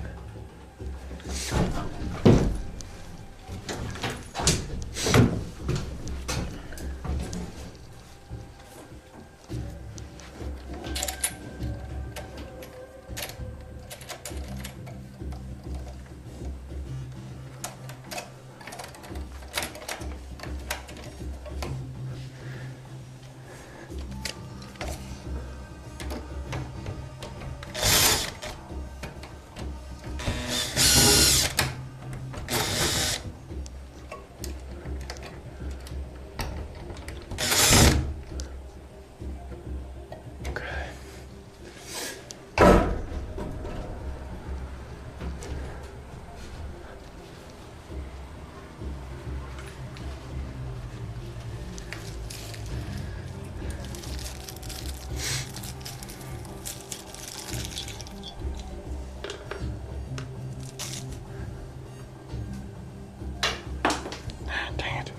Dang it.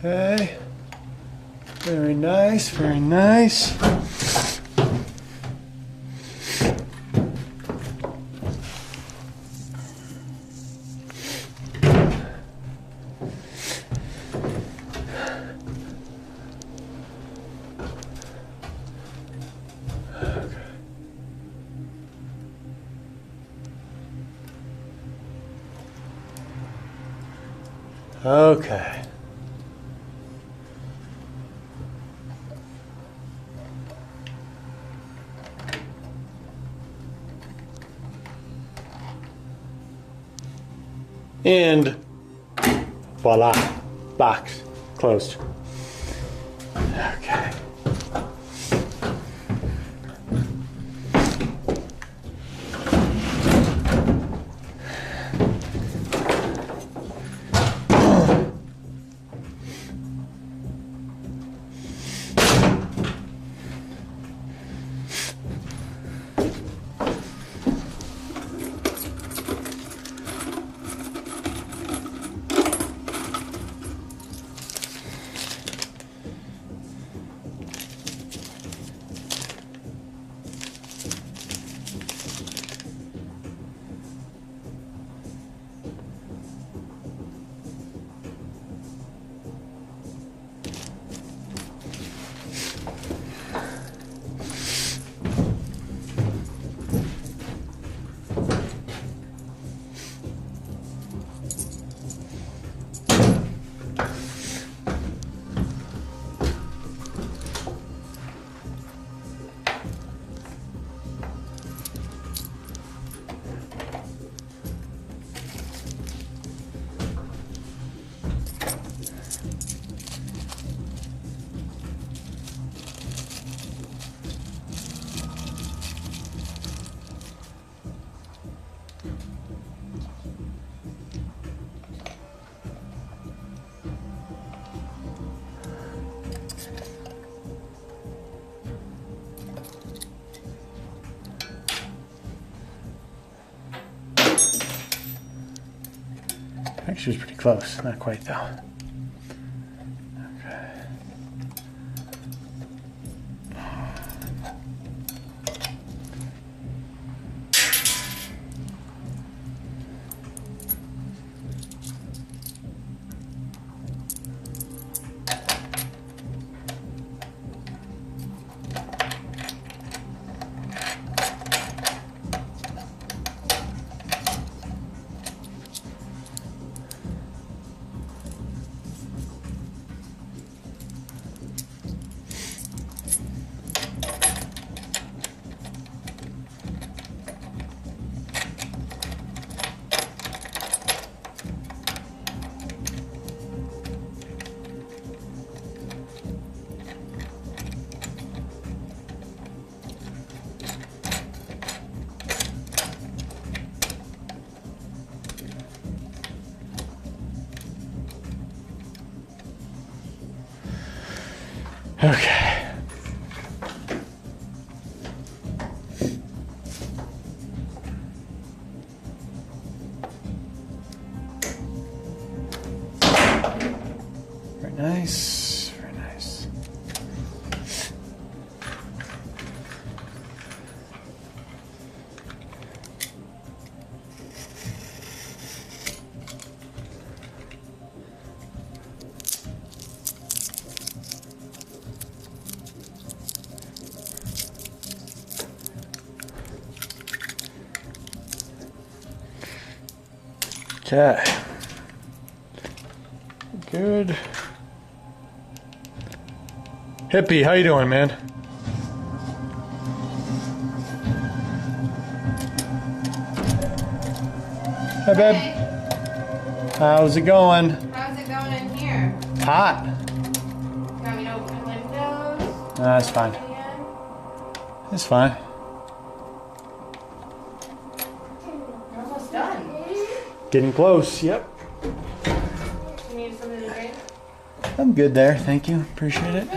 Okay, very nice, very nice. Okay. And voila, box closed. Okay. Actually, was pretty close. Not quite, though. Okay. Okay. Very nice. Very nice. Okay. Good. Hippie, how you doing, man? Hi, babe. How's it going? How's it going in here? Hot. Want me to open the windows? That's fine. Again? It's fine. You're almost done. Getting close. Yep. You need something to drink? I'm good there. Thank you. Appreciate it.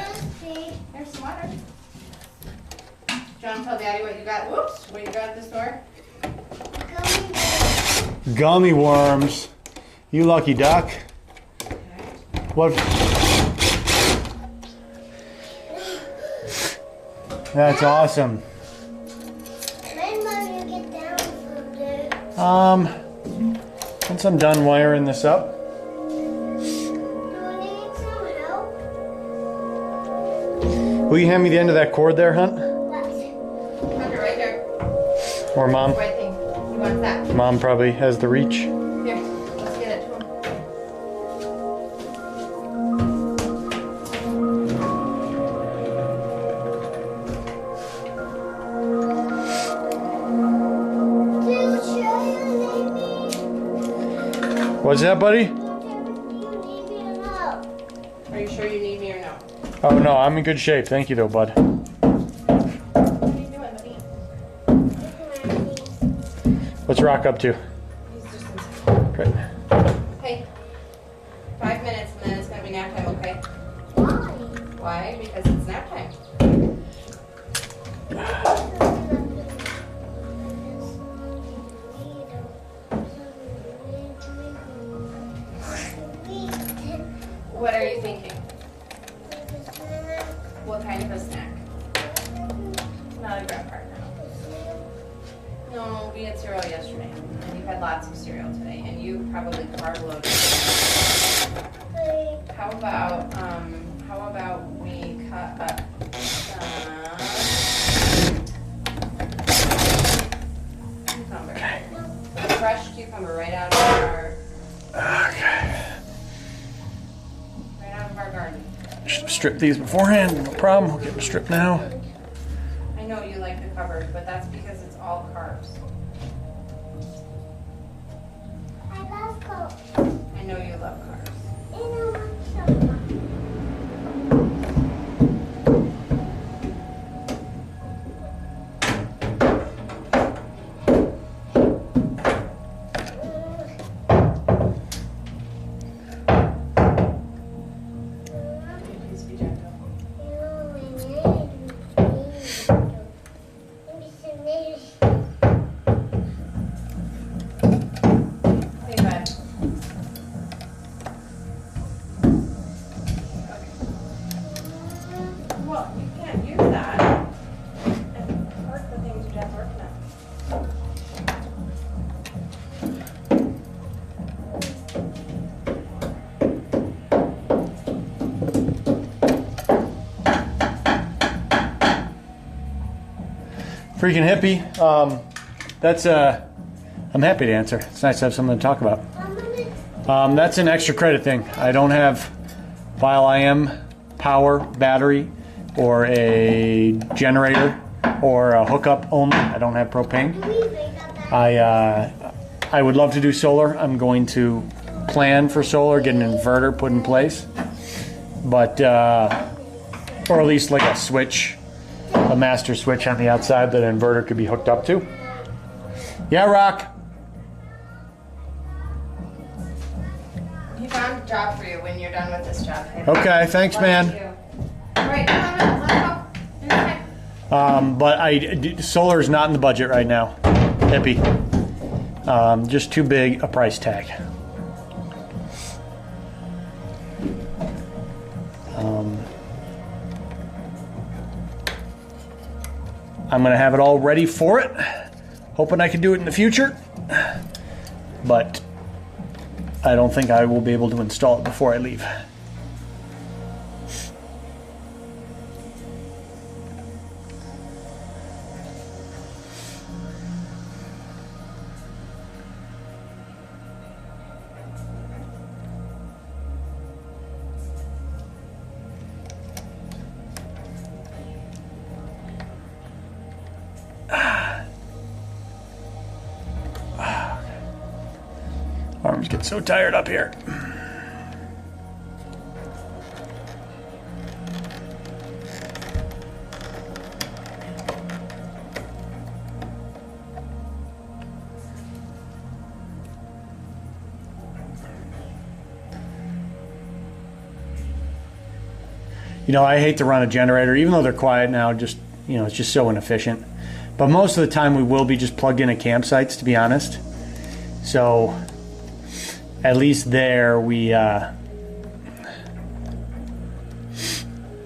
There's some water. John, tell Daddy what you got. Whoops, what you got at the store? Gummy worms. You lucky duck. What? That's awesome. When will you get down from there? Once I'm done wiring this up. Do you need some help? Will you hand me the end of that cord there, Hunt? What? Hunter, right there. Or Mom? White thing. He wants that. Mom probably has the reach. Here, let's get it to him. What's that, buddy? Are you sure you need me or no? Oh no, I'm in good shape. Thank you though, bud. What are you doing, buddy? What's Rock up to? He's just Great. Hey, 5 minutes and then it's gonna be nap time, okay? Why? Because it's nap time. What are you thinking? What kind of a snack? Not a grab partner. No, we had cereal yesterday, and you've had lots of cereal today, and you probably carb loaded. How about we cut up some cucumber? Fresh cucumber right out of our garden. Should strip these beforehand. No problem. We'll get them stripped now. I know you like the cupboard, but that's because it's all carbs. I love Coke. I know you love carbs. Please be gentle. Hey, bud. Well, you can't use that and hurt the things your dad's working on. Freaking hippie. I'm happy to answer. It's nice to have something to talk about. That's an extra credit thing. I don't have Bio-IM power battery or a generator or a hookup only. I don't have propane. I would love to do solar. I'm going to plan for solar, get an inverter put in place, but or at least like a switch, a master switch on the outside that an inverter could be hooked up to. Yeah, Rock. He found a job for you when you're done with this job. Okay, thanks, Love man. you. All right, come on, let's go. But solar is not in the budget right now. Hippie. Just too big a price tag. I'm going to have it all ready for it. Hoping I can do it in the future. But I don't think I will be able to install it before I leave. Arms get so tired up here. You know, I hate to run a generator, even though they're quiet now, just, you know, it's just so inefficient. But most of the time we will be just plugged in at campsites, to be honest. So at least there we, you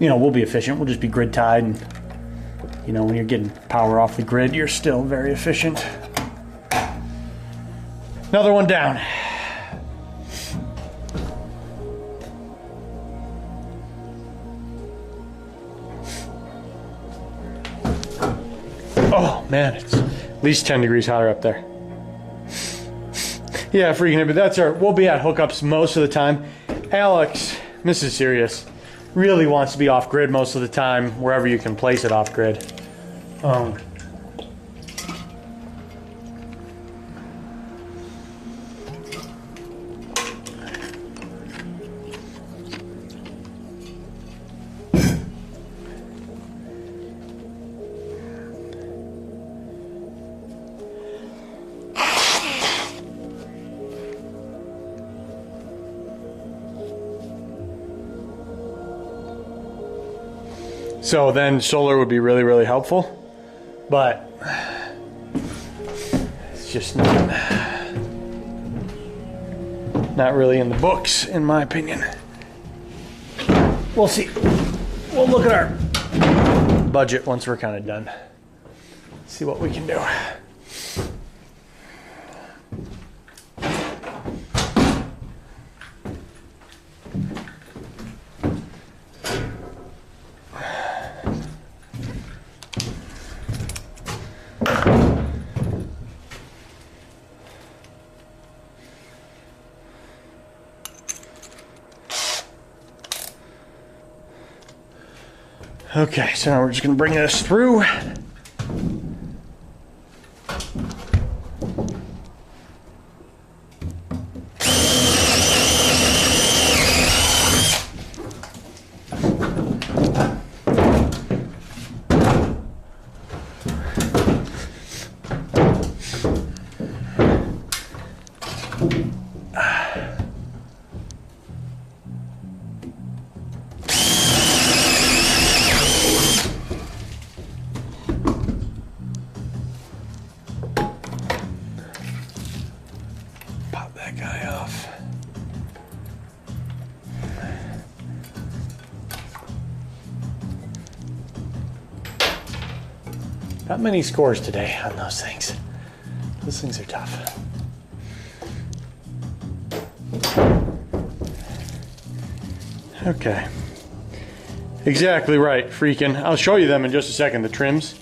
know, we'll be efficient. We'll just be grid tied. And, you know, when you're getting power off the grid, you're still very efficient. Another one down. Oh, man, it's at least 10 degrees hotter up there. Yeah, freaking it, but that's our, we'll be at hookups most of the time. Alex, this is serious, really wants to be off grid most of the time, wherever you can place it off grid. So then solar would be really, really helpful. But it's just not really in the books, in my opinion. We'll see. We'll look at our budget once we're kind of done. See what we can do. Okay, so now we're just going to bring this through. Pop that guy off. Not many scores today on those things. Those things are tough. Okay. Exactly right, freaking. I'll show you them in just a second, the trims.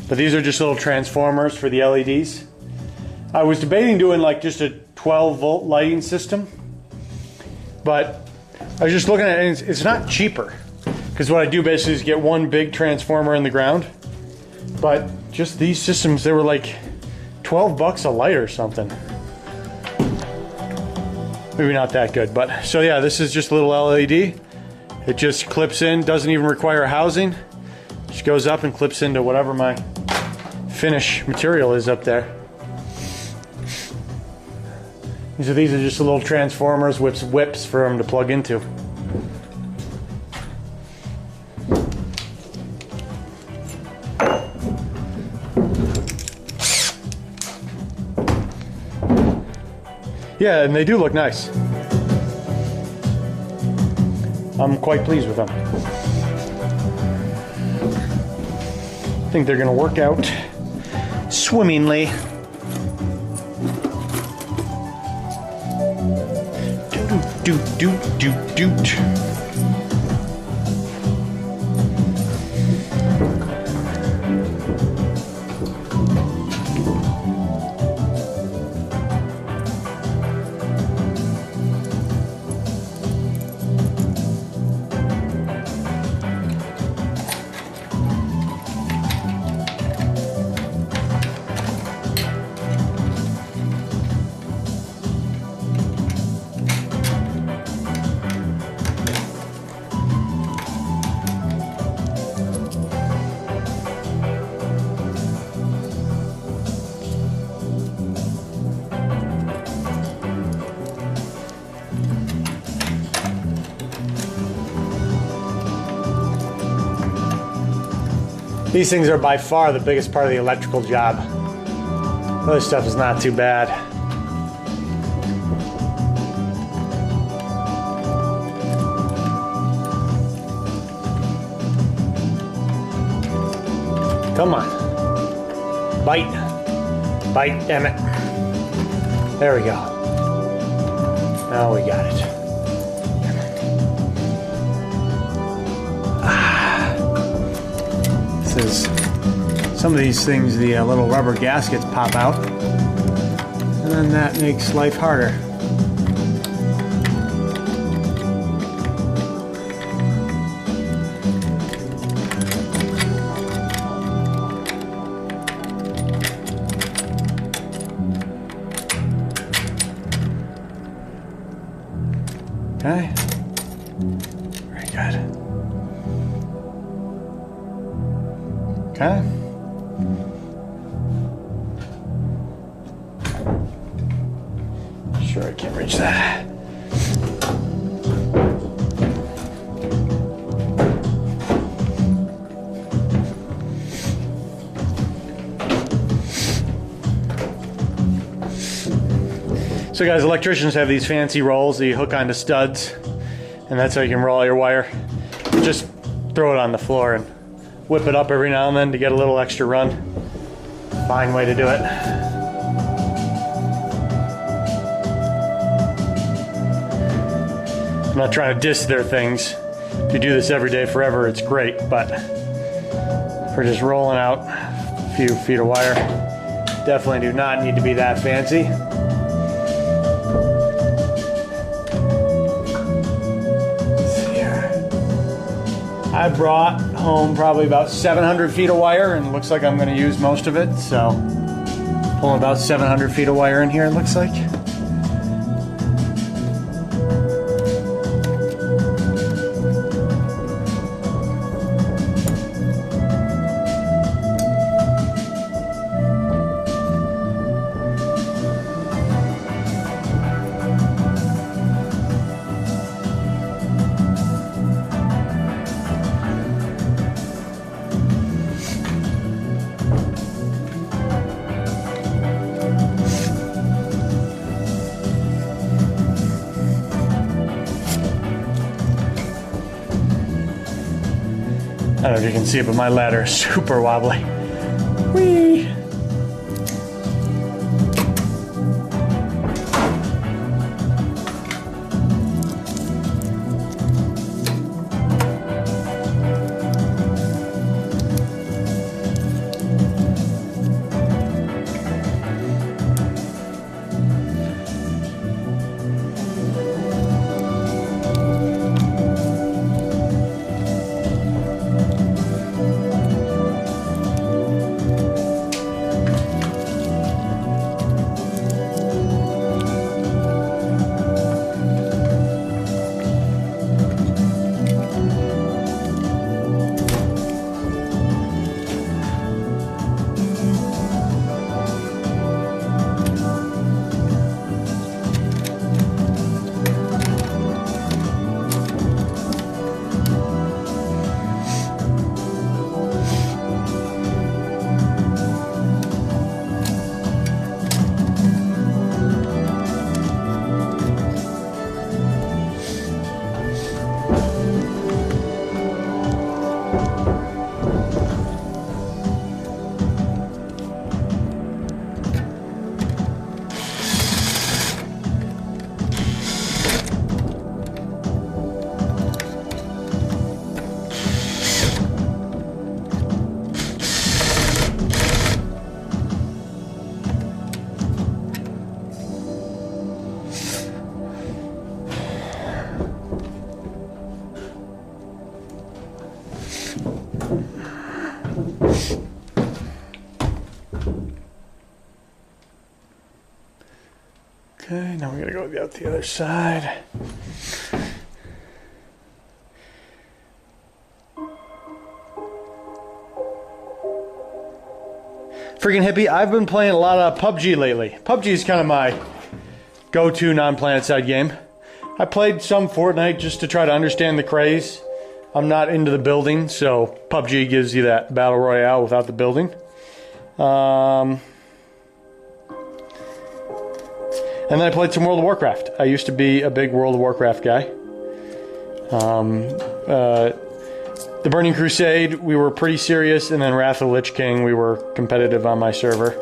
But these are just little transformers for the LEDs. I was debating doing like just a 12-volt lighting system. But I was just looking at it, and it's not cheaper. Because what I do basically is get one big transformer in the ground. But just these systems, they were like 12 bucks a light or something. Maybe not that good, but so yeah, this is just a little LED. It just clips in, doesn't even require housing. Just goes up and clips into whatever my finish material is up there. These are just little transformers, whips for them to plug into. Yeah, and they do look nice. I'm quite pleased with them. I think they're gonna work out swimmingly. Doot, doot, doot, doot. These things are by far the biggest part of the electrical job. Other stuff is not too bad. Come on. Bite. Bite, damn it. There we go. Now we got it. Some of these things, the little rubber gaskets pop out, and then that makes life harder. Okay, very good. Okay. Sure, I can't reach that. So guys, electricians have these fancy rolls that you hook onto studs, and that's how you can roll your wire. Just throw it on the floor and whip it up every now and then to get a little extra run. Fine way to do it. I'm not trying to diss their things. If you do this every day forever, it's great, but for just rolling out a few feet of wire, definitely do not need to be that fancy. Let's see here. I brought home probably about 700 feet of wire, and it looks like I'm going to use most of it, so pulling about 700 feet of wire in here, it looks like. I don't know if you can see it, but my ladder is super wobbly. Whee! Okay, now we gotta go out the other side. Freaking hippie, I've been playing a lot of PUBG lately. PUBG is kind of my go-to non-PlanetSide game. I played some Fortnite just to try to understand the craze. I'm not into the building, so PUBG gives you that battle royale without the building. And then I played some World of Warcraft. I used to be a big World of Warcraft guy. The Burning Crusade, we were pretty serious, and then Wrath of the Lich King, we were competitive on my server.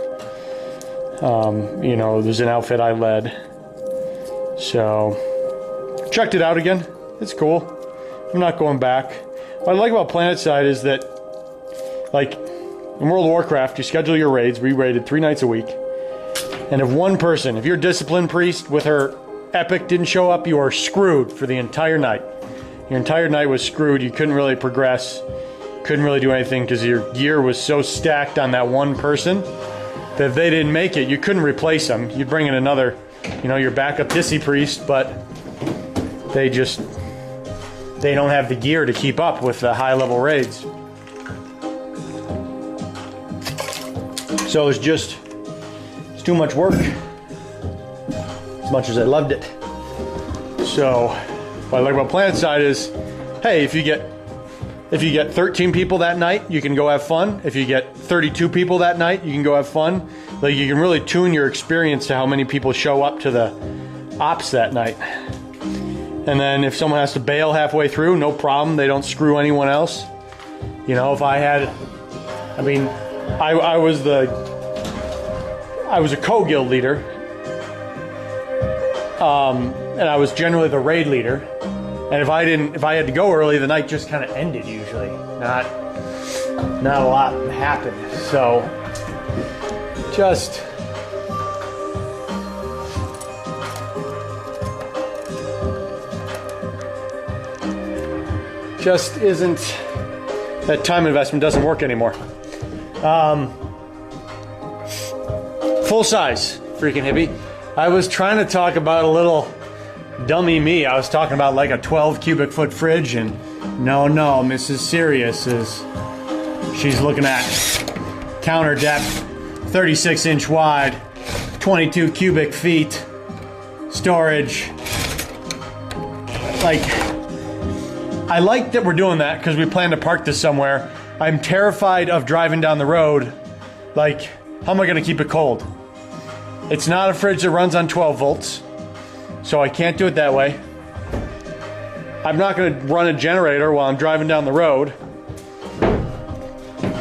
You know, there's an outfit I led. So, checked it out again. It's cool. I'm not going back. What I like about PlanetSide is that, like, in World of Warcraft, you schedule your raids. We raided 3 nights a week. And if one person, if your discipline priest with her epic didn't show up, you are screwed for the entire night. Your entire night was screwed. You couldn't really progress. Couldn't really do anything because your gear was so stacked on that one person that if they didn't make it, you couldn't replace them. You'd bring in another, you know, your backup Dissy priest, but they don't have the gear to keep up with the high level raids. So it's too much work, as much as I loved it. So what I like about PlanetSide is, hey, if you get 13 people that night, you can go have fun. If you get 32 people that night, you can go have fun. Like, you can really tune your experience to how many people show up to the ops that night. And then if someone has to bail halfway through, no problem. They don't screw anyone else. You know, if I had, I mean, I was a co-guild leader. And I was generally the raid leader. And if I had to go early, the night just kind of ended usually. Not a lot happened. So just isn't, that time investment doesn't work anymore. Full size, freaking hippie. I was trying to talk about a little dummy me. I was talking about like a 12 cubic foot fridge, and no, Mrs. Sirius she's looking at counter depth, 36 inch wide, 22 cubic feet, storage. Like, I like that we're doing that because we plan to park this somewhere. I'm terrified of driving down the road. Like, how am I going to keep it cold? It's not a fridge that runs on 12 volts, so I can't do it that way. I'm not going to run a generator while I'm driving down the road.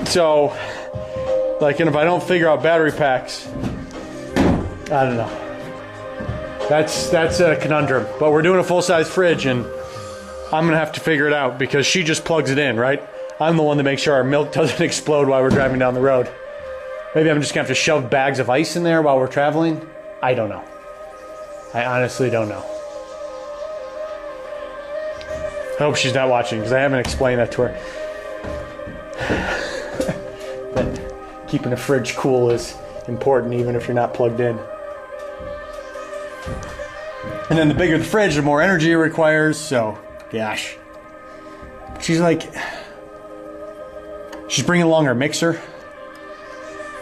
So, like, and if I don't figure out battery packs, I don't know. That's a conundrum. But we're doing a full-size fridge, and I'm gonna have to figure it out because she just plugs it in, right? I'm the one that makes sure our milk doesn't explode while we're driving down the road. Maybe I'm just gonna have to shove bags of ice in there while we're traveling. I don't know. I honestly don't know. I hope she's not watching because I haven't explained that to her. That keeping a fridge cool is important even if you're not plugged in. And then the bigger the fridge, the more energy it requires, so gosh. She's bringing along her mixer.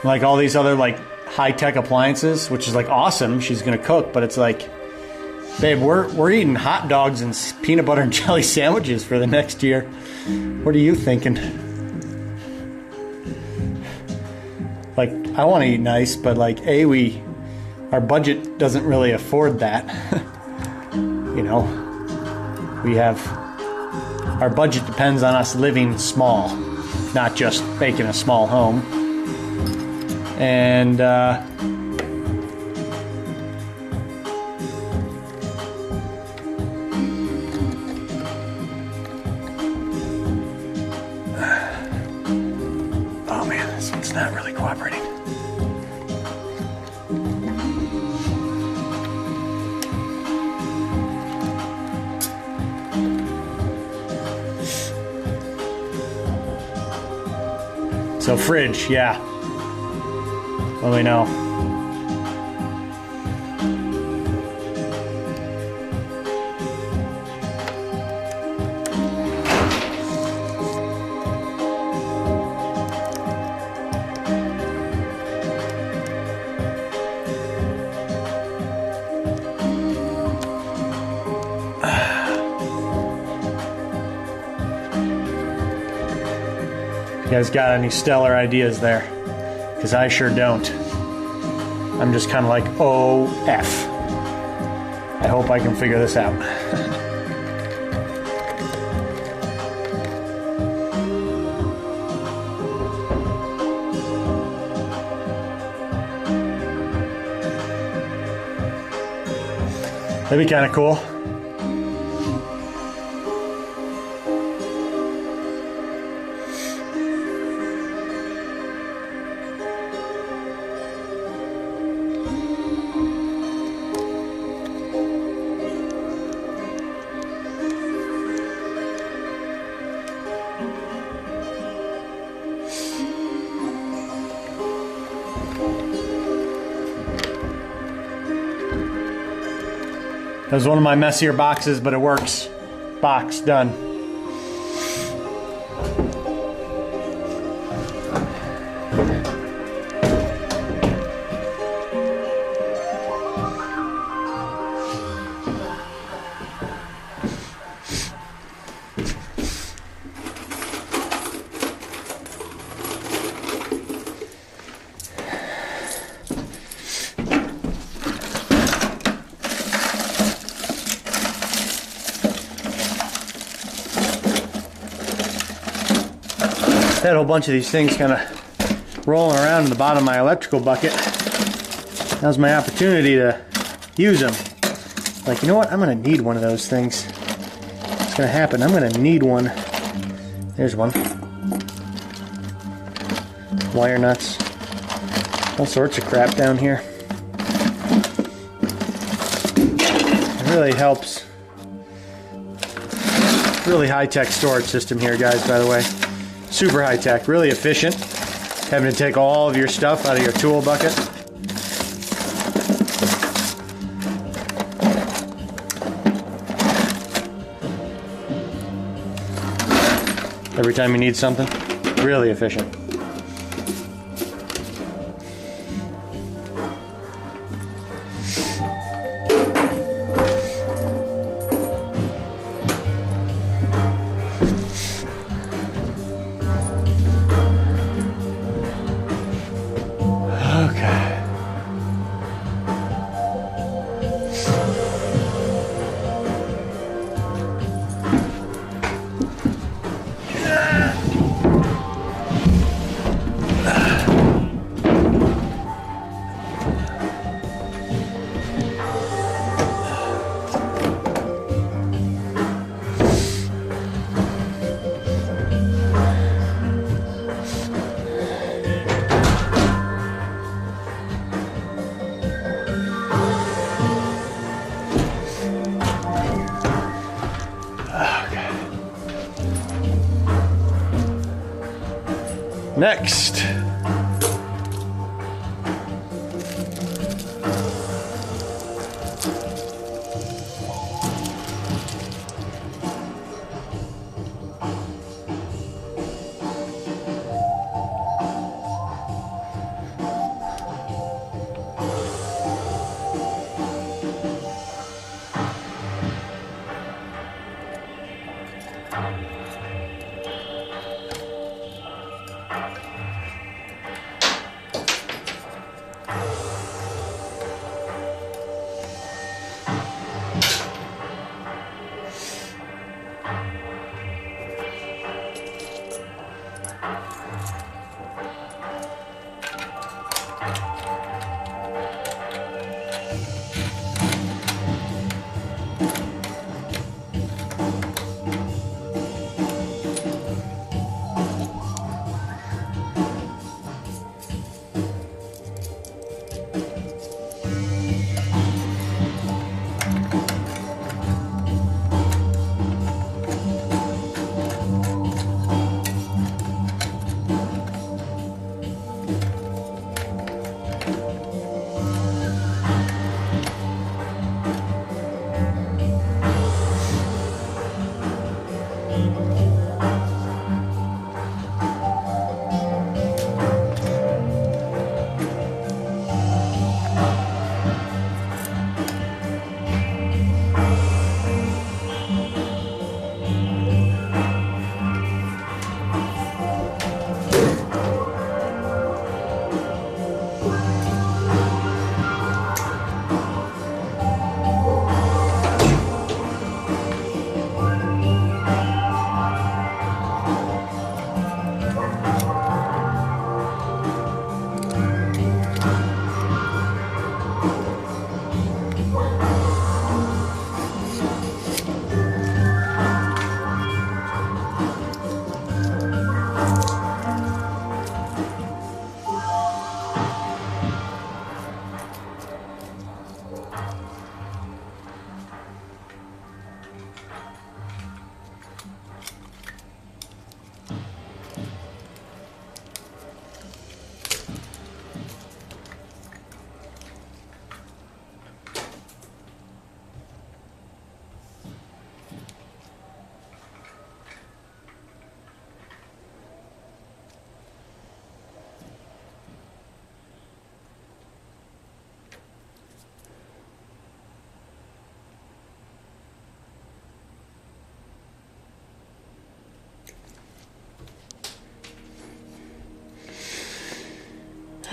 Like all these other like high-tech appliances, which is like awesome. She's gonna cook, but it's like, babe, we're eating hot dogs and peanut butter and jelly sandwiches for the next year. What are you thinking? Like, I want to eat nice, but like, our budget doesn't really afford that. You know, our budget depends on us living small, not just making a small home. And oh man, this one's not really cooperating. So fridge, yeah. What do we know? You guys got any stellar ideas there? Because I sure don't. I'm just kind of like, oh, F. I hope I can figure this out. That'd be kind of cool. That was one of my messier boxes, but it works. Box, done. had a whole bunch of these things kind of rolling around in the bottom of my electrical bucket. Now's my opportunity to use them. Like, you know what? I'm going to need one of those things. It's going to happen. I'm going to need one. There's one. Wire nuts. All sorts of crap down here. It really helps. Really high-tech storage system here, guys, by the way. Super high-tech. Really efficient. Having to take all of your stuff out of your tool bucket. Every time you need something, really efficient. Okay. Next.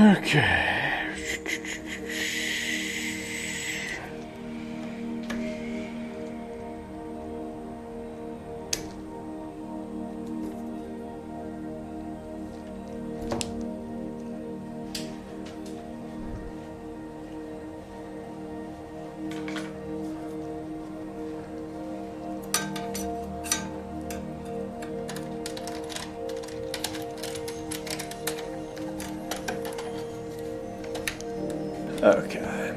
Okay. Okay.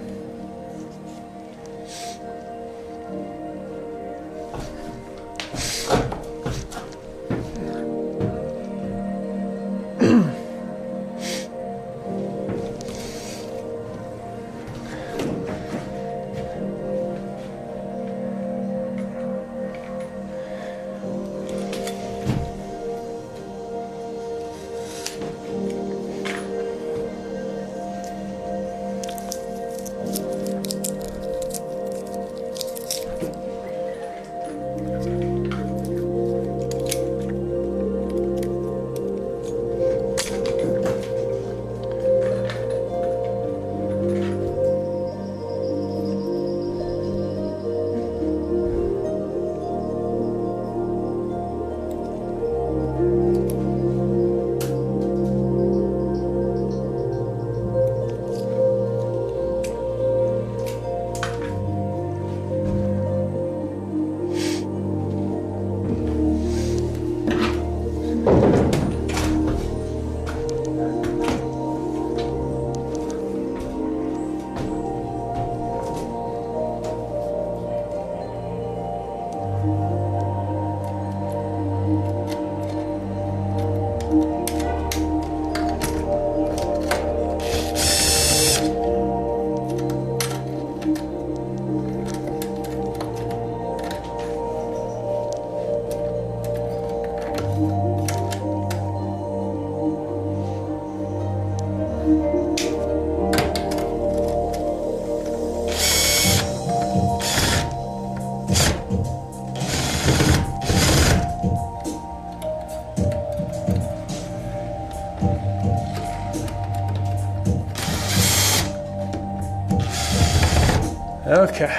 Okay.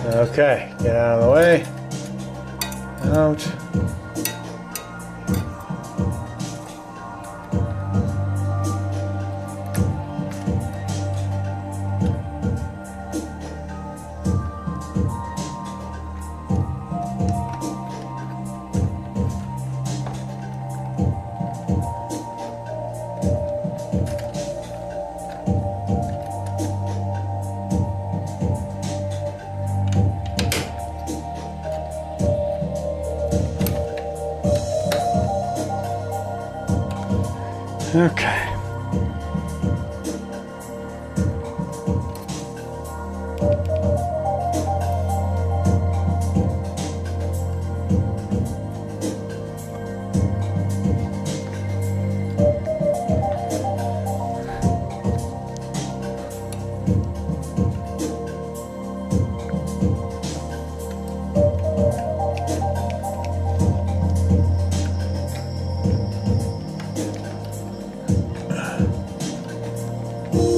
Okay, get out of the way. Out. Okay.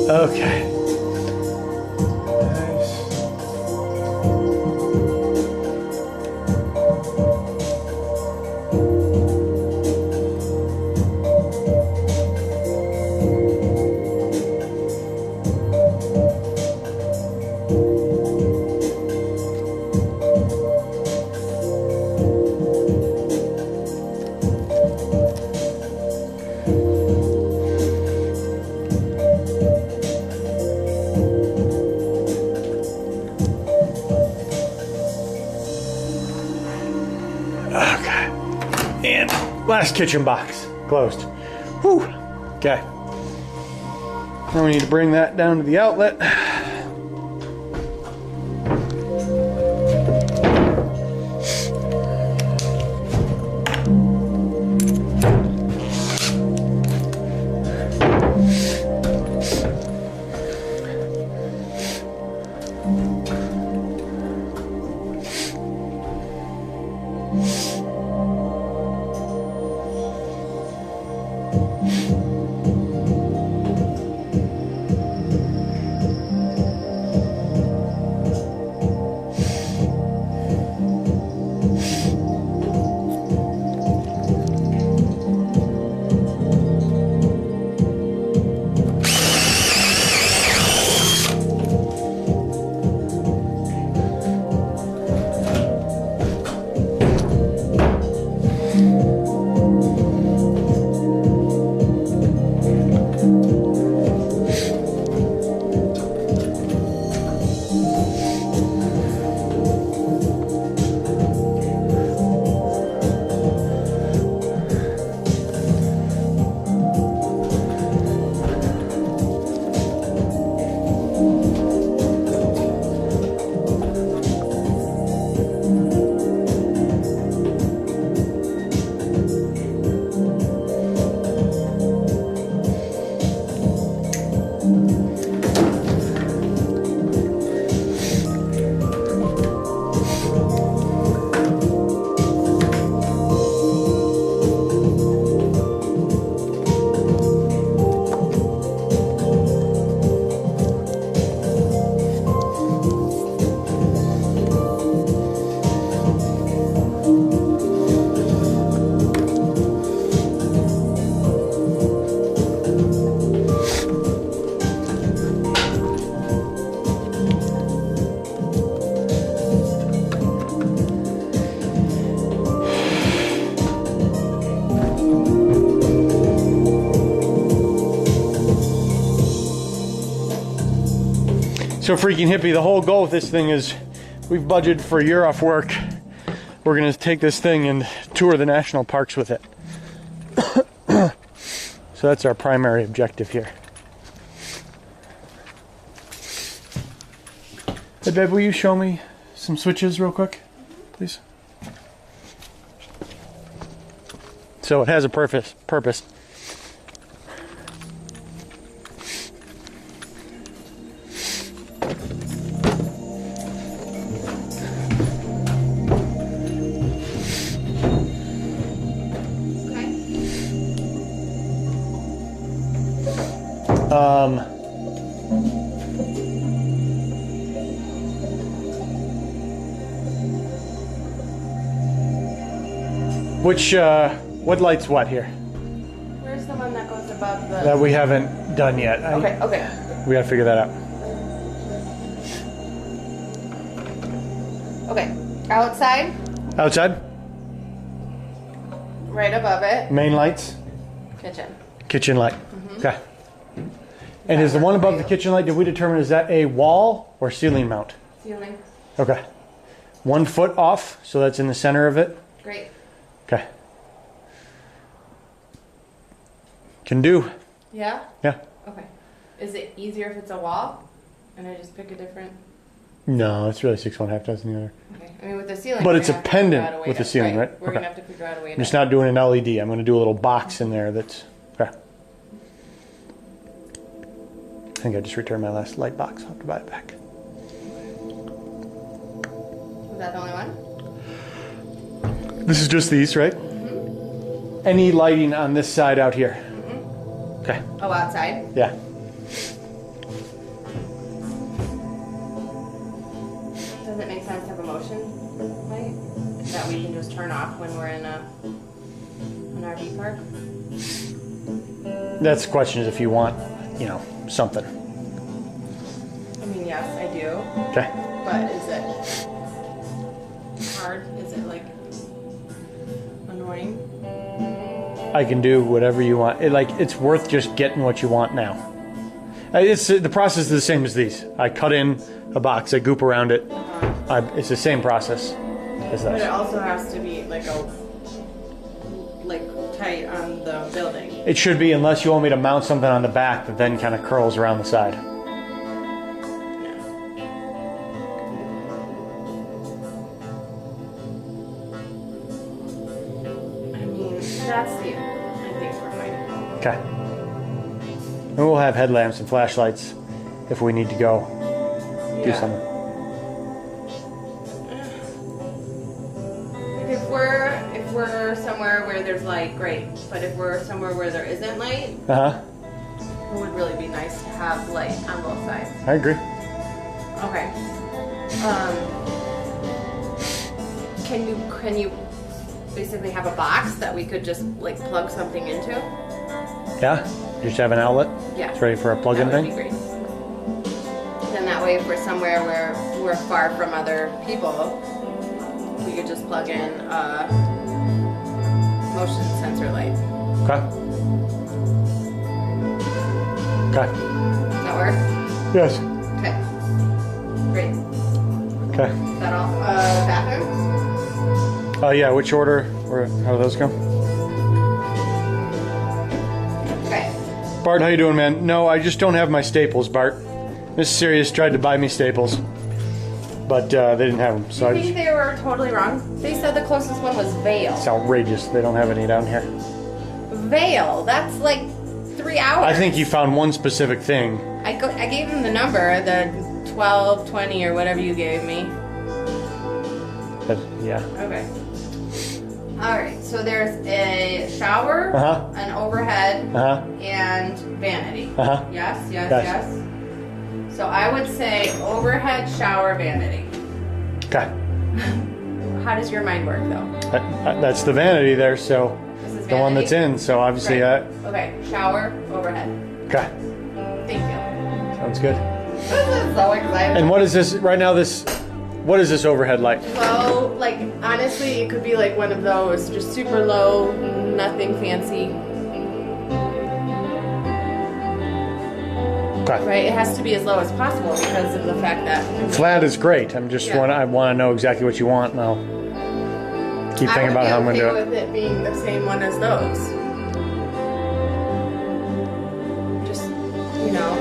Okay. Nice. Okay. And last kitchen box closed. Whew. Okay. Now we need to bring that down to the outlet. So freaking hippie, the whole goal with this thing is we've budgeted for a year off work. We're gonna take this thing and tour the national parks with it. So that's our primary objective here. Hey babe, will you show me some switches real quick, please? So it has a purpose. What light's what here? Where's the one that goes above the... That we haven't done yet. Okay. We gotta figure that out. Okay. Outside, Outside, right above it, main lights, kitchen. kitchen light. Okay. And is the one above the kitchen light, did we determine, is that a wall or ceiling mount? Ceiling. Okay. 1 foot off, so that's in the center of it. Great. Okay. Can do. Yeah? Yeah. Okay. Is it easier if it's a wall? And I just pick a different... No, it's really 6 1/2 dozen the other. Okay. I mean, with the ceiling... But we're it's a gonna have to figure pendant out a way with to- the ceiling, right? We're Okay. going to have to figure out a way I'm to... just not doing an LED. I'm going to do a little box in there that's... Okay. I think I just returned my last light box. I'll have to buy it back. Was that the only one? This is just these, right? Any lighting on this side out here? Okay. Oh, outside? Yeah. Does it make sense to have a motion light that we can just turn off when we're in an RV park? That's the question, is if you want, you know, something. I mean, yes, I do. Okay. But is it hard? Is it like annoying? I can do whatever you want. It's worth just getting what you want now. It's the process is the same as these. I cut in a box, I goop around it. It's the same process as But it that. also has to be like tight on the building. It should be, unless you want me to mount something on the back that then kind of curls around the side. I mean, that's the. I think we're fine. Okay. And we'll have headlamps and flashlights if we need to go do Yeah. something. If we're somewhere where there's light, great. But if we're somewhere where there isn't light, Uh-huh. it would really be nice to have light on both sides. I agree. Okay. Can you basically have a box that we could just like plug something into? Yeah? Just have an outlet? Yeah. It's ready for a plug-in That would thing? be great. Then that way, if we're somewhere where we're far from other people, we could just plug in a motion sensor light. Okay. Okay. Does that work? Yes. Okay. Great. Okay. Is that all? Bathrooms? Yeah, which order? Or how do those go? Okay. Bart, how you doing, man? No, I just don't have my staples, Bart. Miss Sirius tried to buy me staples, but they didn't have them, so I I think just... they were totally wrong. They said the closest one was Vale. It's outrageous. They don't have any down here. Vale. That's like 3 hours. I think you found one specific thing. I gave him the number, the 1220 or whatever you gave me. But, yeah. Okay. All right. So there's a shower, Uh-huh. an overhead, Uh-huh. and vanity. Uh-huh. Yes. Yes. Yes. Yes. So I would say overhead, shower, vanity. Okay. How does your mind work, though? That's the vanity there, so This is the one that's vanity? in, so obviously Right. Okay. Shower, overhead. okay. Thank you. Sounds good. This is so exciting. And what is this, right now what is this overhead light? Well, like, honestly, it could be like one of those, just super low, nothing fancy. Okay. right? It has to be as low as possible because of the fact that Flat is great. I'm just Yeah. I want to know exactly what you want, and I'll keep thinking about how I'm going to do it. with it being the same one as those. Just, you know,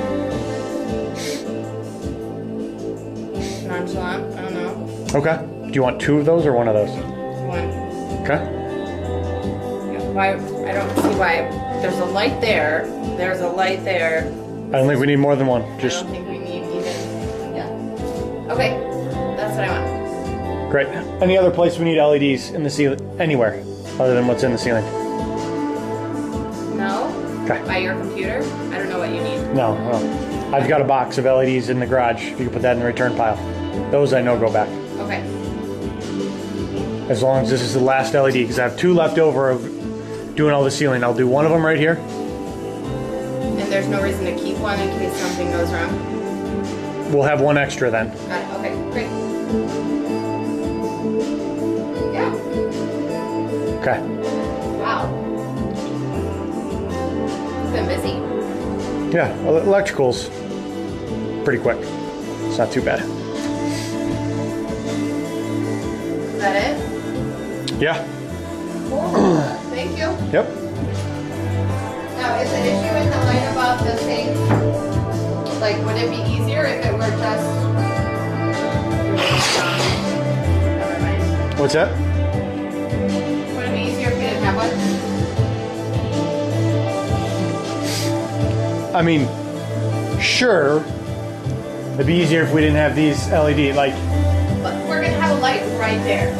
nonchalant. I don't know. Okay. Do you want 2 of those or 1 of those? One. Okay. Yeah, why? I don't see why. There's a light there. There's a light there. I don't think we need more than 1. I Just don't think we need even. Yeah. Okay. That's what I want. great. Any other place we need LEDs in the ceiling? Anywhere other than what's in the ceiling? No? Okay. By your computer? I don't know what you need. No, no. I've got a box of LEDs in the garage. If you can put that in the return pile. Those I know go back. Okay. As long as this is the last LED, because I have 2 left over of doing all the ceiling.'t do one of them right here. And there's no reason to keep one in case something goes wrong? We'll have 1 extra then. Got it. Okay, great. Yeah. Okay. Wow. You've been busy. Yeah, well, electrical's pretty quick. It's not too bad. Is that it? Yeah. Cool. Thank you. Yep. Now, is the issue in the light above the sink? Like, would it be easier if it were just... Never mind. What's that? Would it be easier if we didn't have one? I mean, sure. It'd be easier if we didn't have these LED. Like, But we're gonna have a light right there.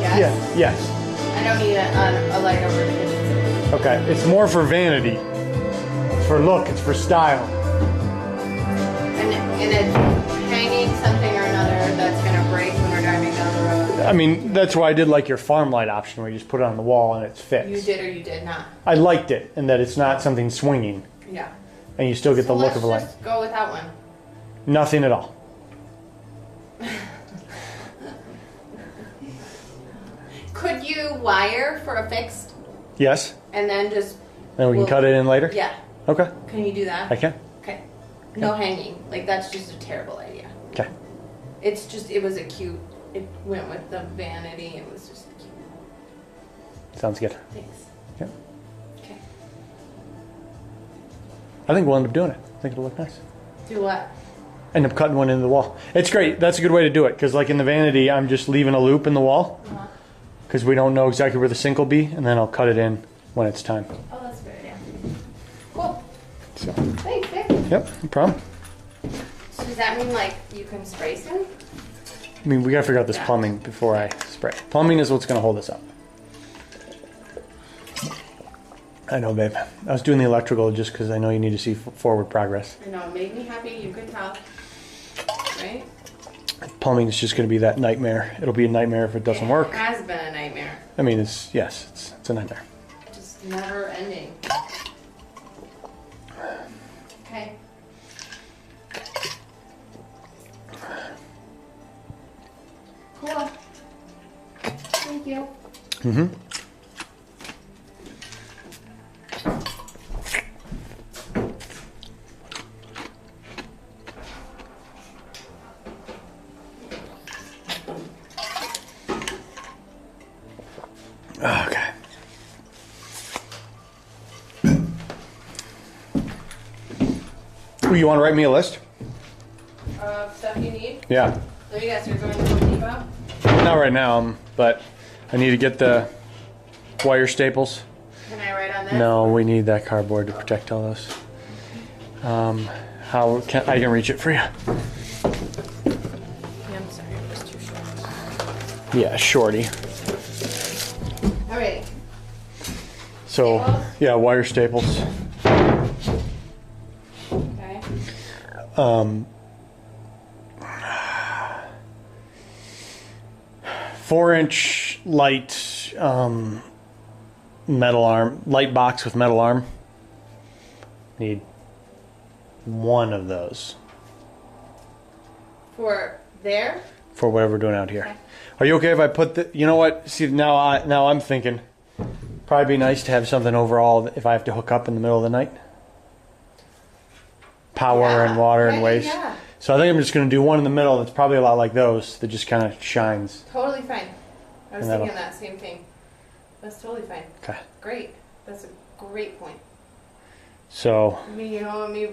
Yes? yeah, yes. I don't need a light over the kitchen sink. Okay, it's more for vanity. It's for look, it's for style. And it's hanging something or another that's gonna break when we're driving down the road. I mean, that's why I did like your farm light option where you just put it on the wall and it's fixed. You did or you did not. I liked it in that it's not something swinging Yeah. and you still get the So look of a light. let's just go without one. Nothing at all. Could you wire for a fixed Yes? and then just... And we can Well, cut it in later? Yeah. Okay, Can you do that? I can. Okay. No hanging. Like, that's just a terrible idea. Okay. It's just, it was a cute, it went with the vanity. It was just cute. Sounds good. Thanks. Yeah. Okay. I think we'll end up doing it. I think it'll look nice. Do what? End up cutting one into the wall. It's great. That's a good way to do it because, like in the vanity, I'm just leaving a loop in the wall Uh-huh. because we don't know exactly where the sink will be, and then I'll cut it in when it's time. Oh, that's a good idea. Cool. So, Thanks, Vic. yep, no problem. So does that mean, like, you can spray soon? I mean, we gotta figure out this Yeah. plumbing before I spray. Plumbing is what's gonna hold us up. I know, babe. I was doing the electrical just because I know you need to see forward progress. I know, it made me happy. You could tell. Right? Plumbing is just gonna be that nightmare. It'll be a nightmare if it doesn't work. It has been a nightmare. I mean, it's a nightmare. Just never ending. Okay. Cool. Thank you. Mm-hmm. Okay. Ooh, you want to write me a list? Stuff you need? Yeah. So you guys are going to Home Depot? Not right now, but I need to get the wire staples. Can I write on this? No, we need that cardboard to protect all those. How can I can reach it for you? Yeah, I'm sorry, it was too short. Yeah, shorty. All right. So Staples? yeah, wire staples. Okay. 4-inch light metal arm, light box with metal arm. Need one of those For there? for whatever we're doing out here. Okay. Are you okay if I put the? You know what? See now I'm thinking. Probably be nice to have something overall if I have to hook up in the middle of the night. power Yeah, and water and right, waste. yeah. So I think I'm just going to do one in the middle that's probably a lot like those that just kind of shines. Totally fine. I was And that'll- thinking that same thing. That's totally fine. Okay. Great. That's a great point. So, You know me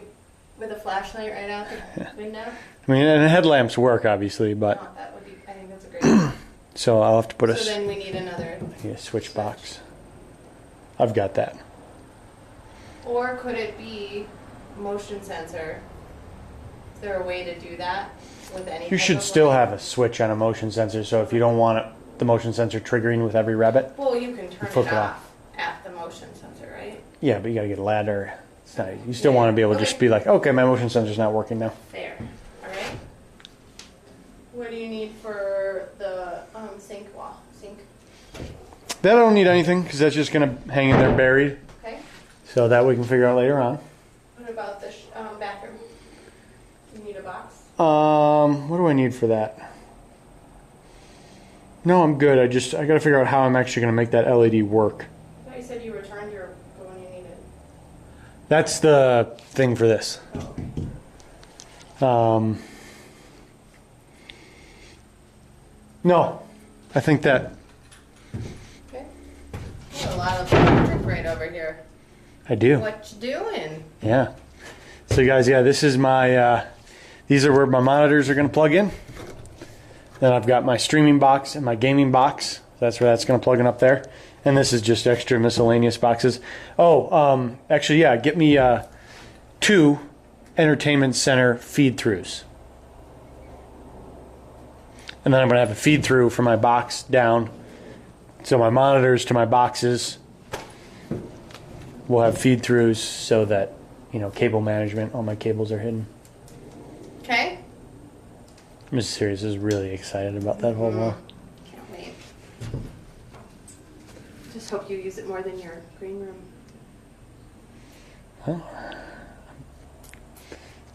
with a flashlight right out the window? I mean, and headlamps work obviously, but Oh, that would be, I think that's a great point. so I'll have to put So a then we need another. switch box. I've got that. Or could it be motion sensor? Is there a way to do that with any You type should of still light? have a switch on a motion sensor, so if you don't want the motion sensor triggering with every rabbit, Well, you can turn flip it it off at the motion sensor, right? yeah, but you got to get a ladder. It's not, you still want to be able to just be like, okay, my motion sensor's not working now. Fair. All right. What do you need for the sink wall? Sink. That I don't need anything because that's just going to hang in there buried. Okay. So that we can figure out later on. What about the bathroom? You need a box? What do I need for that? No, I'm good. I got to figure out how I'm actually going to make that LED work. I thought you said you returned the one you needed. That's the thing for this. Oh, okay. No, I think that Okay. You have a lot of electric right over here. I do. What you doing? Yeah. So guys, yeah, this is my, these are where my monitors are going to plug in. Then I've got my streaming box and my gaming box. That's where that's going to plug in up there. And this is just extra miscellaneous boxes. Oh, actually, yeah, get me 2 entertainment center feed throughs. And then I'm going to have a feed through from my box down. So my monitors to my boxes will have feed throughs so that, you know, cable management, all my cables are hidden. Okay. Mrs. Sirius is really excited about that whole wall. Can't wait. Just hope you use it more than your green room.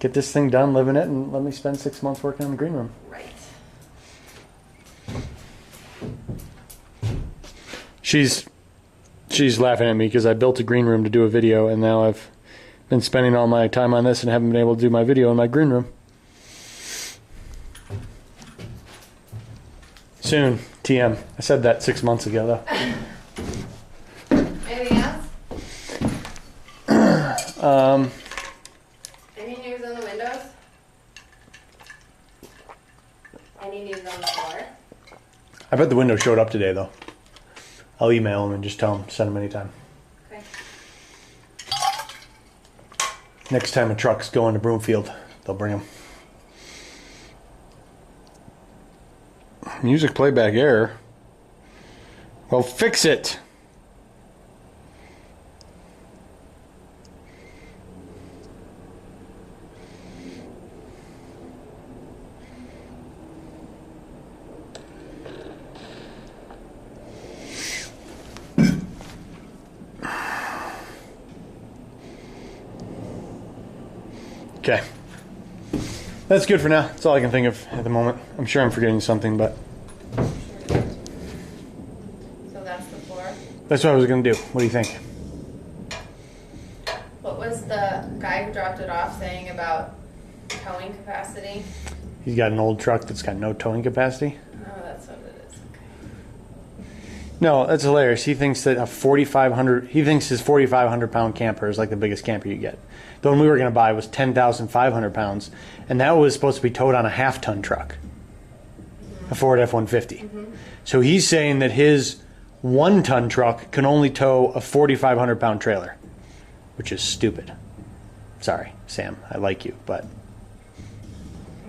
Get this thing done, live in it, and let me spend 6 months working on the green room. Right. She's laughing at me because I built a green room to do a video, and now I've been spending all my time on this and haven't been able to do my video in my green room. Soon, TM. I said that 6 months ago, though. Anything else? Any news on the windows? Any news on the floor? I bet the window showed up today, though. I'll email them and just tell them, send them anytime. Okay. Next time a truck's going to Broomfield, they'll bring them. Music playback error. Well, fix it. Okay. That's good for now. That's all I can think of at the moment. I'm sure I'm forgetting something, but So that's the floor. that's what I was going to do. What do you think? What was the guy who dropped it off saying about towing capacity? He's got an old truck that's got no towing capacity. Oh, that's what it is. Okay. No, that's hilarious. He thinks that he thinks his 4,500 pound camper is like the biggest camper you get. The one we were going to buy was 10,500 pounds, and that was supposed to be towed on a half-ton truck, a Ford F-150. So he's saying that his 1-ton truck can only tow a 4,500 pound trailer, which is stupid. Sorry, Sam, I like you, but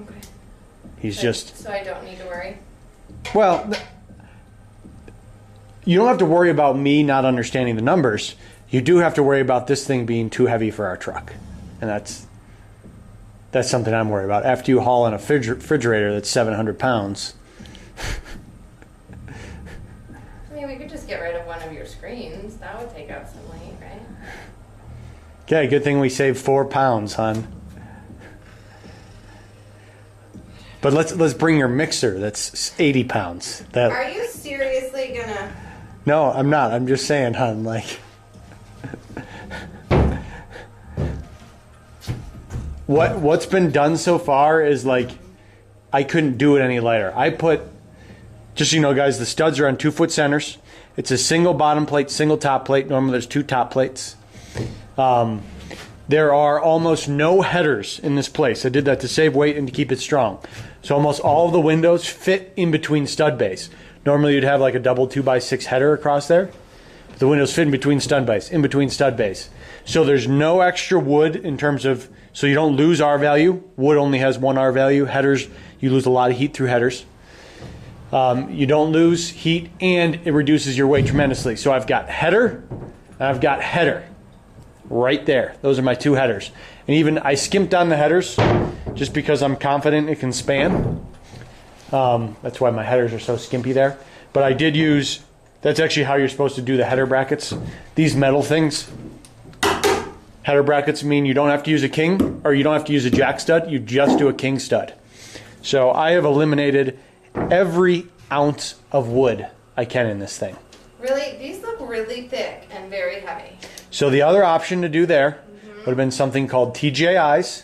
Okay. he's So- just, So I don't need to worry. well, you don't have to worry about me not understanding the numbers. You do have to worry about this thing being too heavy for our truck. And that's something I'm worried about. After you haul in a refrigerator that's 700 pounds. I mean, we could just get rid of one of your screens. That would take out some weight, right? Okay, good thing we saved 4 pounds, hon. But let's bring your mixer that's 80 pounds. Are you seriously gonna... No, I'm not. I'm just saying, hon, like... what's been done so far is like I couldn't do it any lighter. I put, just so you know, guys, the studs are on 2-foot centers. It's a single bottom plate, single top plate. Normally there's 2 top plates. There are almost no headers in this place. I did that to save weight and to keep it strong. So almost all of the windows fit in between stud bays. Normally you'd have like a double 2x6 header across there. But the windows fit in between stud bays. So there's no extra wood in terms of, so you don't lose R value. Wood only has 1 R value. Headers, you lose a lot of heat through headers. You don't lose heat, and it reduces your weight tremendously. So I've got header, and I've got header right there. Those are my 2 headers. And even I skimped on the headers just because I'm confident it can span. That's why my headers are so skimpy there. But I did use, that's actually how you're supposed to do the header brackets. These metal things, header brackets mean you don't have to use a king, or you don't have to use a jack stud. You just do a king stud. So I have eliminated every ounce of wood I can in this thing. Really, these look really thick and very heavy. So the other option to do there would have been something called TJIs,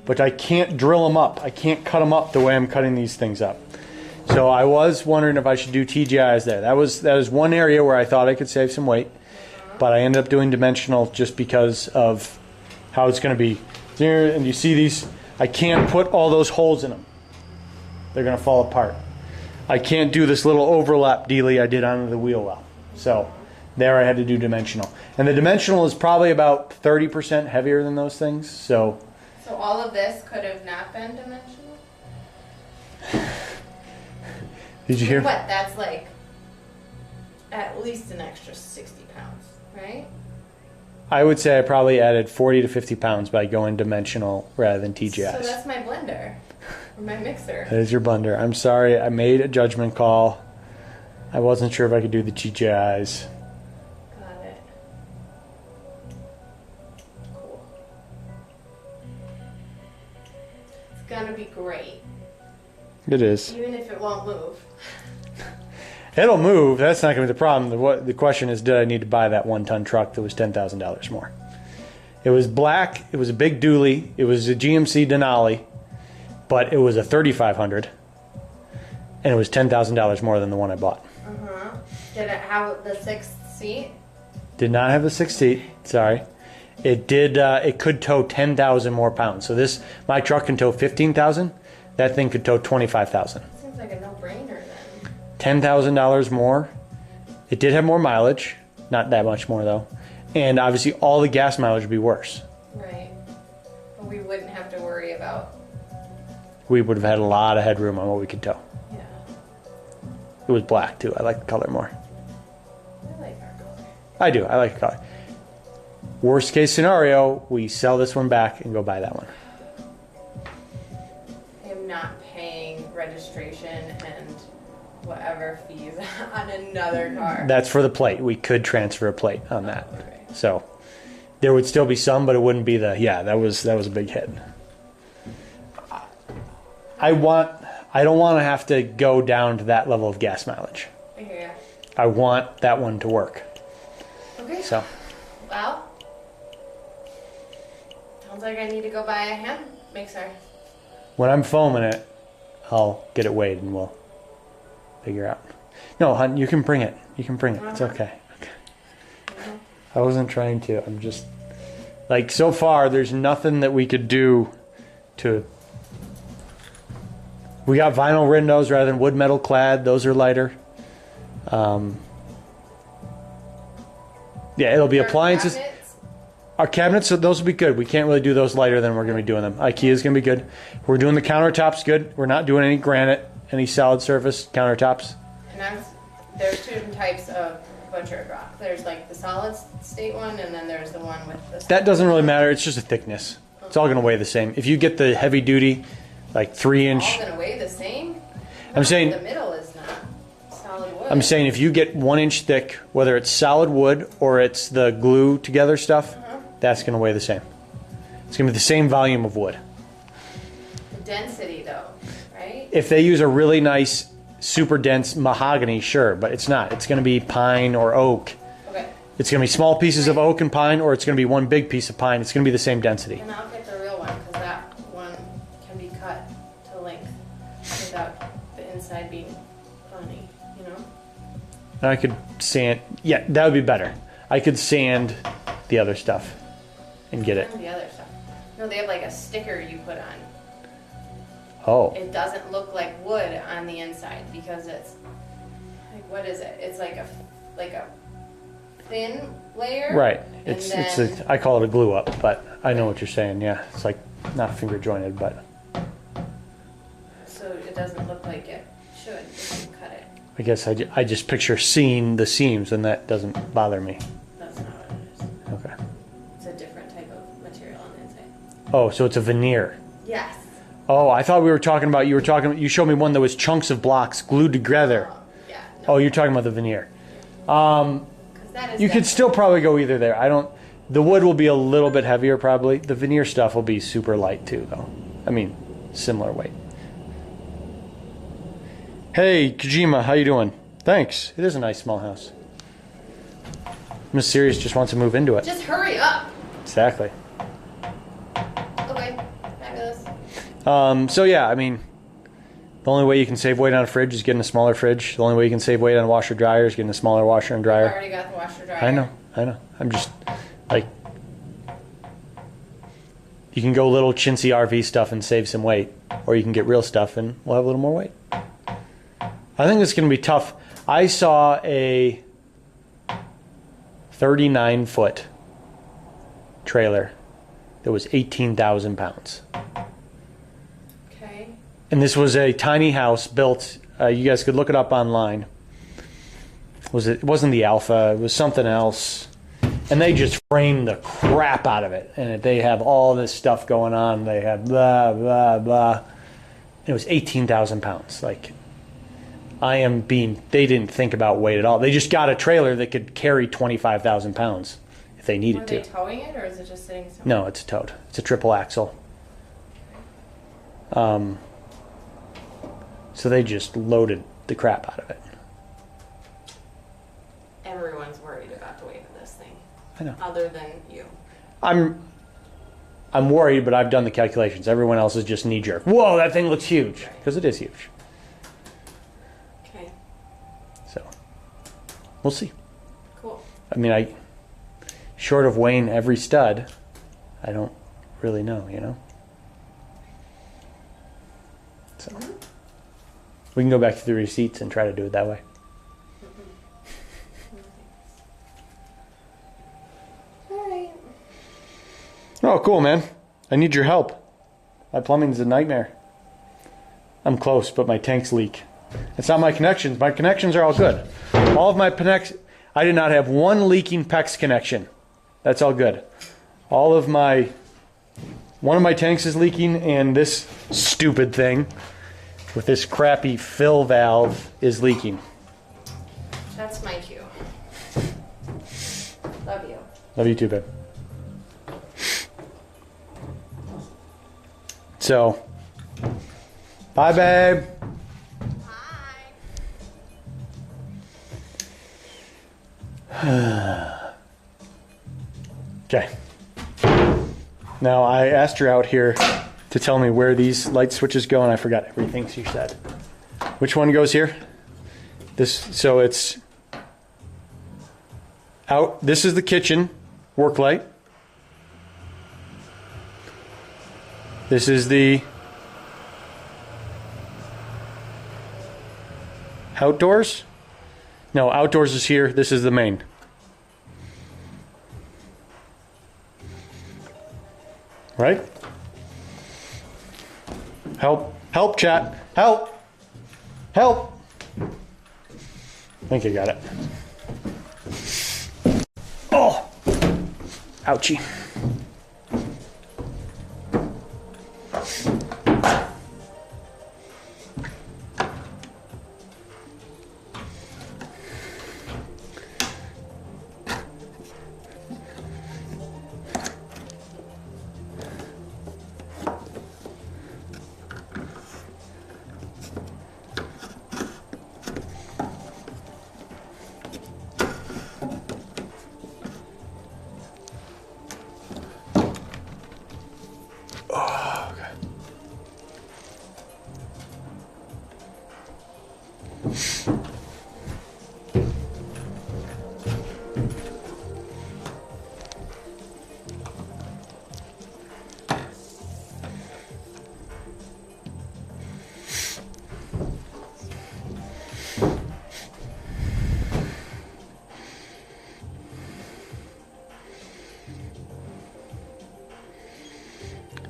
but I can't drill them up. I can't cut them up the way I'm cutting these things up. So I was wondering if I should do TJIs there. That was one area where I thought I could save some weight, but I ended up doing dimensional just because of how it's going to be. There, and you see these, I can't put all those holes in them. They're going to fall apart. I can't do this little overlap dealie I did onto the wheel well. So there I had to do dimensional. And the dimensional is probably about 30% heavier than those things. So all of this could have not been dimensional? Did you hear? What? That's like at least an extra 60 pounds, right? I would say I probably added 40 to 50 pounds by going dimensional rather than TGIs. So that's my blender, or my mixer. That is your blender. I'm sorry, I made a judgment call. I wasn't sure if I could do the TGIs. Got it. Cool. It's gonna be great. It is. Even if it won't move. It'll move. That's not going to be the problem. The question is, did I need to buy that 1-ton truck that was $10,000 more? It was black. It was a big dually. It was a GMC Denali, but it was a 3500, and it was $10,000 more than the one I bought. Did it have the 6th seat? Did not have the 6th seat. Sorry. It did. It could tow 10,000 more pounds. So my truck can tow 15,000. That thing could tow 25,000. Seems like a no-brainer then. $10,000 more. It did have more mileage, not that much more though, and obviously all the gas mileage would be worse. Right. But we wouldn't have to worry about. We would have had a lot of headroom on what we could tow. Yeah. It was black too. I like the color more. I like our color. I do. I like the color. Worst case scenario, we sell this one back and go buy that one. I am not paying registration and whatever fees on another car. That's for the plate. We could transfer a plate on that. Okay. So there would still be some, but it wouldn't be that was a big hit. I don't want to have to go down to that level of gas mileage. I hear ya. I want that one to work. Okay. So Well, sounds like I need to go buy a hand mixer. when I'm foaming it, I'll get it weighed and we'll figure out. No, hon, you can bring it. You can bring it. It's okay. I wasn't trying to. I'm just like, so far there's nothing that we could do to. We got vinyl windows rather than wood metal clad. Those are lighter. Yeah, it'll be Our appliances. cabinets, Our cabinets, those will be good. We can't really do those lighter than we're going to be doing them. IKEA's going to be good. We're doing the countertops good. We're not doing any granite, any solid surface countertops. And there's 2 different types of butchered rock. There's like the solid state one, and then there's the one with the. That doesn't really matter. It's just a thickness. It's all going to weigh the same. If you get the heavy duty, like 3-inch. All gonna weigh the same. I'm saying. The middle is not solid wood. I'm saying if you get 1 inch thick, whether it's solid wood or it's the glue together stuff, that's going to weigh the same. It's going to be the same volume of wood. The density, though, right? If they use a really nice, super dense mahogany, sure, but it's not. It's going to be pine or oak. Okay. It's going to be small pieces of oak and pine, or it's going to be one big piece of pine. It's going to be the same density. And I'll get the real one because that funny, you know? I could sand. Yeah, that would be better. I could sand the other stuff and get it. The other stuff. No, they have like a sticker you put on. Oh. It doesn't look like wood on the inside because it's like, what is it? It's like a thin layer. Right. and It's then- I call it a glue up, but I know what you're saying. Yeah, it's like not finger jointed, but so it doesn't look like it should if you cut it. I guess I just picture seeing the seams, and that doesn't bother me. That's not what it is. Okay. It's a different type of material on the inside. Oh, so it's a veneer. Yes. Oh, I thought we were talking about you showed me one that was chunks of blocks glued together. Yeah. Oh, you're talking about the veneer. 'Cause that is You could still probably go either there. The wood will be a little bit heavier probably. The veneer stuff will be super light too though. I mean, similar weight. Hey, Kojima, how you doing? Thanks. It is a nice small house. Miss Sirius just wants to move into it. Just hurry up. Exactly. Okay. Fabulous. So yeah, I mean, the only way you can save weight on a fridge is getting a smaller fridge. The only way you can save weight on a washer dryer is getting a smaller washer and I dryer. already got the washer dryer. I know. I'm just like, you can go little chintzy RV stuff and save some weight, or you can get real stuff and we'll have a little more weight. I think it's going to be tough. I saw a 39-foot trailer that was 18,000 pounds. Okay. And this was a tiny house built. You guys could look it up online. It wasn't the Alpha. It was something else. And they just framed the crap out of it. And they have all this stuff going on. They had blah, blah, blah. It was 18,000 pounds. Like, they didn't think about weight at all. They just got a trailer that could carry 25,000 pounds if they needed Were to. they towing it or is it just sitting somewhere? No, it's a towed. It's a triple axle. So they just loaded the crap out of it. Everyone's worried about the weight of this thing. I know. Other than you. I'm worried, but I've done the calculations. Everyone else is just knee jerk. Whoa, that thing looks huge, because it is huge. Okay. So we'll see. Cool. I mean, short of weighing every stud, I don't really know, you know. So we can go back to the receipts and try to do it that way. Alright. Oh, cool, man. I need your help. My plumbing's a nightmare. I'm close, but my tanks leak. It's not my connections. My connections are all good. All of my connections, I did not have one leaking PEX connection. That's all good. One of my tanks is leaking, and this stupid thing with this crappy fill valve is leaking. That's my cue. Love you. Love you too, babe. So, bye, babe. Okay. Now, I asked her out here to tell me where these light switches go, and I forgot everything she said. Which one goes here? So it's out. This is the kitchen work light. This is the outdoors. No, outdoors is here. This is the main. Right? Help. Help, chat. Help. Help. I think I got it. Oh. Ouchie.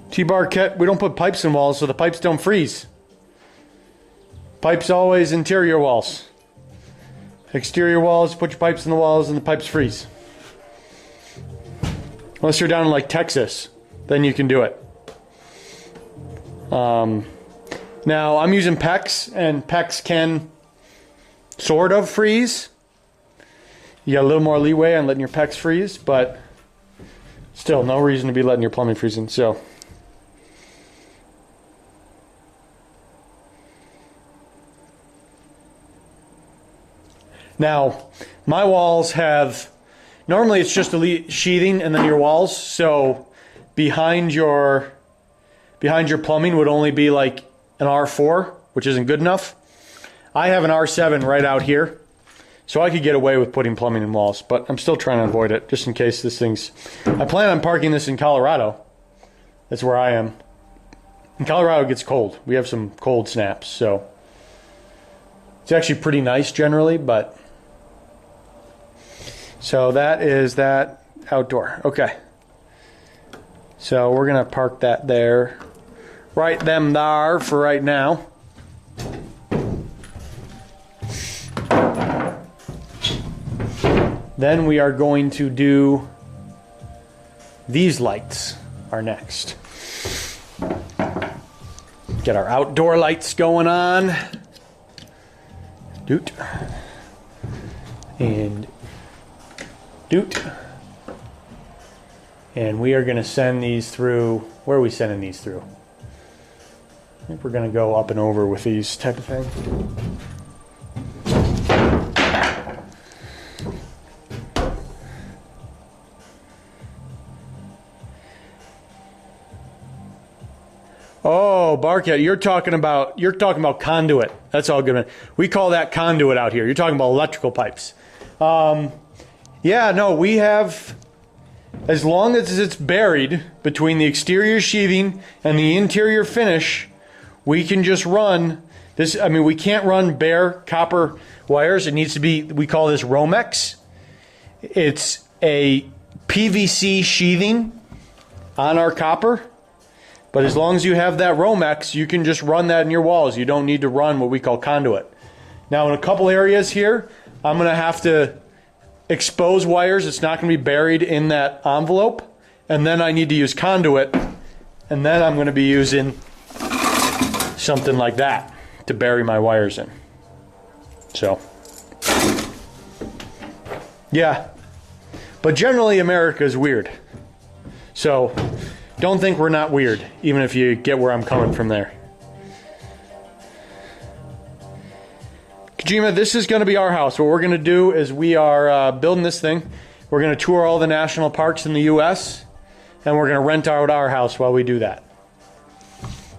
T-bar kit, we don't put pipes in walls so the pipes don't freeze. Pipes always interior walls. Exterior walls, put your pipes in the walls and the pipes freeze. Unless you're down in like Texas, then you can do it. Now I'm using PEX, and PEX can sort of freeze. You got a little more leeway on letting your PEX freeze, but still no reason to be letting your plumbing freezing. So now, my walls have, normally it's just a sheathing and then your walls, so behind your plumbing would only be like an R4, which isn't good enough. I have an R7 right out here, so I could get away with putting plumbing in walls, but I'm still trying to avoid it, just in case this thing's, I plan on parking this in Colorado. That's where I am. In Colorado it gets cold. We have some cold snaps, so it's actually pretty nice generally, but so that is that outdoor. Okay. So we're going to park that there. Right them there for right now. Then we are going to do these lights are next. Get our outdoor lights going on. Doot. And doot. And we are going to send these through. Where are we sending these through? I think we're going to go up and over with these type of things. Oh, Barcat, you're talking about conduit. That's all good. We call that conduit out here. You're talking about electrical pipes. Yeah, no, we have, as long as it's buried between the exterior sheathing and the interior finish, we can just run this. I mean, we can't run bare copper wires. It needs to be, we call this Romex. It's a PVC sheathing on our copper. But as long as you have that Romex, you can just run that in your walls. You don't need to run what we call conduit. Now, in a couple areas here, I'm going to have to expose wires. It's not going to be buried in that envelope. And then I need to use conduit. And then I'm going to be using something like that to bury my wires in. So, yeah. But generally, America is weird. So, don't think we're not weird, even if you get where I'm coming from there. Kojima, this is going to be our house. What we're going to do is we are building this thing. We're going to tour all the national parks in the U.S., and we're going to rent out our house while we do that.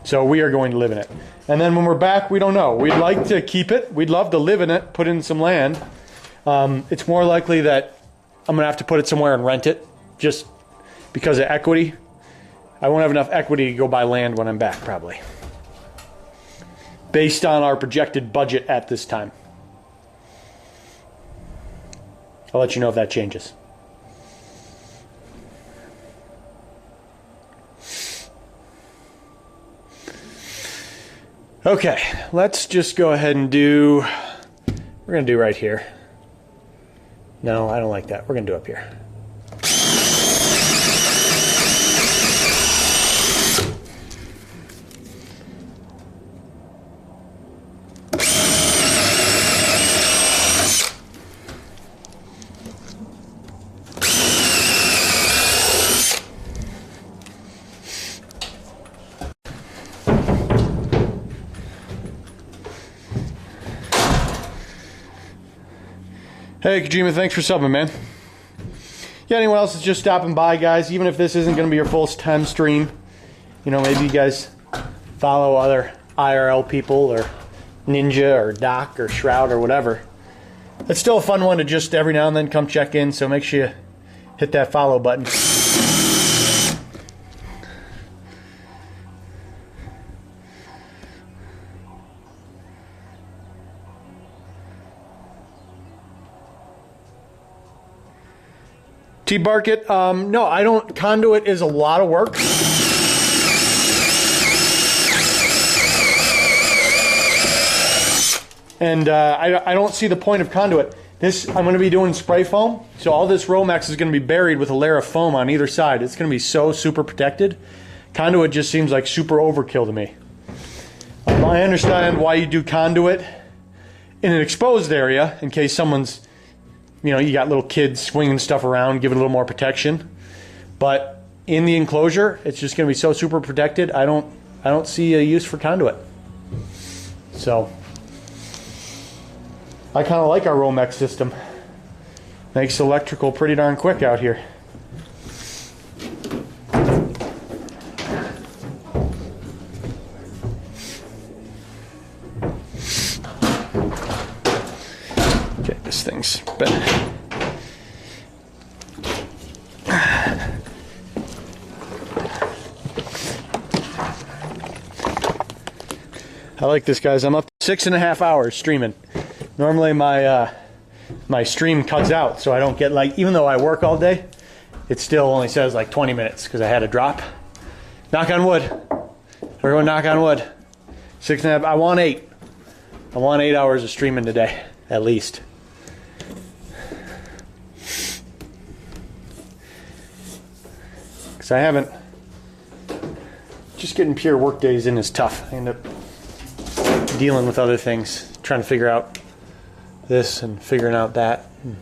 So we are going to live in it. And then when we're back, we don't know. We'd like to keep it. We'd love to live in it, put in some land. It's more likely that I'm going to have to put it somewhere and rent it, just because of equity. I won't have enough equity to go buy land when I'm back, probably. Based on our projected budget at this time. I'll let you know if that changes. Okay, let's just go ahead and do, we're going to do right here. No, I don't like that. We're going to do up here. Hey, Kojima, thanks for subbing, man. Yeah, anyone else is just stopping by, guys, even if this isn't going to be your full-time stream, you know, maybe you guys follow other IRL people or Ninja or Dock or Shroud or whatever. It's still a fun one to just every now and then come check in, so make sure you hit that follow button. T-Barkett, no, I don't. Conduit is a lot of work. And I don't see the point of conduit. This, I'm going to be doing spray foam, so all this Romex is going to be buried with a layer of foam on either side. It's going to be so super protected. Conduit just seems like super overkill to me. I understand why you do conduit in an exposed area, in case someone's, you know, you got little kids swinging stuff around, give it a little more protection. But in the enclosure, it's just going to be so super protected. I don't see a use for conduit. So I kind of like our Romex system. Makes electrical pretty darn quick out here. Okay, this thing's been... I like this, guys. I'm up to 6.5 hours streaming. Normally my my stream cuts out, so I don't get, like, even though I work all day, it still only says like 20 minutes because I had a drop. Knock on wood. Everyone knock on wood. 6.5. I want 8. I want 8 hours of streaming today, at least. Because I haven't... Just getting pure work days in is tough. I end up dealing with other things, trying to figure out this and figuring out that. And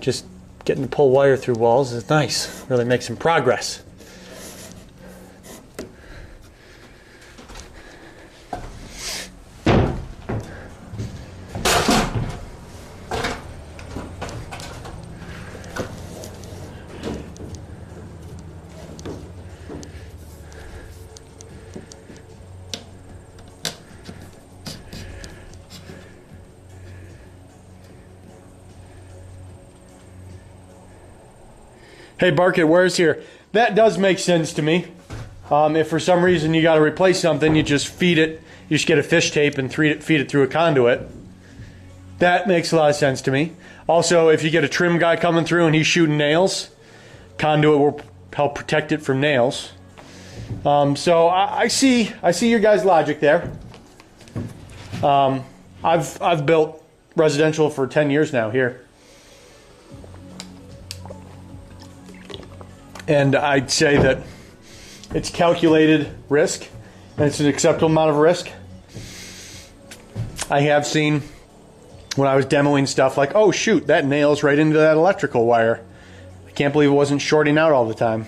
just getting to pull wire through walls is nice. Really makes some progress. Hey, Barkett, where's here? That does make sense to me. If for some reason you got to replace something, you just feed it. You just get a fish tape and feed it through a conduit. That makes a lot of sense to me. Also, if you get a trim guy coming through and he's shooting nails, conduit will help protect it from nails. So I see your guys' logic there. I've built residential for 10 years now here. And I'd say that it's calculated risk, and it's an acceptable amount of risk. I have seen when I was demoing stuff like, oh shoot, that nails right into that electrical wire. I can't believe it wasn't shorting out all the time.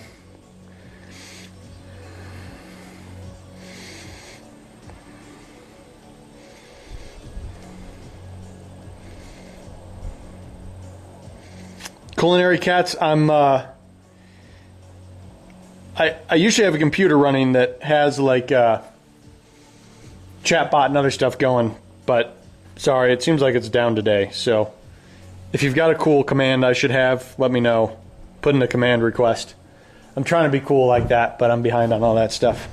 Culinary Cats, I usually have a computer running that has like chatbot and other stuff going, but sorry, it seems like it's down today. So if you've got a cool command I should have, let me know. Put in a command request. I'm trying to be cool like that, but I'm behind on all that stuff.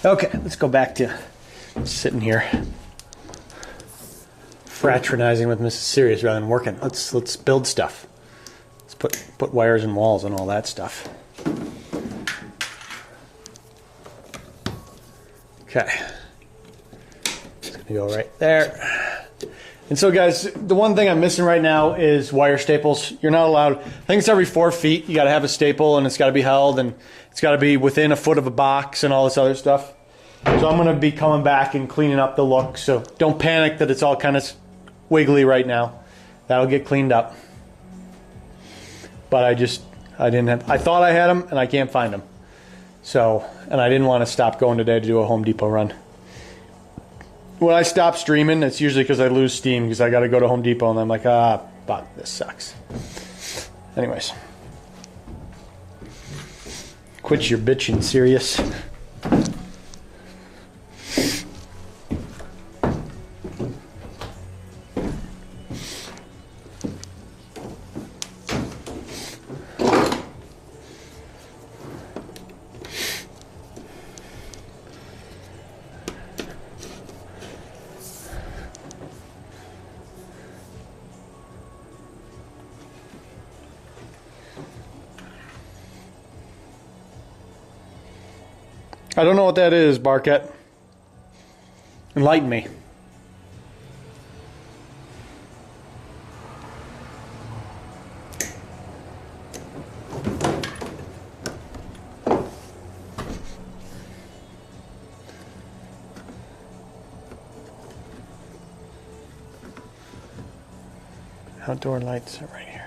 Okay, let's go back to sitting here fraternizing with Mrs. Serious rather than working. Let's build stuff. Let's put wires and walls and all that stuff. Okay. It's gonna go right there. And so guys, the one thing I'm missing right now is wire staples. You're not allowed, I think it's every 4 feet, you gotta have a staple and it's gotta be held and it's gotta be within a foot of a box and all this other stuff. So I'm gonna be coming back and cleaning up the look. So don't panic that it's all kind of wiggly right now. That'll get cleaned up. But I thought I had them and I can't find them. So, and I didn't want to stop going today to do a Home Depot run. when I stop streaming, it's usually because I lose steam because I got to go to Home Depot and I'm like, fuck, this sucks. Anyways. Quit your bitching, serious. I don't know what that is, Barket. Enlighten me. Outdoor lights are right here.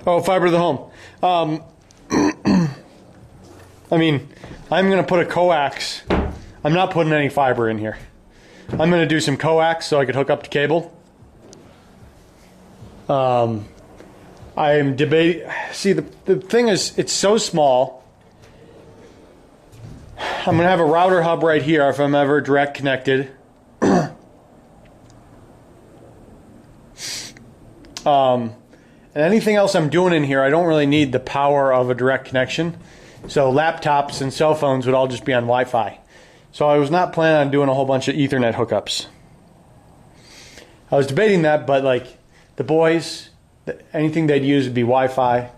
Oh, fiber to the home. I mean, I'm going to put a coax. I'm not putting any fiber in here. I'm going to do some coax so I could hook up the cable. I'm debating. See, the thing is, it's so small. I'm going to have a router hub right here if I'm ever direct connected. And anything else I'm doing in here, I don't really need the power of a direct connection. So laptops and cell phones would all just be on Wi-Fi. So I was not planning on doing a whole bunch of Ethernet hookups. I was debating that, but like the boys, anything they'd use would be Wi-Fi.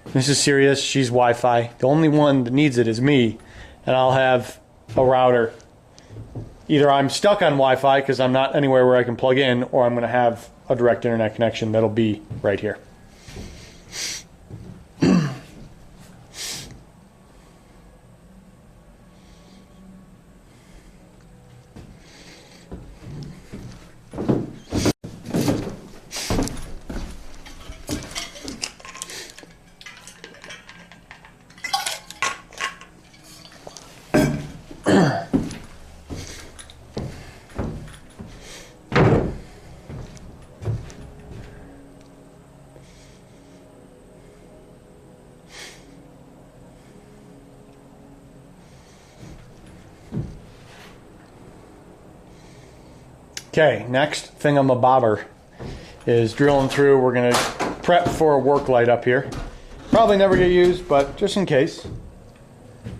This is serious. She's Wi-Fi. The only one that needs it is me, and I'll have a router. Either I'm stuck on Wi-Fi because I'm not anywhere where I can plug in, or I'm going to have a direct internet connection that'll be right here. Okay, next thing on the bobber is drilling through. We're going to prep for a work light up here. Probably never get used, but just in case.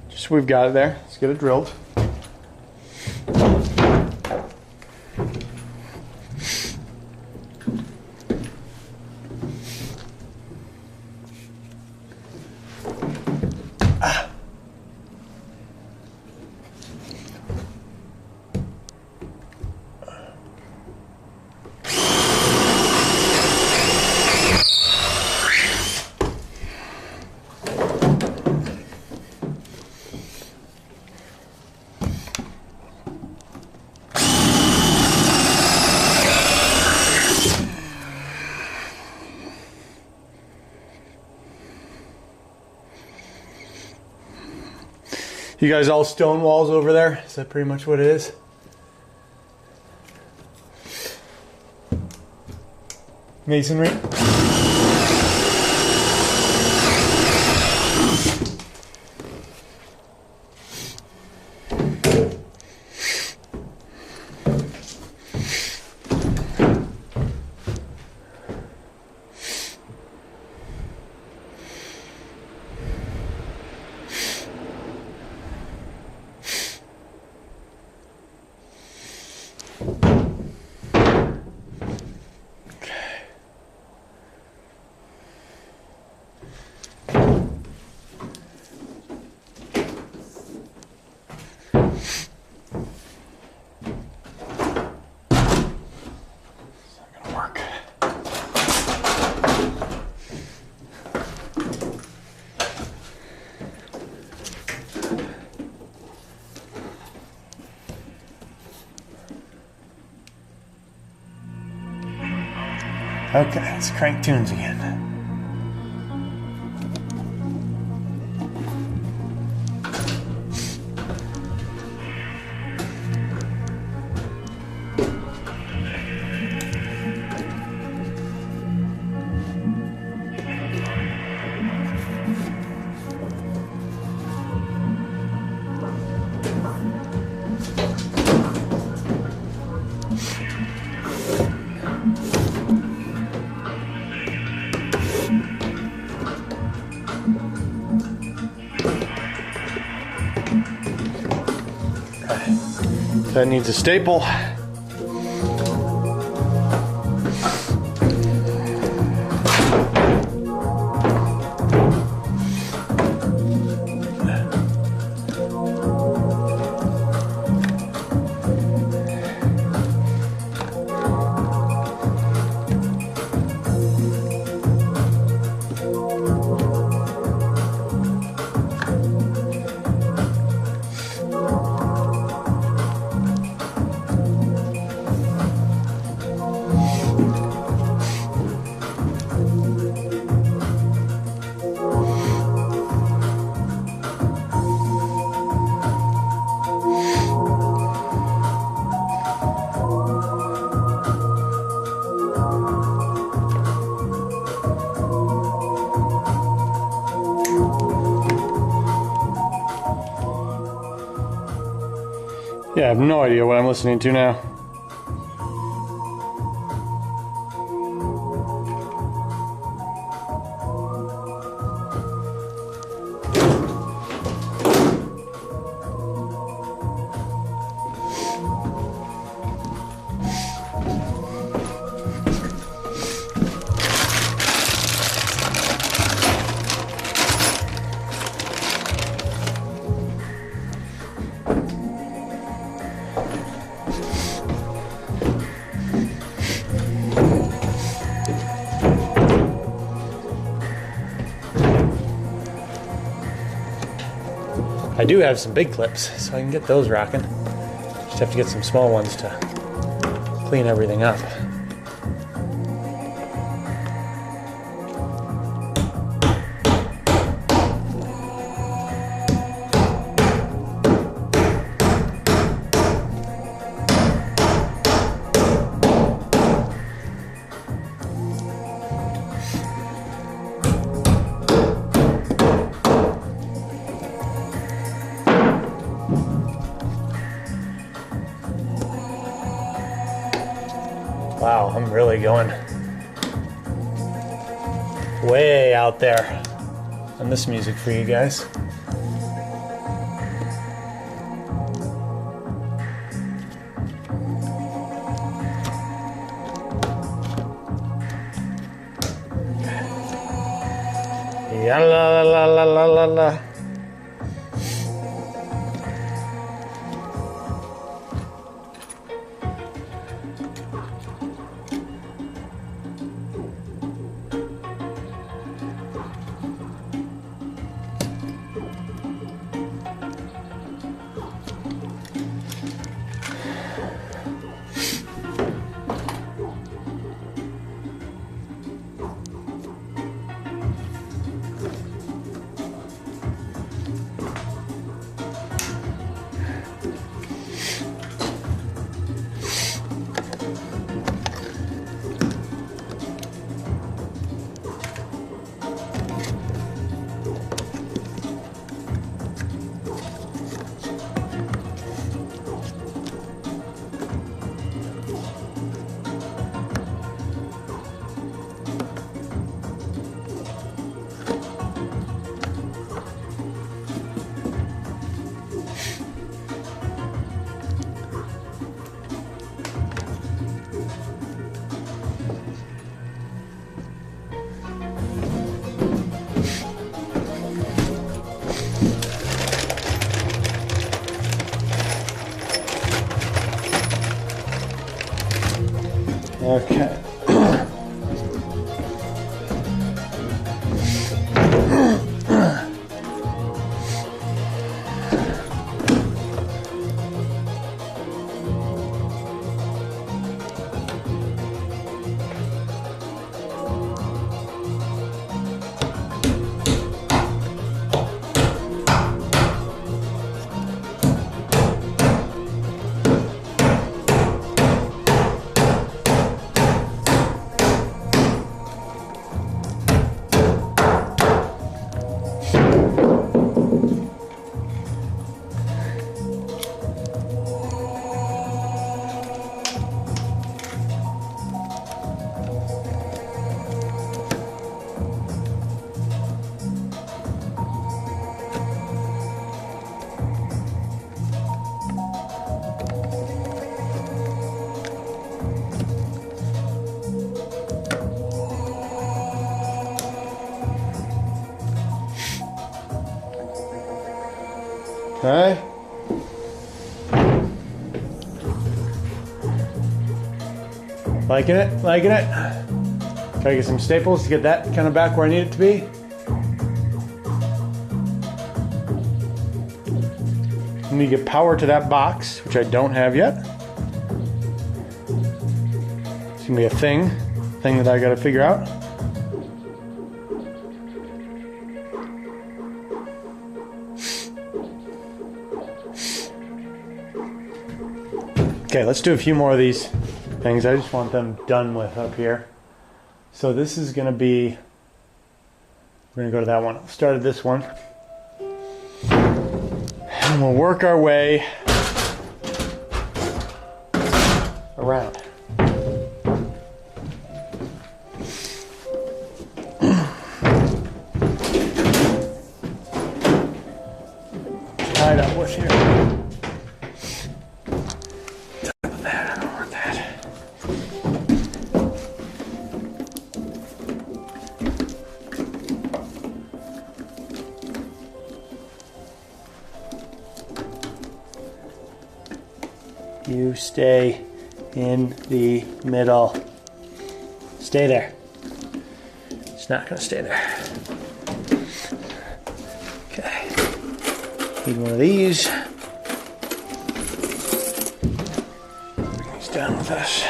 Just so we've got it there. Let's get it drilled. You guys all stone walls over there? Is that pretty much what it is? Masonry? Okay, let's crank tunes again. That needs a staple. Yeah, I have no idea what I'm listening to now. I do have some big clips, so I can get those rocking. Just have to get some small ones to clean everything up. Wow, I'm really going way out there on this music for you guys. Ya la la la la la la. Okay. Okay. Liking it? Liking it? Gotta get some staples to get that kind of back where I need it to be. I need to get power to that box, which I don't have yet. It's gonna be a thing that I gotta figure out. Okay, let's do a few more of these things. I just want them done with up here. So this is gonna be, we're gonna go to that one. I'll start at this one. And we'll work our way around. Tied up with here. Top of that, I don't want that. You stay in the middle. Stay there. It's not going to stay there. Okay. Need one of these. Bring these down with us.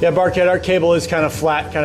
Yeah, Barkhead, our cable is kind of flat, kind